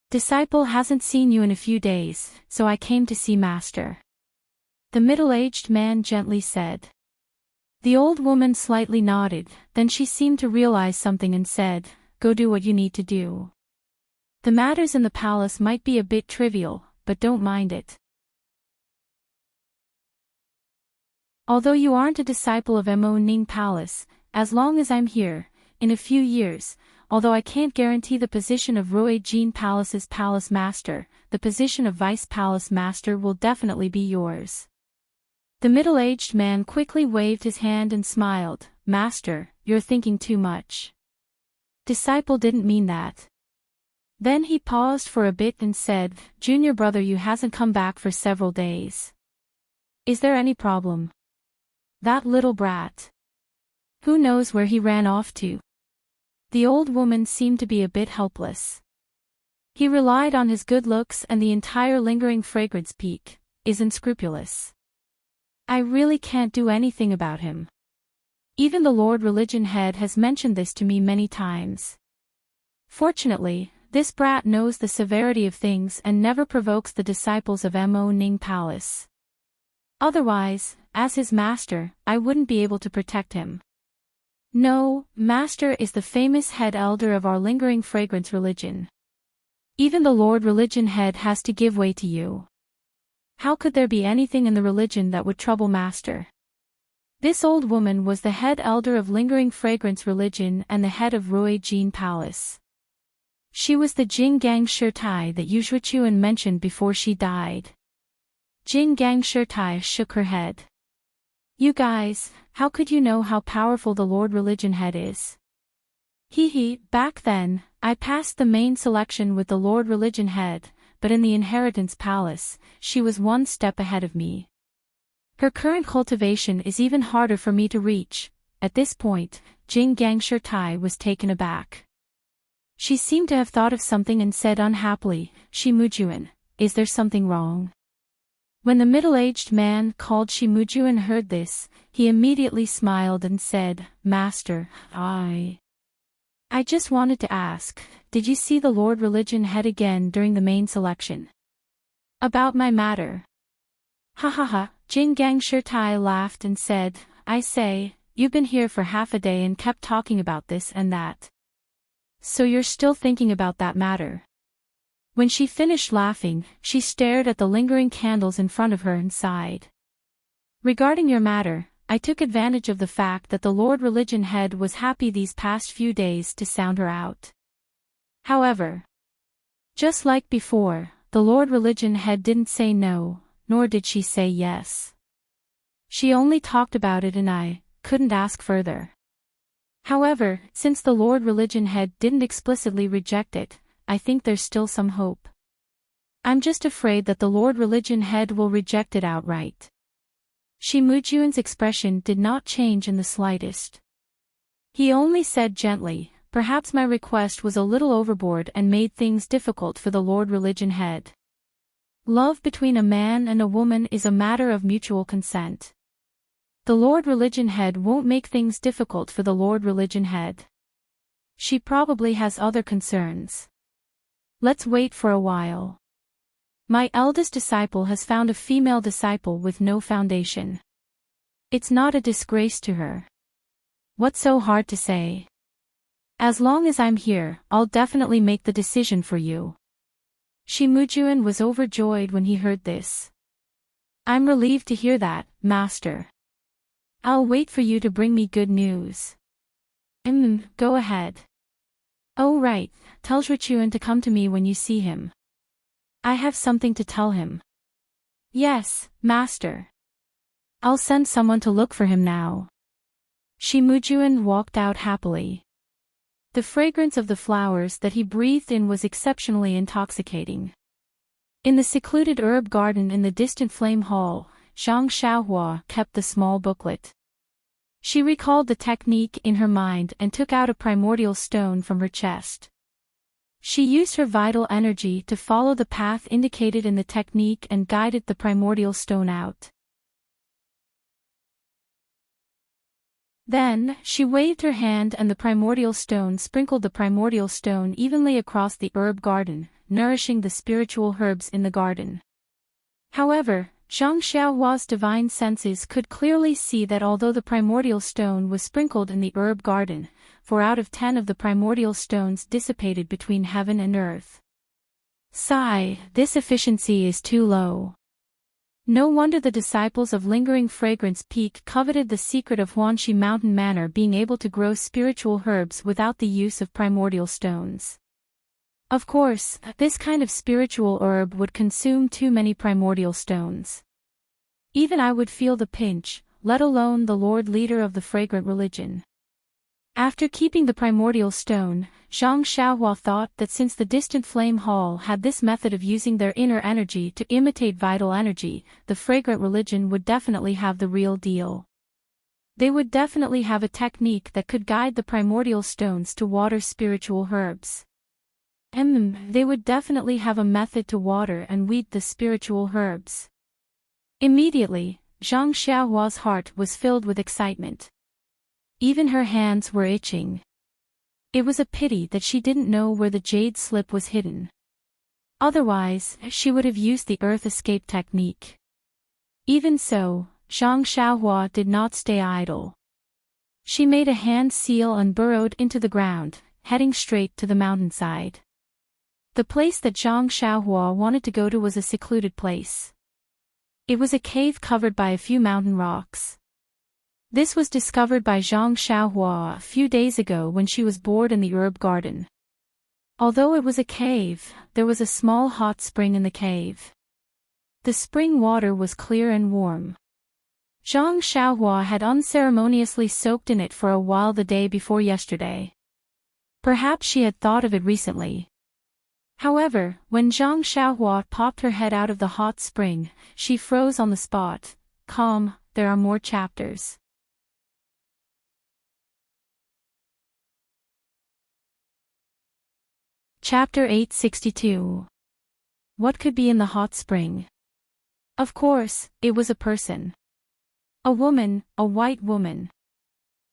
Disciple hasn't seen you in a few days, so I came to see Master. The middle-aged man gently said. The old woman slightly nodded, then she seemed to realize something and said, go do what you need to do. The matters in the palace might be a bit trivial, but don't mind it. Although you aren't a disciple of Mo Ning Palace, as long as I'm here, in a few years, although I can't guarantee the position of Rui Jin Palace's palace master, the position of vice palace master will definitely be yours. The middle-aged man quickly waved his hand and smiled, Master, you're thinking too much. Disciple didn't mean that. Then he paused for a bit and said, Junior brother you hasn't come back for several days. Is there any problem? That little brat. Who knows where he ran off to? The old woman seemed to be a bit helpless. He relied on his good looks and the entire lingering fragrance peak, is unscrupulous. I really can't do anything about him. Even the Lord Religion Head has mentioned this to me many times. Fortunately, this brat knows the severity of things and never provokes the disciples of Mo Ning Palace. Otherwise, as his master, I wouldn't be able to protect him. No, Master is the famous head elder of our lingering fragrance religion. Even the Lord Religion Head has to give way to you. How could there be anything in the religion that would trouble Master? This old woman was the head elder of lingering fragrance religion and the head of Rui Jin Palace. She was the Jing Gang Shirtai that Yu Shuichuan mentioned before she died. Jing Gang Shirtai shook her head. You guys, how could you know how powerful the Lord Religion Head is? Back then, I passed the main selection with the Lord Religion Head, but in the Inheritance Palace, she was one step ahead of me. Her current cultivation is even harder for me to reach. At this point, Jing Gang Shirtai was taken aback. She seemed to have thought of something and said unhappily, Shimujuan, is there something wrong? When the middle-aged man called Shimujuan heard this, he immediately smiled and said, Master, I just wanted to ask, did you see the Lord Religion Head again during the main selection? About my matter. Jing Gang Shirtai laughed and said, I say, you've been here for half a day and kept talking about this and that. So you're still thinking about that matter. When she finished laughing, she stared at the lingering candles in front of her and sighed. Regarding your matter, I took advantage of the fact that the Lord Religion Head was happy these past few days to sound her out. However, just like before, the Lord Religion Head didn't say no, nor did she say yes. She only talked about it and I couldn't ask further. However, since the Lord Religion Head didn't explicitly reject it, I think there's still some hope. I'm just afraid that the Lord Religion Head will reject it outright. Shimujuan's expression did not change in the slightest. He only said gently, perhaps my request was a little overboard and made things difficult for the Lord Religion Head. Love between a man and a woman is a matter of mutual consent. The Lord Religion Head won't make things difficult for the Lord Religion Head. She probably has other concerns. Let's wait for a while. My eldest disciple has found a female disciple with no foundation. It's not a disgrace to her. What's so hard to say? As long as I'm here, I'll definitely make the decision for you. Shimujuan was overjoyed when he heard this. I'm relieved to hear that, Master. I'll wait for you to bring me good news. Go ahead. Oh right, tell Zhichuan to come to me when you see him. I have something to tell him. Yes, Master. I'll send someone to look for him now. Shimujuan walked out happily. The fragrance of the flowers that he breathed in was exceptionally intoxicating. In the secluded herb garden in the distant flame hall, Zhang Xiaohua kept the small booklet. She recalled the technique in her mind and took out a primordial stone from her chest. She used her vital energy to follow the path indicated in the technique and guided the primordial stone out. Then, she waved her hand and the primordial stone sprinkled the primordial stone evenly across the herb garden, nourishing the spiritual herbs in the garden. However, Zhang Xiaohua's divine senses could clearly see that although the primordial stone was sprinkled in the herb garden, 4 out of 10 of the primordial stones dissipated between heaven and earth. Sigh, this efficiency is too low. No wonder the disciples of Lingering Fragrance Peak coveted the secret of Huanxi Mountain Manor being able to grow spiritual herbs without the use of primordial stones. Of course, this kind of spiritual herb would consume too many primordial stones. Even I would feel the pinch, let alone the Lord Leader of the fragrant religion. After keeping the primordial stone, Zhang Xiaohua thought that since the distant flame hall had this method of using their inner energy to imitate vital energy, the fragrant religion would definitely have the real deal. They would definitely have a technique that could guide the primordial stones to water spiritual herbs. They would definitely have a method to water and weed the spiritual herbs. Immediately, Zhang Xiaohua's heart was filled with excitement. Even her hands were itching. It was a pity that she didn't know where the jade slip was hidden. Otherwise, she would have used the earth escape technique. Even so, Zhang Xiaohua did not stay idle. She made a hand seal and burrowed into the ground, heading straight to the mountainside. The place that Zhang Xiaohua wanted to go to was a secluded place. It was a cave covered by a few mountain rocks. This was discovered by Zhang Xiaohua a few days ago when she was bored in the herb garden. Although it was a cave, there was a small hot spring in the cave. The spring water was clear and warm. Zhang Xiaohua had unceremoniously soaked in it for a while the day before yesterday. Perhaps she had thought of it recently. However, when Zhang Xiaohua popped her head out of the hot spring, she froze on the spot. Calm, there are more chapters. Chapter 862. What could be in the hot spring? Of course, it was a person. A woman, a white woman.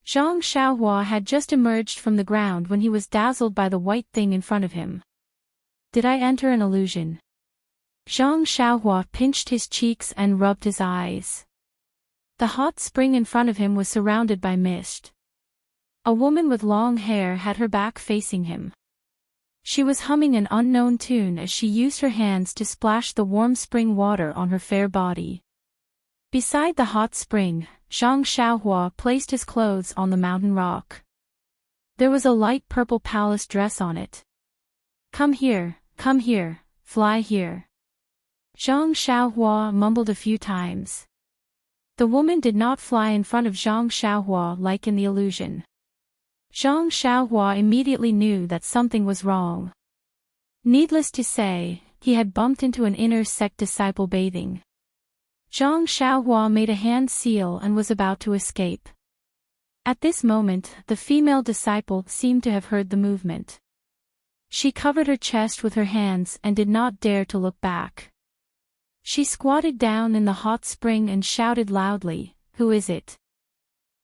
Zhang Xiaohua had just emerged from the ground when he was dazzled by the white thing in front of him. Did I enter an illusion? Zhang Xiaohua pinched his cheeks and rubbed his eyes. The hot spring in front of him was surrounded by mist. A woman with long hair had her back facing him. She was humming an unknown tune as she used her hands to splash the warm spring water on her fair body. Beside the hot spring, Zhang Xiaohua placed his clothes on the mountain rock. There was a light purple palace dress on it. Come here, fly here. Zhang Xiaohua mumbled a few times. The woman did not fly in front of Zhang Xiaohua like in the illusion. Zhang Xiaohua immediately knew that something was wrong. Needless to say, he had bumped into an inner sect disciple bathing. Zhang Xiaohua made a hand seal and was about to escape. At this moment, the female disciple seemed to have heard the movement. She covered her chest with her hands and did not dare to look back. She squatted down in the hot spring and shouted loudly, "Who is it?"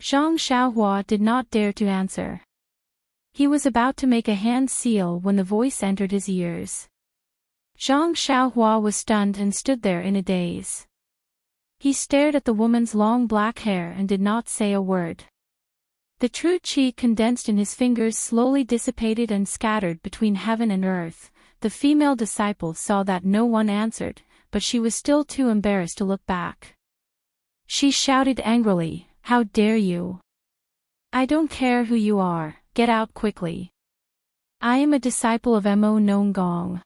Zhang Xiaohua did not dare to answer. He was about to make a hand seal when the voice entered his ears. Zhang Xiaohua was stunned and stood there in a daze. He stared at the woman's long black hair and did not say a word. The true qi condensed in his fingers slowly dissipated and scattered between heaven and earth. The female disciple saw that no one answered, but she was still too embarrassed to look back. She shouted angrily, "How dare you? I don't care who you are, get out quickly. I am a disciple of Mo Nong Gong.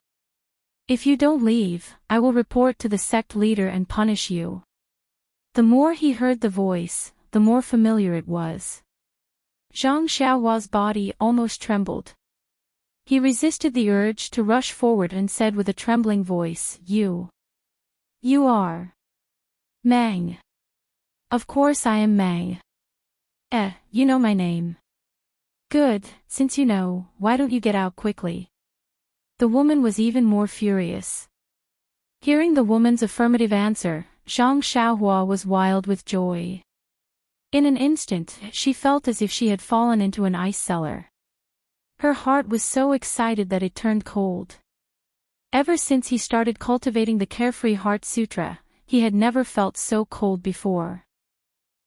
If you don't leave, I will report to the sect leader and punish you." The more he heard the voice, the more familiar it was. Zhang Xiaohua's body almost trembled. He resisted the urge to rush forward and said with a trembling voice, You are Meng. Of course I am Meng. You know my name. Good, since you know, why don't you get out quickly? The woman was even more furious. Hearing the woman's affirmative answer, Zhang Xiaohua was wild with joy. In an instant, she felt as if she had fallen into an ice cellar. Her heart was so excited that it turned cold. Ever since he started cultivating the Carefree Heart Sutra, he had never felt so cold before.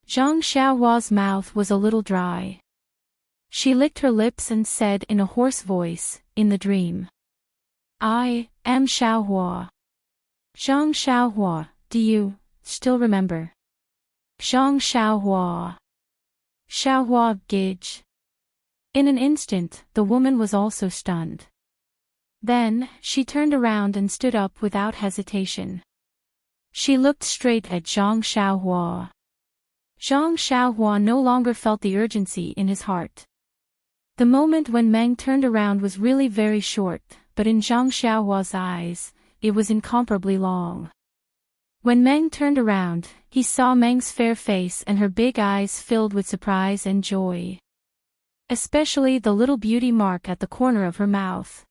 Zhang Xiaohua's mouth was a little dry. She licked her lips and said in a hoarse voice, in the dream, "I am Xiaohua." Zhang Xiaohua, do you still remember? Zhang Xiaohua. Xiaohua Gij. In an instant, the woman was also stunned. Then, she turned around and stood up without hesitation. She looked straight at Zhang Xiaohua. Zhang Xiaohua no longer felt the urgency in his heart. The moment when Meng turned around was really very short, but in Zhang Xiaohua's eyes, it was incomparably long. When Meng turned around, he saw Meng's fair face and her big eyes filled with surprise and joy. Especially the little beauty mark at the corner of her mouth.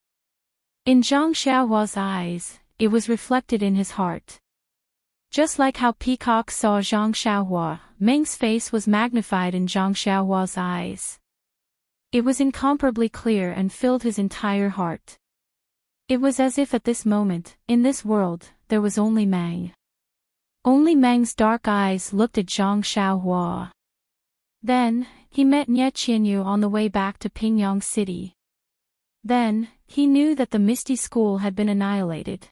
In Zhang Xiaohua's eyes, it was reflected in his heart. Just like how Peacock saw Zhang Xiaohua, Meng's face was magnified in Zhang Xiaohua's eyes. It was incomparably clear and filled his entire heart. It was as if at this moment, in this world, there was only Meng. Only Meng's dark eyes looked at Zhang Xiaohua. Then, he met Nie Qianyu on the way back to Pingyang City. Then, he knew that the Misty School had been annihilated.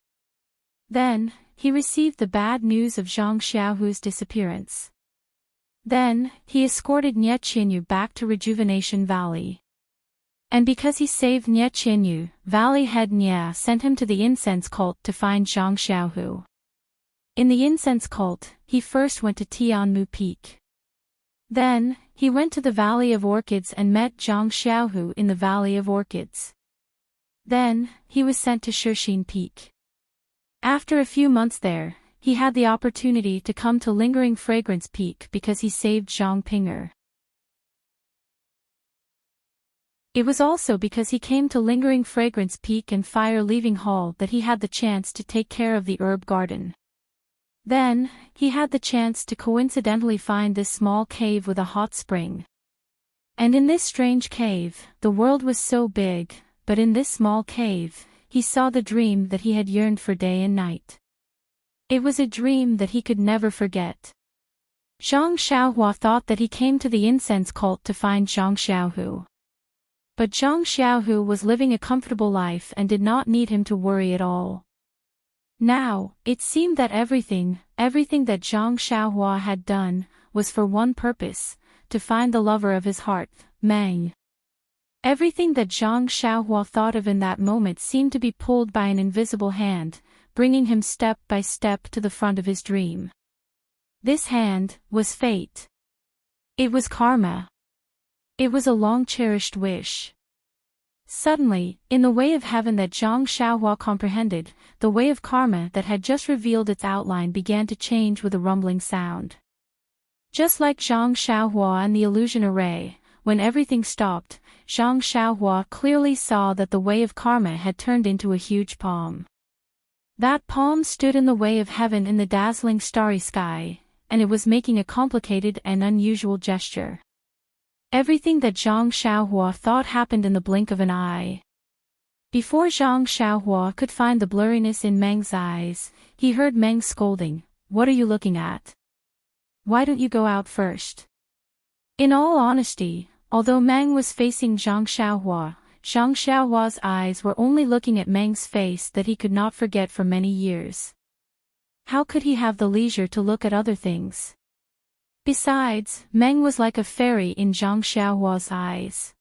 Then, he received the bad news of Zhang Xiaohu's disappearance. Then, he escorted Nie Qianyu back to Rejuvenation Valley. And because he saved Nie Qianyu, Valley Head Nie sent him to the incense cult to find Zhang Xiaohu. In the incense cult, he first went to Tianmu Peak. Then, he went to the Valley of Orchids and met Zhang Xiaohu in the Valley of Orchids. Then, he was sent to Shixin Peak. After a few months there, he had the opportunity to come to Lingering Fragrance Peak because he saved Zhang Pinger. It was also because he came to Lingering Fragrance Peak and Fire Leaving Hall that he had the chance to take care of the herb garden. Then, he had the chance to coincidentally find this small cave with a hot spring. And in this strange cave, the world was so big, but in this small cave, he saw the dream that he had yearned for day and night. It was a dream that he could never forget. Zhang Xiaohua thought that he came to the incense cult to find Zhang Xiaohu. But Zhang Xiaohu was living a comfortable life and did not need him to worry at all. Now, it seemed that everything that Zhang Xiaohua had done, was for one purpose, to find the lover of his heart, Meng. Everything that Zhang Xiaohua thought of in that moment seemed to be pulled by an invisible hand, bringing him step by step to the front of his dream. This hand was fate. It was karma. It was a long-cherished wish. Suddenly, in the way of heaven that Zhang Xiaohua comprehended, the way of karma that had just revealed its outline began to change with a rumbling sound. Just like Zhang Xiaohua and the illusion array, when everything stopped, Zhang Xiaohua clearly saw that the way of karma had turned into a huge palm. That palm stood in the way of heaven in the dazzling starry sky, and it was making a complicated and unusual gesture. Everything that Zhang Xiaohua thought happened in the blink of an eye. Before Zhang Xiaohua could find the blurriness in Meng's eyes, he heard Meng scolding, "What are you looking at? Why don't you go out first?" In all honesty, although Meng was facing Zhang Xiaohua's eyes were only looking at Meng's face that he could not forget for many years. How could he have the leisure to look at other things? Besides, Meng was like a fairy in Zhang Xiaohua's eyes.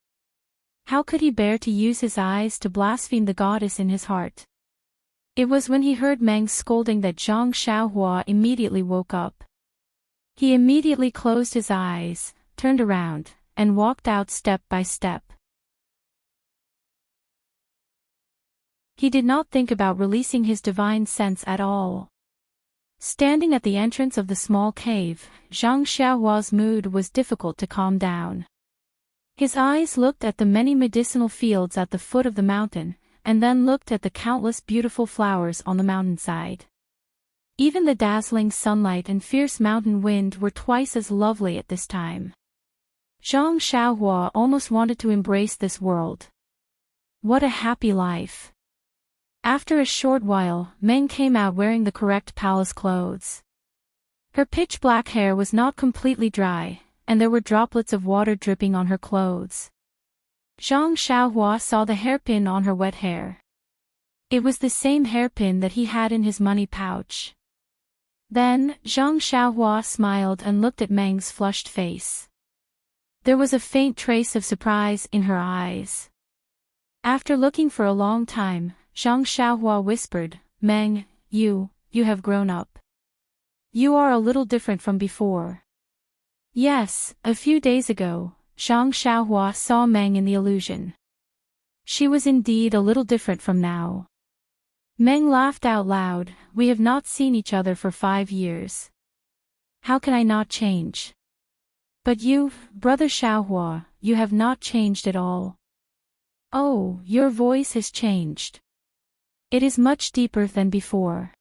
How could he bear to use his eyes to blaspheme the goddess in his heart? It was when he heard Meng's scolding that Zhang Xiaohua immediately woke up. He immediately closed his eyes, turned around, and walked out step by step. He did not think about releasing his divine sense at all. Standing at the entrance of the small cave, Zhang Xiaohua's mood was difficult to calm down. His eyes looked at the many medicinal fields at the foot of the mountain, and then looked at the countless beautiful flowers on the mountainside. Even the dazzling sunlight and fierce mountain wind were twice as lovely at this time. Zhang Xiaohua almost wanted to embrace this world. What a happy life! After a short while, Meng came out wearing the correct palace clothes. Her pitch-black hair was not completely dry, and there were droplets of water dripping on her clothes. Zhang Xiaohua saw the hairpin on her wet hair. It was the same hairpin that he had in his money pouch. Then, Zhang Xiaohua smiled and looked at Meng's flushed face. There was a faint trace of surprise in her eyes. After looking for a long time, Zhang Xiaohua whispered, "Meng, you have grown up. You are a little different from before." Yes, a few days ago, Zhang Xiaohua saw Meng in the illusion. She was indeed a little different from now. Meng laughed out loud, "We have not seen each other for 5 years. How can I not change? But you, brother Xiaohua, you have not changed at all. Oh, your voice has changed. It is much deeper than before."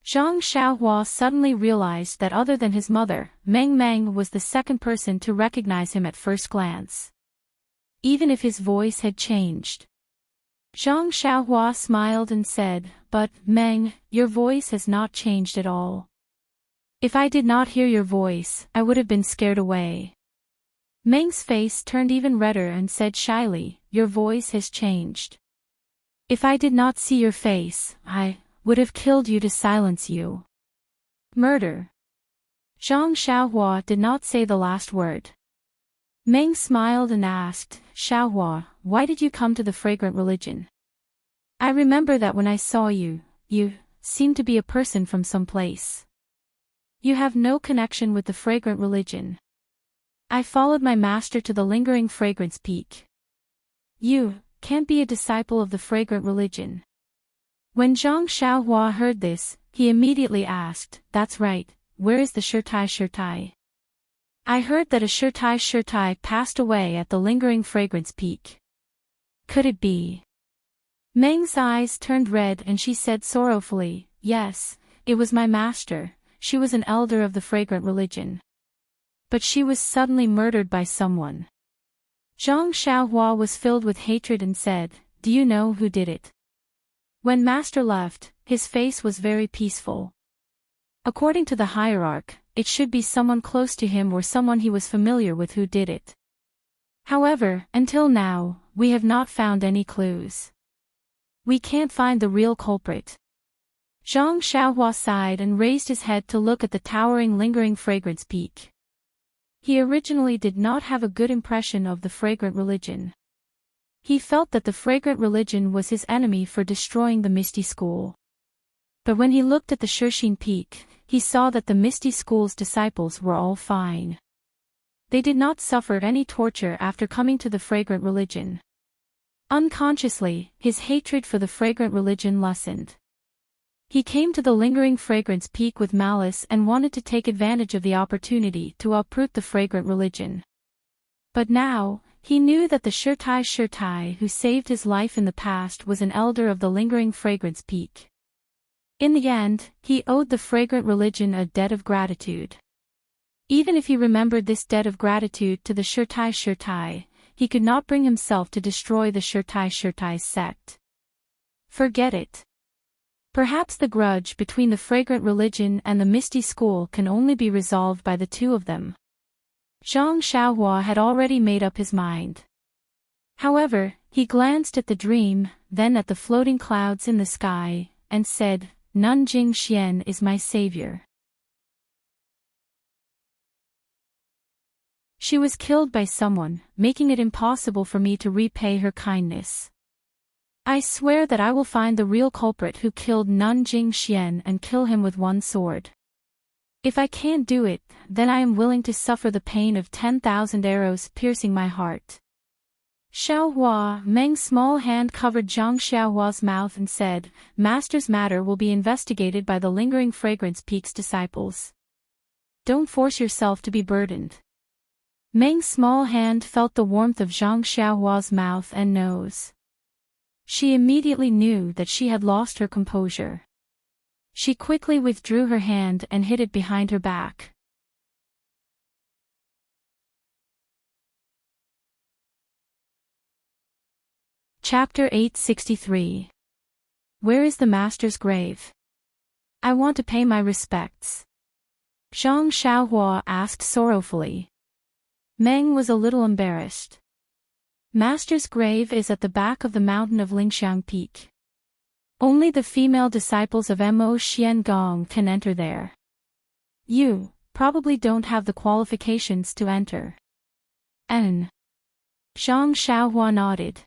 Zhang Xiaohua suddenly realized that other than his mother, Meng was the second person to recognize him at first glance. Even if his voice had changed. Zhang Xiaohua smiled and said, "But, Meng, your voice has not changed at all. If I did not hear your voice, I would have been scared away." Meng's face turned even redder and said shyly, "Your voice has changed. If I did not see your face, I would have killed you to silence you." Murder. Zhang Xiaohua did not say the last word. Meng smiled and asked, "Xiaohua, why did you come to the fragrant religion? I remember that when I saw you, you seemed to be a person from some place. You have no connection with the fragrant religion. I followed my master to the lingering fragrance peak. You can't be a disciple of the fragrant religion." When Zhang Xiaohua heard this, he immediately asked, "That's right, where is the Shirtai? I heard that a Shirtai passed away at the lingering fragrance peak. Could it be?" Meng's eyes turned red and she said sorrowfully, "Yes, it was my master. She was an elder of the fragrant religion. But she was suddenly murdered by someone." Zhang Xiaohua was filled with hatred and said, "Do you know who did it?" When master left, his face was very peaceful. According to the hierarch, it should be someone close to him or someone he was familiar with who did it. However, until now, we have not found any clues. We can't find the real culprit. Zhang Xiaohua sighed and raised his head to look at the towering lingering fragrance peak. He originally did not have a good impression of the fragrant religion. He felt that the fragrant religion was his enemy for destroying the Misty School. But when he looked at the Shirxin Peak, he saw that the Misty School's disciples were all fine. They did not suffer any torture after coming to the fragrant religion. Unconsciously, his hatred for the fragrant religion lessened. He came to the lingering fragrance peak with malice and wanted to take advantage of the opportunity to uproot the fragrant religion. But now, he knew that the Shirtai who saved his life in the past was an elder of the lingering fragrance peak. In the end, he owed the fragrant religion a debt of gratitude. Even if he remembered this debt of gratitude to the Shirtai, he could not bring himself to destroy the Shirtai sect. Forget it. Perhaps the grudge between the fragrant religion and the misty school can only be resolved by the two of them. Zhang Xiaohua had already made up his mind. However, he glanced at the dream, then at the floating clouds in the sky, and said, Nanjing Xian is my savior. She was killed by someone, making it impossible for me to repay her kindness. I swear that I will find the real culprit who killed Nanjing Xian and kill him with one sword. If I can't do it, then I am willing to suffer the pain of 10,000 arrows piercing my heart. Xiaohua, Meng's small hand covered Zhang Xiaohua's mouth and said, Master's matter will be investigated by the Lingering Fragrance Peak's disciples. Don't force yourself to be burdened. Meng's small hand felt the warmth of Zhang Xiaohua's mouth and nose. She immediately knew that she had lost her composure. She quickly withdrew her hand and hid it behind her back. Chapter 863. Where is the master's grave? I want to pay my respects. Zhang Xiaohua asked sorrowfully. Meng was a little embarrassed. Master's grave is at the back of the mountain of Lingxiang Peak. Only the female disciples of Mo Xiangong can enter there. You probably don't have the qualifications to enter. Zhang Xiaohua nodded.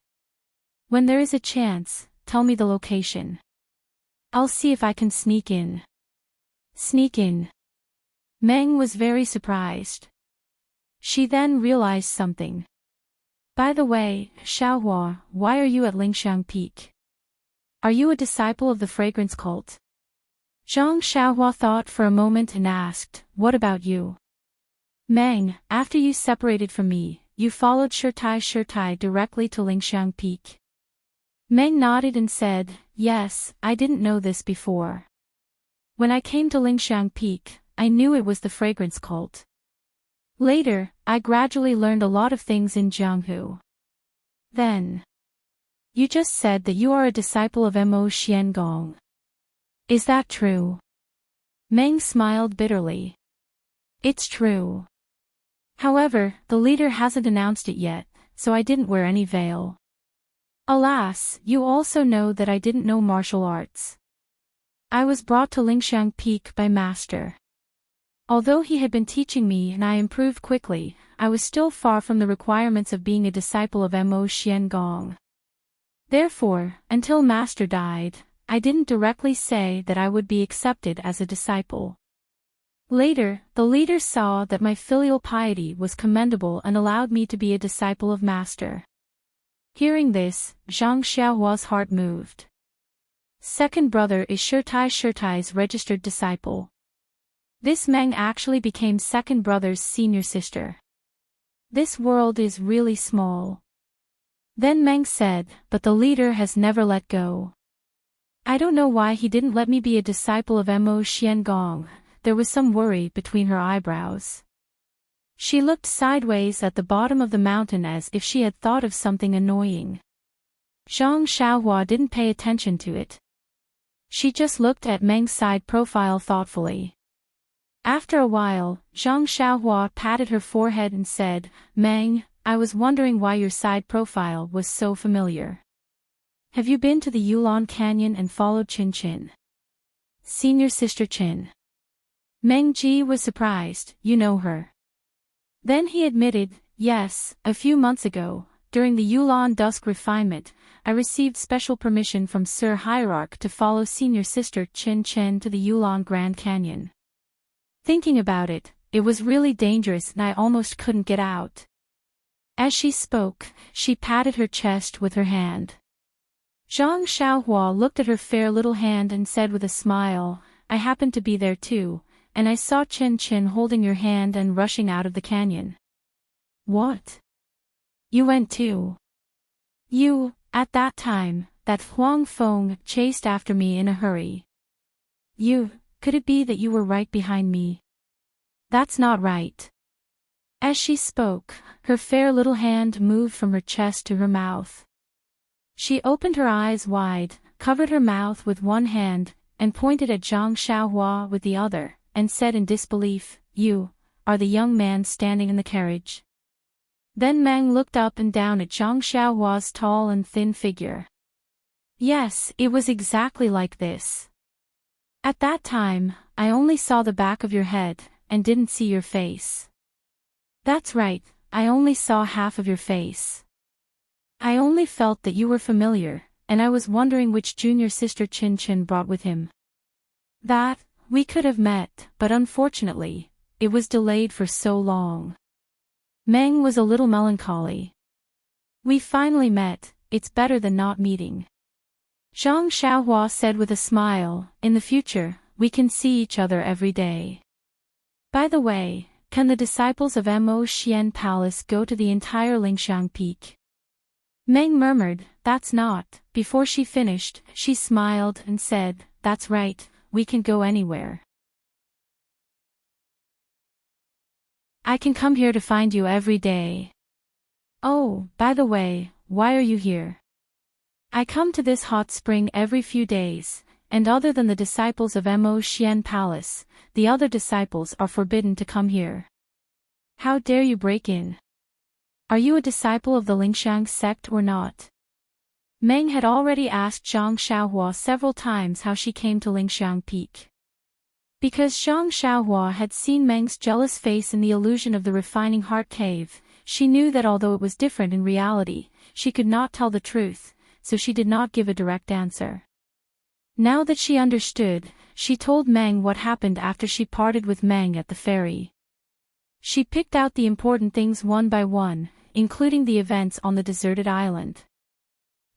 When there is a chance, tell me the location. I'll see if I can sneak in. Sneak in. Meng was very surprised. She then realized something. By the way, Xiaohua, why are you at Lingxiang Peak? Are you a disciple of the fragrance cult? Zhang Xiaohua thought for a moment and asked, What about you? Meng, after you separated from me, you followed Shirtai directly to Lingxiang Peak. Meng nodded and said, Yes, I didn't know this before. When I came to Lingxiang Peak, I knew it was the fragrance cult. Later, I gradually learned a lot of things in Jianghu. Then. You just said that you are a disciple of Mo Xiangong. Is that true? Meng smiled bitterly. It's true. However, the leader hasn't announced it yet, so I didn't wear any veil. Alas, you also know that I didn't know martial arts. I was brought to Lingxiang Peak by Master. Although he had been teaching me and I improved quickly, I was still far from the requirements of being a disciple of Mo Xiangong. Therefore, until Master died, I didn't directly say that I would be accepted as a disciple. Later, the leader saw that my filial piety was commendable and allowed me to be a disciple of Master. Hearing this, Zhang Xiaohua's heart moved. Second brother is Shirtai's registered disciple. This Meng actually became second brother's senior sister. This world is really small. Then Meng said, but the leader has never let go. I don't know why he didn't let me be a disciple of Mo Xiangong. There was some worry between her eyebrows. She looked sideways at the bottom of the mountain as if she had thought of something annoying. Zhang Xiaohua didn't pay attention to it. She just looked at Meng's side profile thoughtfully. After a while, Zhang Xiaohua patted her forehead and said, Meng, I was wondering why your side profile was so familiar. Have you been to the Yulon Canyon and followed Qin Qin? Senior sister Qin. Meng Ji was surprised, you know her. Then he admitted, yes, a few months ago, during the Yulon Dusk refinement, I received special permission from Sir Hierarch to follow senior sister Qin Qin to the Yulon Grand Canyon. Thinking about it, it was really dangerous and I almost couldn't get out. As she spoke, she patted her chest with her hand. Zhang Xiaohua looked at her fair little hand and said with a smile, I happened to be there too, and I saw Qin Qin holding your hand and rushing out of the canyon. What? You went too? You, at that time, that Huang Feng chased after me in a hurry. Could it be that you were right behind me? That's not right. As she spoke, her fair little hand moved from her chest to her mouth. She opened her eyes wide, covered her mouth with one hand, and pointed at Zhang Xiaohua with the other, and said in disbelief, "You are the young man standing in the carriage." Then Meng looked up and down at Zhang Xiaohua's tall and thin figure. Yes, it was exactly like this. At that time, I only saw the back of your head, and didn't see your face. That's right, I only saw half of your face. I only felt that you were familiar, and I was wondering which junior sister Chin Chin brought with him. That, we could have met, but unfortunately, it was delayed for so long. Meng was a little melancholy. We finally met, it's better than not meeting. Zhang Xiaohua said with a smile, in the future, we can see each other every day. By the way, can the disciples of Mo Xian Palace go to the entire Lingxiang Peak? Meng murmured, that's not. Before she finished, she smiled and said, that's right, we can go anywhere. I can come here to find you every day. Oh, by the way, why are you here? I come to this hot spring every few days, and other than the disciples of Mo Xian Palace, the other disciples are forbidden to come here. How dare you break in? Are you a disciple of the Lingxiang sect or not? Meng had already asked Zhang Xiaohua several times how she came to Lingxiang Peak. Because Zhang Xiaohua had seen Meng's jealous face in the illusion of the refining heart cave, she knew that although it was different in reality, she could not tell the truth, so she did not give a direct answer. Now that she understood, she told Meng what happened after she parted with Meng at the ferry. She picked out the important things one by one, including the events on the deserted island.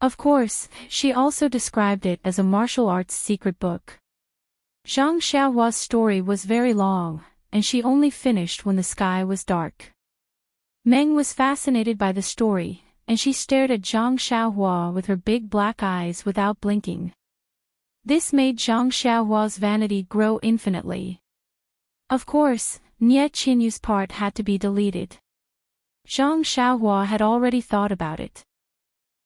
Of course, she also described it as a martial arts secret book. Zhang Xiaohua's story was very long, and she only finished when the sky was dark. Meng was fascinated by the story, and she stared at Zhang Xiaohua with her big black eyes without blinking. This made Zhang Xiaohua's vanity grow infinitely. Of course, Nie Qinyu's part had to be deleted. Zhang Xiaohua had already thought about it.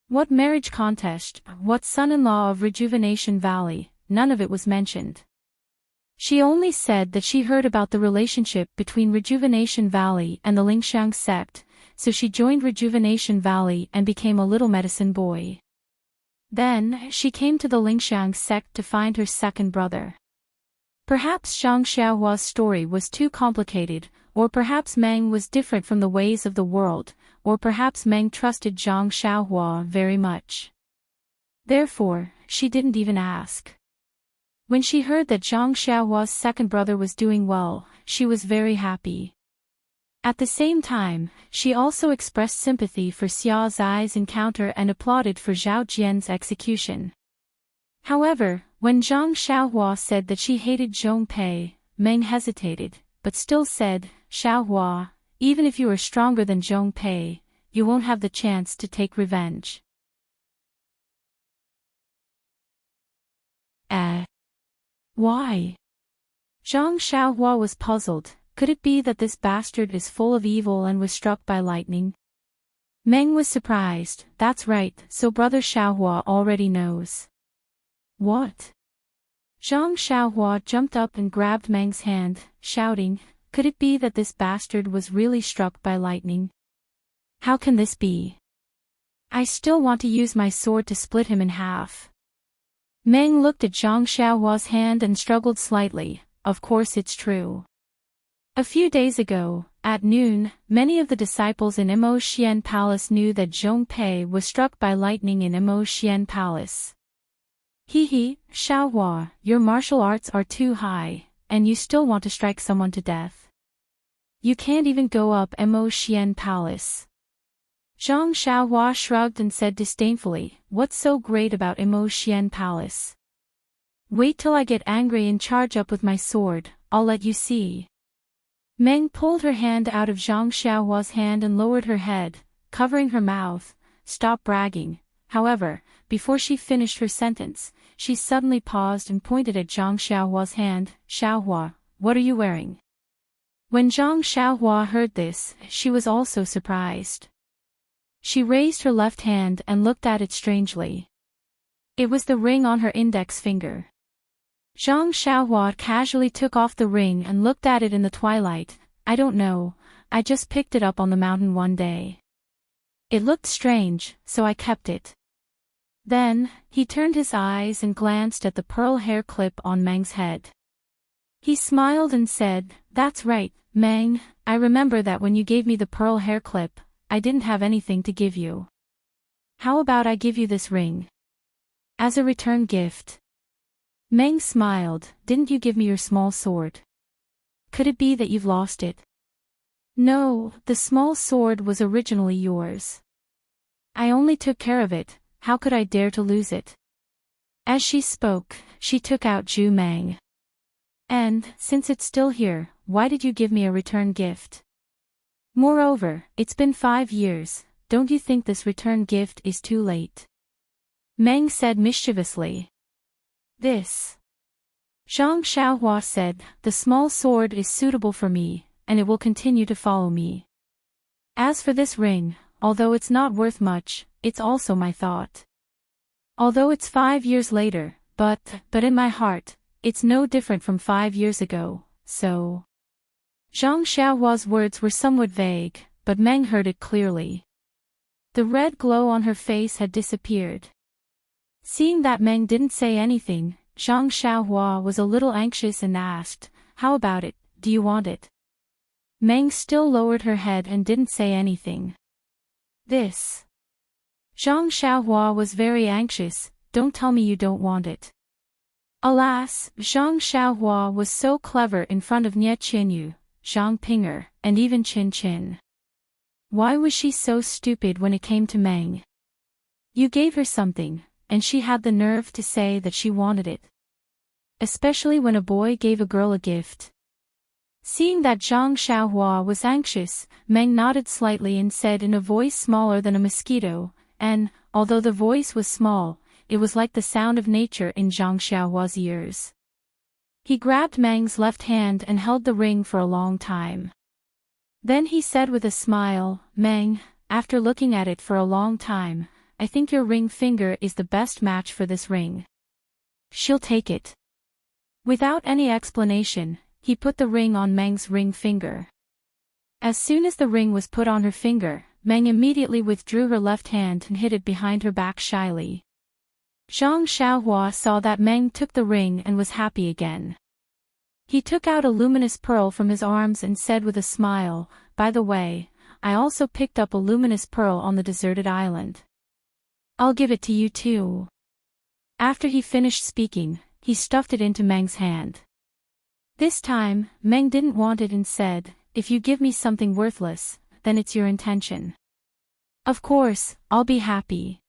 What marriage contest, what son-in-law of Rejuvenation Valley, none of it was mentioned. She only said that she heard about the relationship between Rejuvenation Valley and the Lingxiang sect, so she joined Rejuvenation Valley and became a little medicine boy. Then, she came to the Lingxiang sect to find her second brother. Perhaps Zhang Xiaohua's story was too complicated, or perhaps Meng was different from the ways of the world, or perhaps Meng trusted Zhang Xiaohua very much. Therefore, she didn't even ask. When she heard that Zhang Xiaohua's second brother was doing well, she was very happy. At the same time, she also expressed sympathy for Xia Zai's encounter and applauded for Zhao Jian's execution. However, when Zhang Xiaohua said that she hated Zhong Pei, Meng hesitated, but still said, Xiaohua, even if you are stronger than Zhong Pei, you won't have the chance to take revenge. Why? Zhang Xiaohua was puzzled. Could it be that this bastard is full of evil and was struck by lightning? Meng was surprised. That's right, so brother Xiaohua already knows. What? Zhang Xiaohua jumped up and grabbed Meng's hand, shouting, could it be that this bastard was really struck by lightning? How can this be? I still want to use my sword to split him in half. Meng looked at Zhang Xiaohua's hand and struggled slightly. Of course it's true. A few days ago, at noon, many of the disciples in Mo Xian Palace knew that Zhong Pei was struck by lightning in Mo Xian Palace. Hee, Xiaohua, your martial arts are too high, and you still want to strike someone to death. You can't even go up Mo Xian Palace. Zhang Xiaohua shrugged and said disdainfully, what's so great about Mo Xian Palace? Wait till I get angry and charge up with my sword, I'll let you see. Meng pulled her hand out of Zhang Xiaohua's hand and lowered her head, covering her mouth. Stop bragging. However, before she finished her sentence, she suddenly paused and pointed at Zhang Xiaohua's hand. Xiaohua, what are you wearing? When Zhang Xiaohua heard this, she was also surprised. She raised her left hand and looked at it strangely. It was the ring on her index finger. Zhang Xiaohua casually took off the ring and looked at it in the twilight. I don't know, I just picked it up on the mountain one day. It looked strange, so I kept it. Then, he turned his eyes and glanced at the pearl hair clip on Meng's head. He smiled and said, "That's right, Meng, I remember that when you gave me the pearl hair clip, I didn't have anything to give you. How about I give you this ring? As a return gift." Meng smiled. "Didn't you give me your small sword? Could it be that you've lost it?" "No, the small sword was originally yours. I only took care of it, how could I dare to lose it?" As she spoke, she took out Zhu Meng. "And, since it's still here, why did you give me a return gift? Moreover, it's been 5 years, don't you think this return gift is too late?" Meng said mischievously. "This." Zhang Xiaohua said, "The small sword is suitable for me, and it will continue to follow me. As for this ring, although it's not worth much, it's also my thought. Although it's 5 years later, but in my heart, it's no different from 5 years ago, so." Zhang Xiaohua's words were somewhat vague, but Meng heard it clearly. The red glow on her face had disappeared. Seeing that Meng didn't say anything, Zhang Xiaohua was a little anxious and asked, "How about it, do you want it?" Meng still lowered her head and didn't say anything. "This." Zhang Xiaohua was very anxious, "Don't tell me you don't want it." Alas, Zhang Xiaohua was so clever in front of Nie Qinyu, Zhang Pinger, and even Qin Qin. Why was she so stupid when it came to Meng? You gave her something, and she had the nerve to say that she wanted it. Especially when a boy gave a girl a gift. Seeing that Zhang Xiaohua was anxious, Meng nodded slightly and said in a voice smaller than a mosquito, and, although the voice was small, it was like the sound of nature in Zhang Xiaohua's ears. He grabbed Meng's left hand and held the ring for a long time. Then he said with a smile, "Meng, after looking at it for a long time, I think your ring finger is the best match for this ring. She'll take it." Without any explanation, he put the ring on Meng's ring finger. As soon as the ring was put on her finger, Meng immediately withdrew her left hand and hid it behind her back shyly. Zhang Xiaohua saw that Meng took the ring and was happy again. He took out a luminous pearl from his arms and said with a smile, "By the way, I also picked up a luminous pearl on the deserted island. I'll give it to you too." After he finished speaking, he stuffed it into Meng's hand. This time, Meng didn't want it and said, "If you give me something worthless, then it's your intention. Of course, I'll be happy.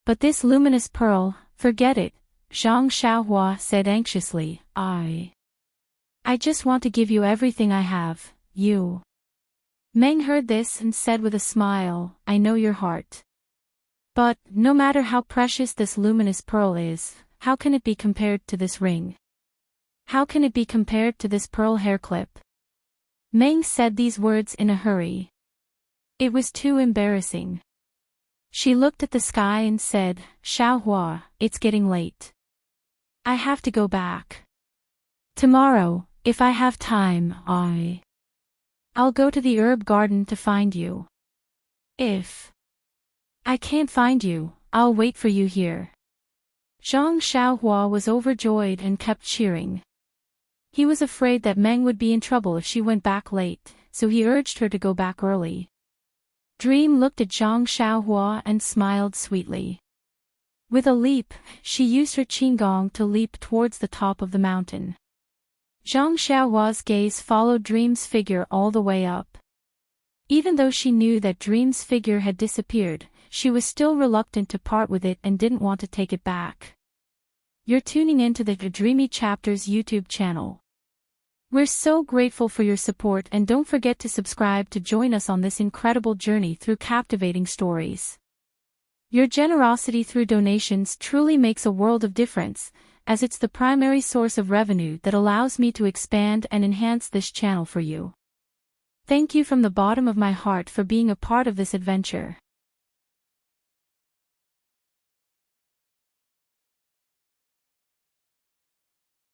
But this luminous pearl, forget it," Zhang Xiaohua said anxiously, I just want to give you everything I have, you." Meng heard this and said with a smile, "I know your heart. But, no matter how precious this luminous pearl is, how can it be compared to this ring? How can it be compared to this pearl hair clip?" Meng said these words in a hurry. It was too embarrassing. She looked at the sky and said, "Xiaohua, it's getting late. I have to go back. Tomorrow, if I have time, I'll go to the herb garden to find you. If I can't find you, I'll wait for you here." Zhang Xiaohua was overjoyed and kept cheering. He was afraid that Meng would be in trouble if she went back late, so he urged her to go back early. Dream looked at Zhang Xiaohua and smiled sweetly. With a leap, she used her qigong to leap towards the top of the mountain. Zhang Xiaohua's gaze followed Dream's figure all the way up. Even though she knew that Dream's figure had disappeared, she was still reluctant to part with it and didn't want to take it back. You're tuning into the Dreamy Chapters YouTube channel. We're so grateful for your support, and don't forget to subscribe to join us on this incredible journey through captivating stories. Your generosity through donations truly makes a world of difference, as it's the primary source of revenue that allows me to expand and enhance this channel for you. Thank you from the bottom of my heart for being a part of this adventure.